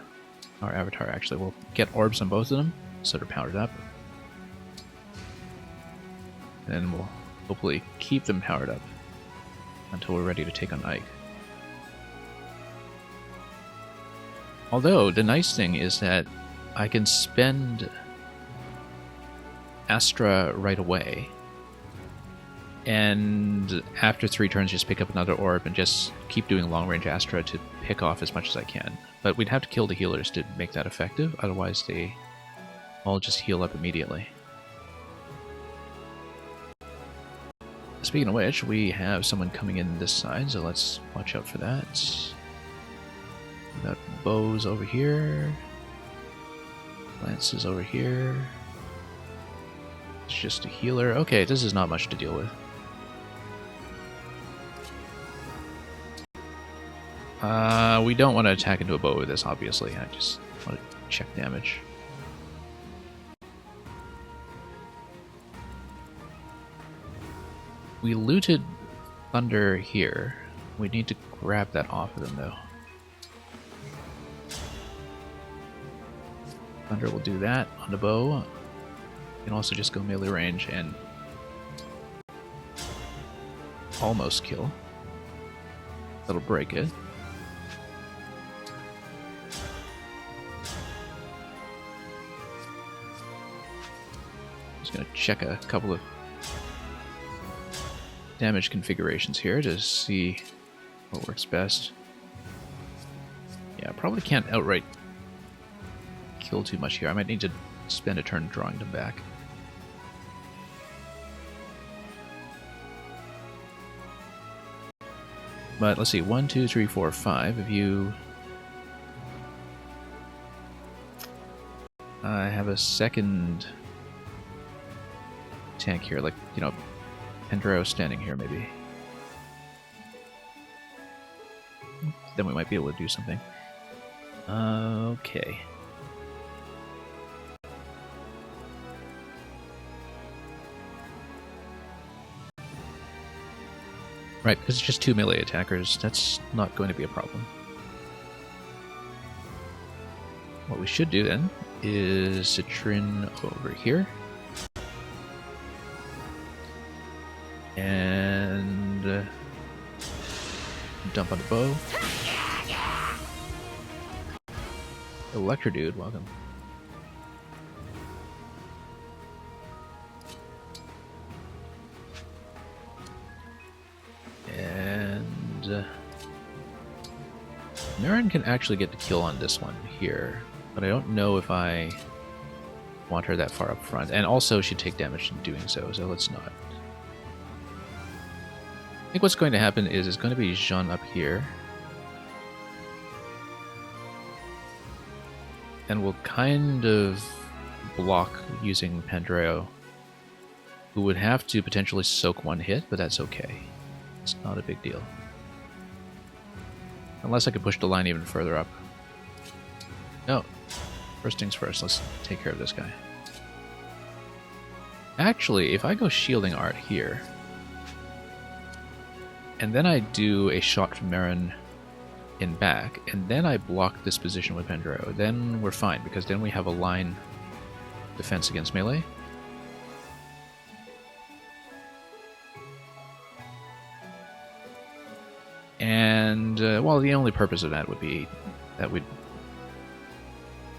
Avatar, actually. We'll get orbs on both of them, so they're powered up. And then we'll hopefully keep them powered up until we're ready to take on Ike. Although, the nice thing is that I can spend Astra right away, and after 3 turns just pick up another orb and just keep doing long-range Astra to pick off as much as I can. But we'd have to kill the healers to make that effective, otherwise they all just heal up immediately. Speaking of which, we have someone coming in this side, so let's watch out for that. We got bows over here. Lances over here. It's just a healer. Okay, this is not much to deal with. We don't want to attack into a bow with this, obviously. I just want to check damage. We looted Thunder here. We need to grab that off of them, though. Thunder will do that on the bow. You can also just go melee range and almost kill. That'll break it. Just gonna check a couple of damage configurations here to see what works best. Yeah, probably can't outright kill too much here. I might need to spend a turn drawing them back. But let's see, 1, 2, 3, 4, 5. If you... I have a second tank here, like, you know, Pendreo standing here maybe. Then we might be able to do something. Okay. Right, because it's just 2 melee attackers, that's not going to be a problem. What we should do then is Citrin over here. And dump on the bow. Electro dude, welcome. And Marin can actually get the kill on this one here, but I don't know if I want her that far up front. And also she'd take damage in doing so, so let's not. I think what's going to happen is it's going to be Jean up here. And we'll kind of block using Pendreo, who would have to potentially soak one hit, but that's okay. It's not a big deal. Unless I could push the line even further up. No. First things first, let's take care of this guy. Actually, if I go shielding art here, and then I do a shot from Marin in back, and then I block this position with Pendreo, then we're fine, because then we have a line defense against melee. And, well, the only purpose of that would be that we'd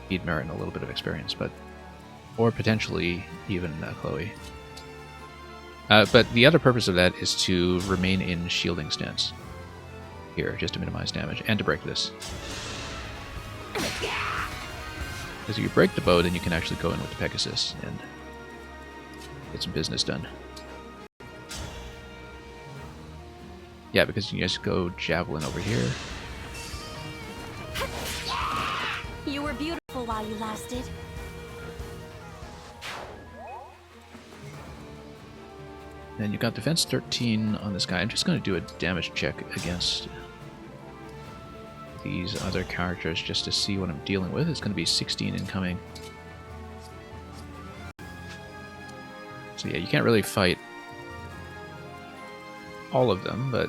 feed Marin a little bit of experience, but... or potentially even Chloe. But the other purpose of that is to remain in shielding stance here, just to minimize damage, and to break this. Because if you break the bow, then you can actually go in with the Pegasus and get some business done. Yeah, because you just go Javelin over here. You were beautiful while you lasted. And you got defense 13 on this guy. I'm just going to do a damage check against these other characters just to see what I'm dealing with. It's going to be 16 incoming. So yeah, you can't really fight all of them, but...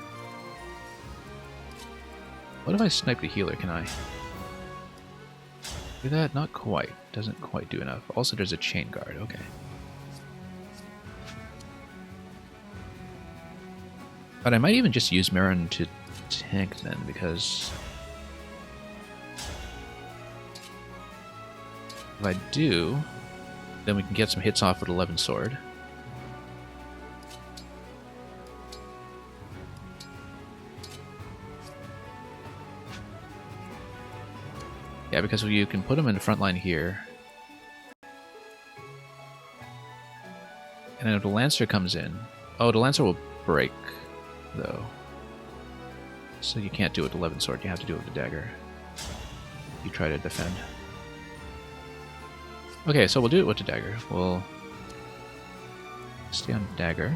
what if I snipe the healer? Can I do that? Not quite. Doesn't quite do enough. Also, there's a chain guard. Okay. But I might even just use Marin to tank then, because if I do, then we can get some hits off with 11 sword. Yeah, because you can put him in the front line here. And then if the Lancer comes in... oh, the Lancer will break, though. So you can't do it with 11 sword, you have to do it with the dagger. You try to defend. Okay, so we'll do it with the dagger. We'll stay on dagger.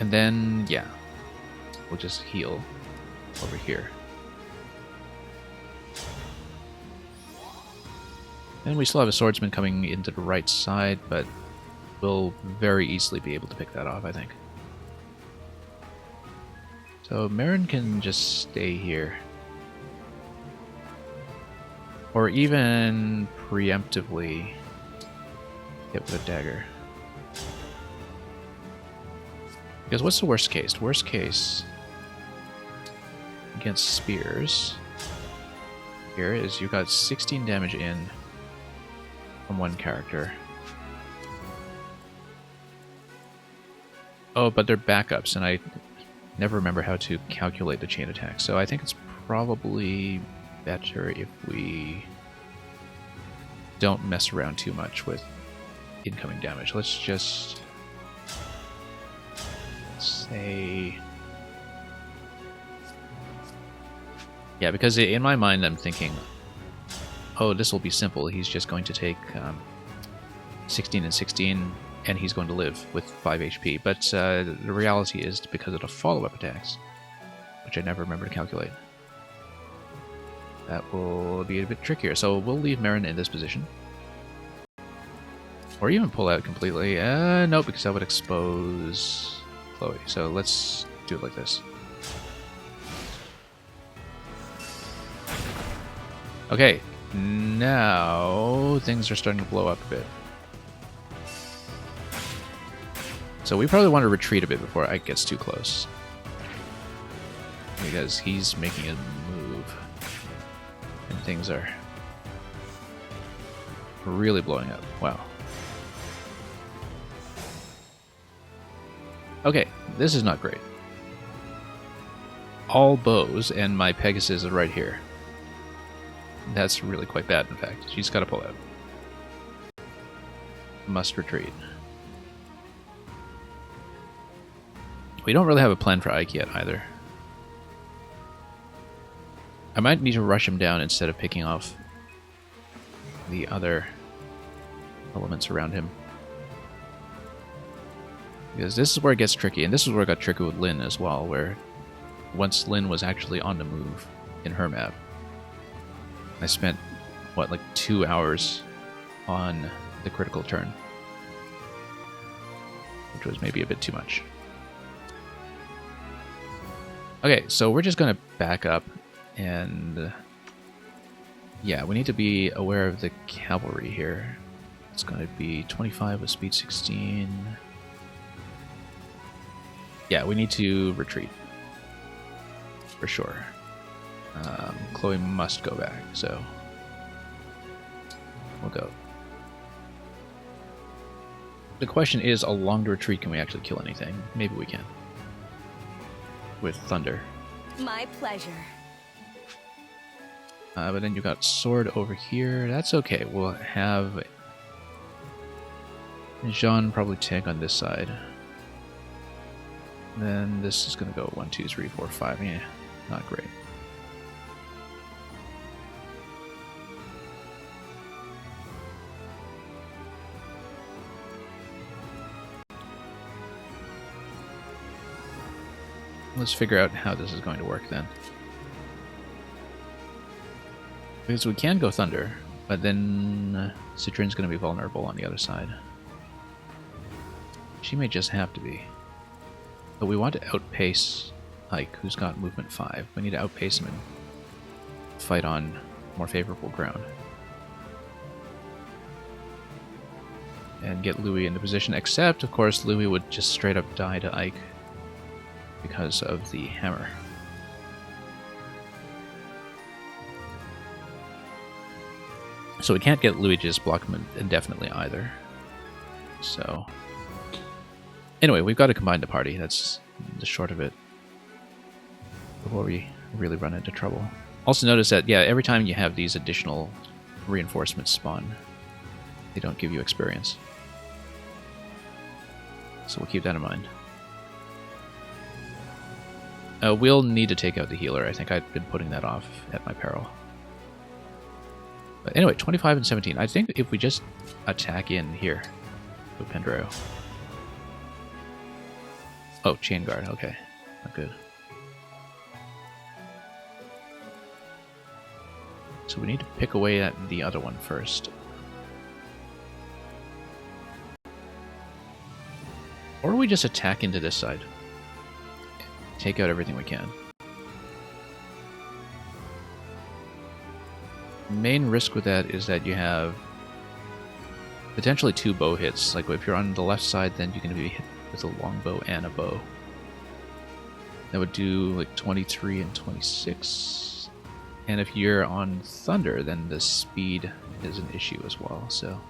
And then, yeah, we'll just heal over here. And we still have a swordsman coming into the right side, but we'll very easily be able to pick that off, I think. So Marin can just stay here. Or even preemptively hit with a dagger. Because what's the worst case? Worst case against spears here is you got 16 damage in from one character. Oh, but they're backups, and I never remember how to calculate the chain attack. So I think it's probably better if we don't mess around too much with incoming damage. Let's just say... Yeah, because in my mind I'm thinking, oh, this will be simple. He's just going to take 16 and 16, and he's going to live with 5 HP. But the reality is because of the follow-up attacks, which I never remember to calculate. That will be a bit trickier. So we'll leave Marin in this position. Or even pull out completely. No, because that would expose Chloe. So let's do it like this. Okay, now things are starting to blow up a bit. So we probably want to retreat a bit before Ike gets too close. Because he's making a move. And things are really blowing up. Wow. Okay, this is not great. All bows, and my Pegasus is right here. That's really quite bad, in fact. She's got to pull out. Must retreat. We don't really have a plan for Ike yet, either. I might need to rush him down instead of picking off the other elements around him. Because this is where it gets tricky, and this is where it got tricky with Lyn as well, where once Lyn was actually on the move in her map, I spent, what, like 2 hours on the critical turn, which was maybe a bit too much. Okay, so we're just going to back up, and yeah, we need to be aware of the cavalry here. It's going to be 25 with speed 16. Yeah, we need to retreat, for sure. Chloe must go back, so we'll go. The question is, along the retreat, can we actually kill anything? Maybe we can. With thunder. My pleasure. But then you got sword over here. That's okay. We'll have Jean probably tank on this side. Then this is going to go 1, 2, 3, 4, 5. Yeah, not great. Let's figure out how this is going to work then. Because we can go Thunder, but then Citrin's going to be vulnerable on the other side. She may just have to be. But we want to outpace Ike, who's got movement 5. We need to outpace him and fight on more favorable ground. And get Louis into position, except, of course, Louis would just straight up die to Ike because of the hammer. So we can't get Louis to just block him indefinitely either. So anyway, we've got to combine the party. That's the short of it before we really run into trouble. Also notice that, yeah, every time you have these additional reinforcements spawn, they don't give you experience. So we'll keep that in mind. We'll need to take out the healer. I think I've been putting that off at my peril. But anyway, 25 and 17. I think if we just attack in here with Pendreo. Oh, chain guard. Okay, not good. So we need to pick away at the other one first. Or we just attack into this side. Take out everything we can. Main risk with that is that you have potentially 2 bow hits. Like if you're on the left side, then you're going to be hit with a longbow and a bow. That would do like 23 and 26. And if you're on Thunder, then the speed is an issue as well, so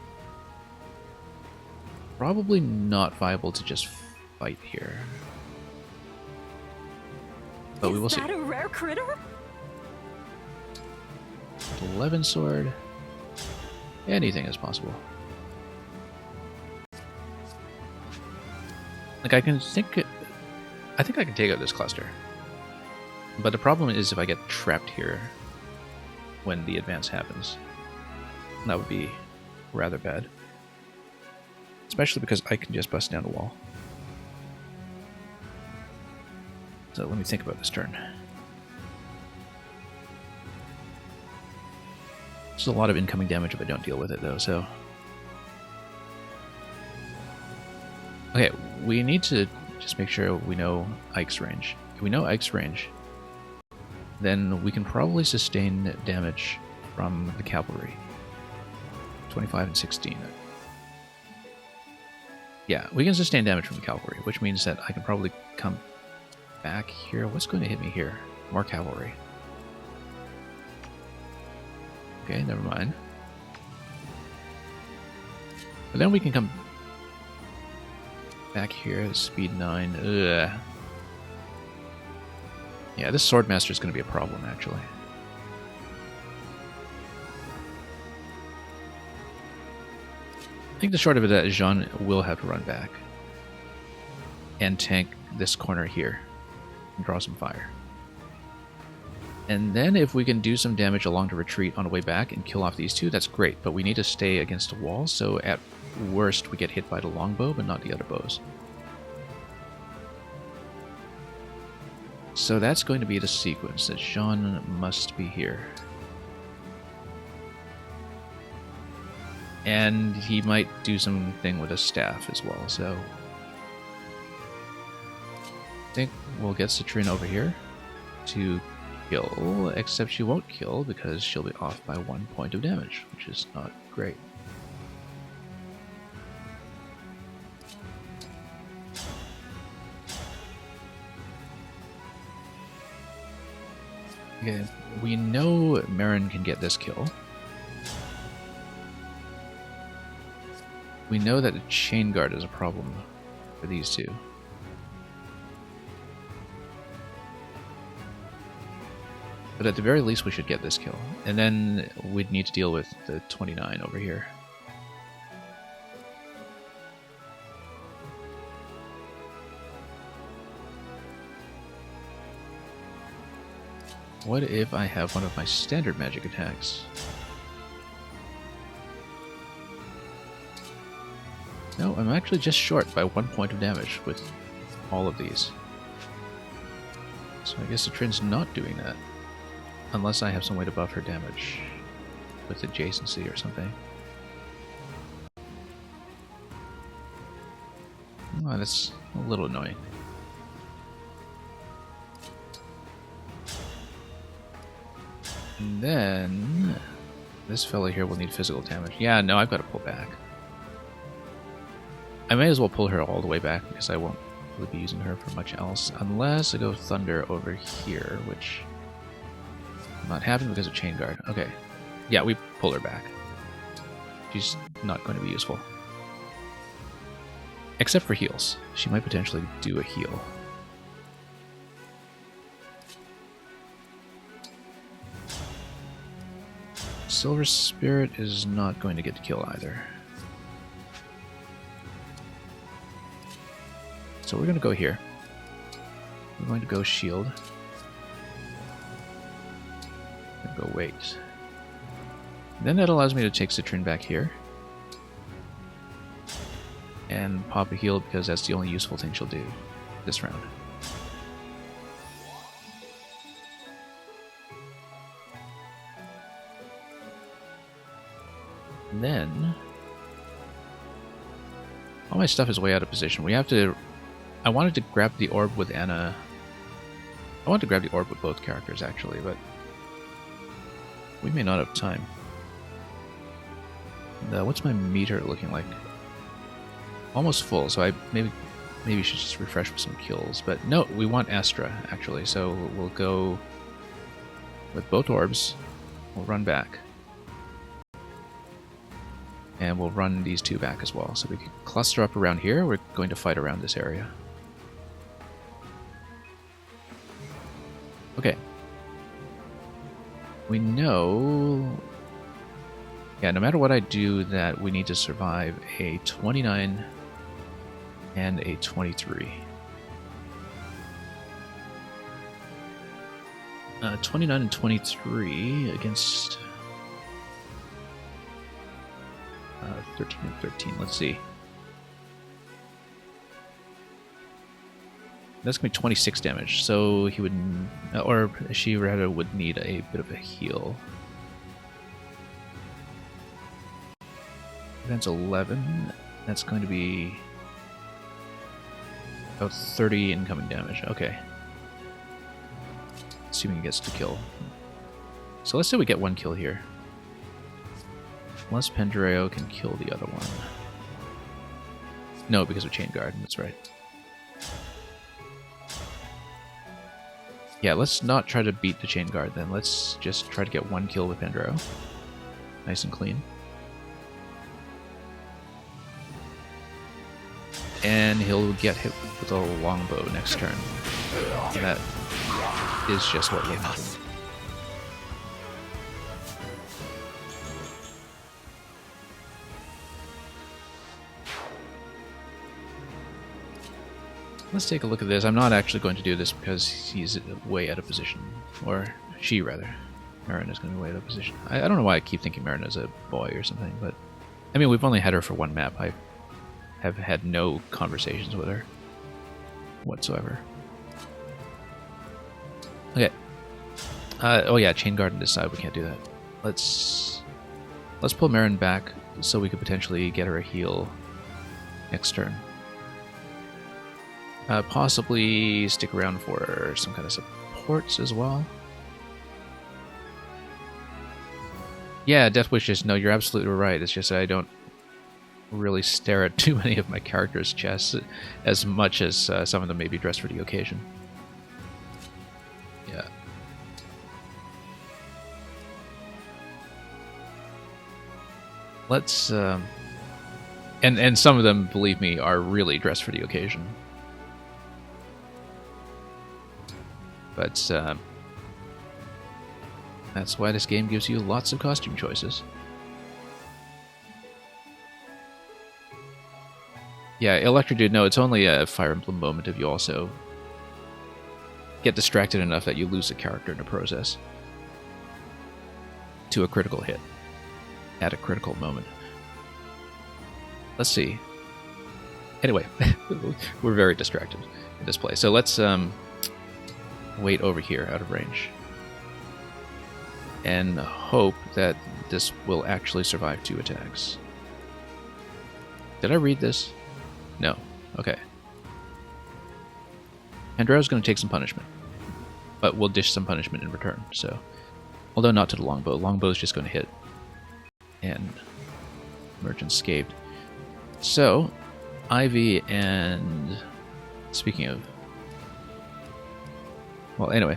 probably not viable to just fight here. But we will see. Is that a rare critter? 11 sword. Anything is possible. Like I think I can take out this cluster. But the problem is if I get trapped here when the advance happens. That would be rather bad. Especially because I can just bust down the wall. So let me think about this turn. There's a lot of incoming damage if I don't deal with it, though, so... Okay, we need to just make sure we know Ike's range. If we know Ike's range, then we can probably sustain damage from the cavalry. 25 and 16. Yeah, we can sustain damage from the cavalry, which means that I can probably come back here. What's going to hit me here? More cavalry. Okay, never mind. But then we can come back here, speed 9. Ugh. Yeah, this Swordmaster is going to be a problem, actually. I think the short of it is Jean will have to run back and tank this corner here and draw some fire. And then if we can do some damage along the retreat on the way back and kill off these two, that's great. But we need to stay against a wall, so at worst we get hit by the longbow, but not the other bows. So that's going to be the sequence, that Jean must be here. And he might do something with a staff as well, so... I think we'll get Citrine over here to kill, except she won't kill because she'll be off by 1 point of damage, which is not great. Okay, we know Marin can get this kill. We know that the chain guard is a problem for these two. But at the very least we should get this kill. And then we'd need to deal with the 29 over here. What if I have one of my standard magic attacks? No, I'm actually just short by 1 point of damage with all of these. So I guess the Citrine's not doing that. Unless I have some way to buff her damage with adjacency or something. Oh, that's a little annoying. And then this fellow here will need physical damage. Yeah, no, I've got to pull back. I may as well pull her all the way back because I won't really be using her for much else. Unless I go Thunder over here, which will not happen because of Chain Guard. Okay. Yeah, we pull her back. She's not going to be useful. Except for heals. She might potentially do a heal. Silver Spirit is not going to get to kill either. So we're going to go here. We're going to go shield. And go wait. Then that allows me to take Citrine back here. And pop a heal because that's the only useful thing she'll do this round. And then all my stuff is way out of position. We have to... I wanted to grab the orb with Anna. I wanted to grab the orb with both characters actually, but we may not have time. And, what's my meter looking like? Almost full, so I maybe Maybe we should just refresh with some kills. But no, we want Astra, actually. So we'll go with both orbs. We'll run back. And we'll run these two back as well. So we can cluster up around here. We're going to fight around this area. Okay. We know... Yeah, no matter what I do, that we need to survive a 29 and a 23. 29 and 23 against 13 and 13. Let's see. That's going to be 26 damage, so he would, or she rather would need a bit of a heal. That's 11. That's going to be about 30 incoming damage. Okay. Assuming he gets to kill. So let's say we get one kill here. Unless Pendraeo can kill the other one. No, because of Chain Guard, that's right. Yeah, let's not try to beat the Chain Guard then. Let's just try to get one kill with Pendraeo. Nice and clean. And he'll get hit with a longbow next turn. And that is just what will happen. Let's take a look at this. I'm not actually going to do this because he's way out of position. Or she, rather. Marin is going to be way out of position. I don't know why I keep thinking Marin is a boy or something, but... I mean, we've only had her for one map. I have had no conversations with her whatsoever. Okay. Oh yeah, Chain Guard on this side. We can't do that. Let's pull Marin back so we could potentially get her a heal next turn. Possibly stick around for some kind of supports as well. Yeah, Death Wishes. No, you're absolutely right. It's just that I don't really stare at too many of my characters' chests as much as some of them may be dressed for the occasion. Yeah. Let's and some of them, believe me, are really dressed for the occasion. But that's why this game gives you lots of costume choices. Yeah, Electra Dude, no, it's only a Fire Emblem moment if you also get distracted enough that you lose a character in the process to a critical hit at a critical moment. Let's see. Anyway, we're very distracted in this play. So let's wait over here out of range and hope that this will actually survive 2 attacks. Did I read this? No. Okay. Pendraeo's going to take some punishment, but we'll dish some punishment in return. So, although not to the longbow. Longbow's just going to hit and emerge unscathed. So, Ivy and... Speaking of... Well, anyway.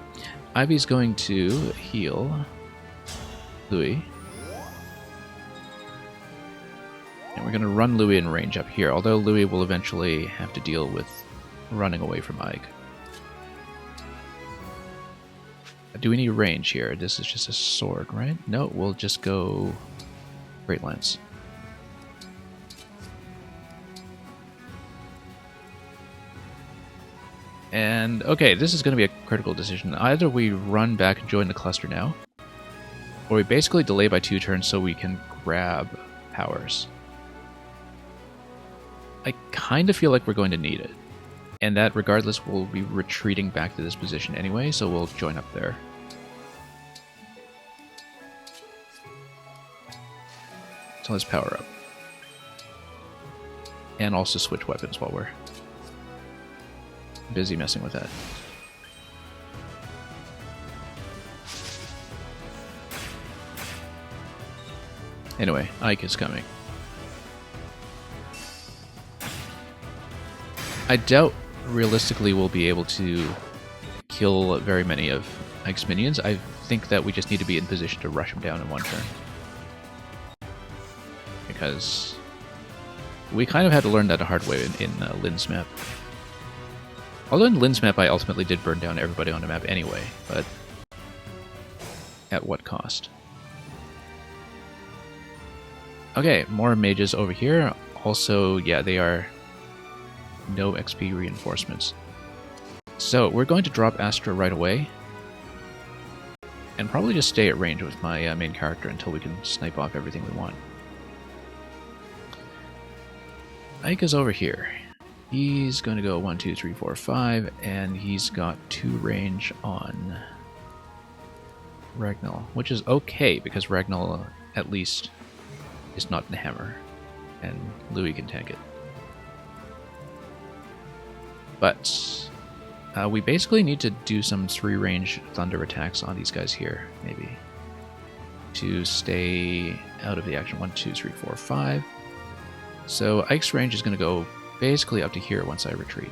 Ivy's going to heal Louis. And we're going to run Louis in range up here, although Louis will eventually have to deal with running away from Ike. Do we need range here? This is just a sword, right? No, we'll just go Great Lance. And, okay, this is going to be a critical decision. Either we run back and join the cluster now, or we basically delay by 2 turns so we can grab powers. I kind of feel like we're going to need it. And that, regardless, we'll be retreating back to this position anyway, so we'll join up there. So let's power up. And also switch weapons while we're busy messing with that. Anyway, Ike is coming. I doubt realistically we'll be able to kill very many of Ike's minions. I think that we just need to be in position to rush him down in one turn. Because we kind of had to learn that the hard way in Lynn's map. Although in Lynn's map I ultimately did burn down everybody on the map anyway, but at what cost? Okay, more mages over here. Also, yeah, they are no XP reinforcements. So we're going to drop Astra right away. And probably just stay at range with my main character until we can snipe off everything we want. Ike is over here. He's going to go 1, 2, 3, 4, 5, and he's got 2 range on Ragnall, which is okay because Ragnall at least is not in the hammer, and Louis can tank it. But we basically need to do some 3-range thunder attacks on these guys here, maybe, to stay out of the action. 1, 2, 3, 4, 5. So Ike's range is going to go basically up to here once I retreat.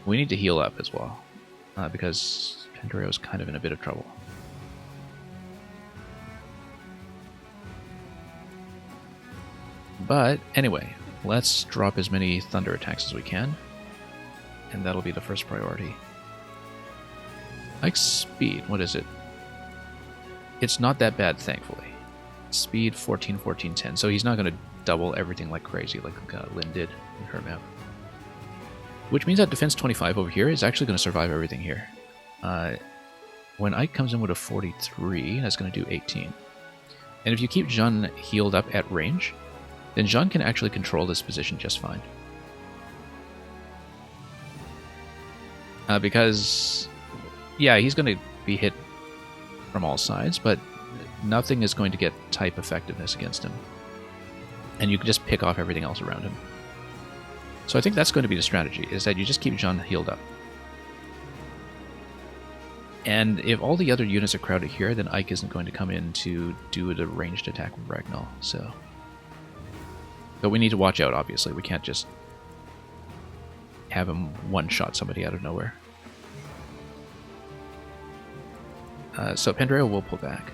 We need to heal up as well, because Pandreo's kind of in a bit of trouble. But anyway, let's drop as many thunder attacks as we can, and that'll be the first priority. Ike's speed, what is it? It's not that bad, thankfully. Speed 14, 14, 10. So he's not going to double everything like crazy like Lynn did in her map. Which means that defense 25 over here is actually going to survive everything here. When Ike comes in with a 43, that's going to do 18. And if you keep Jean healed up at range, then Jean can actually control this position just fine. Because, yeah, he's going to be hit from all sides, but nothing is going to get type effectiveness against him. And you can just pick off everything else around him. So I think that's going to be the strategy, is that you just keep Jean healed up. And if all the other units are crowded here, then Ike isn't going to come in to do the ranged attack with Ragnall, so... But we need to watch out, obviously. We can't just have him one-shot somebody out of nowhere. So Pandreo will pull back.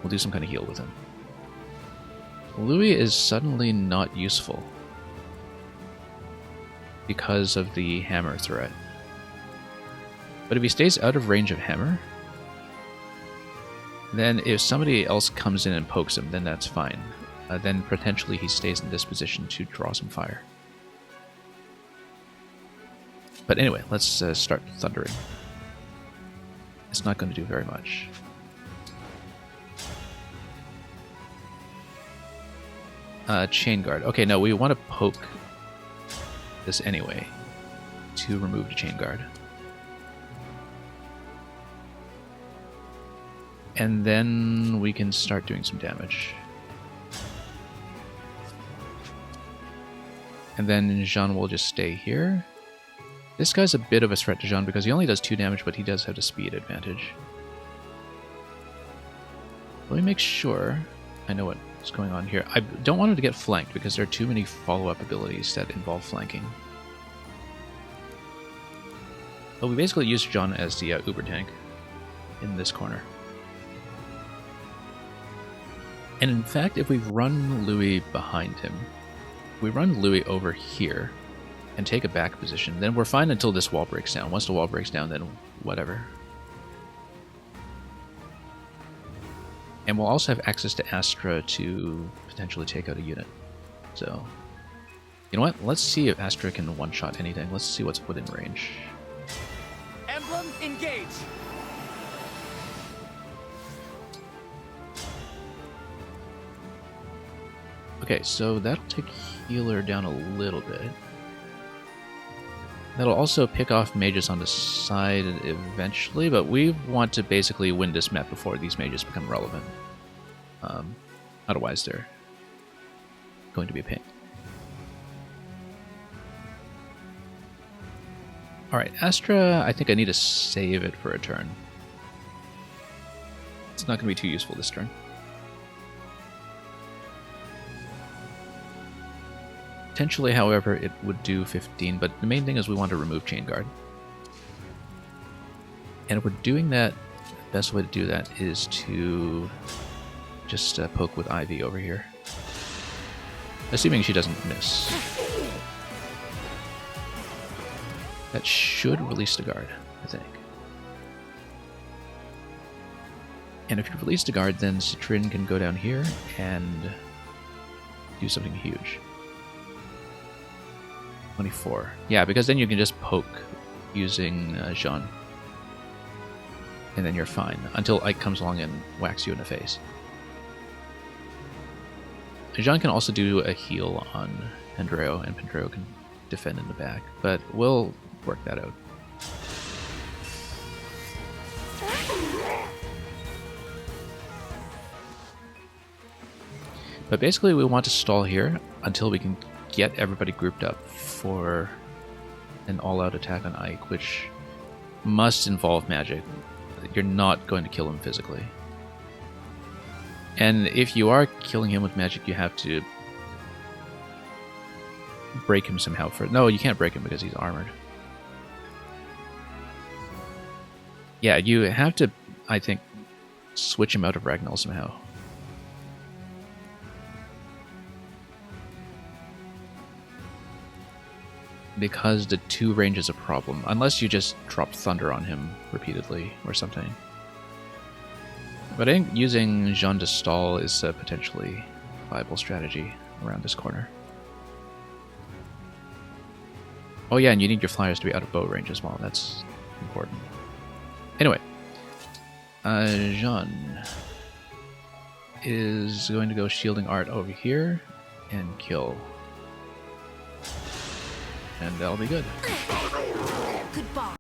We'll do some kind of heal with him. Louis is suddenly not useful because of the hammer threat. But if he stays out of range of hammer, then if somebody else comes in and pokes him, then that's fine. Then potentially he stays in this position to draw some fire. But anyway, let's start thundering. It's not going to do very much. Chain guard. Okay, no, we want to poke this anyway to remove the chain guard. And then we can start doing some damage. And then Jean will just stay here. This guy's a bit of a threat to Jean because he only does 2 damage, but he does have the speed advantage. Let me make sure I know what's going on here. I don't want him to get flanked because there are too many follow-up abilities that involve flanking. But we basically use Jean as the Uber tank in this corner. And in fact, if we run Louis behind him, we run Louis over here and take a back position, then we're fine until this wall breaks down. Once the wall breaks down, then whatever. And we'll also have access to Astra to potentially take out a unit. So, you know what? Let's see if Astra can one-shot anything. Let's see what's within range. Emblem, engage! Okay, so that'll take healer down a little bit. That'll also pick off mages on the side eventually, but we want to basically win this map before these mages become relevant. Otherwise, they're going to be a pain. Alright, Astra, I think I need to save it for a turn. It's not going to be too useful this turn. Potentially, however, it would do 15, but the main thing is we want to remove Chain Guard. And if we're doing that, the best way to do that is to just poke with Ivy over here. Assuming she doesn't miss. That should release the guard, I think. And if you release the guard, then Citrin can go down here and do something huge. 24. Yeah, because then you can just poke using Jean. And then you're fine, until Ike comes along and whacks you in the face. Jean can also do a heal on Pendreo, and Pendreo can defend in the back, but we'll work that out. But basically we want to stall here until we can get everybody grouped up for an all-out attack on Ike, which must involve magic. You're not going to kill him physically. And if you are killing him with magic, you have to break him somehow. No, you can't break him because he's armored. Yeah, you have to, I think, switch him out of Ragnall somehow. Because the 2 range is a problem, unless you just drop Thunder on him repeatedly or something. But I think using Jean de stall is a potentially viable strategy around this corner. Oh yeah, and you need your flyers to be out of bow range as well, that's important. Anyway, Jean is going to go Shielding Art over here and kill. And that'll be good. Goodbye.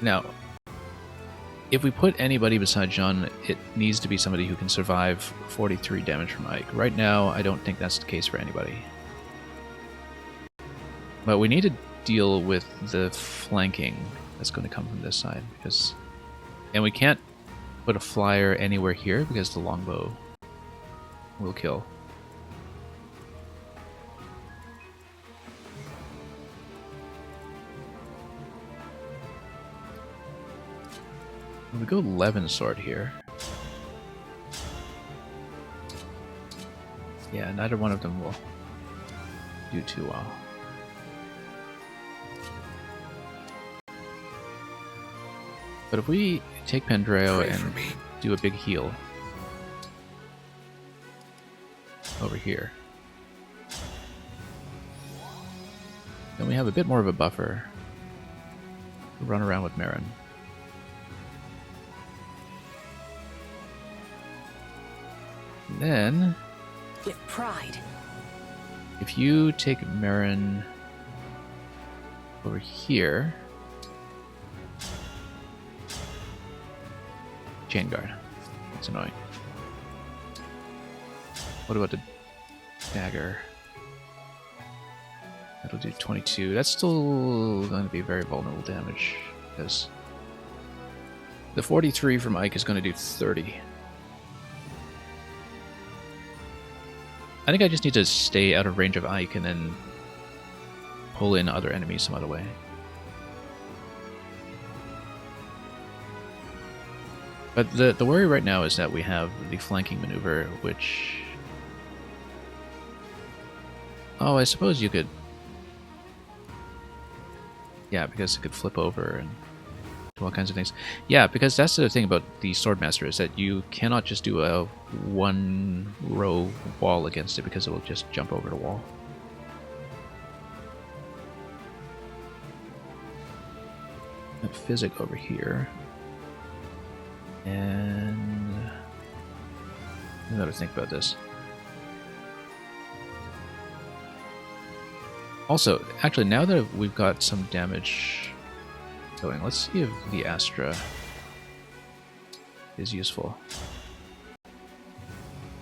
Now, if we put anybody beside Jean, it needs to be somebody who can survive 43 damage from Ike. Right now, I don't think that's the case for anybody. But we need to deal with the flanking that's going to come from this side, because, and we can't put a flyer anywhere here because the longbow will kill. We go Levin Sword here. Yeah, neither one of them will do too well. But if we take Pendreo and do a big heal over here, then we have a bit more of a buffer to run around with Marin. And then, with pride, if you take Marin over here, Chain Guard. That's annoying. What about the dagger? That'll do 22. That's still going to be very vulnerable damage, because the 43 from Ike is going to do 30. I think I just need to stay out of range of Ike and then pull in other enemies some other way. But the worry right now is that we have the flanking maneuver, which... Oh, I suppose you could... Yeah, because it could flip over and do all kinds of things. Yeah, because that's the thing about the Swordmaster, is that you cannot just do a one-row wall against it, because it will just jump over the wall. And Physic over here. And I gotta think about this. Also, actually, now that we've got some damage going, let's see if the Astra is useful.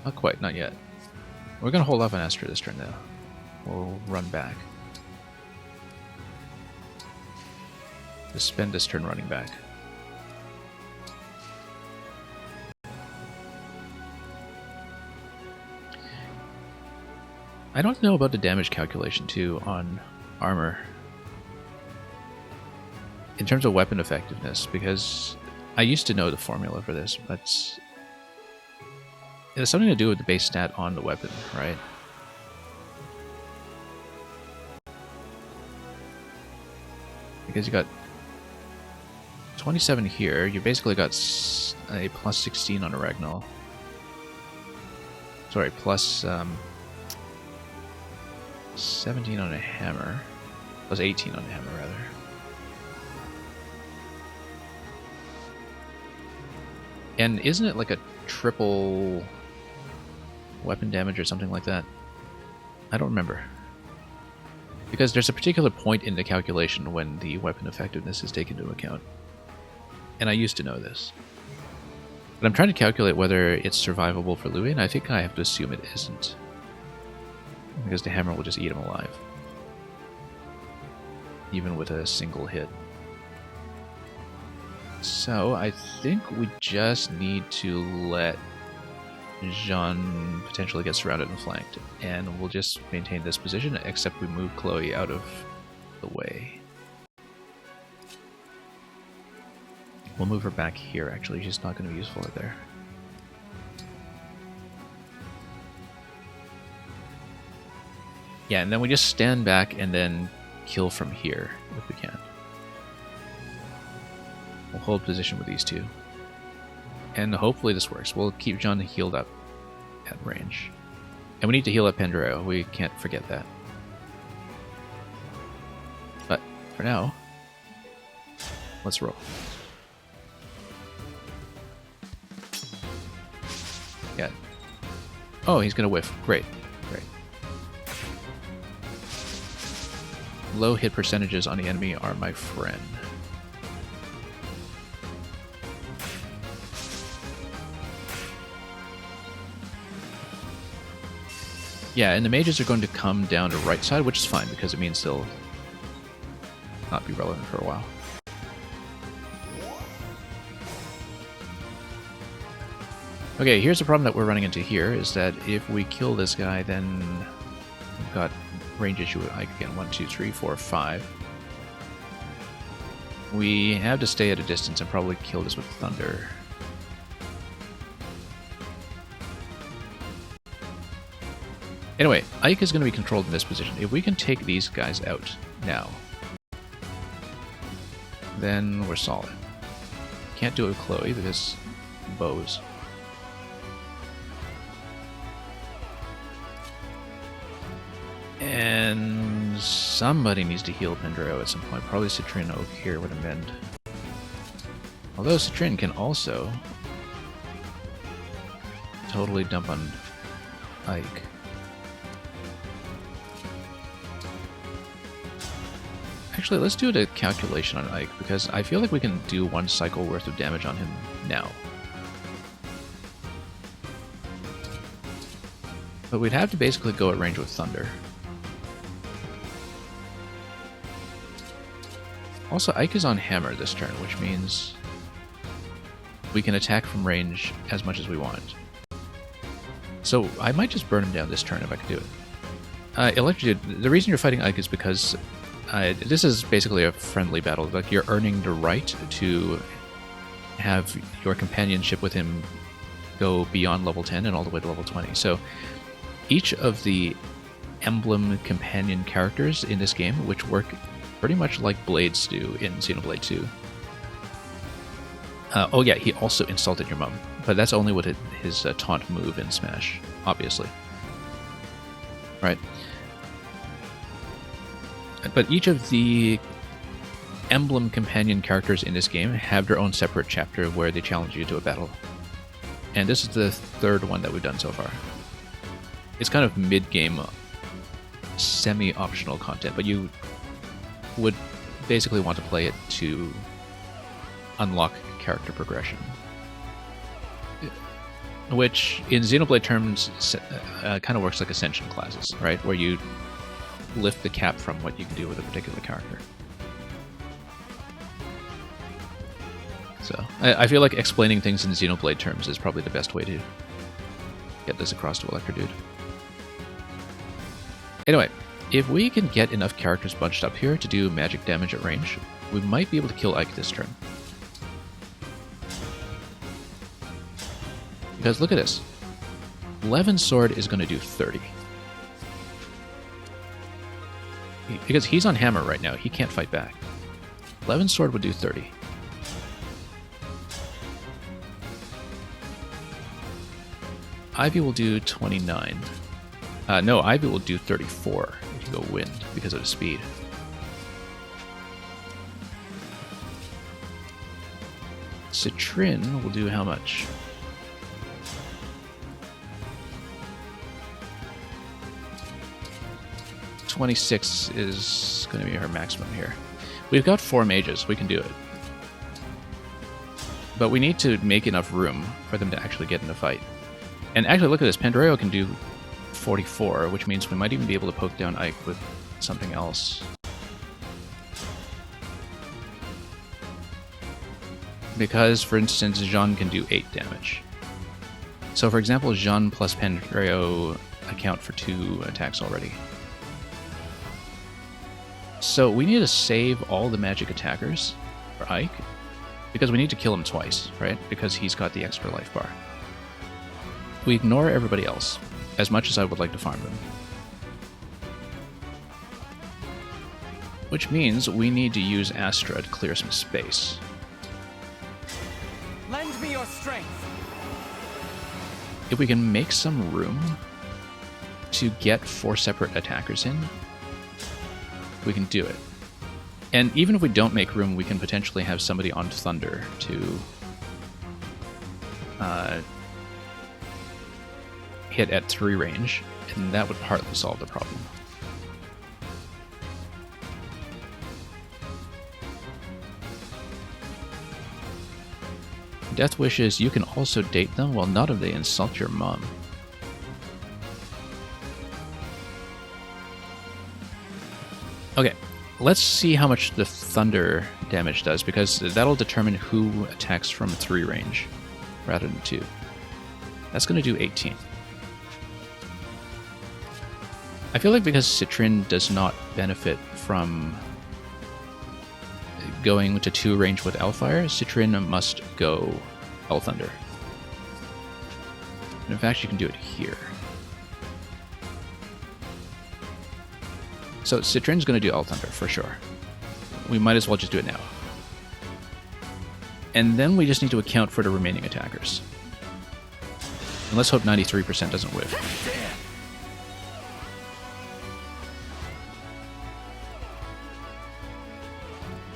Not quite, not yet. We're gonna hold off on Astra this turn though. We'll run back. Just spend this turn running back. I don't know about the damage calculation too on armor in terms of weapon effectiveness, because I used to know the formula for this, but it has something to do with the base stat on the weapon, right? Because you got 27 here, you basically got a plus 16 on a Ragnall. Sorry, plus 17 on a hammer. Plus 18 on a hammer, rather. And isn't it like a triple weapon damage or something like that? I don't remember. Because there's a particular point in the calculation when the weapon effectiveness is taken into account. And I used to know this. But I'm trying to calculate whether it's survivable for Louis, and I think I have to assume it isn't. Because the hammer will just eat him alive. Even with a single hit. So I think we just need to let Jean potentially get surrounded and flanked. And we'll just maintain this position, except we move Chloe out of the way. We'll move her back here, actually. She's not going to be useful right there. Yeah, and then we just stand back and then kill from here, if we can. We'll hold position with these two. And hopefully this works. We'll keep John healed up at range. And we need to heal up Pandreo. We can't forget that. But for now, let's roll. Yeah. Oh, he's gonna whiff. Great. Great. Low hit percentages on the enemy are my friend. Yeah, and the mages are going to come down to right side, which is fine, because it means they'll not be relevant for a while. Okay, here's the problem that we're running into here, is that if we kill this guy, then we've got range issue with Ike again. 1, 2, 3, 4, 5. We have to stay at a distance and probably kill this with Thunder. Anyway, Ike is going to be controlled in this position. If we can take these guys out now, then we're solid. Can't do it with Chloe because bows. And somebody needs to heal Pandreo at some point. Probably Citrin over here with a mend. Although Citrin can also totally dump on Ike. Actually, let's do a calculation on Ike, because I feel like we can do 1 cycle worth of damage on him now. But we'd have to basically go at range with Thunder. Also, Ike is on Hammer this turn, which means we can attack from range as much as we want. So I might just burn him down this turn if I can do it. Electrodude, the reason you're fighting Ike is because this is basically a friendly battle. Like, you're earning the right to have your companionship with him go beyond level 10 and all the way to level 20. So each of the Emblem companion characters in this game, which work pretty much like Blades do in Xenoblade 2. Oh yeah, he also insulted your mom, but that's only with his taunt move in Smash, obviously. Right? But each of the Emblem companion characters in this game have their own separate chapter where they challenge you to a battle. And this is the 3rd one that we've done so far. It's kind of mid-game, semi-optional content, but you would basically want to play it to unlock character progression. Which, in Xenoblade terms, kind of works like Ascension classes, right? Where you lift the cap from what you can do with a particular character. So, I feel like explaining things in Xenoblade terms is probably the best way to get this across to Electrodude. Anyway, if we can get enough characters bunched up here to do magic damage at range, we might be able to kill Ike this turn. Because look at this. Levin's sword is going to do 30. Because he's on hammer right now, he can't fight back. Levin's sword would do 30. Ivy will do 29. No, Ivy will do 34 if you go wind because of the speed. Citrin will do how much? $26 is going to be her maximum here. We've got 4 mages, we can do it. But we need to make enough room for them to actually get in the fight. And actually, look at this, Pandreo can do 44, which means we might even be able to poke down Ike with something else. Because, for instance, Jean can do 8 damage. So, for example, Jean plus Pandreo account for 2 attacks already. So we need to save all the magic attackers for Ike, because we need to kill him twice, right? Because he's got the extra life bar. We ignore everybody else, as much as I would like to farm them. Which means we need to use Astra to clear some space. Lend me your strength. If we can make some room to get 4 separate attackers in, we can do it. And even if we don't make room, we can potentially have somebody on Thunder to hit at 3 range, and that would partly solve the problem. Death wishes, you can also date them while not if they insult your mom. Okay, let's see how much the thunder damage does, because that'll determine who attacks from 3 range rather than 2. That's going to do 18. I feel like because Citrin does not benefit from going to 2 range with Hellfire, Citrin must go Hell Thunder. And in fact, you can do it here. So Citrin's going to do Hell Thunder for sure. We might as well just do it now. And then we just need to account for the remaining attackers. And let's hope 93% doesn't whiff.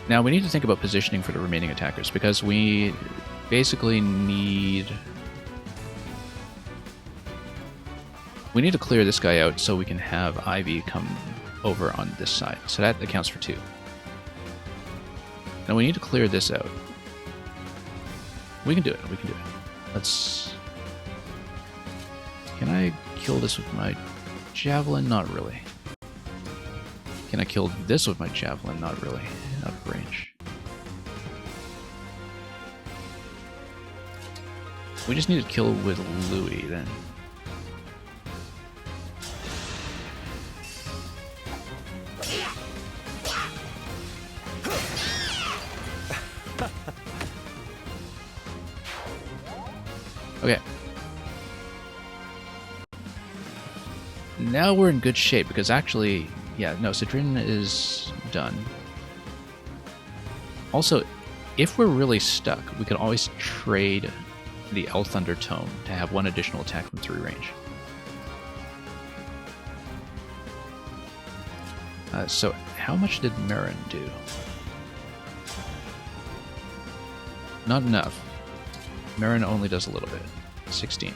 Now we need to think about positioning for the remaining attackers, because we basically need... We need to clear this guy out so we can have Ivy come over on this side. So that accounts for 2. Now we need to clear this out. We can do it, we can do it. Let's... Can I kill this with my javelin? Not really. Can I kill this with my javelin? Not really. Out of range. We just need to kill with Louis then. Okay. Now we're in good shape, because actually, yeah, no, Citrin is done. Also, if we're really stuck, we can always trade the El Thunder Tome to have 1 additional attack from 3 range. So, how much did Marin do? Not enough. Marin only does a little bit. 16.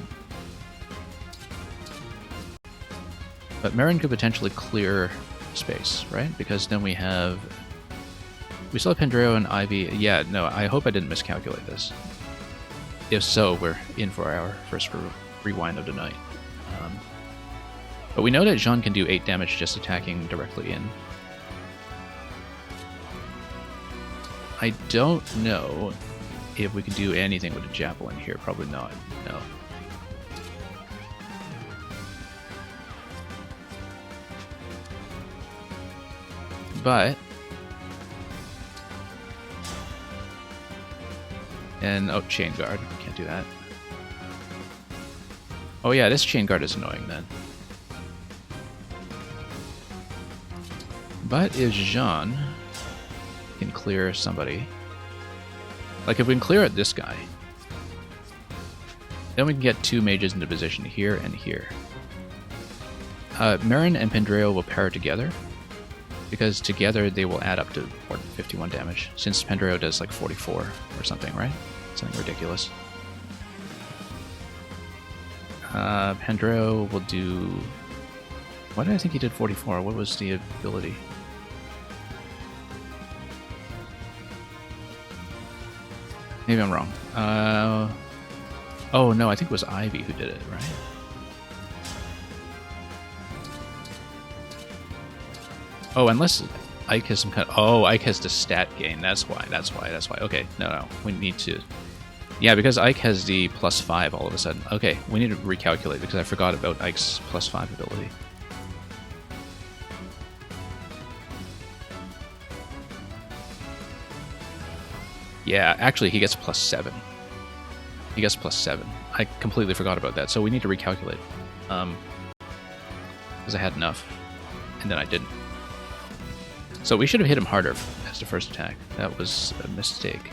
But Marin could potentially clear space, right? Because then we have... We still have Pandreo and Ivy. Yeah, no, I hope I didn't miscalculate this. If so, we're in for our first rewind of the night. But we know that Jean can do 8 damage just attacking directly in. I don't know if we can do anything with a javelin here. Probably not. No. But... And, oh, Chain Guard. Can't do that. Oh yeah, this Chain Guard is annoying then. But if Jean can clear somebody... Like, if we can clear out this guy, then we can get 2 mages into position here and here. Marin and Pendreo will pair together, because together they will add up to 51 damage, since Pendreo does like 44 or something, right? Something ridiculous. Pendreo will do... Why did I think he did 44? What was the ability? Maybe I'm wrong. Oh no, I think it was Ivy who did it, right? Oh, unless Ike has some kind of... Oh, Ike has the stat gain. That's why. Okay, no. We need to... Yeah, because Ike has the +5 all of a sudden. Okay, we need to recalculate because I forgot about Ike's +5 ability. Yeah, actually, he gets +7. He gets +7. I completely forgot about that, so we need to recalculate. Because I had enough, and then I didn't. So we should have hit him harder as the first attack. That was a mistake.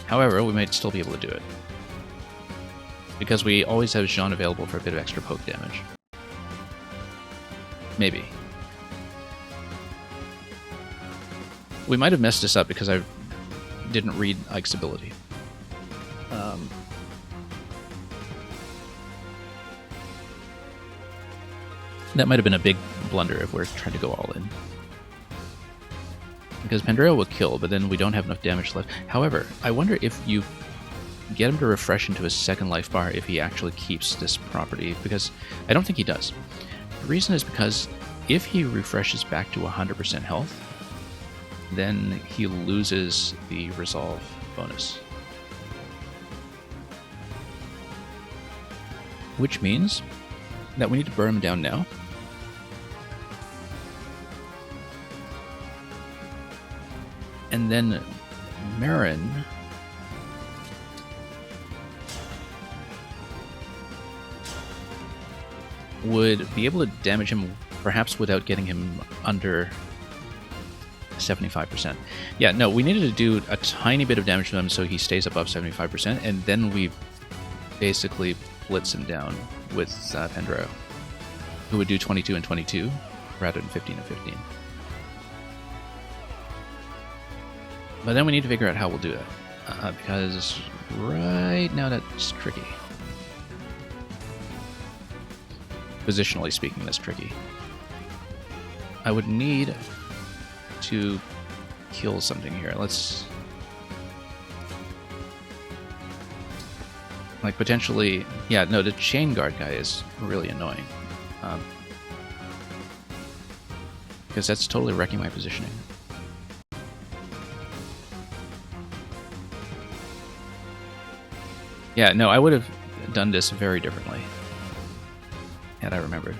However, we might still be able to do it. Because we always have Jean available for a bit of extra poke damage. Maybe. We might have messed this up because I didn't read Ike's ability. That might have been a big blunder if we're trying to go all in. Because Pendreo will kill, but then we don't have enough damage left. However, I wonder if you get him to refresh into his second life bar if he actually keeps this property, because I don't think he does. The reason is because if he refreshes back to 100% health, then he loses the resolve bonus. Which means that we need to burn him down now. And then Marin would be able to damage him perhaps without getting him under 75%. Yeah, no, we needed to do a tiny bit of damage to him so he stays above 75%, and then we basically blitz him down with Pendreo, who would do 22 and 22 rather than 15 and 15. But then we need to figure out how we'll do that, because right now that's tricky. Positionally speaking, that's tricky. I would need to kill something here. Let's... Like, potentially... Yeah, no, the Chain Guard guy is really annoying. Because that's totally wrecking my positioning. Yeah, no, I would have done this very differently. Had I remembered.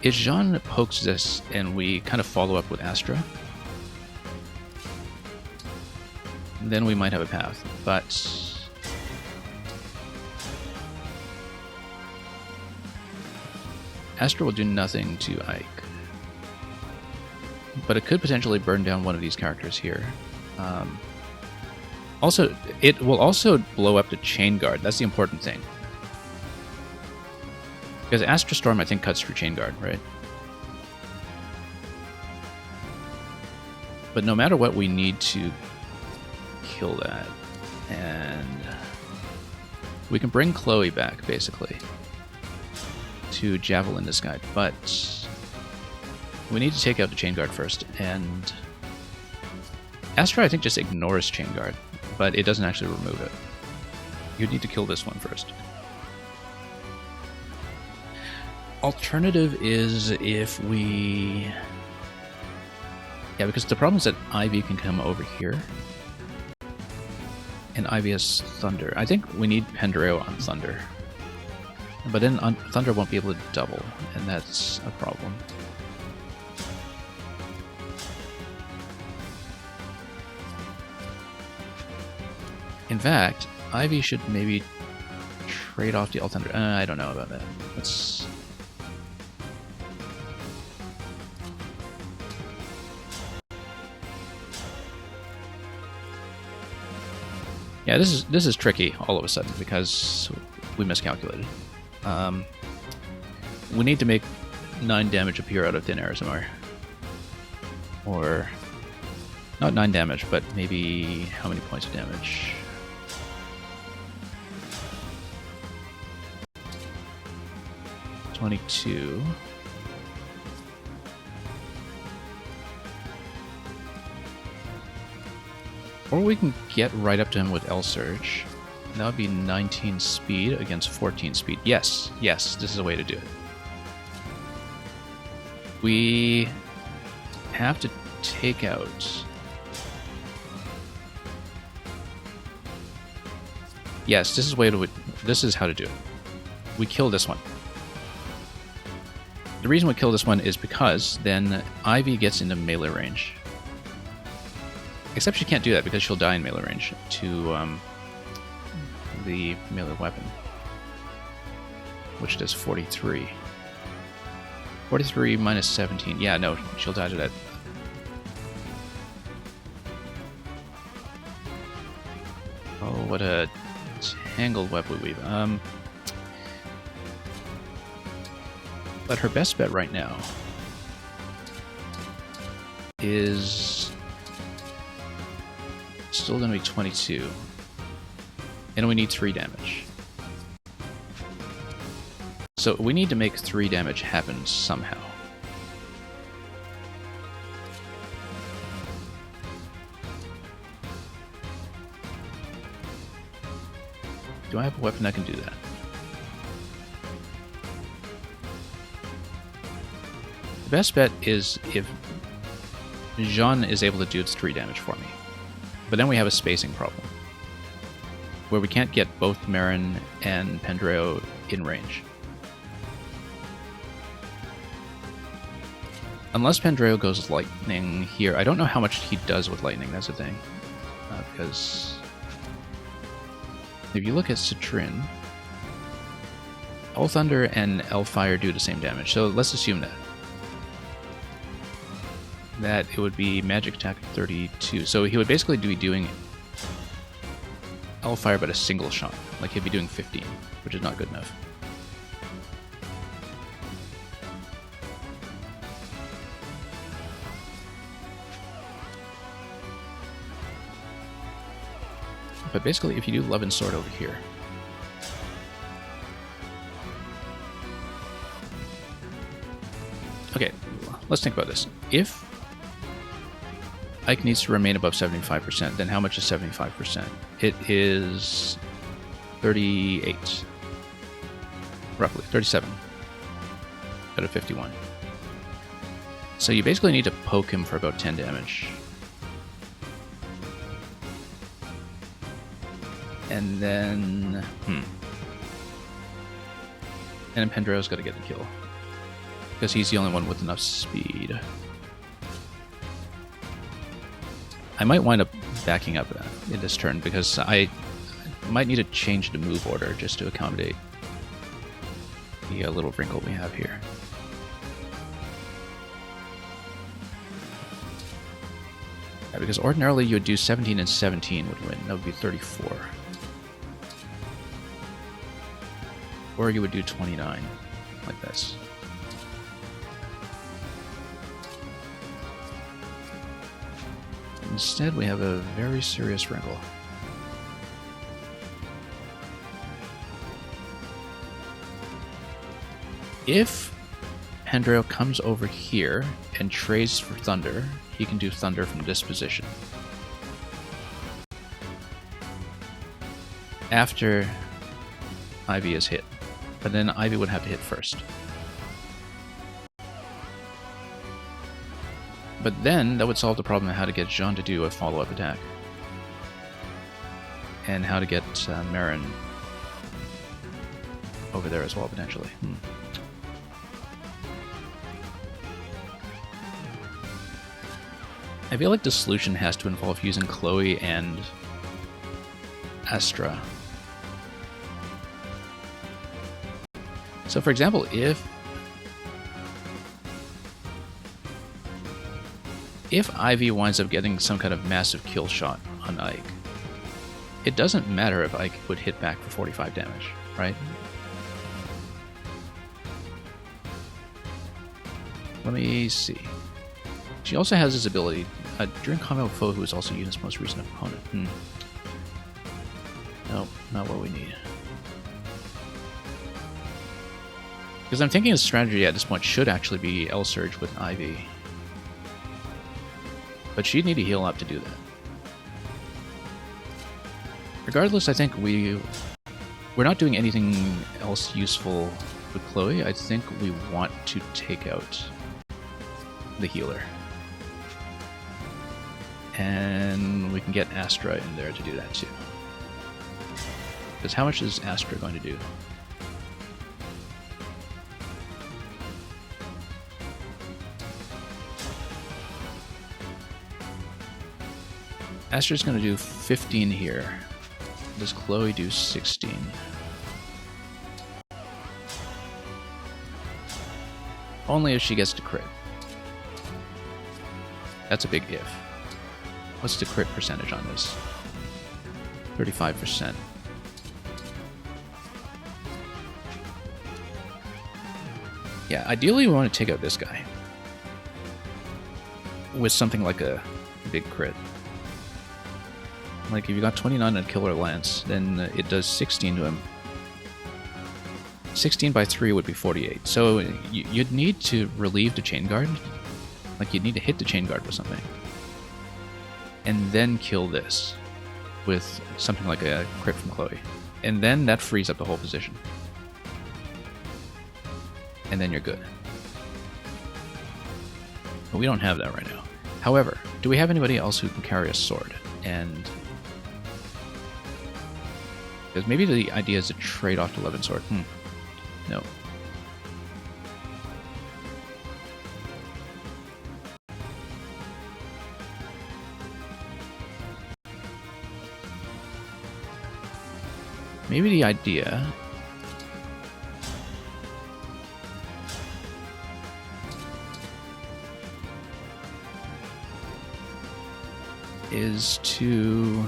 If Jean pokes this and we kind of follow up with Astra, then we might have a path, but... Astra will do nothing to Ike. But it could potentially burn down one of these characters here. Also, it will also blow up the Chain Guard. That's the important thing. Because Astra Storm, I think, cuts through Chain Guard, right? But no matter what, we need to kill that. And we can bring Chloe back, basically, to Javelin this guy. But we need to take out the Chain Guard first. And Astra, I think, just ignores Chain Guard, but it doesn't actually remove it. You'd need to kill this one first. Alternative is if we... Yeah, because the problem is that Ivy can come over here. And Ivy has Thunder. I think we need Pendreo on Thunder. But then Thunder won't be able to double, and that's a problem. In fact, Ivy should maybe trade off the All Thunder. I don't know about that. Let's... Yeah, this is tricky all of a sudden because we miscalculated. We need to make 9 damage appear out of thin air somewhere. Or not 9 damage, but maybe how many points of damage? $22. Or we can get right up to him with L Surge. That would be 19 speed against 14 speed. Yes, yes, this is a way to do it. We have to take out... Yes, this is how to do it. We kill this one. The reason we kill this one is because then Ivy gets into melee range. Except she can't do that because she'll die in melee range to the melee weapon, which does 43. 43 minus 17. Yeah, no, she'll die to that. Oh, what a tangled web we weave. But her best bet right now is still going to be 22. And we need 3 damage. So we need to make 3 damage happen somehow. Do I have a weapon that can do that? The best bet is if Jean is able to do its 3 damage for me. But then we have a spacing problem, where we can't get both Marin and Pendreo in range. Unless Pendreo goes lightning here. I don't know how much he does with lightning, that's the thing. Because if you look at Citrin, All Thunder and L Fire do the same damage, so let's assume that it would be magic attack 32. So he would basically be doing L Fire but a single shot. Like he'd be doing 15, which is not good enough. But basically, if you do Love and Sword over here, okay, let's think about this. If Ike needs to remain above 75%, then how much is 75%? It is 38. Roughly, 37 out of 51. So you basically need to poke him for about 10 damage. And then... And then Pendreo's got to get the kill. Because he's the only one with enough speed. I might wind up backing up in this turn because I might need to change the move order just to accommodate the little wrinkle we have here. Yeah, because ordinarily you would do 17 and 17 would win. That would be 34. Or you would do 29, like this. Instead, we have a very serious wrinkle. If Pendreo comes over here and trades for Thunder, he can do Thunder from this position. After Ivy is hit. But then Ivy would have to hit first. But then that would solve the problem of how to get Jean to do a follow-up attack. And how to get Marin over there as well, potentially. I feel like the solution has to involve using Chloe and Astra. So for example, if Ivy winds up getting some kind of massive kill shot on Ike, it doesn't matter if Ike would hit back for 45 damage, right? Let me see. She also has this ability during combat with foe who is also Yuna's most recent opponent. Nope, not what we need. Because I'm thinking the strategy at this point should actually be L Surge with Ivy. But she'd need to heal up to do that. Regardless, I think we're not doing anything else useful with Chloe. I think we want to take out the healer. And we can get Astra in there to do that too. Because how much is Astra going to do? Astra's going to do 15 here. Does Chloe do 16? Only if she gets to crit. That's a big if. What's the crit percentage on this? 35%. Yeah, ideally we want to take out this guy with something like a big crit. Like if you got 29 on Killer Lance, then it does 16 to him. 16 by 3 would be 48. So you'd need to relieve the chain guard. Like you'd need to hit the chain guard with something. And then kill this with something like a crit from Chloe. And then that frees up the whole position. And then you're good. But we don't have that right now. However, do we have anybody else who can carry a sword? And because maybe the idea is to trade off to Levin Sword. No. Maybe the idea is to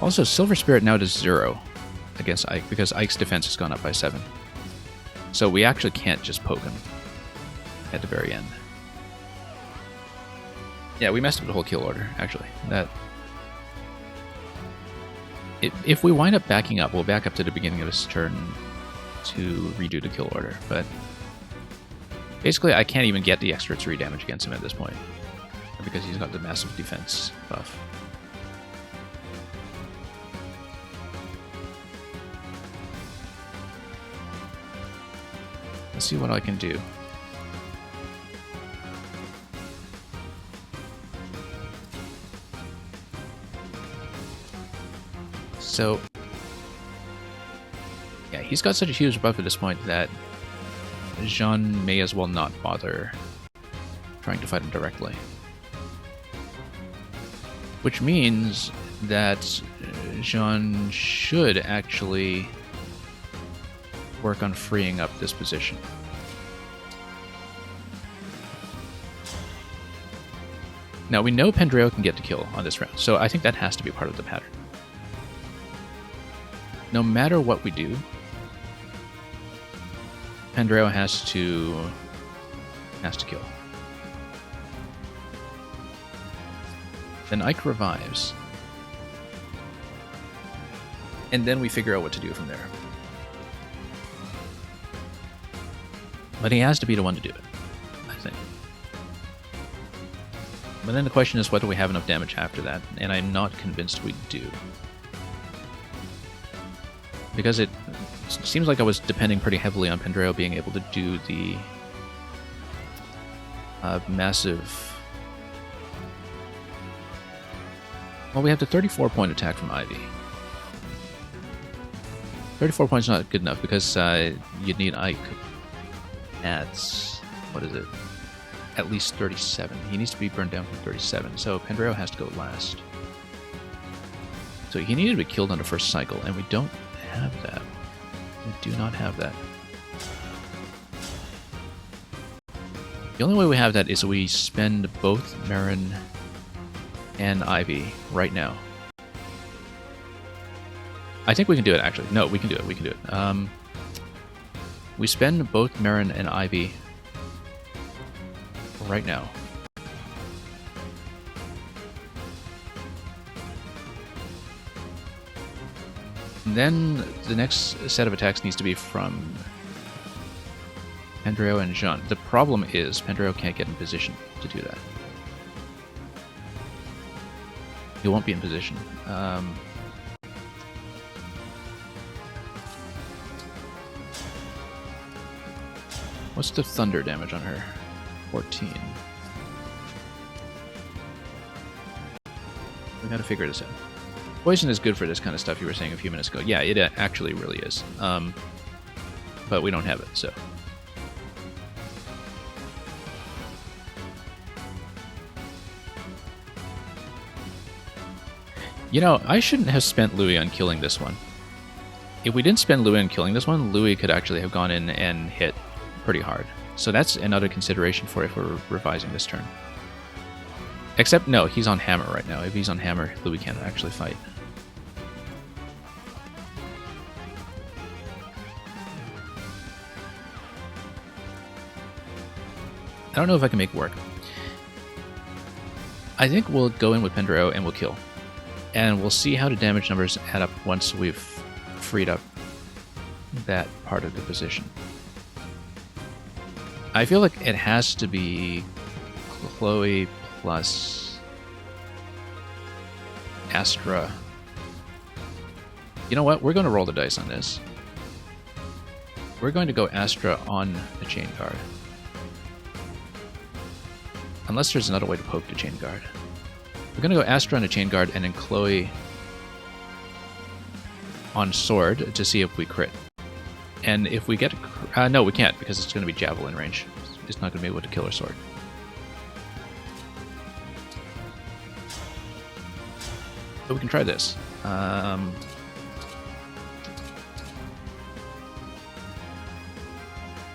also Silver Spirit now does 0 against Ike because Ike's defense has gone up by 7. So we actually can't just poke him at the very end. Yeah, we messed up the whole kill order, actually. That if we wind up backing up, we'll back up to the beginning of his turn to redo the kill order, but basically I can't even get the extra 3 damage against him at this point because he's got the massive defense buff. Let's see what I can do. So, yeah, he's got such a huge buff at this point that Jean may as well not bother trying to fight him directly. Which means that Jean should actually work on freeing up this position. Now, we know Pendreo can get the kill on this round, so I think that has to be part of the pattern. No matter what we do, Pendreo has to kill. Then Ike revives. And then we figure out what to do from there. But he has to be the one to do it, I think. But then the question is, whether we have enough damage after that, and I'm not convinced we do. Because it seems like I was depending pretty heavily on Pendreo being able to do the Well, we have the 34-point attack from Ivy. 34 points not good enough because you'd need Ike at, what is it? At least 37. He needs to be burned down from 37, so Pandreo has to go last. So he needed to be killed on the first cycle, and we don't have that. We do not have that. The only way we have that is we spend both Marin and Ivy right now. I think we can do it, actually. No, we can do it. We can do it. We spend both Marin and Ivy right now. And then the next set of attacks needs to be from Pandreo and Jean. The problem is Pandreo can't get in position to do that. He won't be in position. What's the thunder damage on her? 14. We gotta figure this out. Poison is good for this kind of stuff you were saying a few minutes ago. Yeah, it actually really is. But we don't have it, so. You know, I shouldn't have spent Louis on killing this one. If we didn't spend Louis on killing this one, Louis could actually have gone in and hit pretty hard. So that's another consideration for if we're revising this turn. Except, no, he's on hammer right now. If he's on hammer, Louis can't actually fight. I don't know if I can make it work. I think we'll go in with Pandreo and we'll kill. And we'll see how the damage numbers add up once we've freed up that part of the position. I feel like it has to be Chloe plus Astra. You know what? We're going to roll the dice on this. We're going to go Astra on the chain guard. Unless there's another way to poke the chain guard. We're going to go Astra on the chain guard and then Chloe on sword to see if we crit. And if we get no, we can't because it's going to be javelin range. It's not going to be able to kill her sword. But we can try this.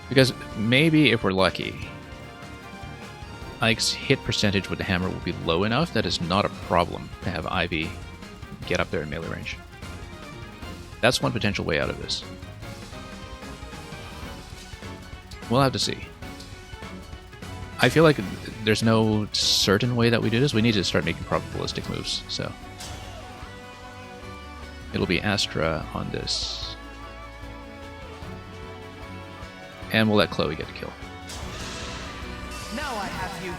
Because maybe if we're lucky, Ike's hit percentage with the hammer will be low enough that it's not a problem to have Ivy get up there in melee range. That's one potential way out of this. We'll have to see. I feel like there's no certain way that we do this. We need to start making probabilistic moves, so. It'll be Astra on this. And we'll let Chloe get the kill. Now I have you.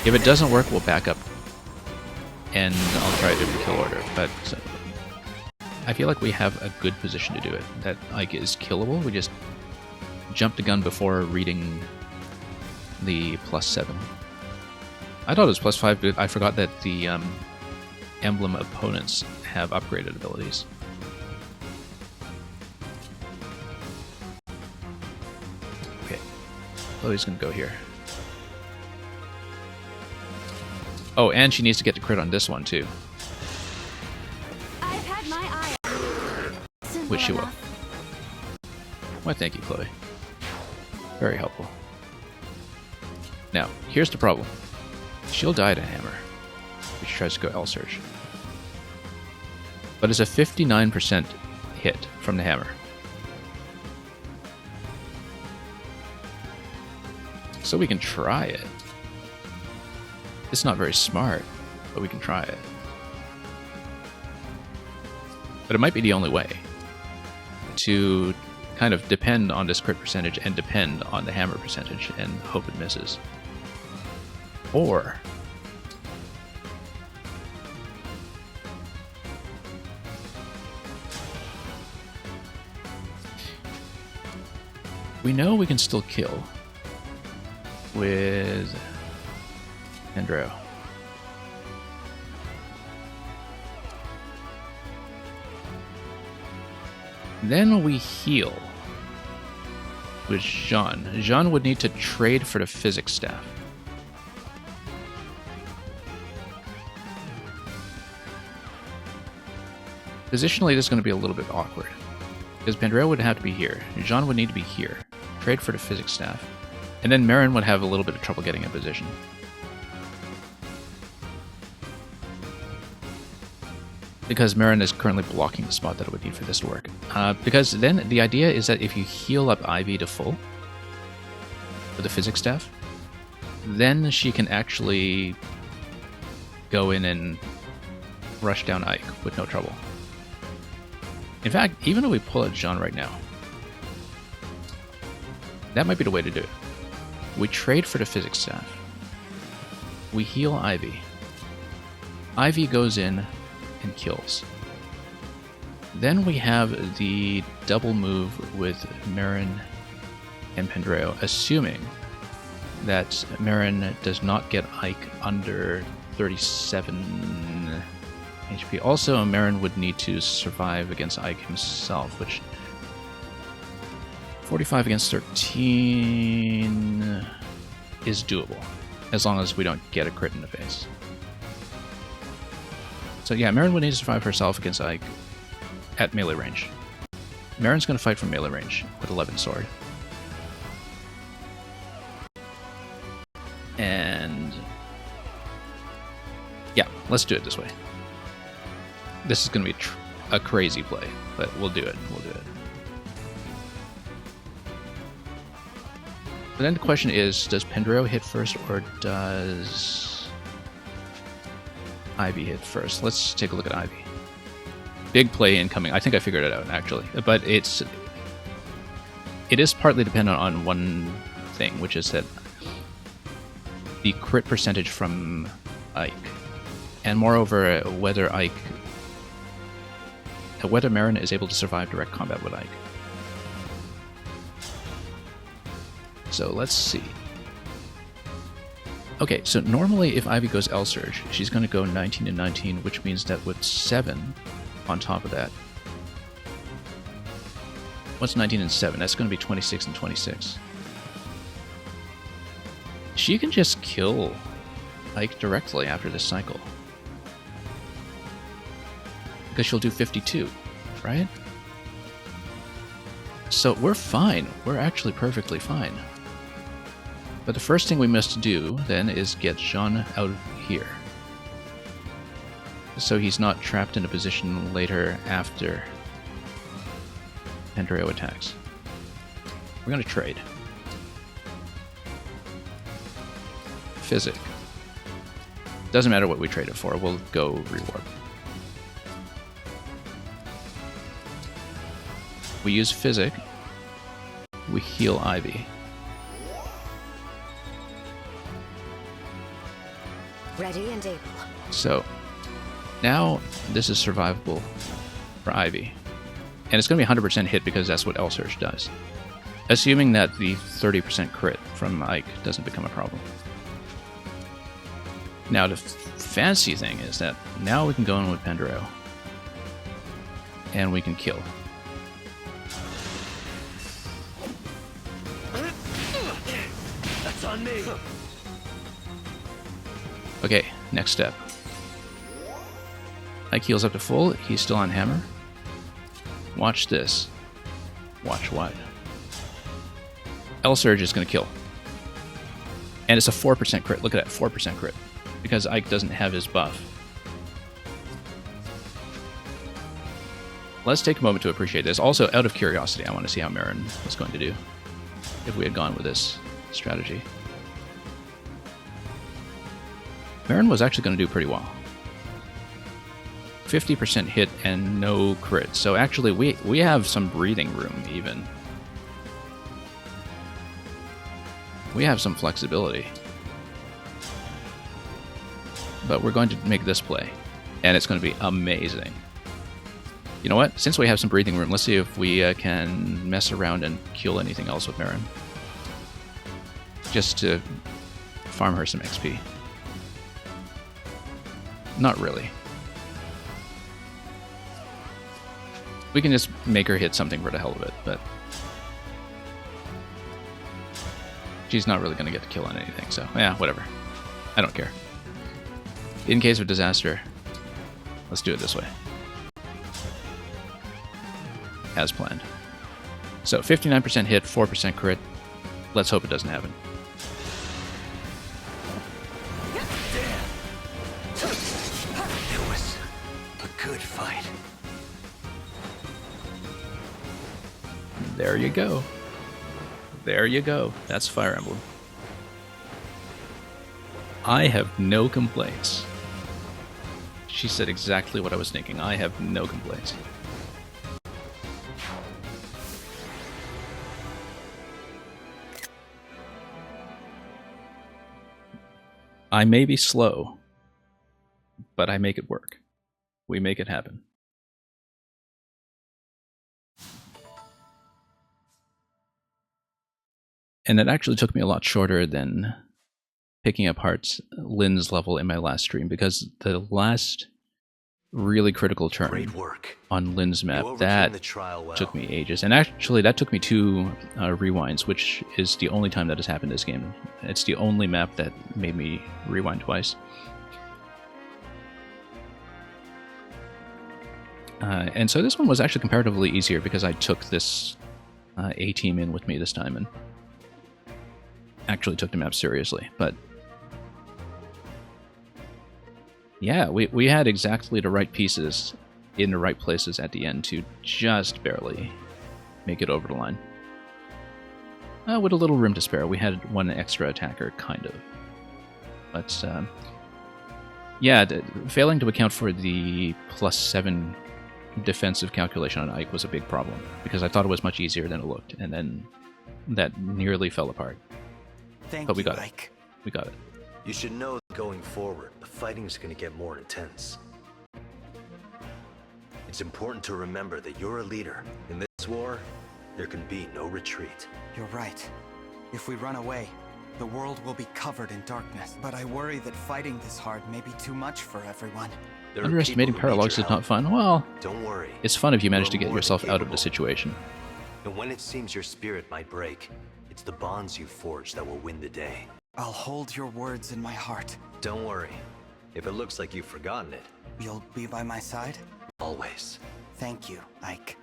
If it doesn't work, we'll back up. And I'll try a different kill order, but I feel like we have a good position to do it. That Ike is killable. We just jumped the gun before reading the +7. I thought it was +5, but I forgot that the Emblem opponents have upgraded abilities. Okay, Chloe's gonna go here. Oh, and she needs to get the crit on this one too. I've had my eye. Which she will. Why, thank you, Chloe. Very helpful. Now, here's the problem. She'll die to hammer, if she tries to go L-Surge. But it's a 59% hit from the hammer. So we can try it. It's not very smart, but we can try it. But it might be the only way to kind of depend on this crit percentage and depend on the hammer percentage and hope it misses. Or we know we can still kill with Pandreo. Then we heal with Jean. Jean would need to trade for the physics staff. Positionally, this is going to be a little bit awkward, because Pandreo would have to be here, Jean would need to be here, trade for the physics staff, and then Marin would have a little bit of trouble getting in position. Because Marin is currently blocking the spot that it would need for this to work. Because then the idea is that if you heal up Ivy to full with the physics staff, then she can actually go in and rush down Ike with no trouble. In fact, even if we pull out Jean right now, that might be the way to do it. We trade for the physics staff. We heal Ivy. Ivy goes in and kills. Then we have the double move with Marin and Pandreo, assuming that Marin does not get Ike under 37 HP. Also, Marin would need to survive against Ike himself, which 45 against 13 is doable, as long as we don't get a crit in the face. So yeah, Marin would need to survive herself against Ike at melee range. Marin's going to fight from melee range with 11 sword. And yeah, let's do it this way. This is going to be a crazy play, but we'll do it. We'll do it. But then the question is, does Pandreo hit first or does Ivy hit first? Let's take a look at Ivy. Big play incoming. I think I figured it out, actually. But it is partly dependent on one thing, which is that the crit percentage from Ike. And moreover, whether Marin is able to survive direct combat with Ike. So let's see. Okay, so normally if Ivy goes L Surge, she's going to go 19 and 19, which means that with 7 on top of that. What's 19 and 7? That's going to be 26 and 26. She can just kill Ike directly after this cycle. Because she'll do 52, right? So we're fine. We're actually perfectly fine. But the first thing we must do, then, is get Jean out of here. So he's not trapped in a position later after Pandreo attacks. We're going to trade. Physic. Doesn't matter what we trade it for, we'll go rewarp. We use Physic. We heal Ivy. Ready and able. So, now this is survivable for Ivy. And it's going to be 100% hit because that's what L-Surge does. Assuming that the 30% crit from Ike doesn't become a problem. Now the fancy thing is that now we can go in with Pandreo. And we can kill. That's on me. Okay, next step. Ike heals up to full. He's still on hammer. Watch this. Watch what? L-Surge is going to kill. And it's a 4% crit. Look at that, 4% crit. Because Ike doesn't have his buff. Let's take a moment to appreciate this. Also, out of curiosity, I want to see how Marin was going to do if we had gone with this strategy. Marin was actually going to do pretty well. 50% hit and no crit. So actually, we have some breathing room, even. We have some flexibility. But we're going to make this play. And it's going to be amazing. You know what? Since we have some breathing room, let's see if we can mess around and kill anything else with Marin. Just to farm her some XP. Not really. We can just make her hit something for the hell of it, but she's not really going to get the kill on anything, so yeah, whatever. I don't care. In case of disaster, let's do it this way. As planned. So 59% hit, 4% crit. Let's hope it doesn't happen. It was a good fight. There you go. There you go. That's Fire Emblem. I have no complaints. She said exactly what I was thinking. I have no complaints. I may be slow, but I make it work. We make it happen. And it actually took me a lot shorter than picking up hearts Lynn's level in my last stream, because the last really critical turn on Lynn's map, that took me ages. And actually, that took me 2 rewinds, which is the only time that has happened in this game. It's the only map that made me rewind twice. And so this one was actually comparatively easier because I took this A-team in with me this time and actually took the map seriously. But yeah, we had exactly the right pieces in the right places at the end to just barely make it over the line. With a little room to spare. We had 1 extra attacker, kind of. But yeah, failing to account for the +7 defensive calculation on Ike was a big problem, because I thought it was much easier than it looked, and then that nearly fell apart. But we got it. We got it. You should know that going forward, the fighting's going to get more intense. It's important to remember that you're a leader. In this war, there can be no retreat. You're right. If we run away, the world will be covered in darkness. But I worry that fighting this hard may be too much for everyone. Underestimating paralogs is not fun. Well, don't worry. It's fun if you manage to get yourself out of the situation. And when it seems your spirit might break, it's the bonds you forge that will win the day. I'll hold your words in my heart. Don't worry. If it looks like you've forgotten it, you'll be by my side? Always. Thank you, Ike.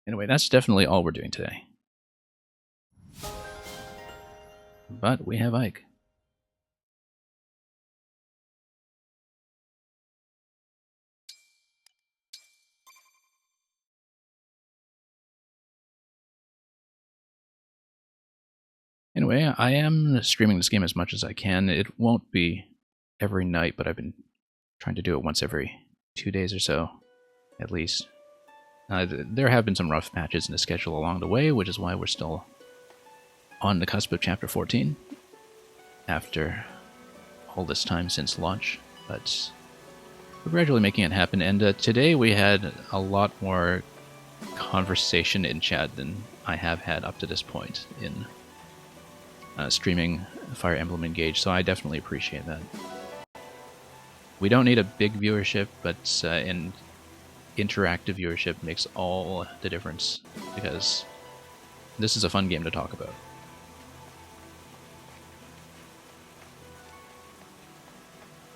Anyway, that's definitely all we're doing today. But we have Ike. Anyway, I am streaming this game as much as I can. It won't be every night, but I've been trying to do it once every 2 days or so, at least. There have been some rough patches in the schedule along the way, which is why we're still on the cusp of Chapter 14, after all this time since launch, but we're gradually making it happen, and today we had a lot more conversation in chat than I have had up to this point in streaming Fire Emblem Engage, so I definitely appreciate that. We don't need a big viewership, but in interactive viewership makes all the difference, because this is a fun game to talk about.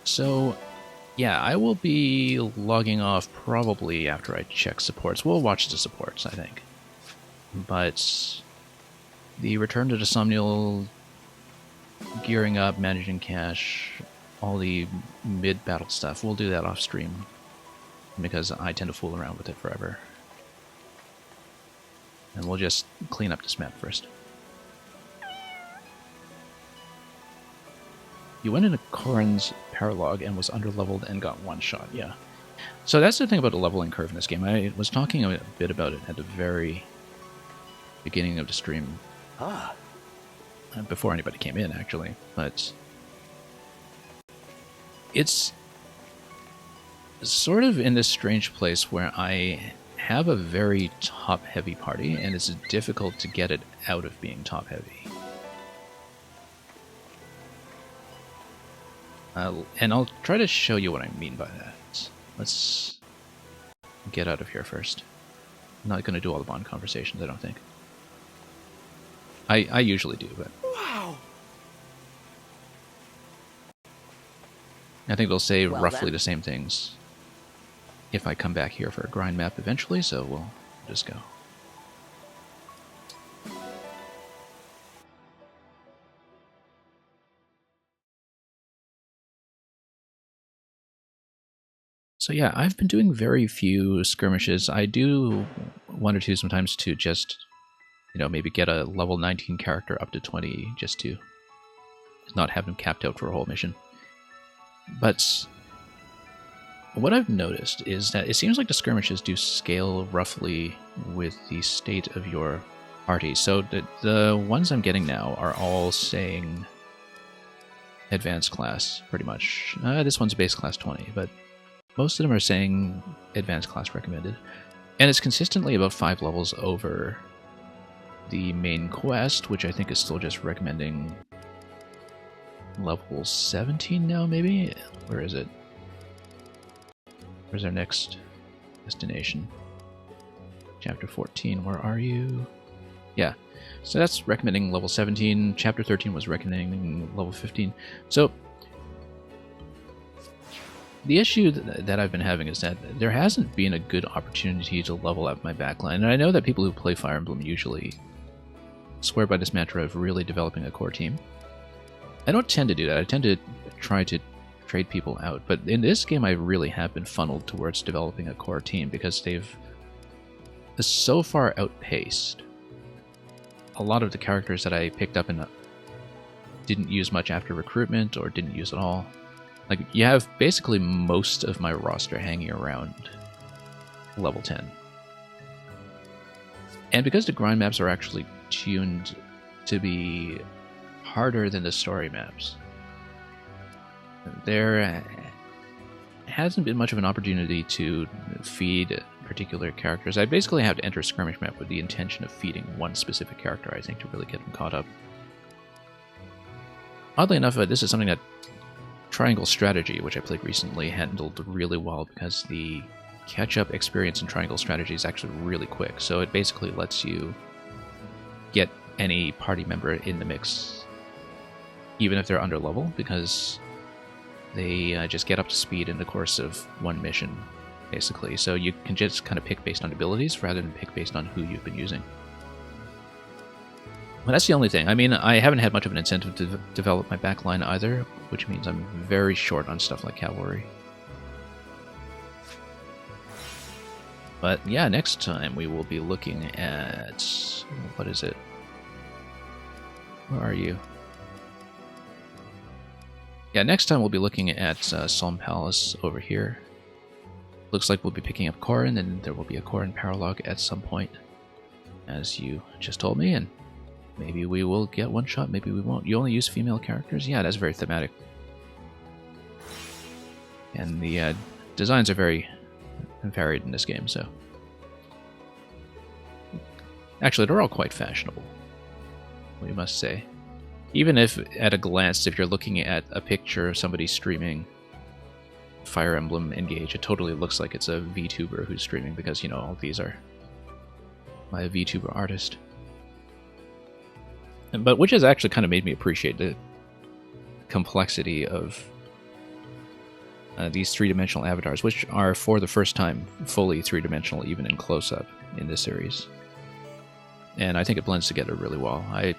So, yeah, I will be logging off probably after I check supports. We'll watch the supports, I think. But the return to the Somnial, gearing up, managing cash, all the mid-battle stuff, we'll do that off-stream, because I tend to fool around with it forever. And we'll just clean up this map first. You went into Corrin's Paralog and was underleveled and got one shot, yeah. So that's the thing about the leveling curve in this game. I was talking a bit about it at the very beginning of the stream. Before anybody came in, actually. But it's sort of in this strange place where I have a very top-heavy party, and it's difficult to get it out of being top-heavy. And I'll try to show you what I mean by that. Let's get out of here first. I'm not going to do all the Bond conversations, I don't think. I usually do, but... Wow! I think they'll say Well, roughly then. the same things if I come back here for a grind map eventually, so we'll just go. So yeah, I've been doing very few skirmishes. I do one or two sometimes to just, you know, maybe get a level 19 character up to 20 just to not have them capped out for a whole mission. But what I've noticed is that it seems like the skirmishes do scale roughly with the state of your party. So the ones I'm getting now are all saying advanced class, pretty much. This one's base class 20, but most of them are saying advanced class recommended. And it's consistently about 5 levels over the main quest, which I think is still just recommending level 17 now, maybe? Where is it? Where's our next destination? Chapter 14, where are you? Yeah, so that's recommending level 17. Chapter 13 was recommending level 15. So the issue that I've been having is that there hasn't been a good opportunity to level up my backline. And I know that people who play Fire Emblem usually swear by this mantra of really developing a core team. I don't tend to do that. I tend to try to trade people out. But in this game, I really have been funneled towards developing a core team because they've so far outpaced a lot of the characters that I picked up and didn't use much after recruitment or didn't use at all. Like, you have basically most of my roster hanging around level 10. And because the grind maps are actually tuned to be harder than the story maps, there hasn't been much of an opportunity to feed particular characters. I basically have to enter a skirmish map with the intention of feeding one specific character, I think, to really get them caught up. Oddly enough, this is something that Triangle Strategy, which I played recently, handled really well because the catch-up experience in Triangle Strategy is actually really quick. So it basically lets you get any party member in the mix, even if they're under level, because they just get up to speed in the course of one mission, basically. So you can just kind of pick based on abilities rather than pick based on who you've been using. Well, that's the only thing. I mean, I haven't had much of an incentive to develop my backline either, which means I'm very short on stuff like cavalry. But yeah, next time we will be looking at... what is it? Where are you? Yeah, next time we'll be looking at Solemn Palace over here. Looks like we'll be picking up Corrin, and there will be a Corrin paralog at some point, as you just told me, and maybe we will get one shot, maybe we won't. You only use female characters? Yeah, that's very thematic. And the designs are very varied in this game, so... Actually, they're all quite fashionable, we must say. Even if, at a glance, if you're looking at a picture of somebody streaming Fire Emblem Engage, it totally looks like it's a VTuber who's streaming, because, you know, all these are by a VTuber artist. But which has actually kind of made me appreciate the complexity of these three-dimensional avatars, which are, for the first time, fully three-dimensional, even in close-up in this series. And I think it blends together really well. I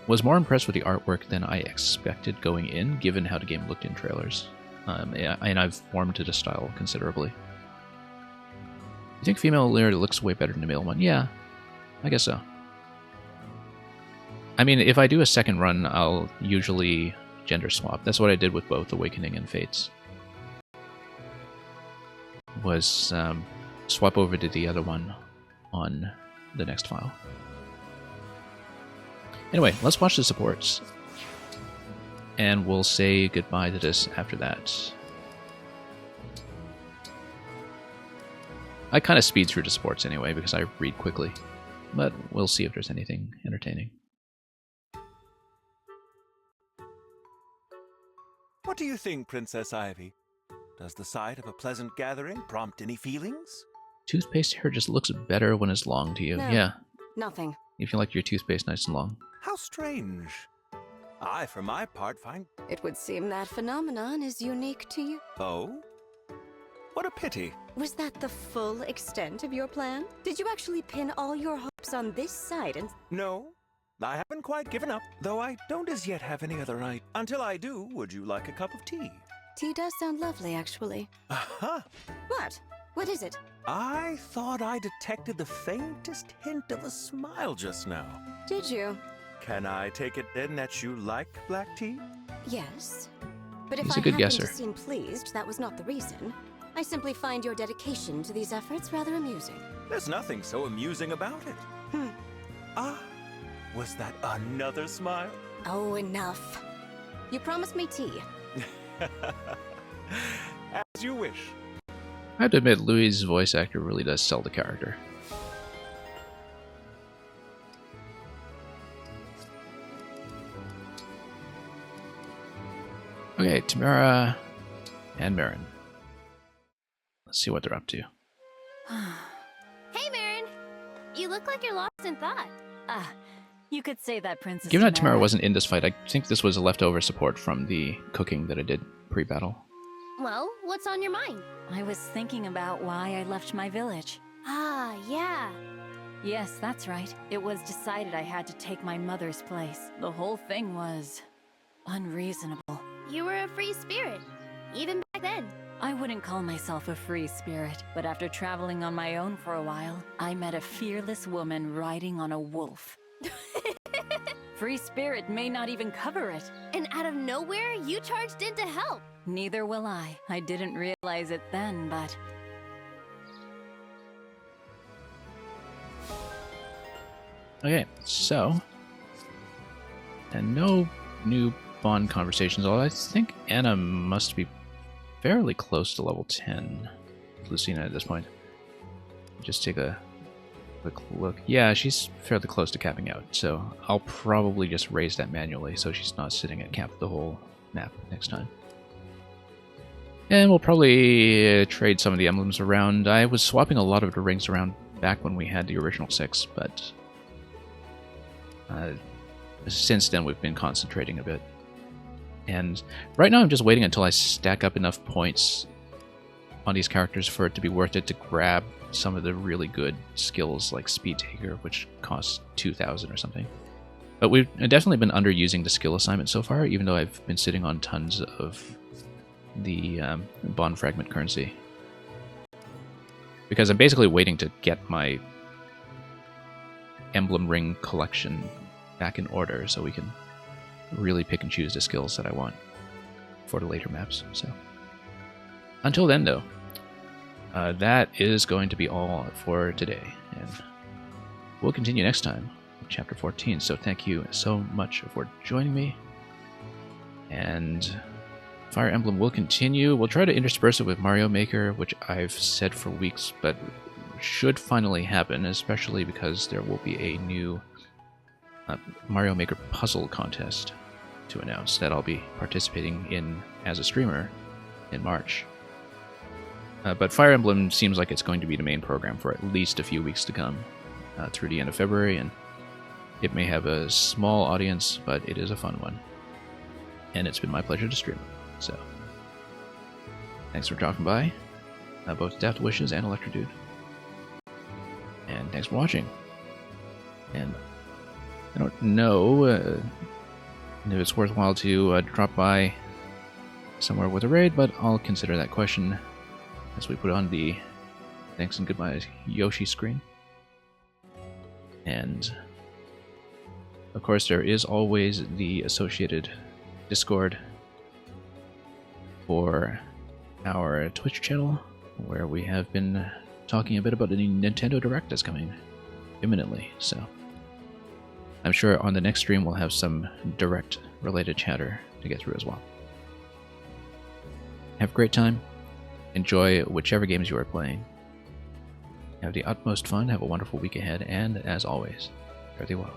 was more impressed with the artwork than I expected going in, given how the game looked in trailers. And I've warmed to the style considerably. You think female Lyra looks way better than the male one? Yeah, I guess so. I mean, if I do a second run, I'll usually gender swap. That's what I did with both Awakening and Fates. Was swap over to the other one on the next file. Anyway, let's watch the supports. And we'll say goodbye to this after that. I kind of speed through the supports anyway, because I read quickly. But we'll see if there's anything entertaining. What do you think, Princess Ivy? Does the sight of a pleasant gathering prompt any feelings? Toothpaste hair just looks better when it's long to you. No, Yeah. nothing. If you like your toothpaste nice and long. How strange. I, for my part, find... It would seem that phenomenon is unique to you. Oh? What a pity. Was that the full extent of your plan? Did you actually pin all your hopes on this site and... No, I haven't quite given up, though I don't as yet have any other right. Until I do, would you like a cup of tea? Tea does sound lovely, actually. Aha! What? What is it? I thought I detected the faintest hint of a smile just now. Did you? Can I take it then that you like black tea? Yes. But if He's I a good happen guesser. to seem pleased, that was not the reason. I simply find your dedication to these efforts rather amusing. There's nothing so amusing about it. Ah, was that another smile? Oh, enough. You promised me tea. As you wish. I have to admit, Louis' voice actor really does sell the character. Okay, Tamara and Marin. Let's see what they're up to. Hey, Marin! You look like you're lost in thought. You could say that, Princess Given that Tamara wasn't in this fight, I think this was a leftover support from the cooking that I did pre-battle. Well, what's on your mind? I was thinking about why I left my village. Ah, yeah. Yes, that's right. It was decided I had to take my mother's place. The whole thing was unreasonable. You were a free spirit, even back then. I wouldn't call myself a free spirit, but after traveling on my own for a while, I met a fearless woman riding on a wolf. Free spirit may not even cover it. And out of nowhere, you charged in to help. Neither will I. I didn't realize it then, but... Okay, so... And no new Bond conversations, although I think Anna must be fairly close to level 10. Lucina at this point. Just take a quick look. Yeah, she's fairly close to capping out, so I'll probably just raise that manually so she's not sitting at cap the whole map next time. And we'll probably trade some of the emblems around. I was swapping a lot of the rings around back when we had the original 6, but since then we've been concentrating a bit. And right now I'm just waiting until I stack up enough points on these characters for it to be worth it to grab some of the really good skills like Speed Taker, which costs 2,000 or something. But we've definitely been underusing the skill assignment so far, even though I've been sitting on tons of the Bond Fragment currency. Because I'm basically waiting to get my Emblem Ring collection back in order so we can really pick and choose the skills that I want for the later maps. So until then, though, that is going to be all for today, and we'll continue next time with Chapter 14. So thank you so much for joining me, and Fire Emblem will continue. We'll try to intersperse it with Mario Maker, which I've said for weeks, but should finally happen, especially because there will be a new Mario Maker puzzle contest to announce that I'll be participating in as a streamer in March. But Fire Emblem seems like it's going to be the main program for at least a few weeks to come, through the end of February, and it may have a small audience, but it is a fun one. And it's been my pleasure to stream it. So, thanks for dropping by, both Death Wishes and Electrodude. And thanks for watching. And I don't know if it's worthwhile to drop by somewhere with a raid, but I'll consider that question as we put on the thanks and goodbye Yoshi screen. And of course there is always the associated Discord for our Twitch channel, where we have been talking a bit about the Nintendo Direct that's coming imminently, so I'm sure on the next stream we'll have some Direct related chatter to get through as well. Have a great time. Enjoy whichever games you are playing. Have the utmost fun, have a wonderful week ahead, and as always, fare thee well.